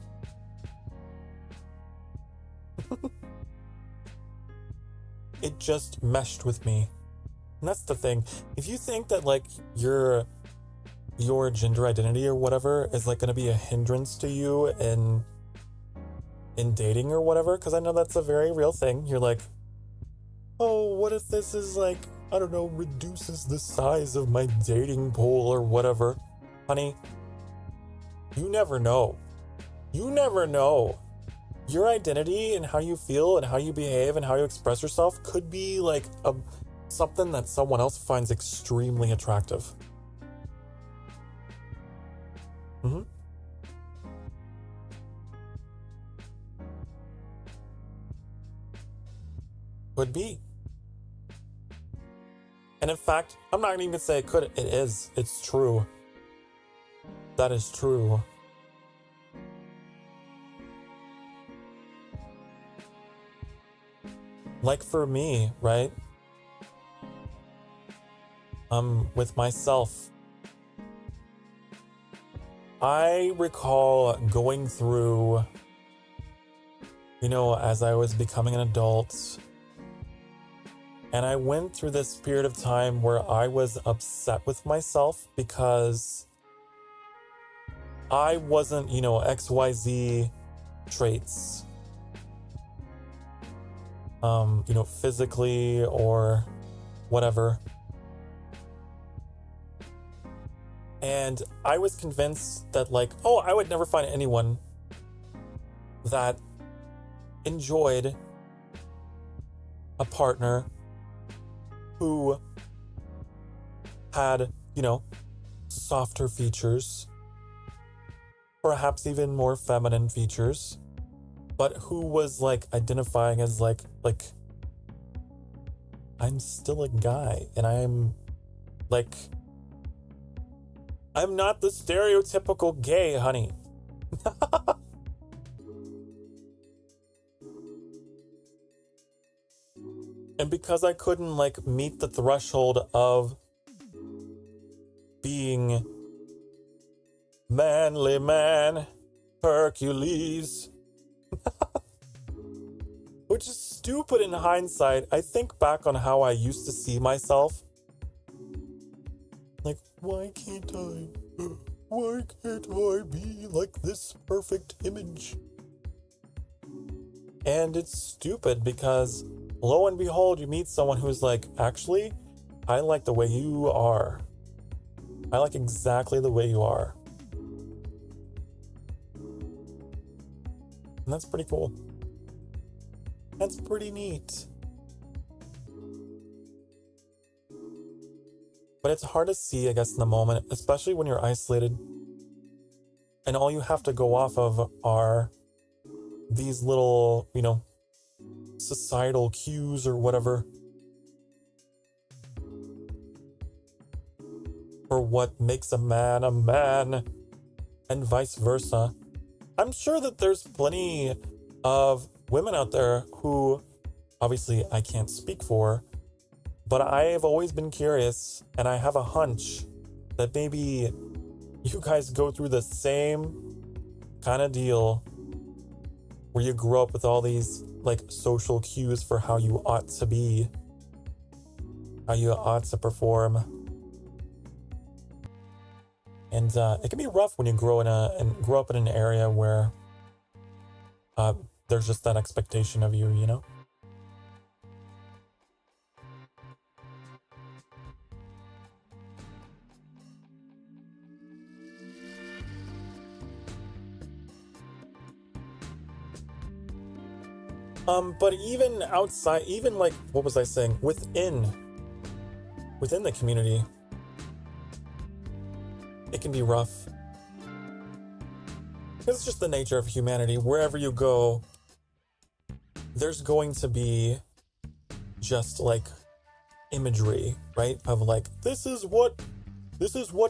it just meshed with me. And that's the thing. If you think that like your gender identity or whatever is like going to be a hindrance to you in dating or whatever, because I know that's a very real thing. You're like, oh, what if this is like, I don't know, reduces the size of my dating pool or whatever? Honey, you never know. You never know. Your identity and how you feel and how you behave and how you express yourself could be like something that someone else finds extremely attractive. Mm-hmm. Could be. And in fact, I'm not even gonna say it could. It is. It's true. That is true. Like for me, right? With myself, I recall going through, as I was becoming an adult, and I went through this period of time where I was upset with myself because I wasn't, XYZ traits, physically or whatever. And I was convinced that like, oh, I would never find anyone that enjoyed a partner who had, softer features, perhaps even more feminine features, but who was like identifying as like I'm still a guy, and I'm not the stereotypical gay, honey. And because I couldn't like meet the threshold of being manly man, Hercules, which is stupid in hindsight. I think back on how I used to see myself. Like, why can't I be like this perfect image? And it's stupid because lo and behold, you meet someone who's like, actually, I like the way you are. I like exactly the way you are. And that's pretty cool. That's pretty neat. But it's hard to see, I guess, in the moment, especially when you're isolated. And all you have to go off of are these little, societal cues or whatever. For what makes a man, and vice versa. I'm sure that there's plenty of women out there who, obviously, I can't speak for, but I've always been curious, and I have a hunch that maybe you guys go through the same kind of deal where you grow up with all these social cues for how you ought to be, how you ought to perform. And it can be rough when you grow up in an area where there's just that expectation of you, But even outside, even what was I saying? Within the community, it can be rough. It's just the nature of humanity. Wherever you go, there's going to be just imagery, right? Of this is what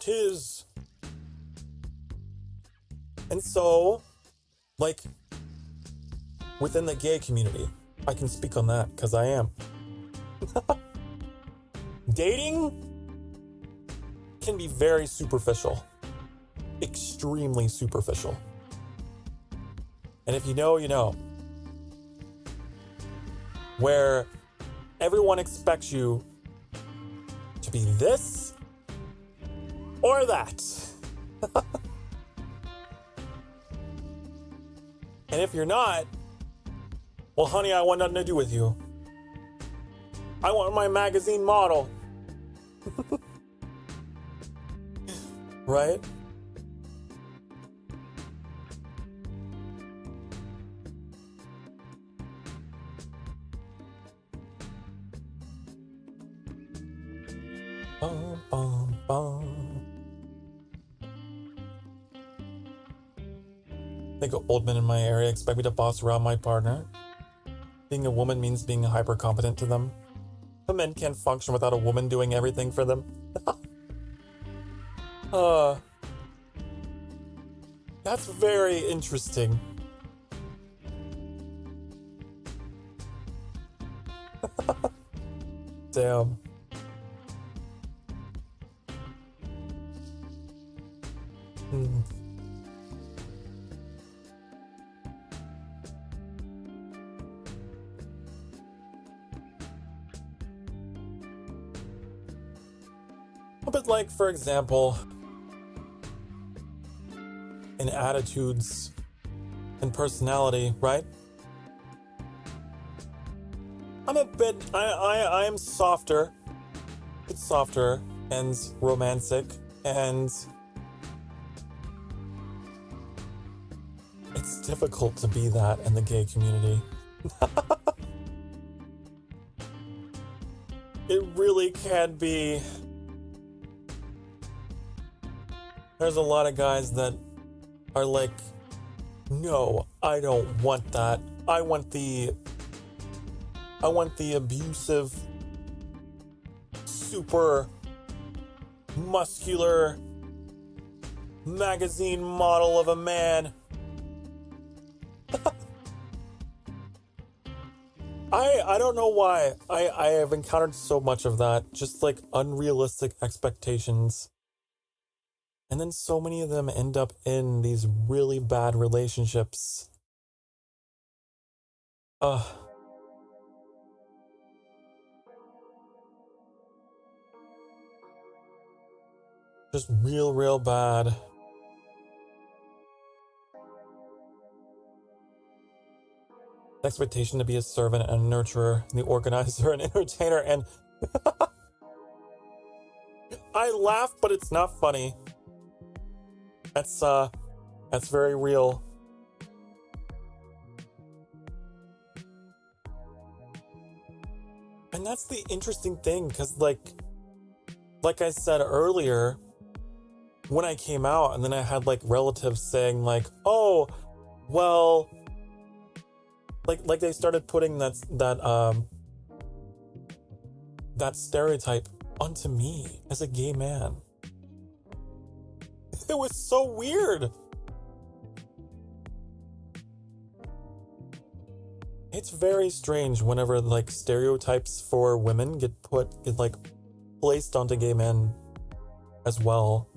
is. And so, within the gay community, I can speak on that because I am. Dating can be very superficial. Extremely superficial. And if you know, you know. Where everyone expects you to be this or that. And if you're not, well, honey, I want nothing to do with you. I want my magazine model. Right? Bum, bum, bum. I think old men in my area expect me to boss around my partner. Being a woman means being hyper competent to them. The men can't function without a woman doing everything for them. That's very interesting. Damn. But for example, in attitudes and personality, right? I am softer. It's softer and romantic, and it's difficult to be that in the gay community. It really can be. There's a lot of guys that are no, I don't want that. I want the abusive, super muscular magazine model of a man. I don't know why. I have encountered so much of that. Just unrealistic expectations. And then so many of them end up in these really bad relationships. Just real bad. Expectation to be a servant and a nurturer, and the organizer and entertainer, and I laugh, but it's not funny. That's very real. And that's the interesting thing, because like I said earlier, when I came out, and then I had like relatives saying like, oh, well, like they started putting that stereotype onto me as a gay man. It was so weird. It's very strange whenever like stereotypes for women get like placed onto gay men as well.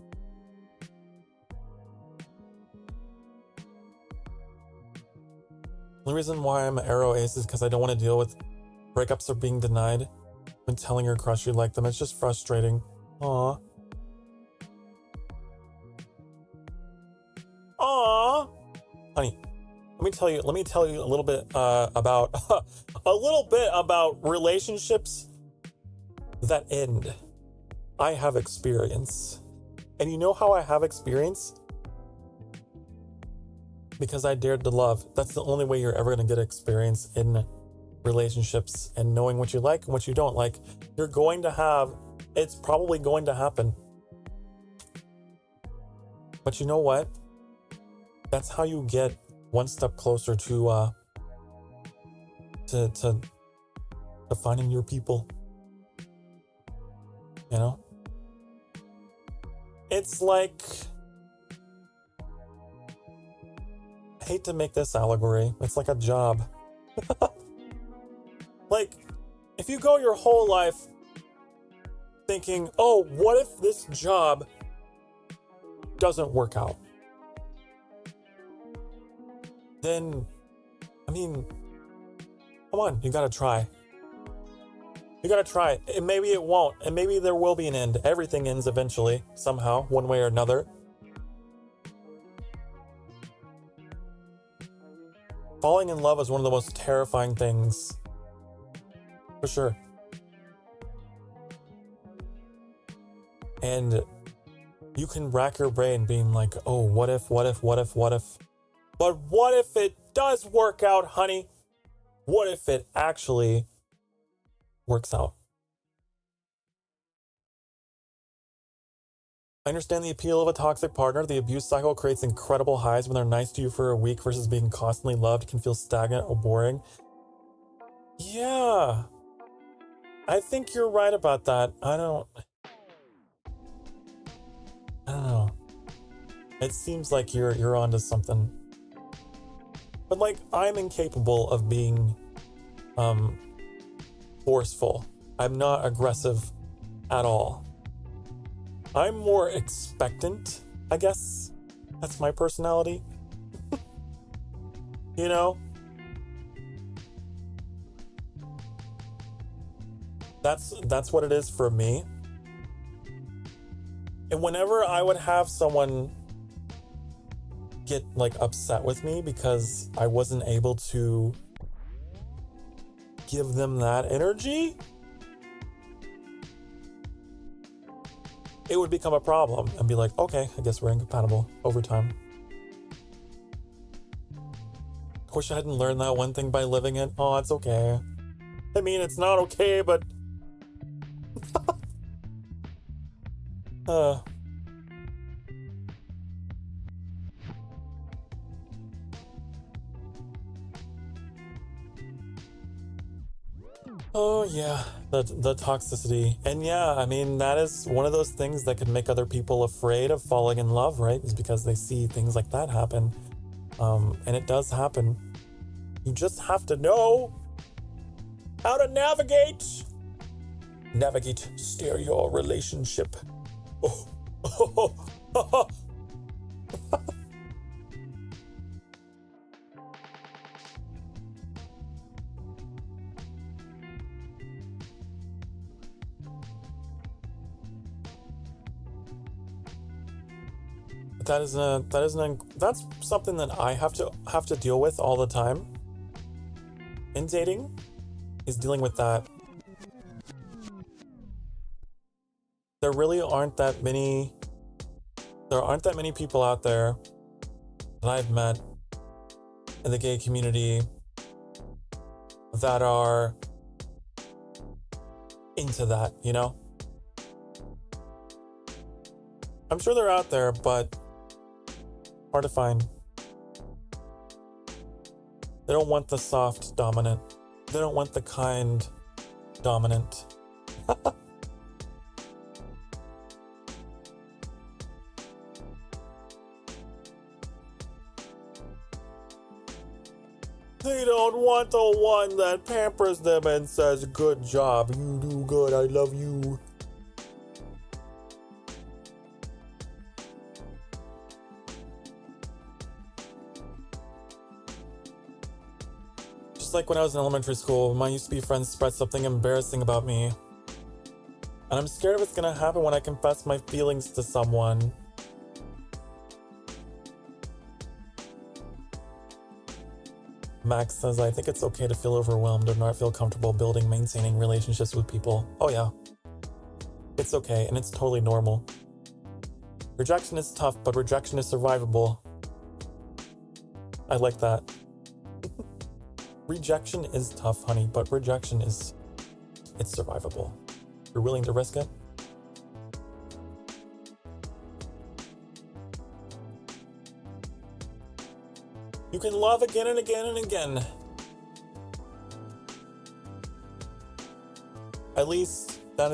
The reason why I'm an aro ace is because I don't want to deal with breakups or being denied when telling your crush you like them. It's just frustrating. Aww. Aww. Honey, let me tell you a little bit about relationships that end. I have experience. And you know how I have experience? Because I dared to love. That's the only way you're ever going to get experience in relationships, and knowing what you like and what you don't like. It's probably going to happen. But you know what? That's how you get one step closer to finding your people. You know? It's like, I hate to make this allegory. It's like a job. Like, if you go your whole life thinking, oh, what if this job doesn't work out? Then, I mean, come on, you gotta try. You gotta try. And maybe it won't. And maybe there will be an end. Everything ends eventually, somehow, one way or another. Falling in love is one of the most terrifying things. For sure. And you can rack your brain being like, oh, what if? But what if it does work out, honey? What if it actually works out? I understand the appeal of a toxic partner. The abuse cycle creates incredible highs when they're nice to you for a week versus being constantly loved can feel stagnant or boring. Yeah. I think you're right about that. I don't know. It seems like you're onto something. But like, I'm incapable of being forceful. I'm not aggressive at all. I'm more expectant, I guess. That's my personality. You know? That's what it is for me. And whenever I would have someone get like upset with me because I wasn't able to give them that energy, it would become a problem and be like, okay, I guess we're incompatible over time. I wish I hadn't learned that one thing by living it. Oh, it's okay. I mean, it's not okay, but oh yeah, the toxicity. And yeah, I mean, that is one of those things that can make other people afraid of falling in love, right? Is because they see things like that happen. And it does happen. You just have to know how to steer your relationship. Oh. That's something that I have to deal with all the time in dating, is dealing with that. There aren't that many people out there that I've met in the gay community that are into that, you know? I'm sure they're out there, but hard to find. They don't want the soft dominant. They don't want the kind dominant. They don't want the one that pampers them and says, "Good job, you do good, I love you." Just like when I was in elementary school, my used to be friends spread something embarrassing about me. And I'm scared of what's gonna happen when I confess my feelings to someone. Max says, I think it's okay to feel overwhelmed or not feel comfortable maintaining relationships with people. Oh yeah. It's okay, and it's totally normal. Rejection is tough, but rejection is survivable. I like that. Rejection is tough, honey, but rejection it's survivable. You're willing to risk it? You can love again and again and again. At least that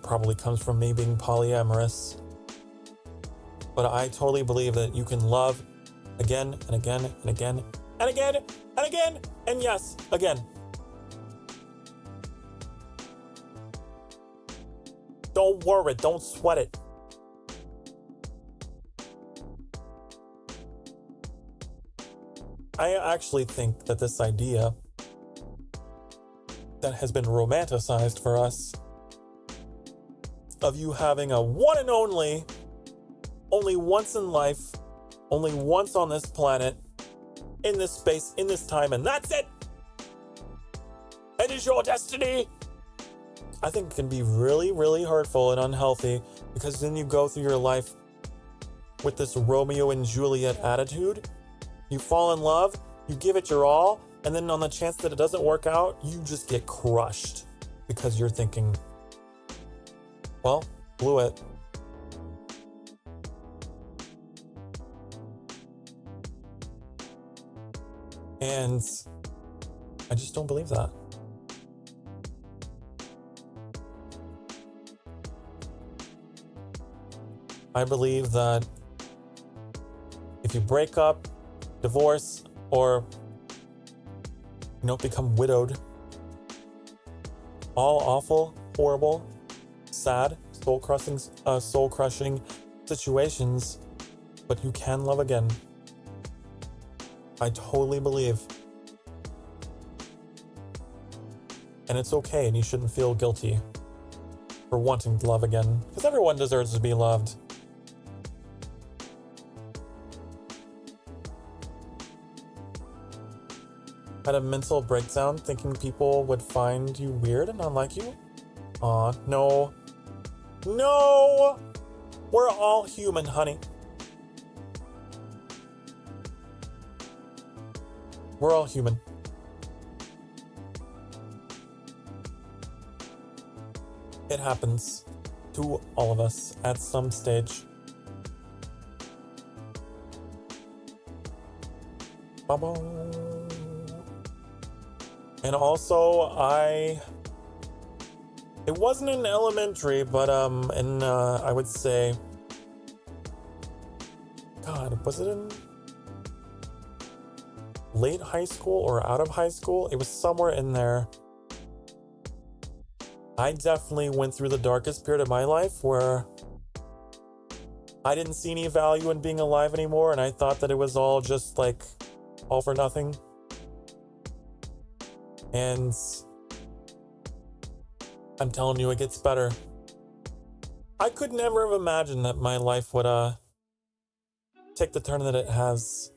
probably comes from me being polyamorous. But I totally believe that you can love again and again and again and again and again and yes, again. Don't worry, don't sweat it. I actually think that this idea that has been romanticized for us of you having a one and only once in life, only once on this planet, in this space, in this time, and that's it. It is your destiny. I think it can be really, really hurtful and unhealthy because then you go through your life with this Romeo and Juliet attitude. You fall in love, you give it your all, and then on the chance that it doesn't work out, you just get crushed because you're thinking, well, blew it. And I just don't believe that. I believe that if you break up, divorce, or become widowed, all awful, horrible, sad, soul-crushing situations, but you can love again. I totally believe. And it's okay, and you shouldn't feel guilty for wanting to love again, because everyone deserves to be loved. Had a mental breakdown thinking people would find you weird and not like you? Aw, no. No! We're all human, honey. We're all human. It happens to all of us at some stage. Ba-boom. And also, it wasn't in elementary, but I would say, God, was it in late high school or out of high school? It was somewhere in there. I definitely went through the darkest period of my life where I didn't see any value in being alive anymore, and I thought that it was all just like all for nothing. And I'm telling you, it gets better. I could never have imagined that my life would take the turn that it has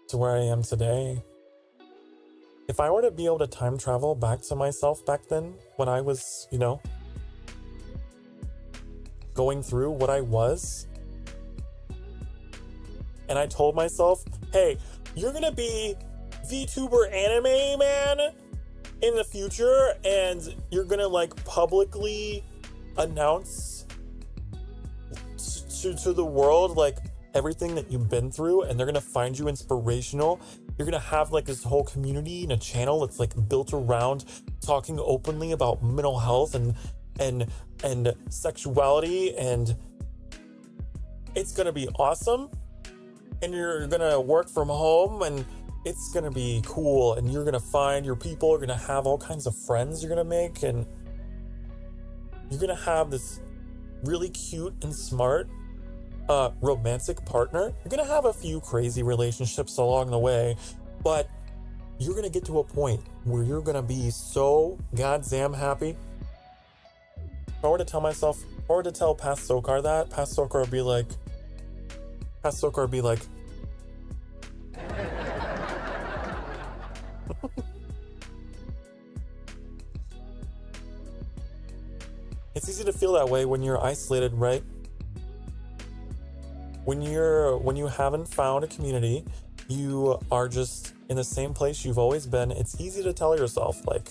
to where I am today. If I were to be able to time travel back to myself back then, when I was, going through what I was, and I told myself, hey, you're gonna be Vtuber anime man, in the future and you're gonna like publicly announce to the world like everything that you've been through, and they're gonna find you inspirational. You're gonna have like this whole community and a channel that's like built around talking openly about mental health and sexuality, and it's gonna be awesome. And you're gonna work from home and it's gonna be cool, and you're gonna find your people, you're gonna have all kinds of friends you're gonna make, and you're gonna have this really cute and smart romantic partner. You're gonna have a few crazy relationships along the way, but you're gonna get to a point where you're gonna be so goddamn happy. If I were to tell past Sokar that, past Sokar would be like, it's easy to feel that way when you're isolated, right? When you haven't found a community, you are just in the same place you've always been. It's easy to tell yourself like,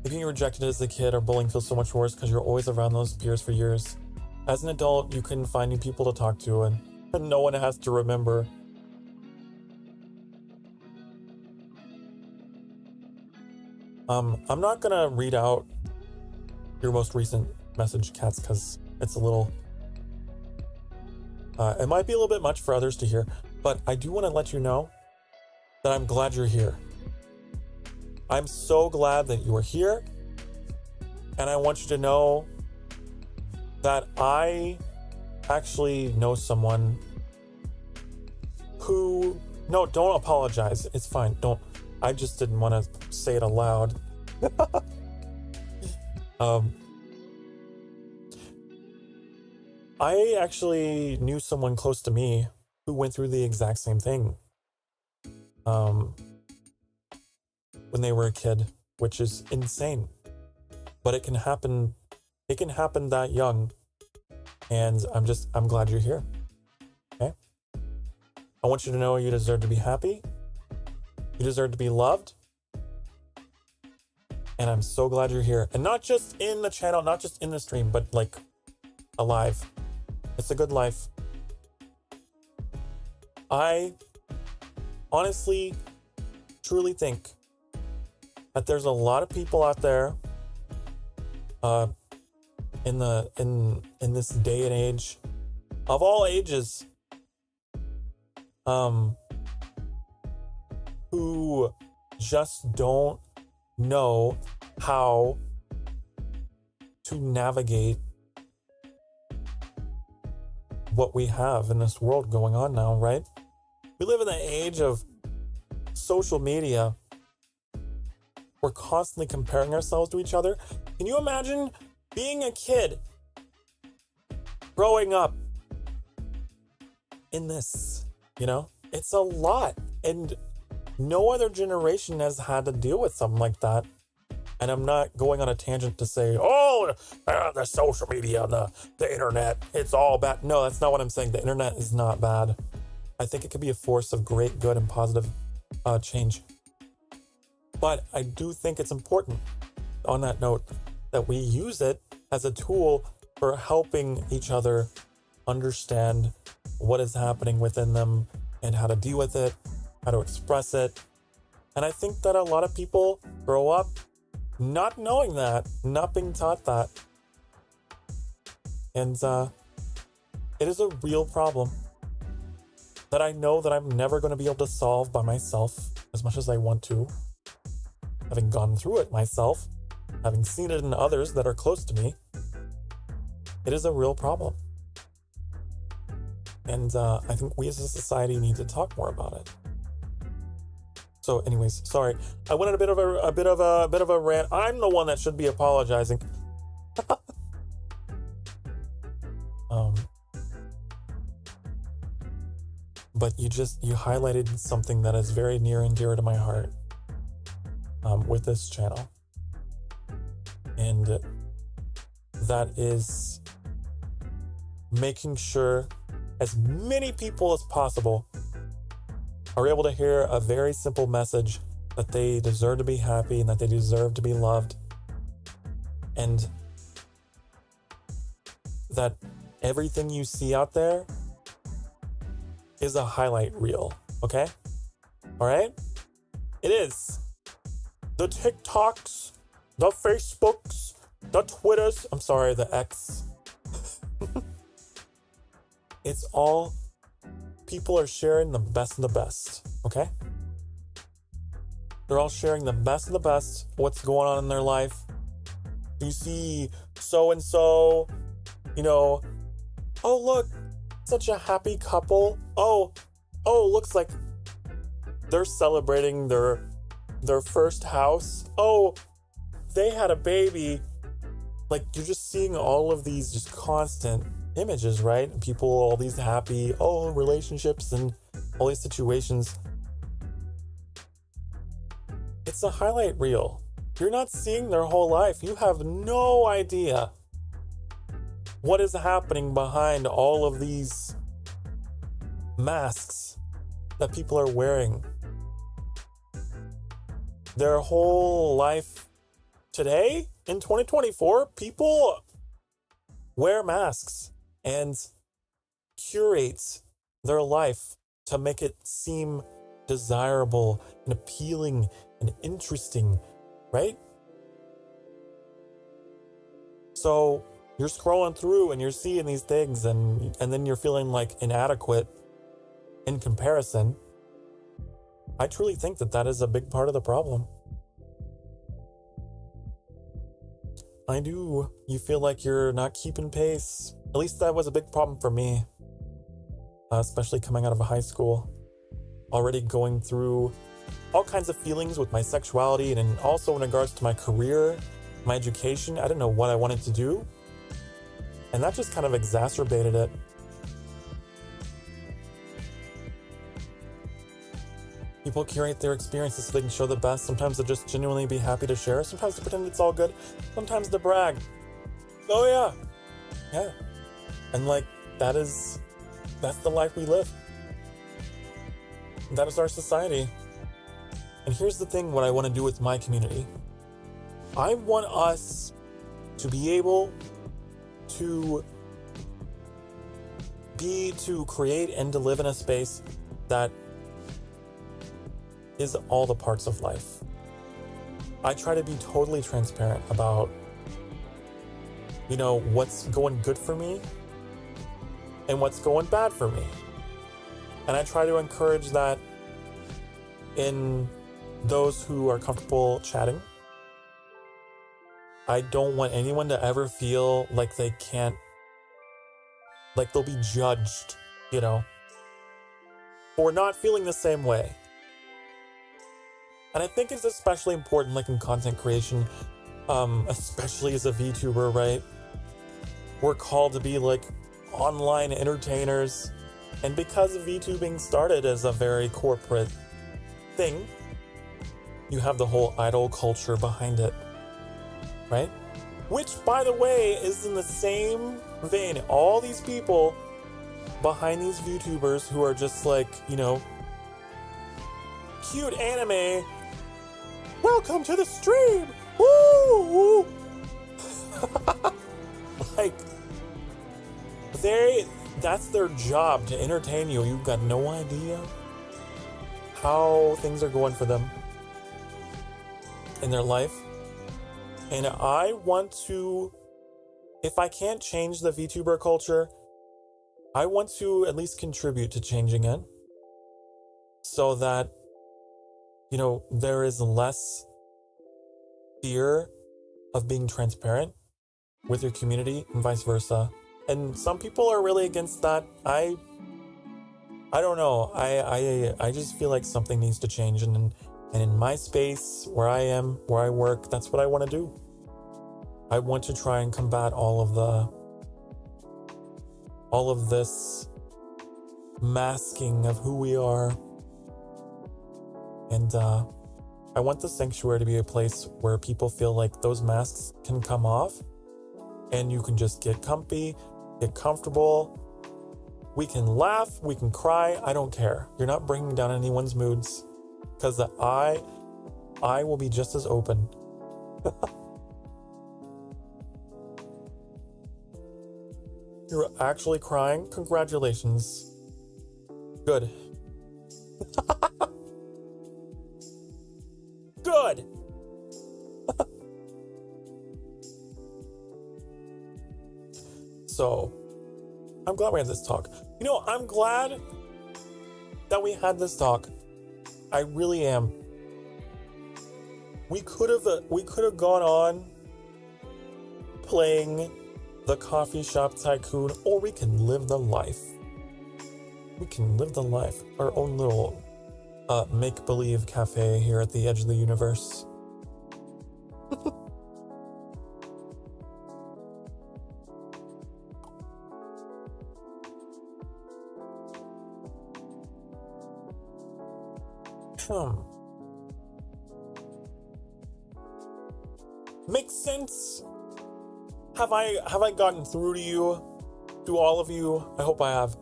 If being rejected as a kid or bullying feels so much worse because you're always around those peers for years. As an adult, you can find new people to talk to, and no one has to remember. I'm not gonna read out your most recent message, Cats, because it's a little... it might be a little bit much for others to hear, but I do want to let you know that I'm glad you're here. I'm so glad that you are here, and I want you to know that I actually know someone who... No, don't apologize. It's fine. Don't. I just didn't want to say it aloud. I actually knew someone close to me who went through the exact same thing when they were a kid, which is insane. But it can happen that young, and I'm glad you're here. Okay? I want you to know you deserve to be happy. You deserve to be loved. And I'm so glad you're here. And not just in the channel, not just in the stream, but like alive. It's a good life. I honestly, truly think that there's a lot of people out there in this day and age, of all ages, who just don't know how to navigate what we have in this world going on now, right? We live in the age of social media. We're constantly comparing ourselves to each other. Can you imagine being a kid growing up in this? It's a lot, and no other generation has had to deal with something like that. And I'm not going on a tangent to say, the social media, the internet, it's all bad. No, that's not what I'm saying. The internet is not bad. I think it could be a force of great good and positive change. But I do think it's important, on that note, that we use it as a tool for helping each other understand what is happening within them and how to deal with it, how to express it. And I think that a lot of people grow up not knowing that, not being taught that. And it is a real problem that I know that I'm never going to be able to solve by myself as much as I want to. Having gone through it myself, having seen it in others that are close to me, it is a real problem. And I think we as a society need to talk more about it. So anyways, sorry. I went on a bit of a rant. I'm the one that should be apologizing. But you highlighted something that is very near and dear to my heart with this channel. And that is making sure as many people as possible are able to hear a very simple message that they deserve to be happy and that they deserve to be loved, and that everything you see out there is a highlight reel, okay? All right? It is. The TikToks, the Facebooks, the Twitters, I'm sorry, the X. It's all, people are sharing the best of the best, okay? They're all sharing the best of the best, what's going on in their life. You see so-and-so, you know, oh, look, such a happy couple. Oh, looks like they're celebrating their first house. Oh, they had a baby. Like, you're just seeing all of these just constant images, right? People, all these happy, relationships and all these situations. It's a highlight reel. You're not seeing their whole life. You have no idea what is happening behind all of these masks that people are wearing. Their whole life today, in 2024, people wear masks and curate their life to make it seem desirable and appealing and interesting, right? So you're scrolling through and you're seeing these things, and then you're feeling like inadequate in comparison. I truly think that is a big part of the problem. I do. You feel like you're not keeping pace. At least that was a big problem for me, especially coming out of high school. Already going through all kinds of feelings with my sexuality, and also in regards to my career, my education. I didn't know what I wanted to do, and that just kind of exacerbated it. People curate their experiences so they can show the best. Sometimes they just genuinely be happy to share. Sometimes they pretend it's all good. Sometimes they brag. Oh yeah. And like, that's the life we live. That is our society. And here's the thing, what I want to do with my community. I want us to be able to create and to live in a space that is all the parts of life. I try to be totally transparent about, what's going good for me and what's going bad for me. And I try to encourage that in those who are comfortable chatting. I don't want anyone to ever feel like they can't, like they'll be judged, for not feeling the same way. And I think it's especially important, like in content creation, especially as a VTuber, right? We're called to be like online entertainers. And because VTubing started as a very corporate thing, you have the whole idol culture behind it, right? Which, by the way, is in the same vein. All these people behind these VTubers who are just like, cute anime. Welcome to the stream! Woo! Like, that's their job, to entertain you. You've got no idea how things are going for them in their life. And I want to, if I can't change the VTuber culture, I want to at least contribute to changing it so that, there is less fear of being transparent with your community and vice versa. And some people are really against that. I don't know. I just feel like something needs to change. And in my space, where I am, where I work, that's what I want to do. I want to try and combat all of this masking of who we are. And I want the sanctuary to be a place where people feel like those masks can come off and you can just get comfy, get comfortable, We can laugh, we can cry, I don't care. You're not bringing down anyone's moods, because I will be just as open. You're actually crying? Congratulations. Good. Good! So, I'm glad we had this talk. You know, I'm glad that we had this talk. I really am. We could have gone on playing the coffee shop tycoon, or we can live the life. We can live the life. Our own little make-believe cafe here at the edge of the universe. Makes sense? Have I gotten through to you? To all of you? I hope I have.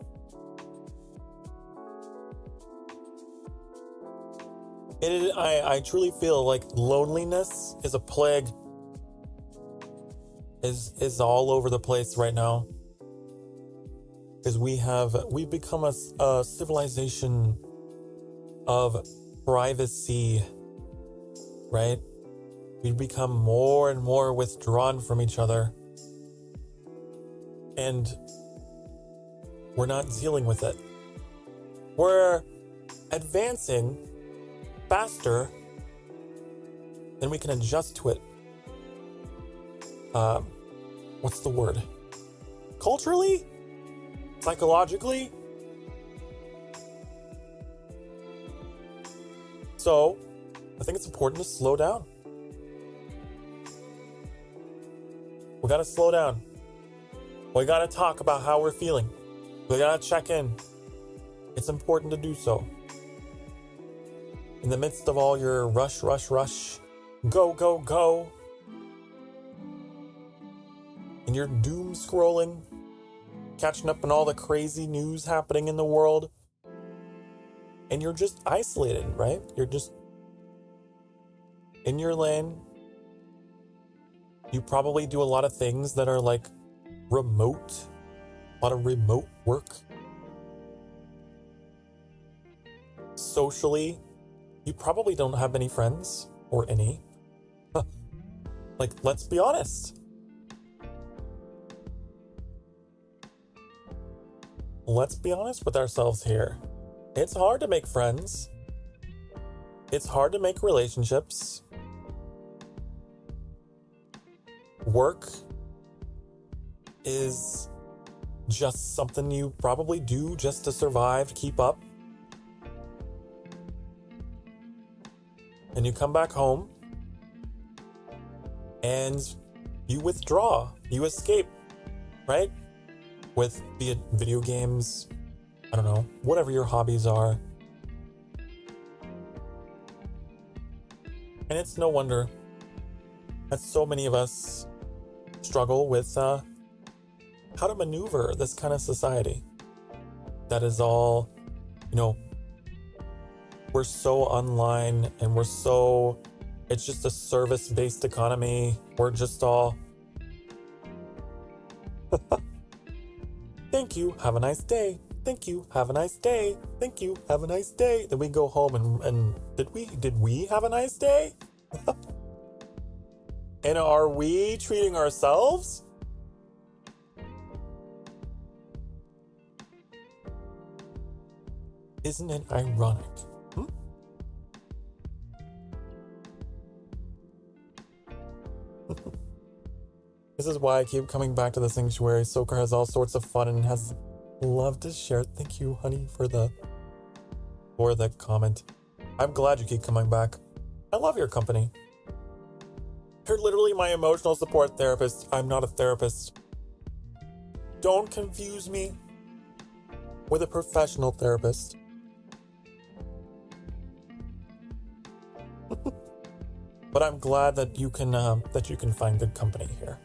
I truly feel like loneliness is a plague. Is all over the place right now. Because we've become a civilization of privacy, right? We've become more and more withdrawn from each other. And we're not dealing with it. We're advancing faster than we can adjust to it. What's the word? Culturally? Psychologically? So, I think it's important to slow down. We gotta slow down. We gotta talk about how we're feeling. We gotta check in. It's important to do so. In the midst of all your rush, go, go, go, and you're doom scrolling, catching up on all the crazy news happening in the world, and you're just isolated, right? You're just in your lane. You probably do a lot of things that are like remote, a lot of remote work. Socially, you probably don't have many friends, or any. Like, let's be honest. Let's be honest with ourselves here. It's hard to make friends. It's hard to make relationships. Work is just something you probably do just to survive, to keep up. And you come back home and you withdraw, you escape, right? With, be it video games, I don't know, whatever your hobbies are. And it's no wonder that so many of us struggle with how to maneuver this kind of society that is all, you know, we're so online and it's just a service-based economy. We're just all, thank you, have a nice day. Thank you, have a nice day. Thank you, have a nice day. Then we go home and did we have a nice day? And are we treating ourselves? Isn't it ironic? This is why I keep coming back to the sanctuary. Sokar has all sorts of fun and has love to share. Thank you, honey, for the comment. I'm glad you keep coming back. I love your company. You're literally my emotional support therapist. I'm not a therapist. Don't confuse me with a professional therapist. But I'm glad that you can find good company here.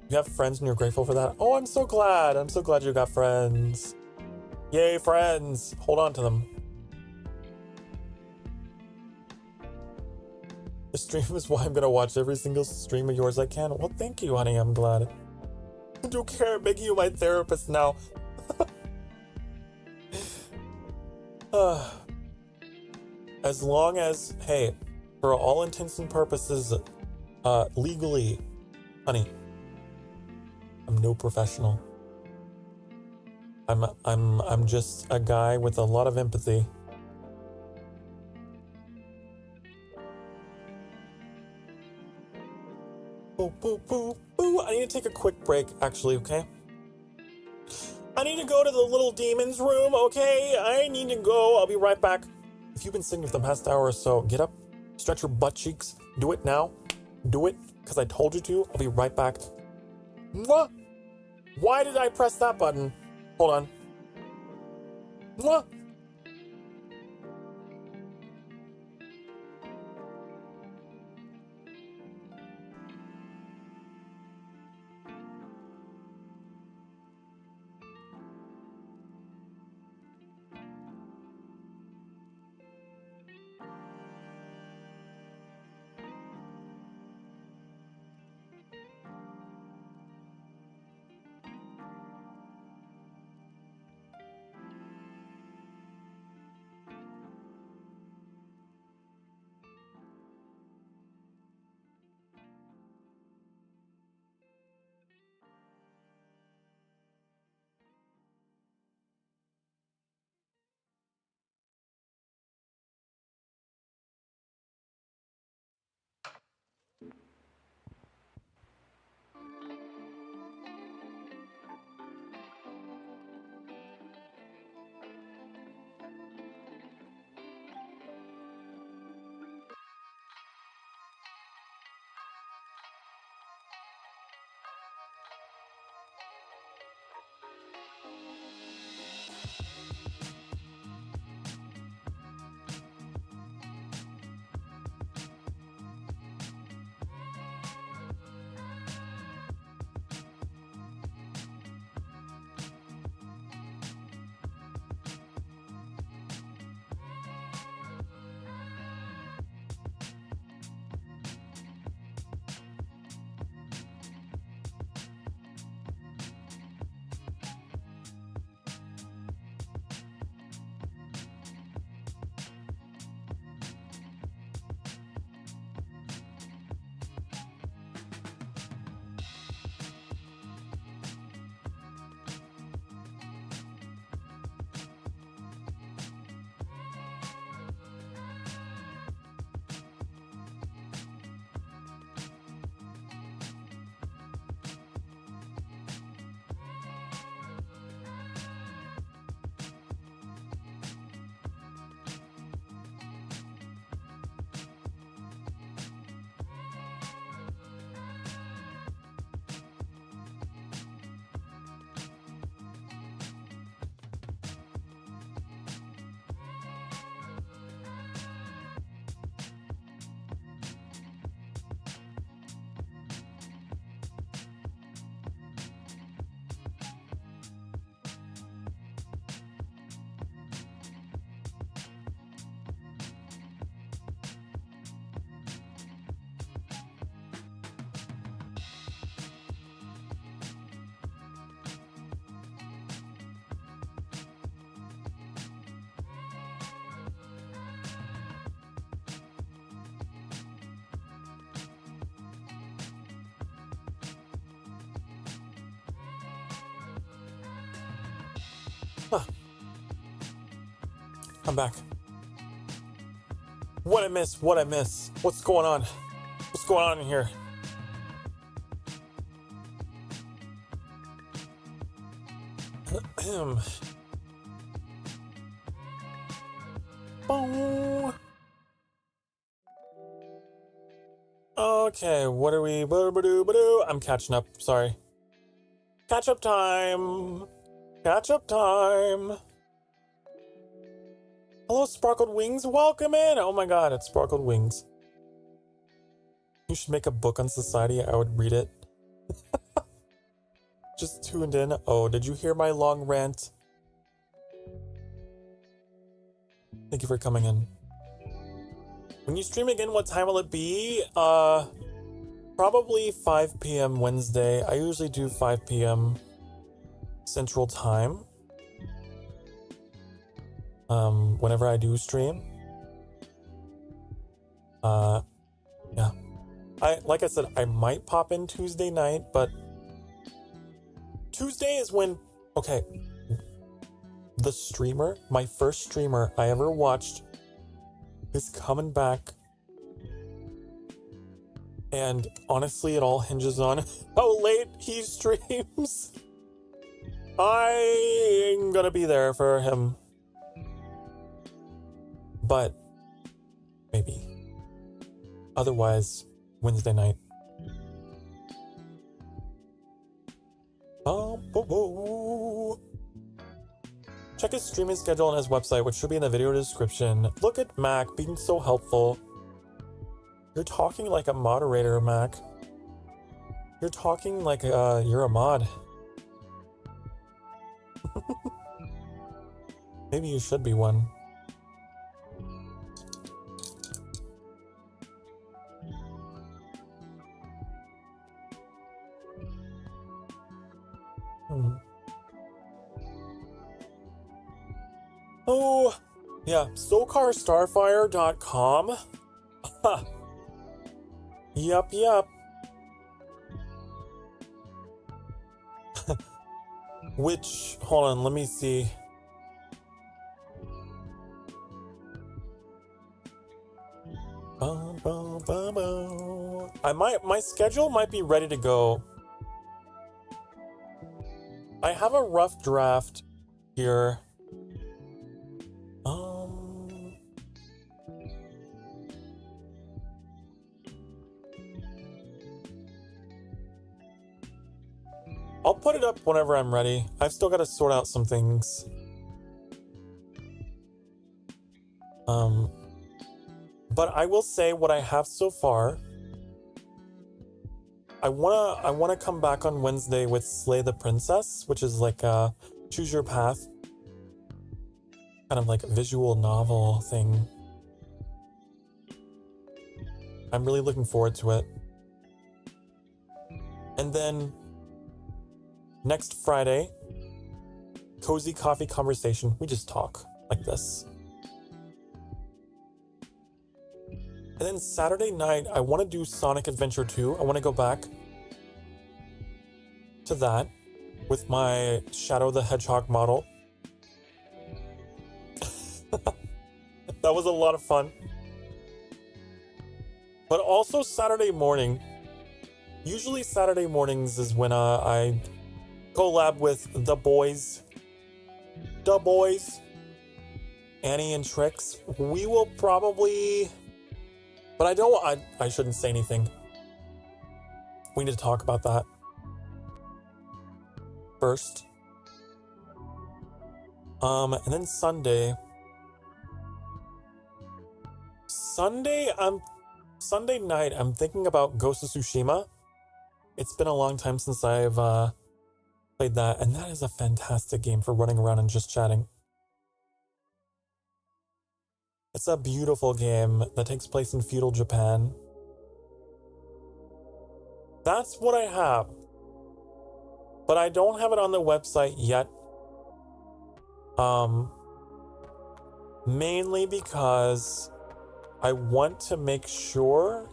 You have friends and you're grateful for that? Oh, I'm so glad. I'm so glad you got friends. Yay, friends. Hold on to them. The stream is why I'm gonna watch every single stream of yours I can. Well, thank you, honey. I'm glad. I don't care. I'm making you my therapist now. As long as, hey, for all intents and purposes, legally, honey, I'm no professional. I'm just a guy with a lot of empathy. Boo, boo, boo, boo. I need to take a quick break, actually, okay? I need to go to the little demon's room, okay? I need to go. I'll be right back. If you've been sitting for the past hour or so, get up, stretch your butt cheeks. Do it now. Do it, because I told you to. I'll be right back. Mwah! Why did I press that button? Hold on. Mwah! Huh. I'm back. What I miss? What I miss? What's going on? What's going on in here? Boom. Okay, what are we? I'm catching up. Sorry. Catch up time. Catch up time. Hello, Sparkled Wings. Welcome in. Oh my god, it's Sparkled Wings. You should make a book on society. I would read it. just tuned in. Oh, did you hear my long rant? Thank you for coming in. When you stream again, what time will it be? Probably 5 p.m. Wednesday. I usually do 5 p.m. Central Time. Whenever I do stream. Yeah. Like I said, I might pop in Tuesday night, but Tuesday is when, okay, the streamer, my first streamer I ever watched is coming back. And honestly, it all hinges on how late he streams. I'm gonna be there for him. But maybe. Otherwise, Wednesday night. Check his streaming schedule on his website, which should be in the video description. Look at Mac being so helpful. You're talking like a moderator, Mac. You're talking like you're a mod. Maybe you should be one. Oh, yeah, SoCarStarfire.com. Yup. Which, hold on, let me see. My schedule might be ready to go. I have a rough draft here. I'll put it up whenever I'm ready. I've still got to sort out some things. But I will say what I have so far. I wanna come back on Wednesday with Slay the Princess, which is like a choose your path, kind of like a visual novel thing. I'm really looking forward to it. And then next Friday, cozy coffee conversation. We just talk like this. And then Saturday night, I want to do Sonic Adventure 2. I want to go back to that with my Shadow the Hedgehog model. That was a lot of fun. But also Saturday morning. Usually Saturday mornings is when I collab with the boys. Annie and Trix. We will probably... But I shouldn't say anything. We need to talk about that first. And then Sunday night, I'm thinking about Ghost of Tsushima. It's been a long time since I've played that, and that is a fantastic game for running around and just chatting. It's a beautiful game that takes place in feudal Japan. That's what I have. But I don't have it on the website yet. Mainly because I want to make sure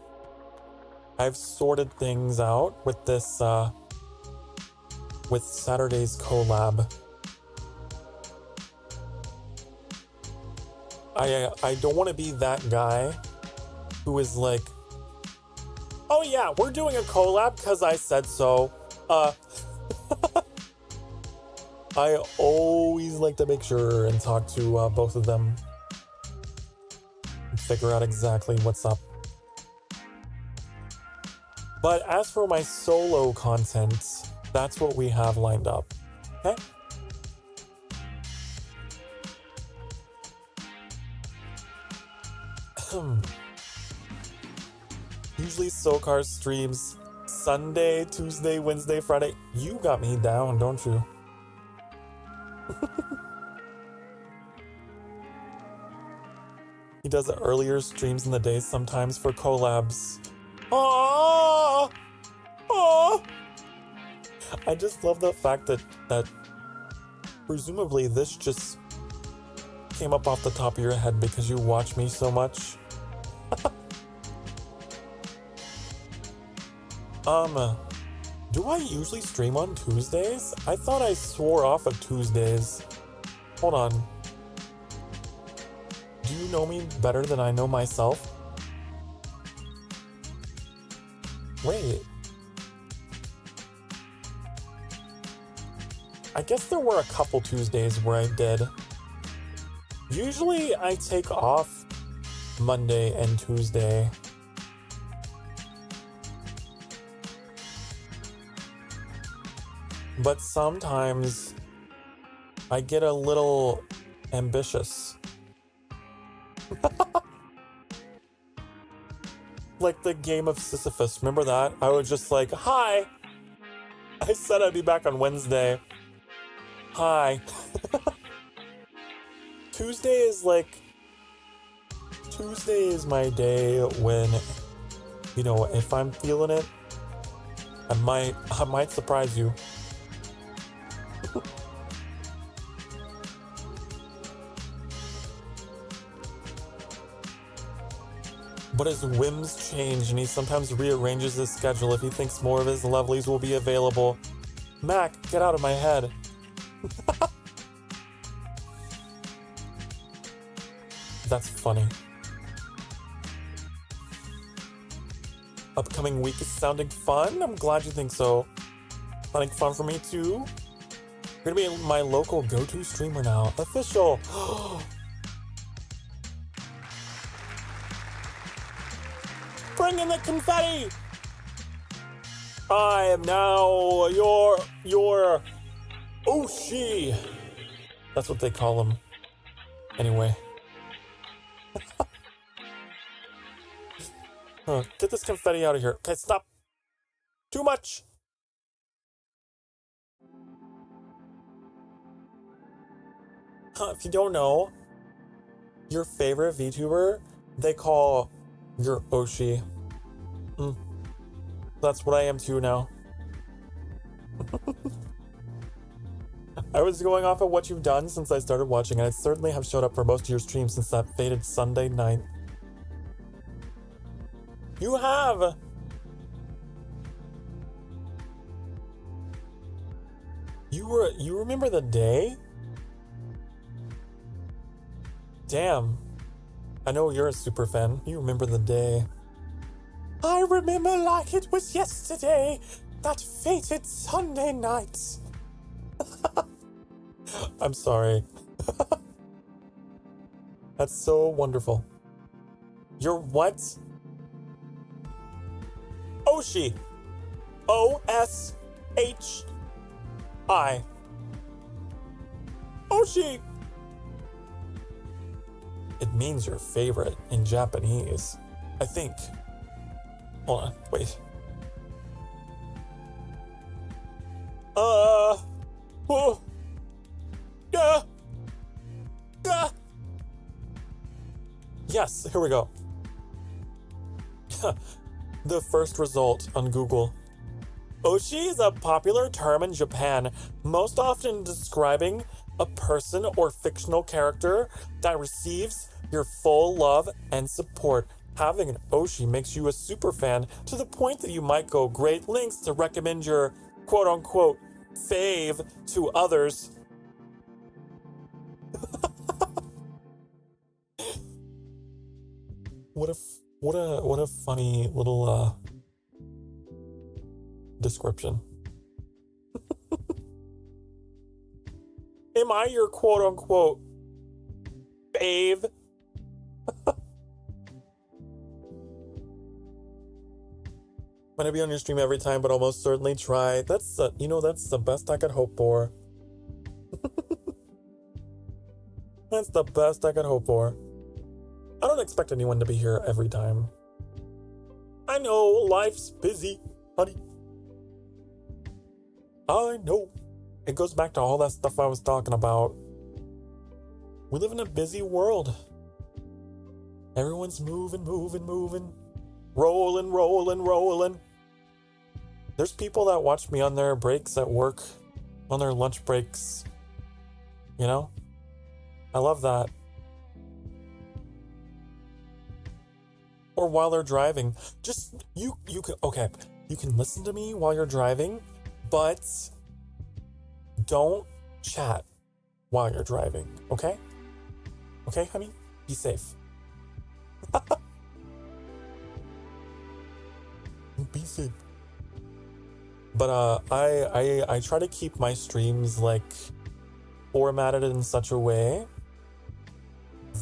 I've sorted things out with this, with Saturday's collab. I don't want to be that guy who is like, oh yeah, we're doing a collab because I said so. I always like to make sure and talk to both of them and figure out exactly what's up. But as for my solo content, that's what we have lined up. Okay? Usually SoCar streams Sunday, Tuesday, Wednesday, Friday. You got me down, don't you? He does earlier streams in the day sometimes for collabs. Oh, oh. I just love the fact that presumably this just came up off the top of your head because you watch me so much. Do I usually stream on Tuesdays? I thought I swore off of Tuesdays. Hold on. Do you know me better than I know myself? Wait. I guess there were a couple Tuesdays where I did. Usually I take off Monday and Tuesday. But sometimes I get a little ambitious. Like the game of Sisyphus, remember that? I was just like, hi! I said I'd be back on Wednesday. Hi. Tuesday is my day when, you know, if I'm feeling it, I might surprise you. But his whims change and he sometimes rearranges his schedule if he thinks more of his lovelies will be available. Mac, get out of my head. That's funny. Upcoming week is sounding fun. I'm glad you think so. Sounding fun for me too. You're gonna be my local go-to streamer now. Official. Bring in the confetti. I am now your Oshi. That's what they call him. Anyway. Get this confetti out of here. Okay, stop. Too much. If you don't know, your favorite VTuber, they call your Oshi. That's what I am too now. I was going off of what you've done since I started watching, and I certainly have showed up for most of your streams since that fated Sunday night. You have! You remember the day? Damn. I know you're a super fan. You remember the day. I remember like it was yesterday, that fated Sunday night. I'm sorry. That's so wonderful. You're what? Oshi. O-S-H-I. Oshi. It means your favorite in Japanese, I think. Hold on, wait. Oh. Yeah. Yeah. Yes, here we go. The first result on Google. Oshi is a popular term in Japan, most often describing a person or fictional character that receives your full love and support. Having an Oshi makes you a super fan to the point that you might go great lengths to recommend your quote-unquote fave to others. What a funny little description. Am I your quote-unquote fave? Might not be on your stream every time, but almost certainly try. That's the best I could hope for. That's the best I could hope for. I don't expect anyone to be here every time. I know life's busy. honey. I know. It goes back to all that stuff I was talking about. We live in a busy world. Everyone's moving. Rolling. There's people that watch me on their breaks at work, on their lunch breaks. You know? I love that. Or while they're driving. Just, you can listen to me while you're driving, but don't chat while you're driving, okay? Okay, honey? Be safe. Be safe. But I try to keep my streams like formatted in such a way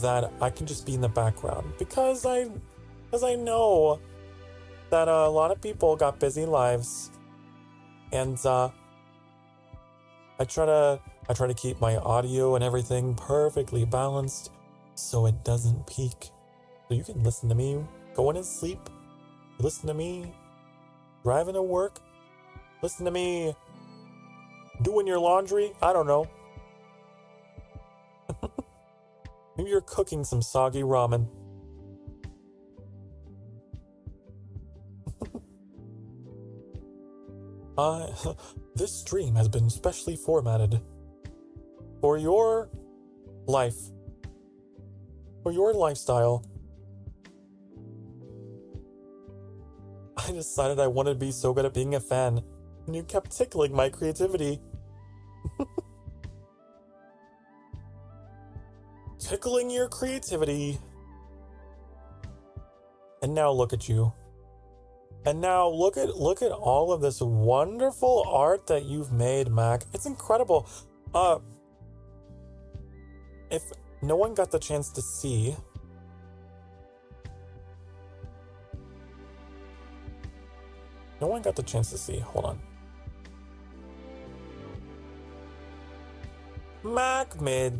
that I can just be in the background because I know that a lot of people got busy lives, and I try to keep my audio and everything perfectly balanced so it doesn't peak. So you can listen to me going to sleep, listen to me driving to work, listen to me doing your laundry. I don't know. Maybe you're cooking some soggy ramen. This stream has been specially formatted for your life, for your lifestyle. I decided I wanted to be so good at being a fan, and you kept tickling my creativity. Tickling your creativity. And now look at you. And now look at all of this wonderful art that you've made, Mac. It's incredible. If no one got the chance to see, hold on. Mac made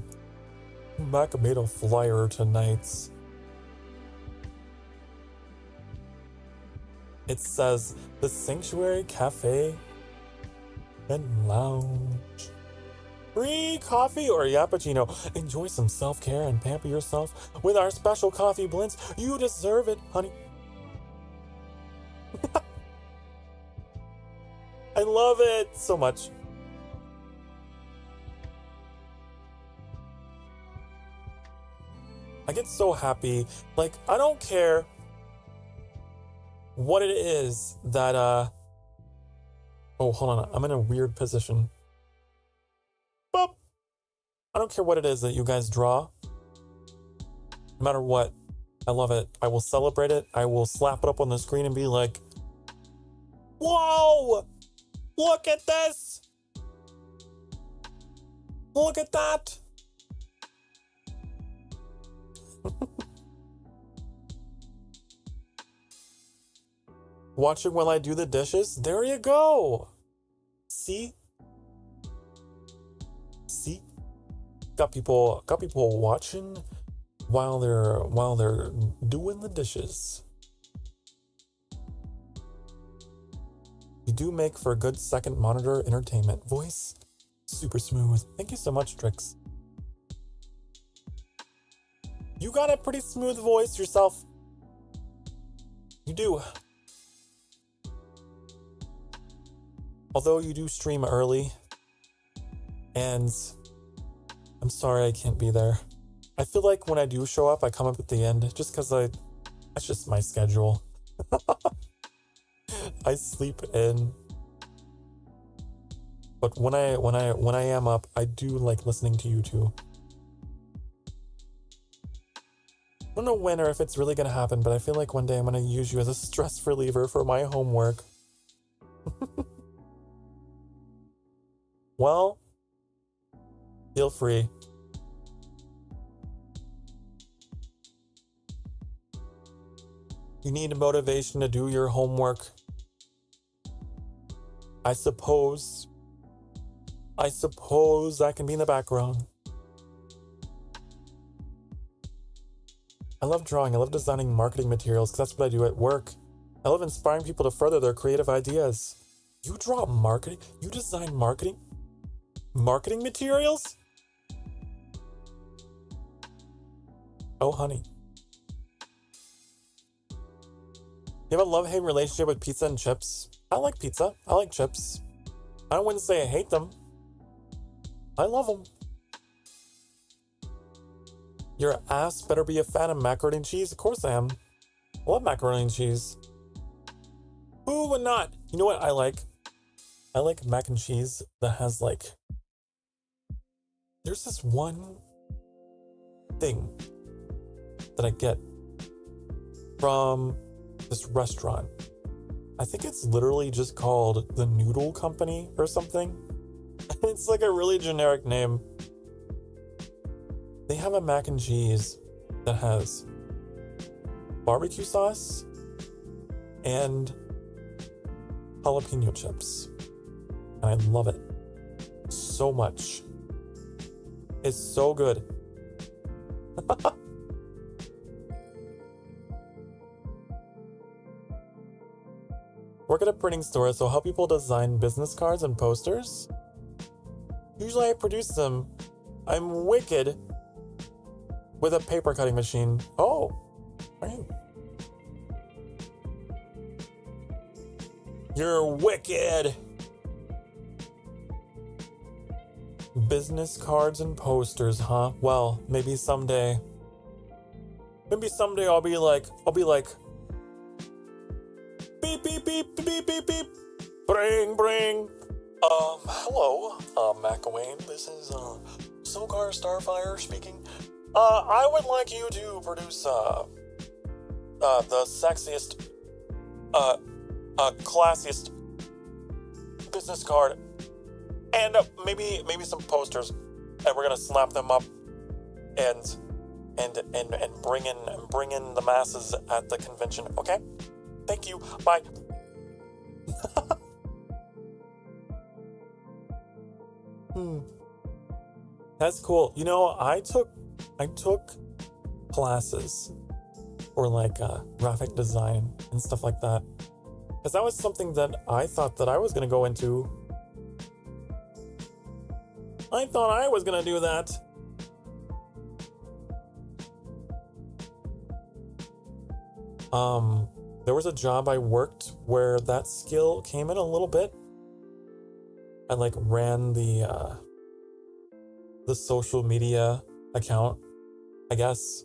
a flyer tonight. It says the Sanctuary Cafe and Lounge. Free coffee or cappuccino. Enjoy some self-care and pamper yourself with our special coffee blends. You deserve it, honey. I love it so much. I get so happy. Like, I don't care what it is that oh, hold on, I'm in a weird position. Boop. I don't care what it is that you guys draw. No matter what, I love it. I will celebrate it. I will slap it up on the screen and be like, whoa, look at this. Look at that. Watching while I do the dishes. There you go. See? Got people watching while they're doing the dishes. You do make for a good second monitor entertainment. Voice super smooth. Thank you so much, Trix. You got a pretty smooth voice yourself. You do. Although you do stream early, and I'm sorry I can't be there. I feel like when I do show up, I come up at the end, just because that's just my schedule. I sleep in. But when I am up, I do like listening to you too. I don't know when or if it's really gonna happen, but I feel like one day I'm gonna use you as a stress reliever for my homework. Well, feel free. You need motivation to do your homework. I suppose I can be in the background. I love drawing. I love designing marketing materials because that's what I do at work. I love inspiring people to further their creative ideas. You draw marketing? You design marketing? Marketing materials? Oh, honey. You have a love-hate relationship with pizza and chips? I like pizza. I like chips. I wouldn't say I hate them. I love them. Your ass better be a fan of macaroni and cheese. Of course I am. I love macaroni and cheese. Who would not? You know what I like? I like mac and cheese that has like... There's this one thing that I get from this restaurant. I think it's literally just called the Noodle Company or something. It's like a really generic name. They have a mac and cheese that has barbecue sauce and jalapeno chips. And I love it so much. It's so good. Work at a printing store, so help people design business cards and posters. Usually I produce them. I'm wicked with a paper cutting machine. Oh, right. You're wicked. Business cards and posters, huh? Well, maybe someday. Maybe someday I'll be like, beep, beep, beep, beep, beep, beep. Bring. Hello, McElwain. This is, Sokar Starfire speaking. I would like you to produce, the sexiest, classiest business card and maybe some posters, and we're gonna slap them up and bring in the masses at the convention. Okay, thank you. Bye. That's cool. You know, I took classes for like graphic design and stuff like that, because that was something that I thought that I was gonna go into. I thought I was gonna do that. There was a job I worked where that skill came in a little bit. I like ran the social media account, I guess.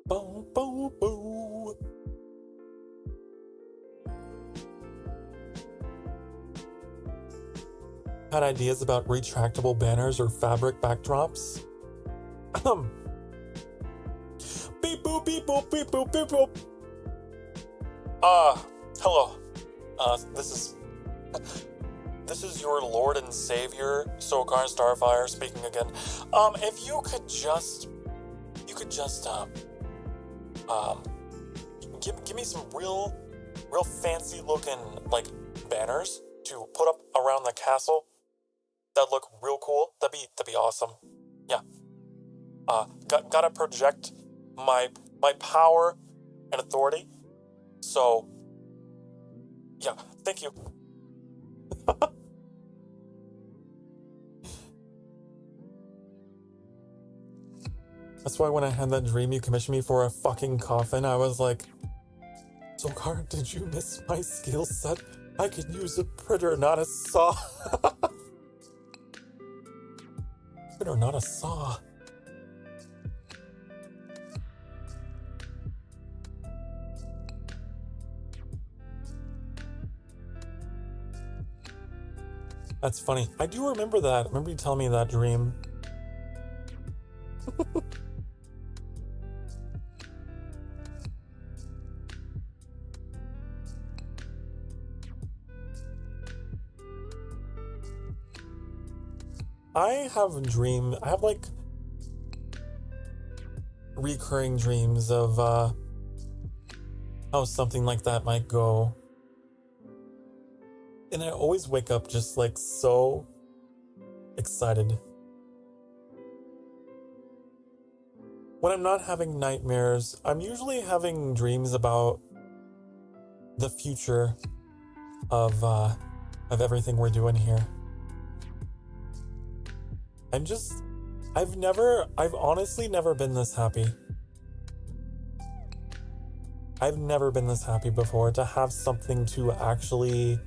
Boom, boom, boom. Had ideas about retractable banners or fabric backdrops? Beep boop, beep boop, beep boop, beep boop. Hello. This is your Lord and Savior, Sokar Starfire, speaking again. If you could just give me some real fancy looking, like, banners to put up around the castle that look real cool. That'd be awesome. Yeah. Gotta project my power and authority. So, yeah, thank you. That's why when I had that dream you commissioned me for a fucking coffin, I was like, Sokar, did you miss my skill set? I could use a printer, not a saw. Printer, not a saw. That's funny. I do remember that. I remember you telling me that dream. I have like recurring dreams of how something like that might go. And I always wake up just like so excited. when I'm not having nightmares, I'm usually having dreams about the future of everything we're doing here. I've honestly never been this happy. I've never been this happy before to have something to actually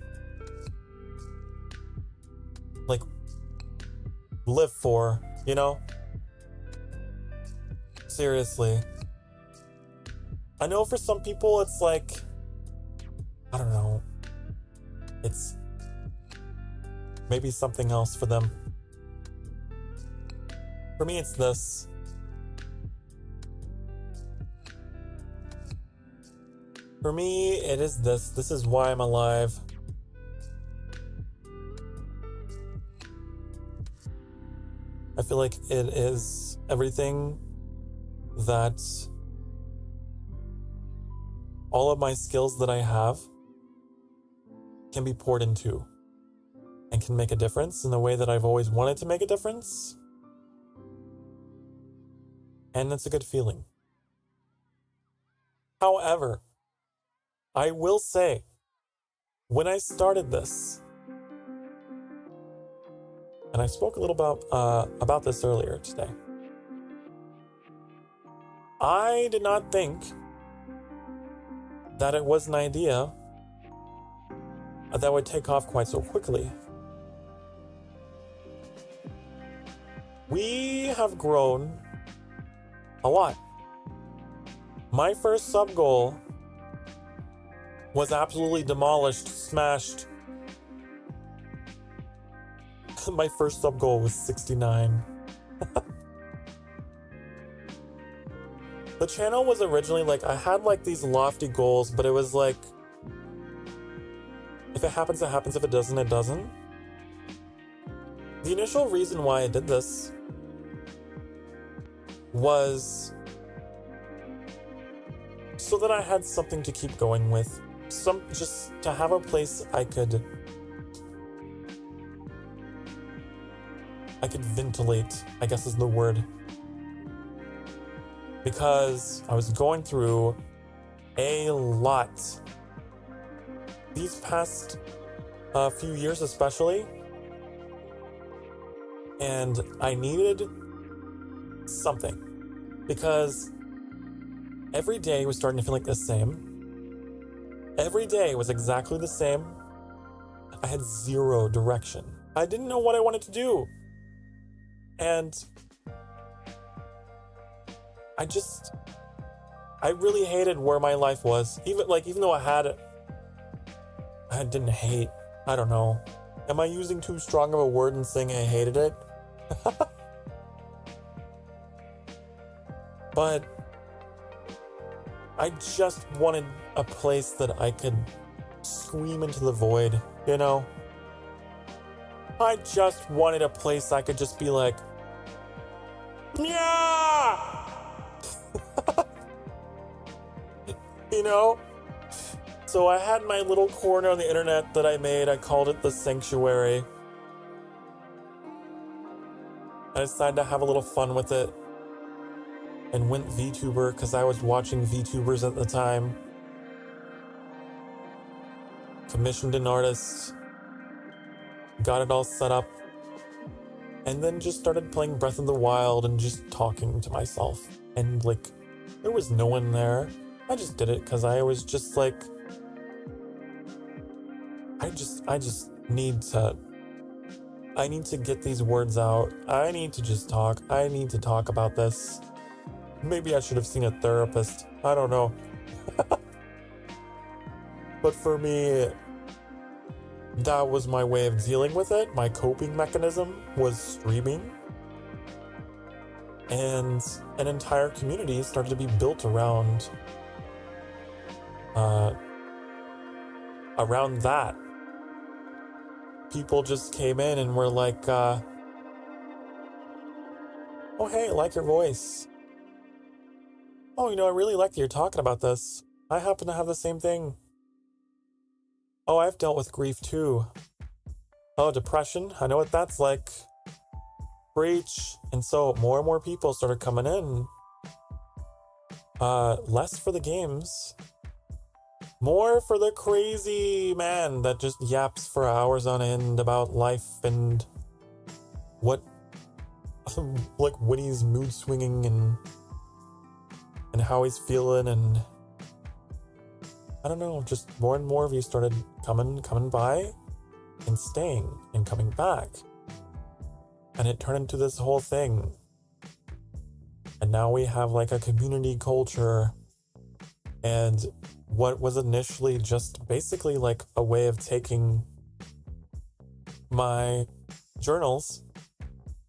like live for, you know? Seriously. I know for some people it's like, I don't know, it's maybe something else for them. For me, it's this. For me, it is this. This is why I'm alive. I feel like it is everything that all of my skills that I have can be poured into and can make a difference in the way that I've always wanted to make a difference. And it's a good feeling. However, I will say, when I started this, and I spoke a little about this earlier today, I did not think that it was an idea that would take off quite so quickly. We have grown a lot. My first sub goal was absolutely demolished, smashed. My first sub goal was 69. The channel was originally like, I had like these lofty goals, but it was like, if it happens, it happens. If it doesn't, it doesn't. The initial reason why I did this was so that I had something to keep going with. Just to have a place I could ventilate, I guess is the word. Because I was going through a lot. These past few years especially. And I needed something. Because every day was starting to feel like the same. Every day was exactly the same. I had zero direction. I didn't know what I wanted to do. And I really hated where my life was. Even though I didn't hate. I don't know. Am I using too strong of a word in saying I hated it? But I just wanted a place that I could scream into the void, you know? I just wanted a place I could just be like, yeah! You know? So I had my little corner on the internet that I made. I called it the Sanctuary. I decided to have a little fun with it. And went Vtuber because I was watching Vtubers at the time. Commissioned an artist. Got it all set up. And then just started playing Breath of the Wild and just talking to myself. And there was no one there. I just did it because I was just like, I need to get these words out. I need to just talk. I need to talk about this. Maybe I should have seen a therapist. I don't know. But for me, that was my way of dealing with it. My coping mechanism was streaming. And an entire community started to be built around that. People just came in and were like, oh, hey, I like your voice. Oh, I really like that you're talking about this. I happen to have the same thing. Oh, I've dealt with grief too. Oh, depression. I know what that's like. Preach. And so more and more people started coming in. Less for the games, more for the crazy man that just yaps for hours on end about life and what, like when he's mood swinging and how he's feeling, and I don't know, just more and more of you started coming by and staying and coming back, and it turned into this whole thing. And now we have like a community culture, and what was initially just basically like a way of taking my journals,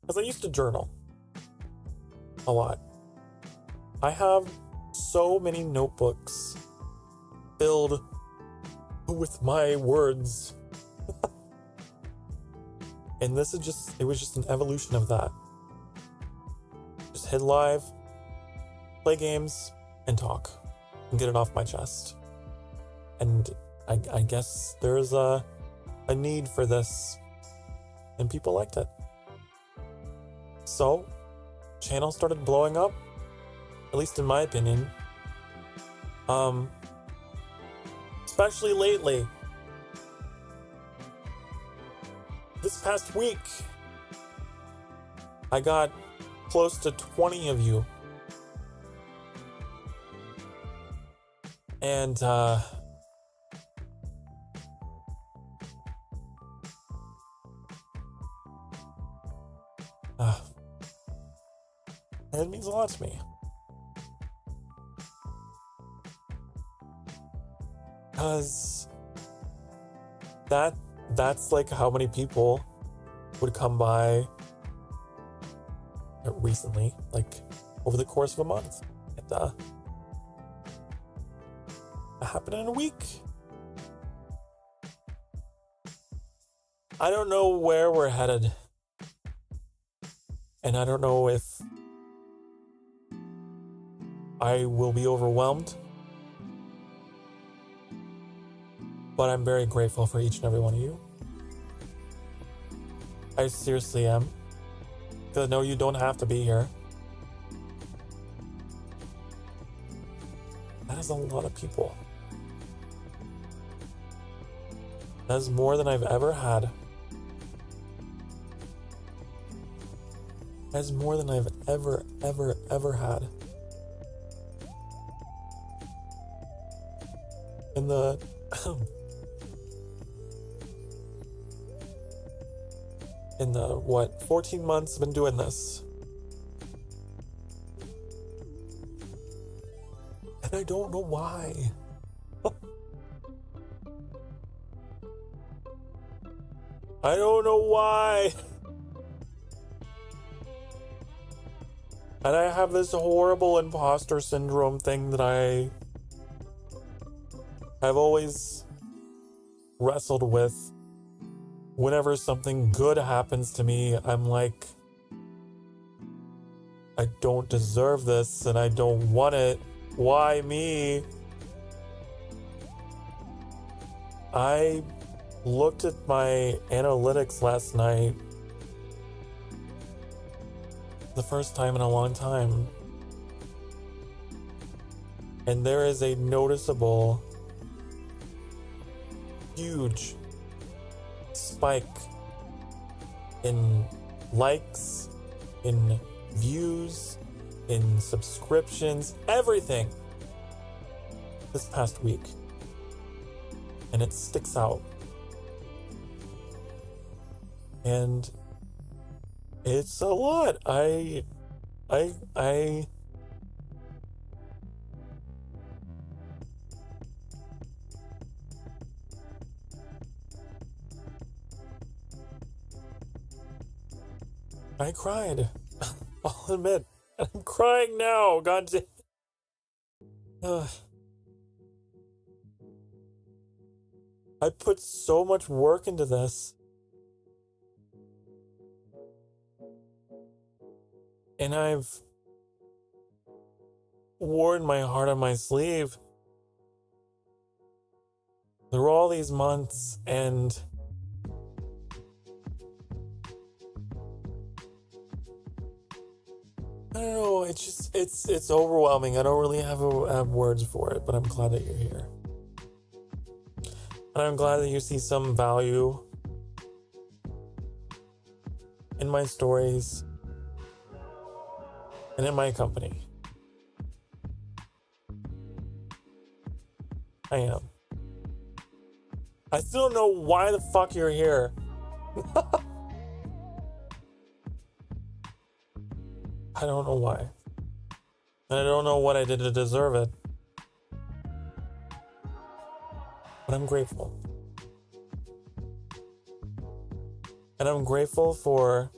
because I used to journal a lot. I have so many notebooks filled with my words. And this is it was just an evolution of that. Just hit live, play games, and talk, and get it off my chest. And I guess there's a need for this, and people liked it. So, channel started blowing up, at least in my opinion. Especially lately. This past week, I got close to 20 of you. And, it means a lot to me. Because that's like how many people would come by recently, like over the course of a month. It happened in a week. I don't know where we're headed. And I don't know if I will be overwhelmed. But I'm very grateful for each and every one of you. I seriously am. Because I know you don't have to be here. That is a lot of people. That is more than I've ever had. That is more than I've ever had. In the in the 14 months I've been doing this. And I don't know why. I don't know why. And I have this horrible imposter syndrome thing that I have always wrestled with. Whenever something good happens to me, I'm like, I don't deserve this and I don't want it. Why me? I looked at my analytics last night, the first time in a long time, and there is a noticeable, huge spike in likes, in views, in subscriptions, everything this past week. And it sticks out. And it's a lot. I cried. I'll admit. I'm crying now. God damn. I put so much work into this. And I've worn my heart on my sleeve through all these months, and I don't know. It's just it's overwhelming. I don't really have words for it, but I'm glad that you're here, and I'm glad that you see some value in my stories and in my company. I am. I still don't know why the fuck you're here. I don't know why. And I don't know what I did to deserve it. But I'm grateful. And I'm grateful for...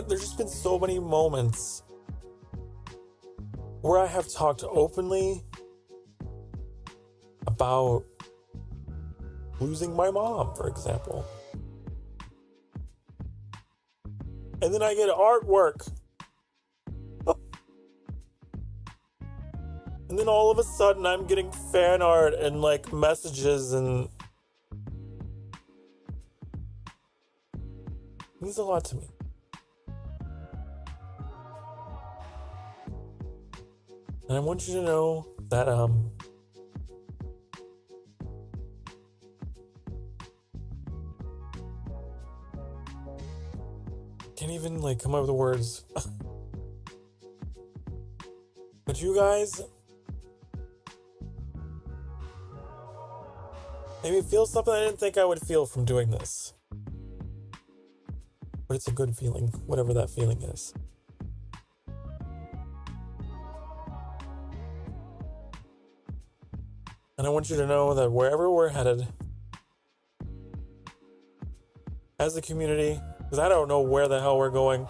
there's just been so many moments where I have talked openly about losing my mom, for example. And then I get artwork. And then all of a sudden I'm getting fan art and like messages, and it means a lot to me. And I want you to know that can't even like come up with the words. But you guys made me feel something I didn't think I would feel from doing this. But it's a good feeling, whatever that feeling is. And I want you to know that wherever we're headed as a community, because I don't know where the hell we're going,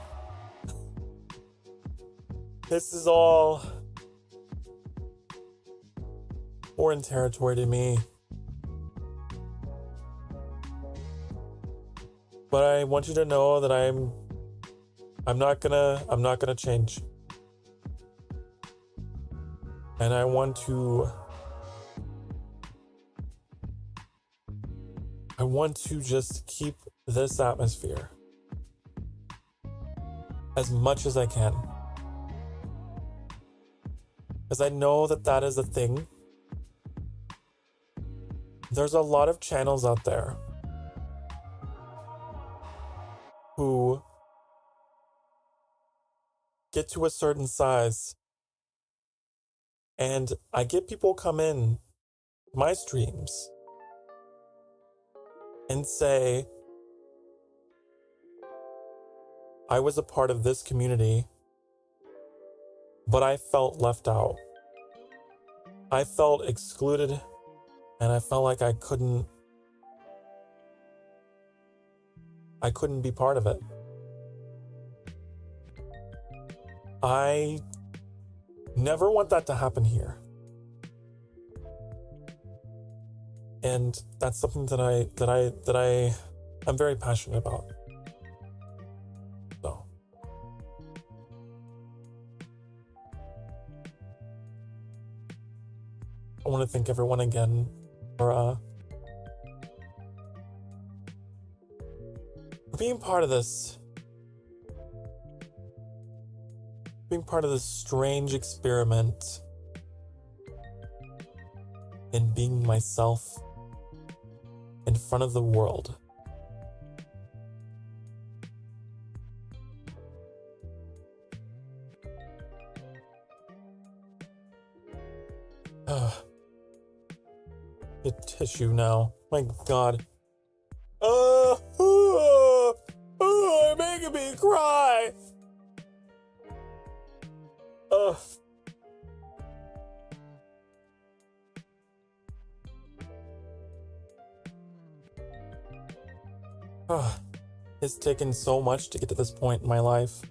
this is all foreign territory to me. But I want you to know that I'm not gonna change. And I want to just keep this atmosphere as much as I can. Because I know that that is a thing. There's a lot of channels out there who get to a certain size, and I get people come in my streams and say, I was a part of this community, but I felt left out. I felt excluded, and I felt like I couldn't be part of it. I never want that to happen here. And that's something that I'm very passionate about. So I want to thank everyone again for being part of this. Being part of this strange experiment in being myself in front of the world. Get tissue now. My God. You're making me cry. It's taken so much to get to this point in my life.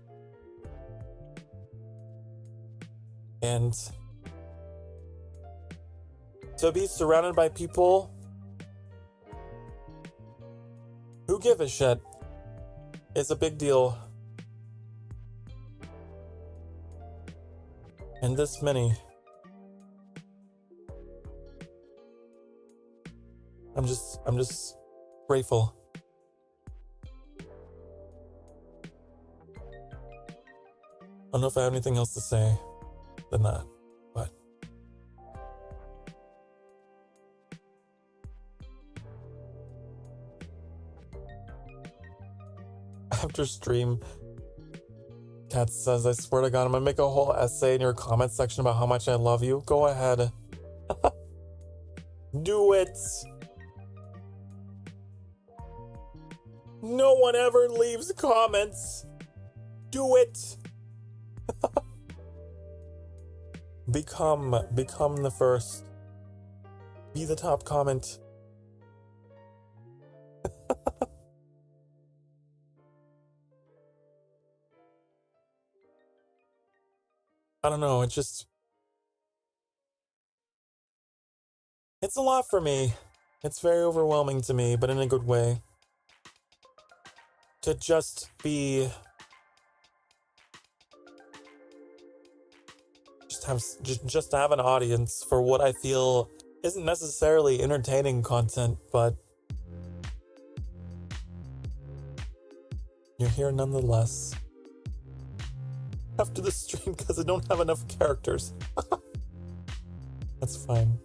And to be surrounded by people who give a shit is a big deal. And this many. I'm just grateful. I don't know if I have anything else to say than that, but after stream, Kat says, I swear to God, I'm gonna make a whole essay in your comment section about how much I love you. Go ahead. Do it. No one ever leaves comments. Do it. Become the first. Be the top comment. I don't know, it's a lot for me. It's very overwhelming to me, but in a good way. To just have an audience for what I feel isn't necessarily entertaining content, but you're here nonetheless. After the stream, because I don't have enough characters. That's fine.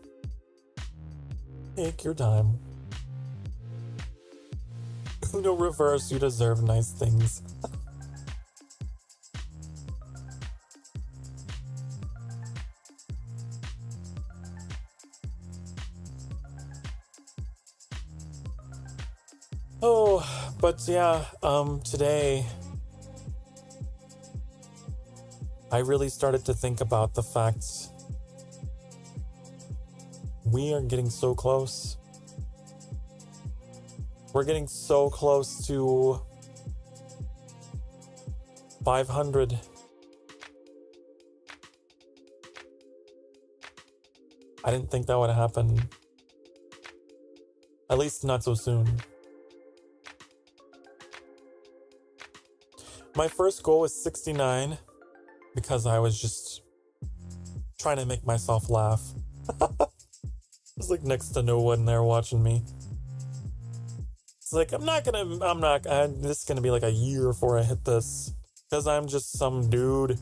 Take your time. No reverse, you deserve nice things. Oh, but yeah, today I really started to think about the fact we are getting so close. We're getting so close to 500. I didn't think that would happen. At least not so soon. My first goal was 69 because I was just trying to make myself laugh. There's like next to no one there watching me. It's like, this is gonna be like a year before I hit this. Because I'm just some dude.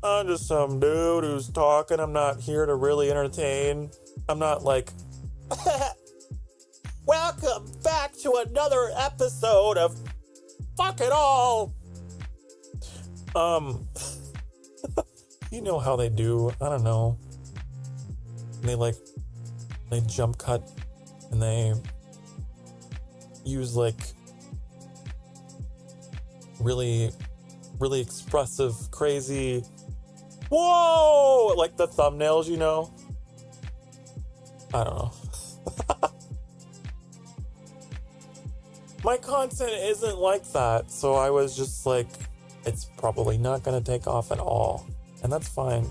I'm just some dude who's talking. I'm not here to really entertain. I'm not like, welcome back to another episode of Fuck It All. You know how they do. I don't know. They jump cut and they use like really, really expressive, crazy, whoa, like the thumbnails, you know? I don't know. My content isn't like that, so I was just like, it's probably not gonna take off at all, and that's fine.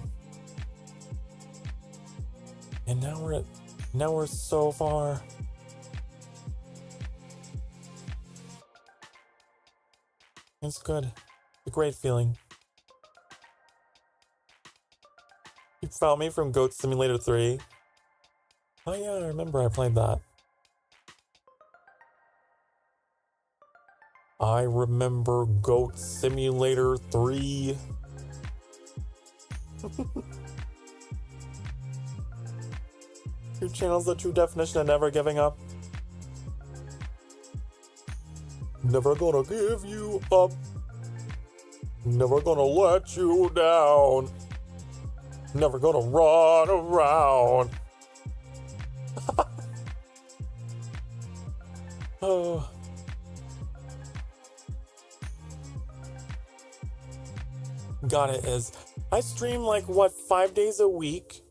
And now we're so far. It's good. It's a great feeling. You found me from Goat Simulator 3. Oh yeah, I remember I played that. I remember Goat Simulator 3. Your channel's the true definition of never giving up. Never gonna give you up. Never gonna let you down. Never gonna run around. Oh. God, it is. I stream like, what, 5 days a week?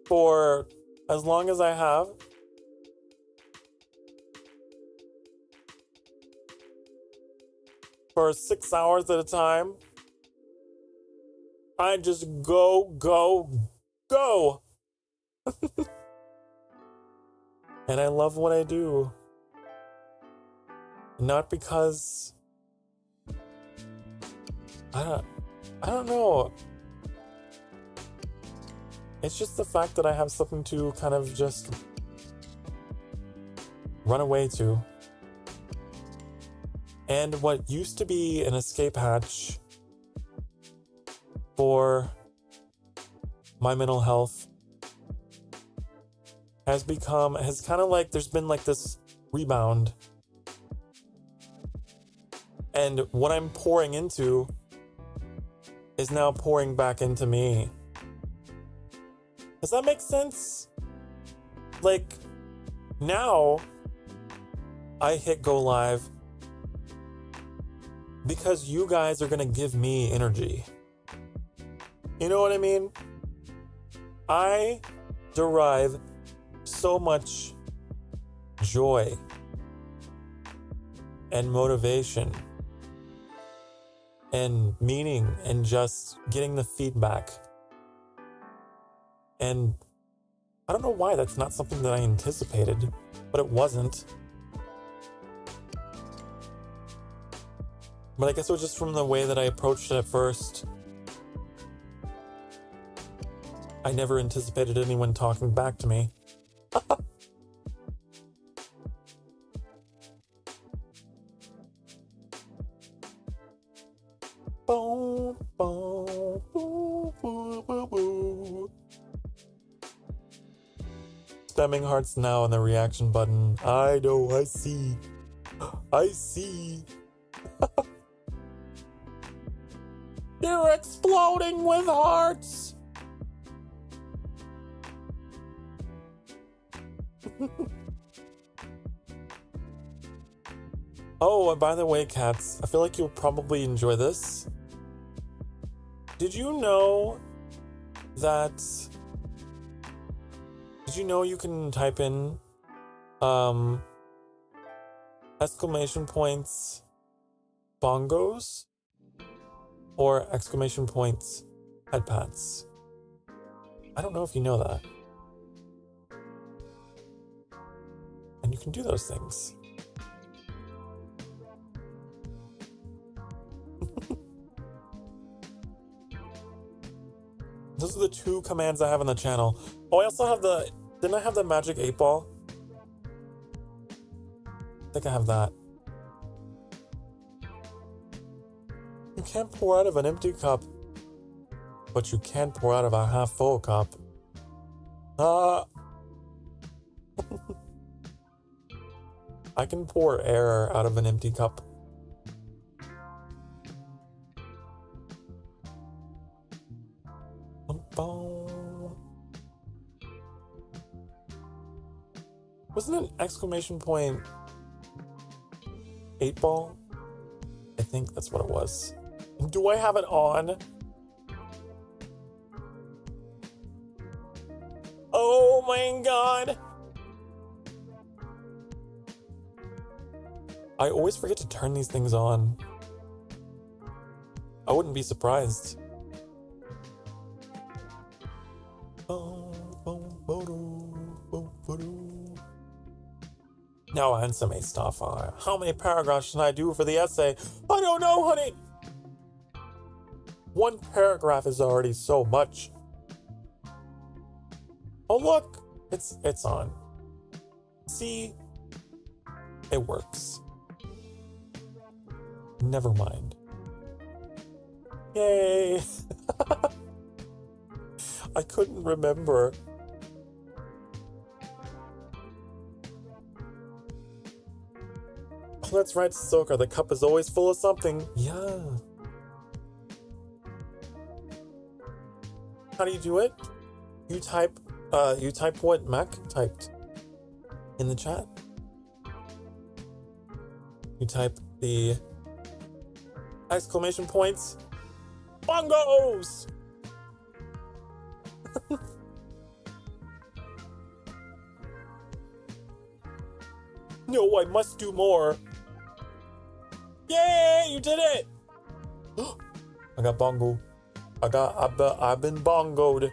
For as long as I have. For 6 hours at a time. I just go. And I love what I do. Not because I don't know. It's just the fact that I have something to kind of just run away to. And what used to be an escape hatch for my mental health has kind of like, there's been like this rebound. And what I'm pouring into is now pouring back into me. Does that make sense? Like, now I hit go live because you guys are gonna give me energy. You know what I mean? I derive so much joy and motivation and meaning and just getting the feedback. And I don't know why that's not something that I anticipated, but it wasn't. But I guess it was just from the way that I approached it at first. I never anticipated anyone talking back to me. Boom, boom, boom, boom, boom, boom. Stemming hearts now on the reaction button. I know, I see. I see. You're exploding with hearts. Oh, and by the way, cats, I feel like you'll probably enjoy this. Did you know you can type in exclamation points bongos or exclamation points head pats? I don't know if you know that. And you can do those things. Those are the 2 commands I have on the channel. Oh, I also have didn't I have the magic 8-ball? I think I have that. You can't pour out of an empty cup, but you can pour out of a half full cup. I can pour air out of an empty cup. Wasn't it exclamation point 8-ball? I think that's what it was. Do I have it on? Oh my god! I always forget to turn these things on. I wouldn't be surprised. Now answer me, Starfire. How many paragraphs should I do for the essay? I don't know, honey. 1 paragraph is already so much. Oh look, it's on. See, it works. Never mind. Yay! I couldn't remember. Oh, that's right, Soka. The cup is always full of something. Yeah. How do you do it? You type what Mac typed in the chat. You type the exclamation points. Bongos! No, I must do more. Yay, you did it! I got bongo. I've been bongoed.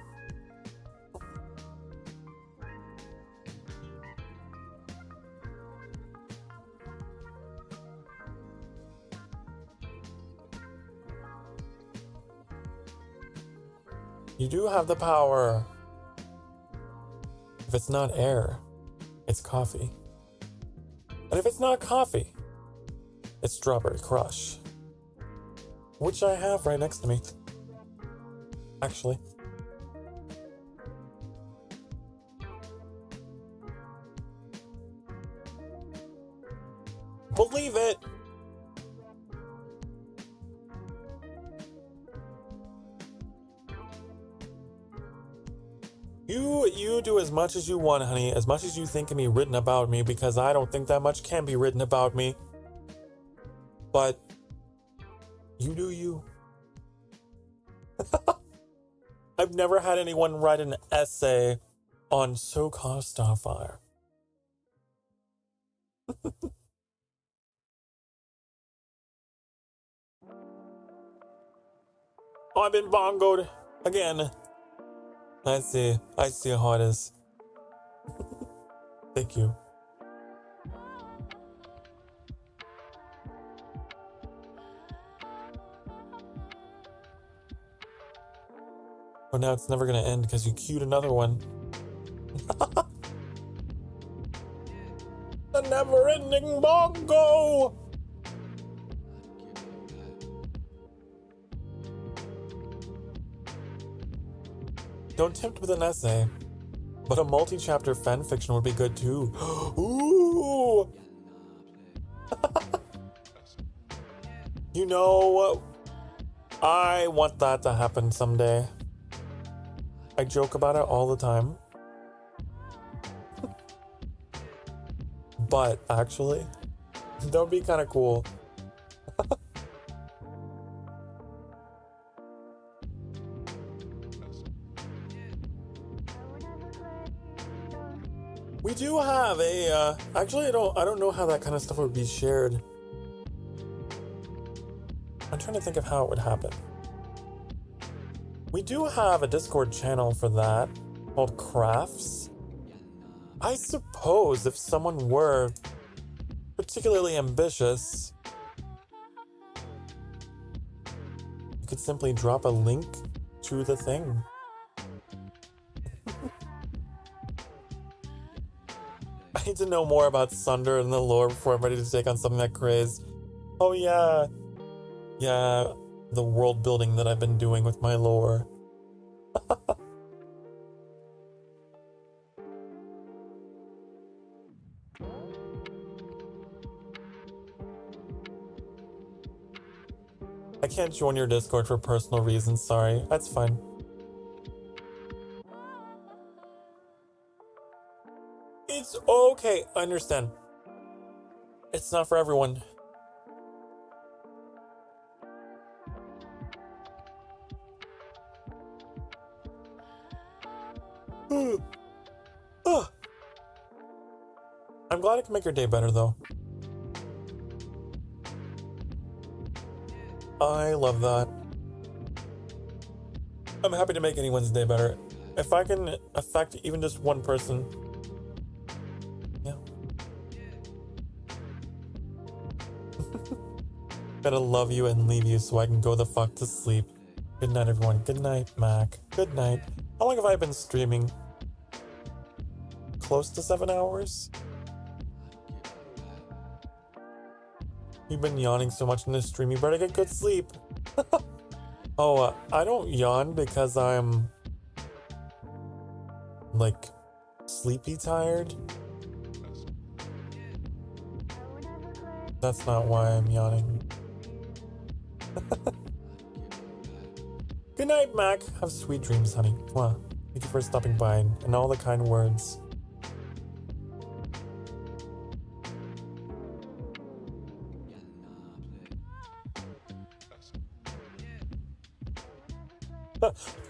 You do have the power. If it's not air, it's coffee. And if it's not coffee, It's Strawberry Crush, which I have right next to me, actually. Believe it! You do as much as you want, honey, as much as you think can be written about me, because I don't think that much can be written about me. But you do you. I've never had anyone write an essay on so-called Starfire. Oh, I've been bongoed again. I see how it is. Thank you. But now it's never gonna end because you queued another one. The never-ending bongo! Don't tempt with an essay, but a multi-chapter fanfiction would be good too. Ooh! You know, I want that to happen someday. I joke about it all the time. But actually, that would be kind of cool. We do have a, actually I don't know how that kind of stuff would be shared. I'm trying to think of how it would happen. We do have a Discord channel for that called Crafts. I suppose if someone were particularly ambitious, you could simply drop a link to the thing. I need to know more about Sunder and the lore before I'm ready to take on something that craze. Oh yeah. Yeah, the world building that I've been doing with my lore. I can't join your Discord for personal reasons, sorry. That's fine. It's okay, I understand. It's not for everyone. I'm glad I can make your day better, though. I love that. I'm happy to make anyone's day better. If I can affect even just one person, yeah. Gotta love you and leave you so I can go the fuck to sleep. Good night, everyone. Good night, Mac. Good night. How long have I been streaming? Close to 7 hours? You've been yawning so much in this stream, you better get good sleep. Oh, I don't yawn because I'm like sleepy tired. That's not why I'm yawning. Good night, Mac. Have sweet dreams, honey. Mwah. Thank you for stopping by and all the kind words.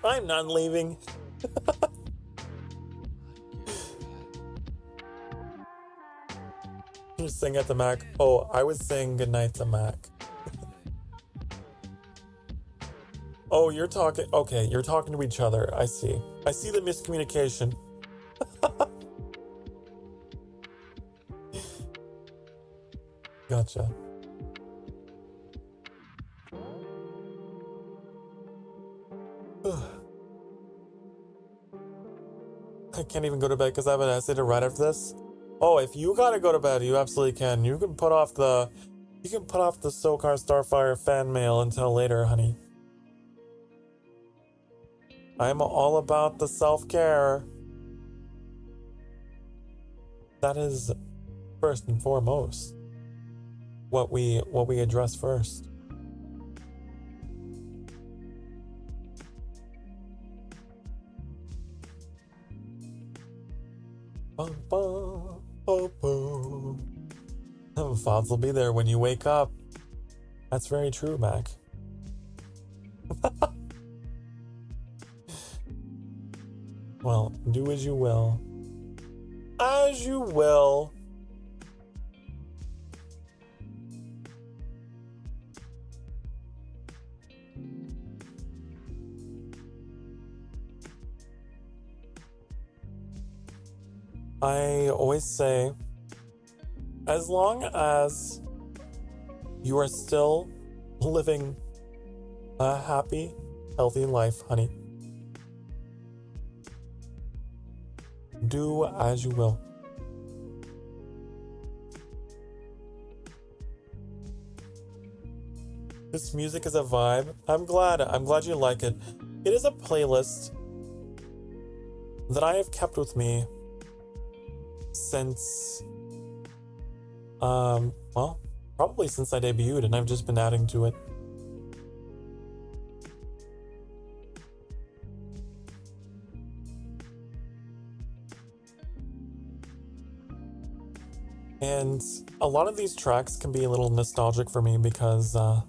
I'm not leaving. You sing at the Mac. Oh, I was saying goodnight to Mac. Oh, you're talking. Okay, you're talking to each other. I see. I see the miscommunication. Gotcha. I can't even go to bed because I have an essay to write after this. Oh, if you gotta go to bed, you absolutely can. You can put off the You can put off the SoCar Starfire fan mail until later, honey. I'm all about the self-care. That is first and foremost what we address first. Bum, bum, bum, bum. Fods will be there when you wake up. That's very true, Mac. Well, do as you will. As you will. I always say, as long as you are still living a happy, healthy life, honey, do as you will. This music is a vibe. I'm glad you like it. It is a playlist that I have kept with me since, well, probably since I debuted, and I've just been adding to it. And a lot of these tracks can be a little nostalgic for me because they're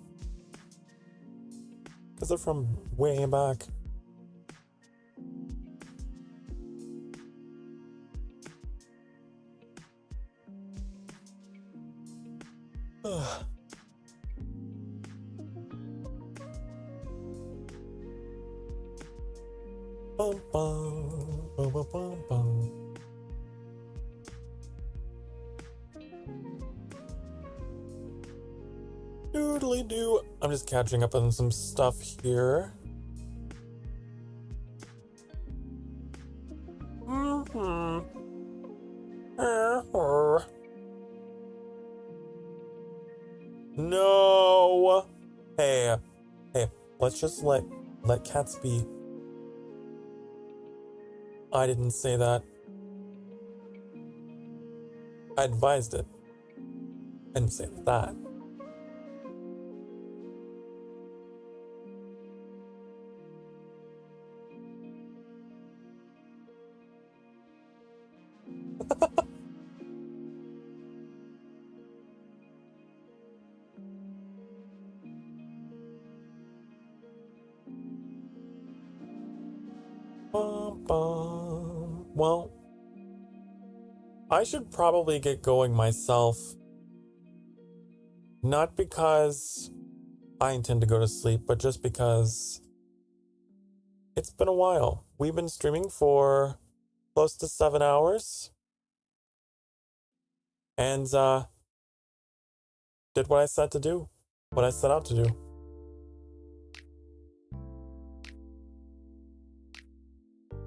from way back. Bum, bum, bum, bum, bum, bum. Doodly doo. I'm just catching up on some stuff here. No. Hey, let's just let cats be. I didn't say that. I advised it. I didn't say that. Well, I should probably get going myself. Not because I intend to go to sleep, but just because it's been a while. We've been streaming for close to 7 hours. And did what I set to do. What I set out to do.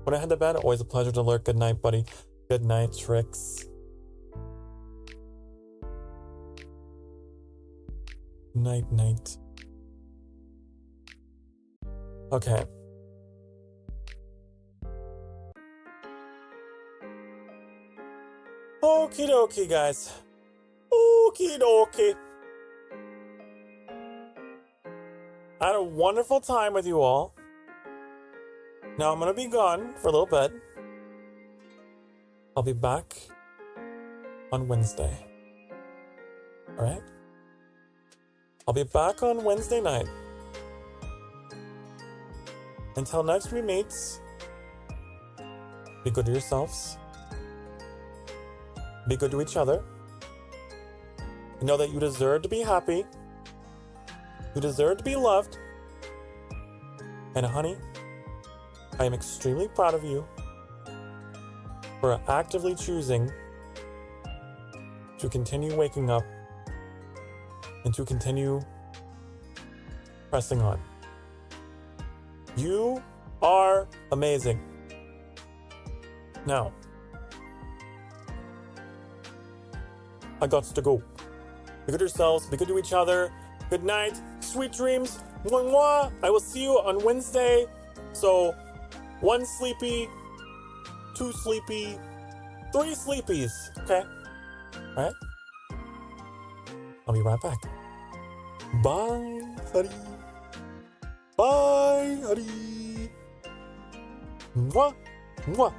When I head to bed, always a pleasure to lurk. Good night, buddy. Good night, Tricks. Night. Okay. Okie dokie, guys. Okie dokie. I had a wonderful time with you all. Now I'm gonna be gone for a little bit. I'll be back on Wednesday. Alright? I'll be back on Wednesday night. Until next we meet, be good to yourselves. Be good to each other. Know that you deserve to be happy. You deserve to be loved. And honey, I am extremely proud of you for actively choosing to continue waking up and to continue pressing on. You are amazing. Now, I got to go. Be good to yourselves. Be good to each other. Good night. Sweet dreams. Mwah, mwah. I will see you on Wednesday. So, 1 sleepy, 2 sleepy, 3 sleepies. Okay? All right? I'll be right back. Bye, honey. Bye, honey. Mwah, mwah.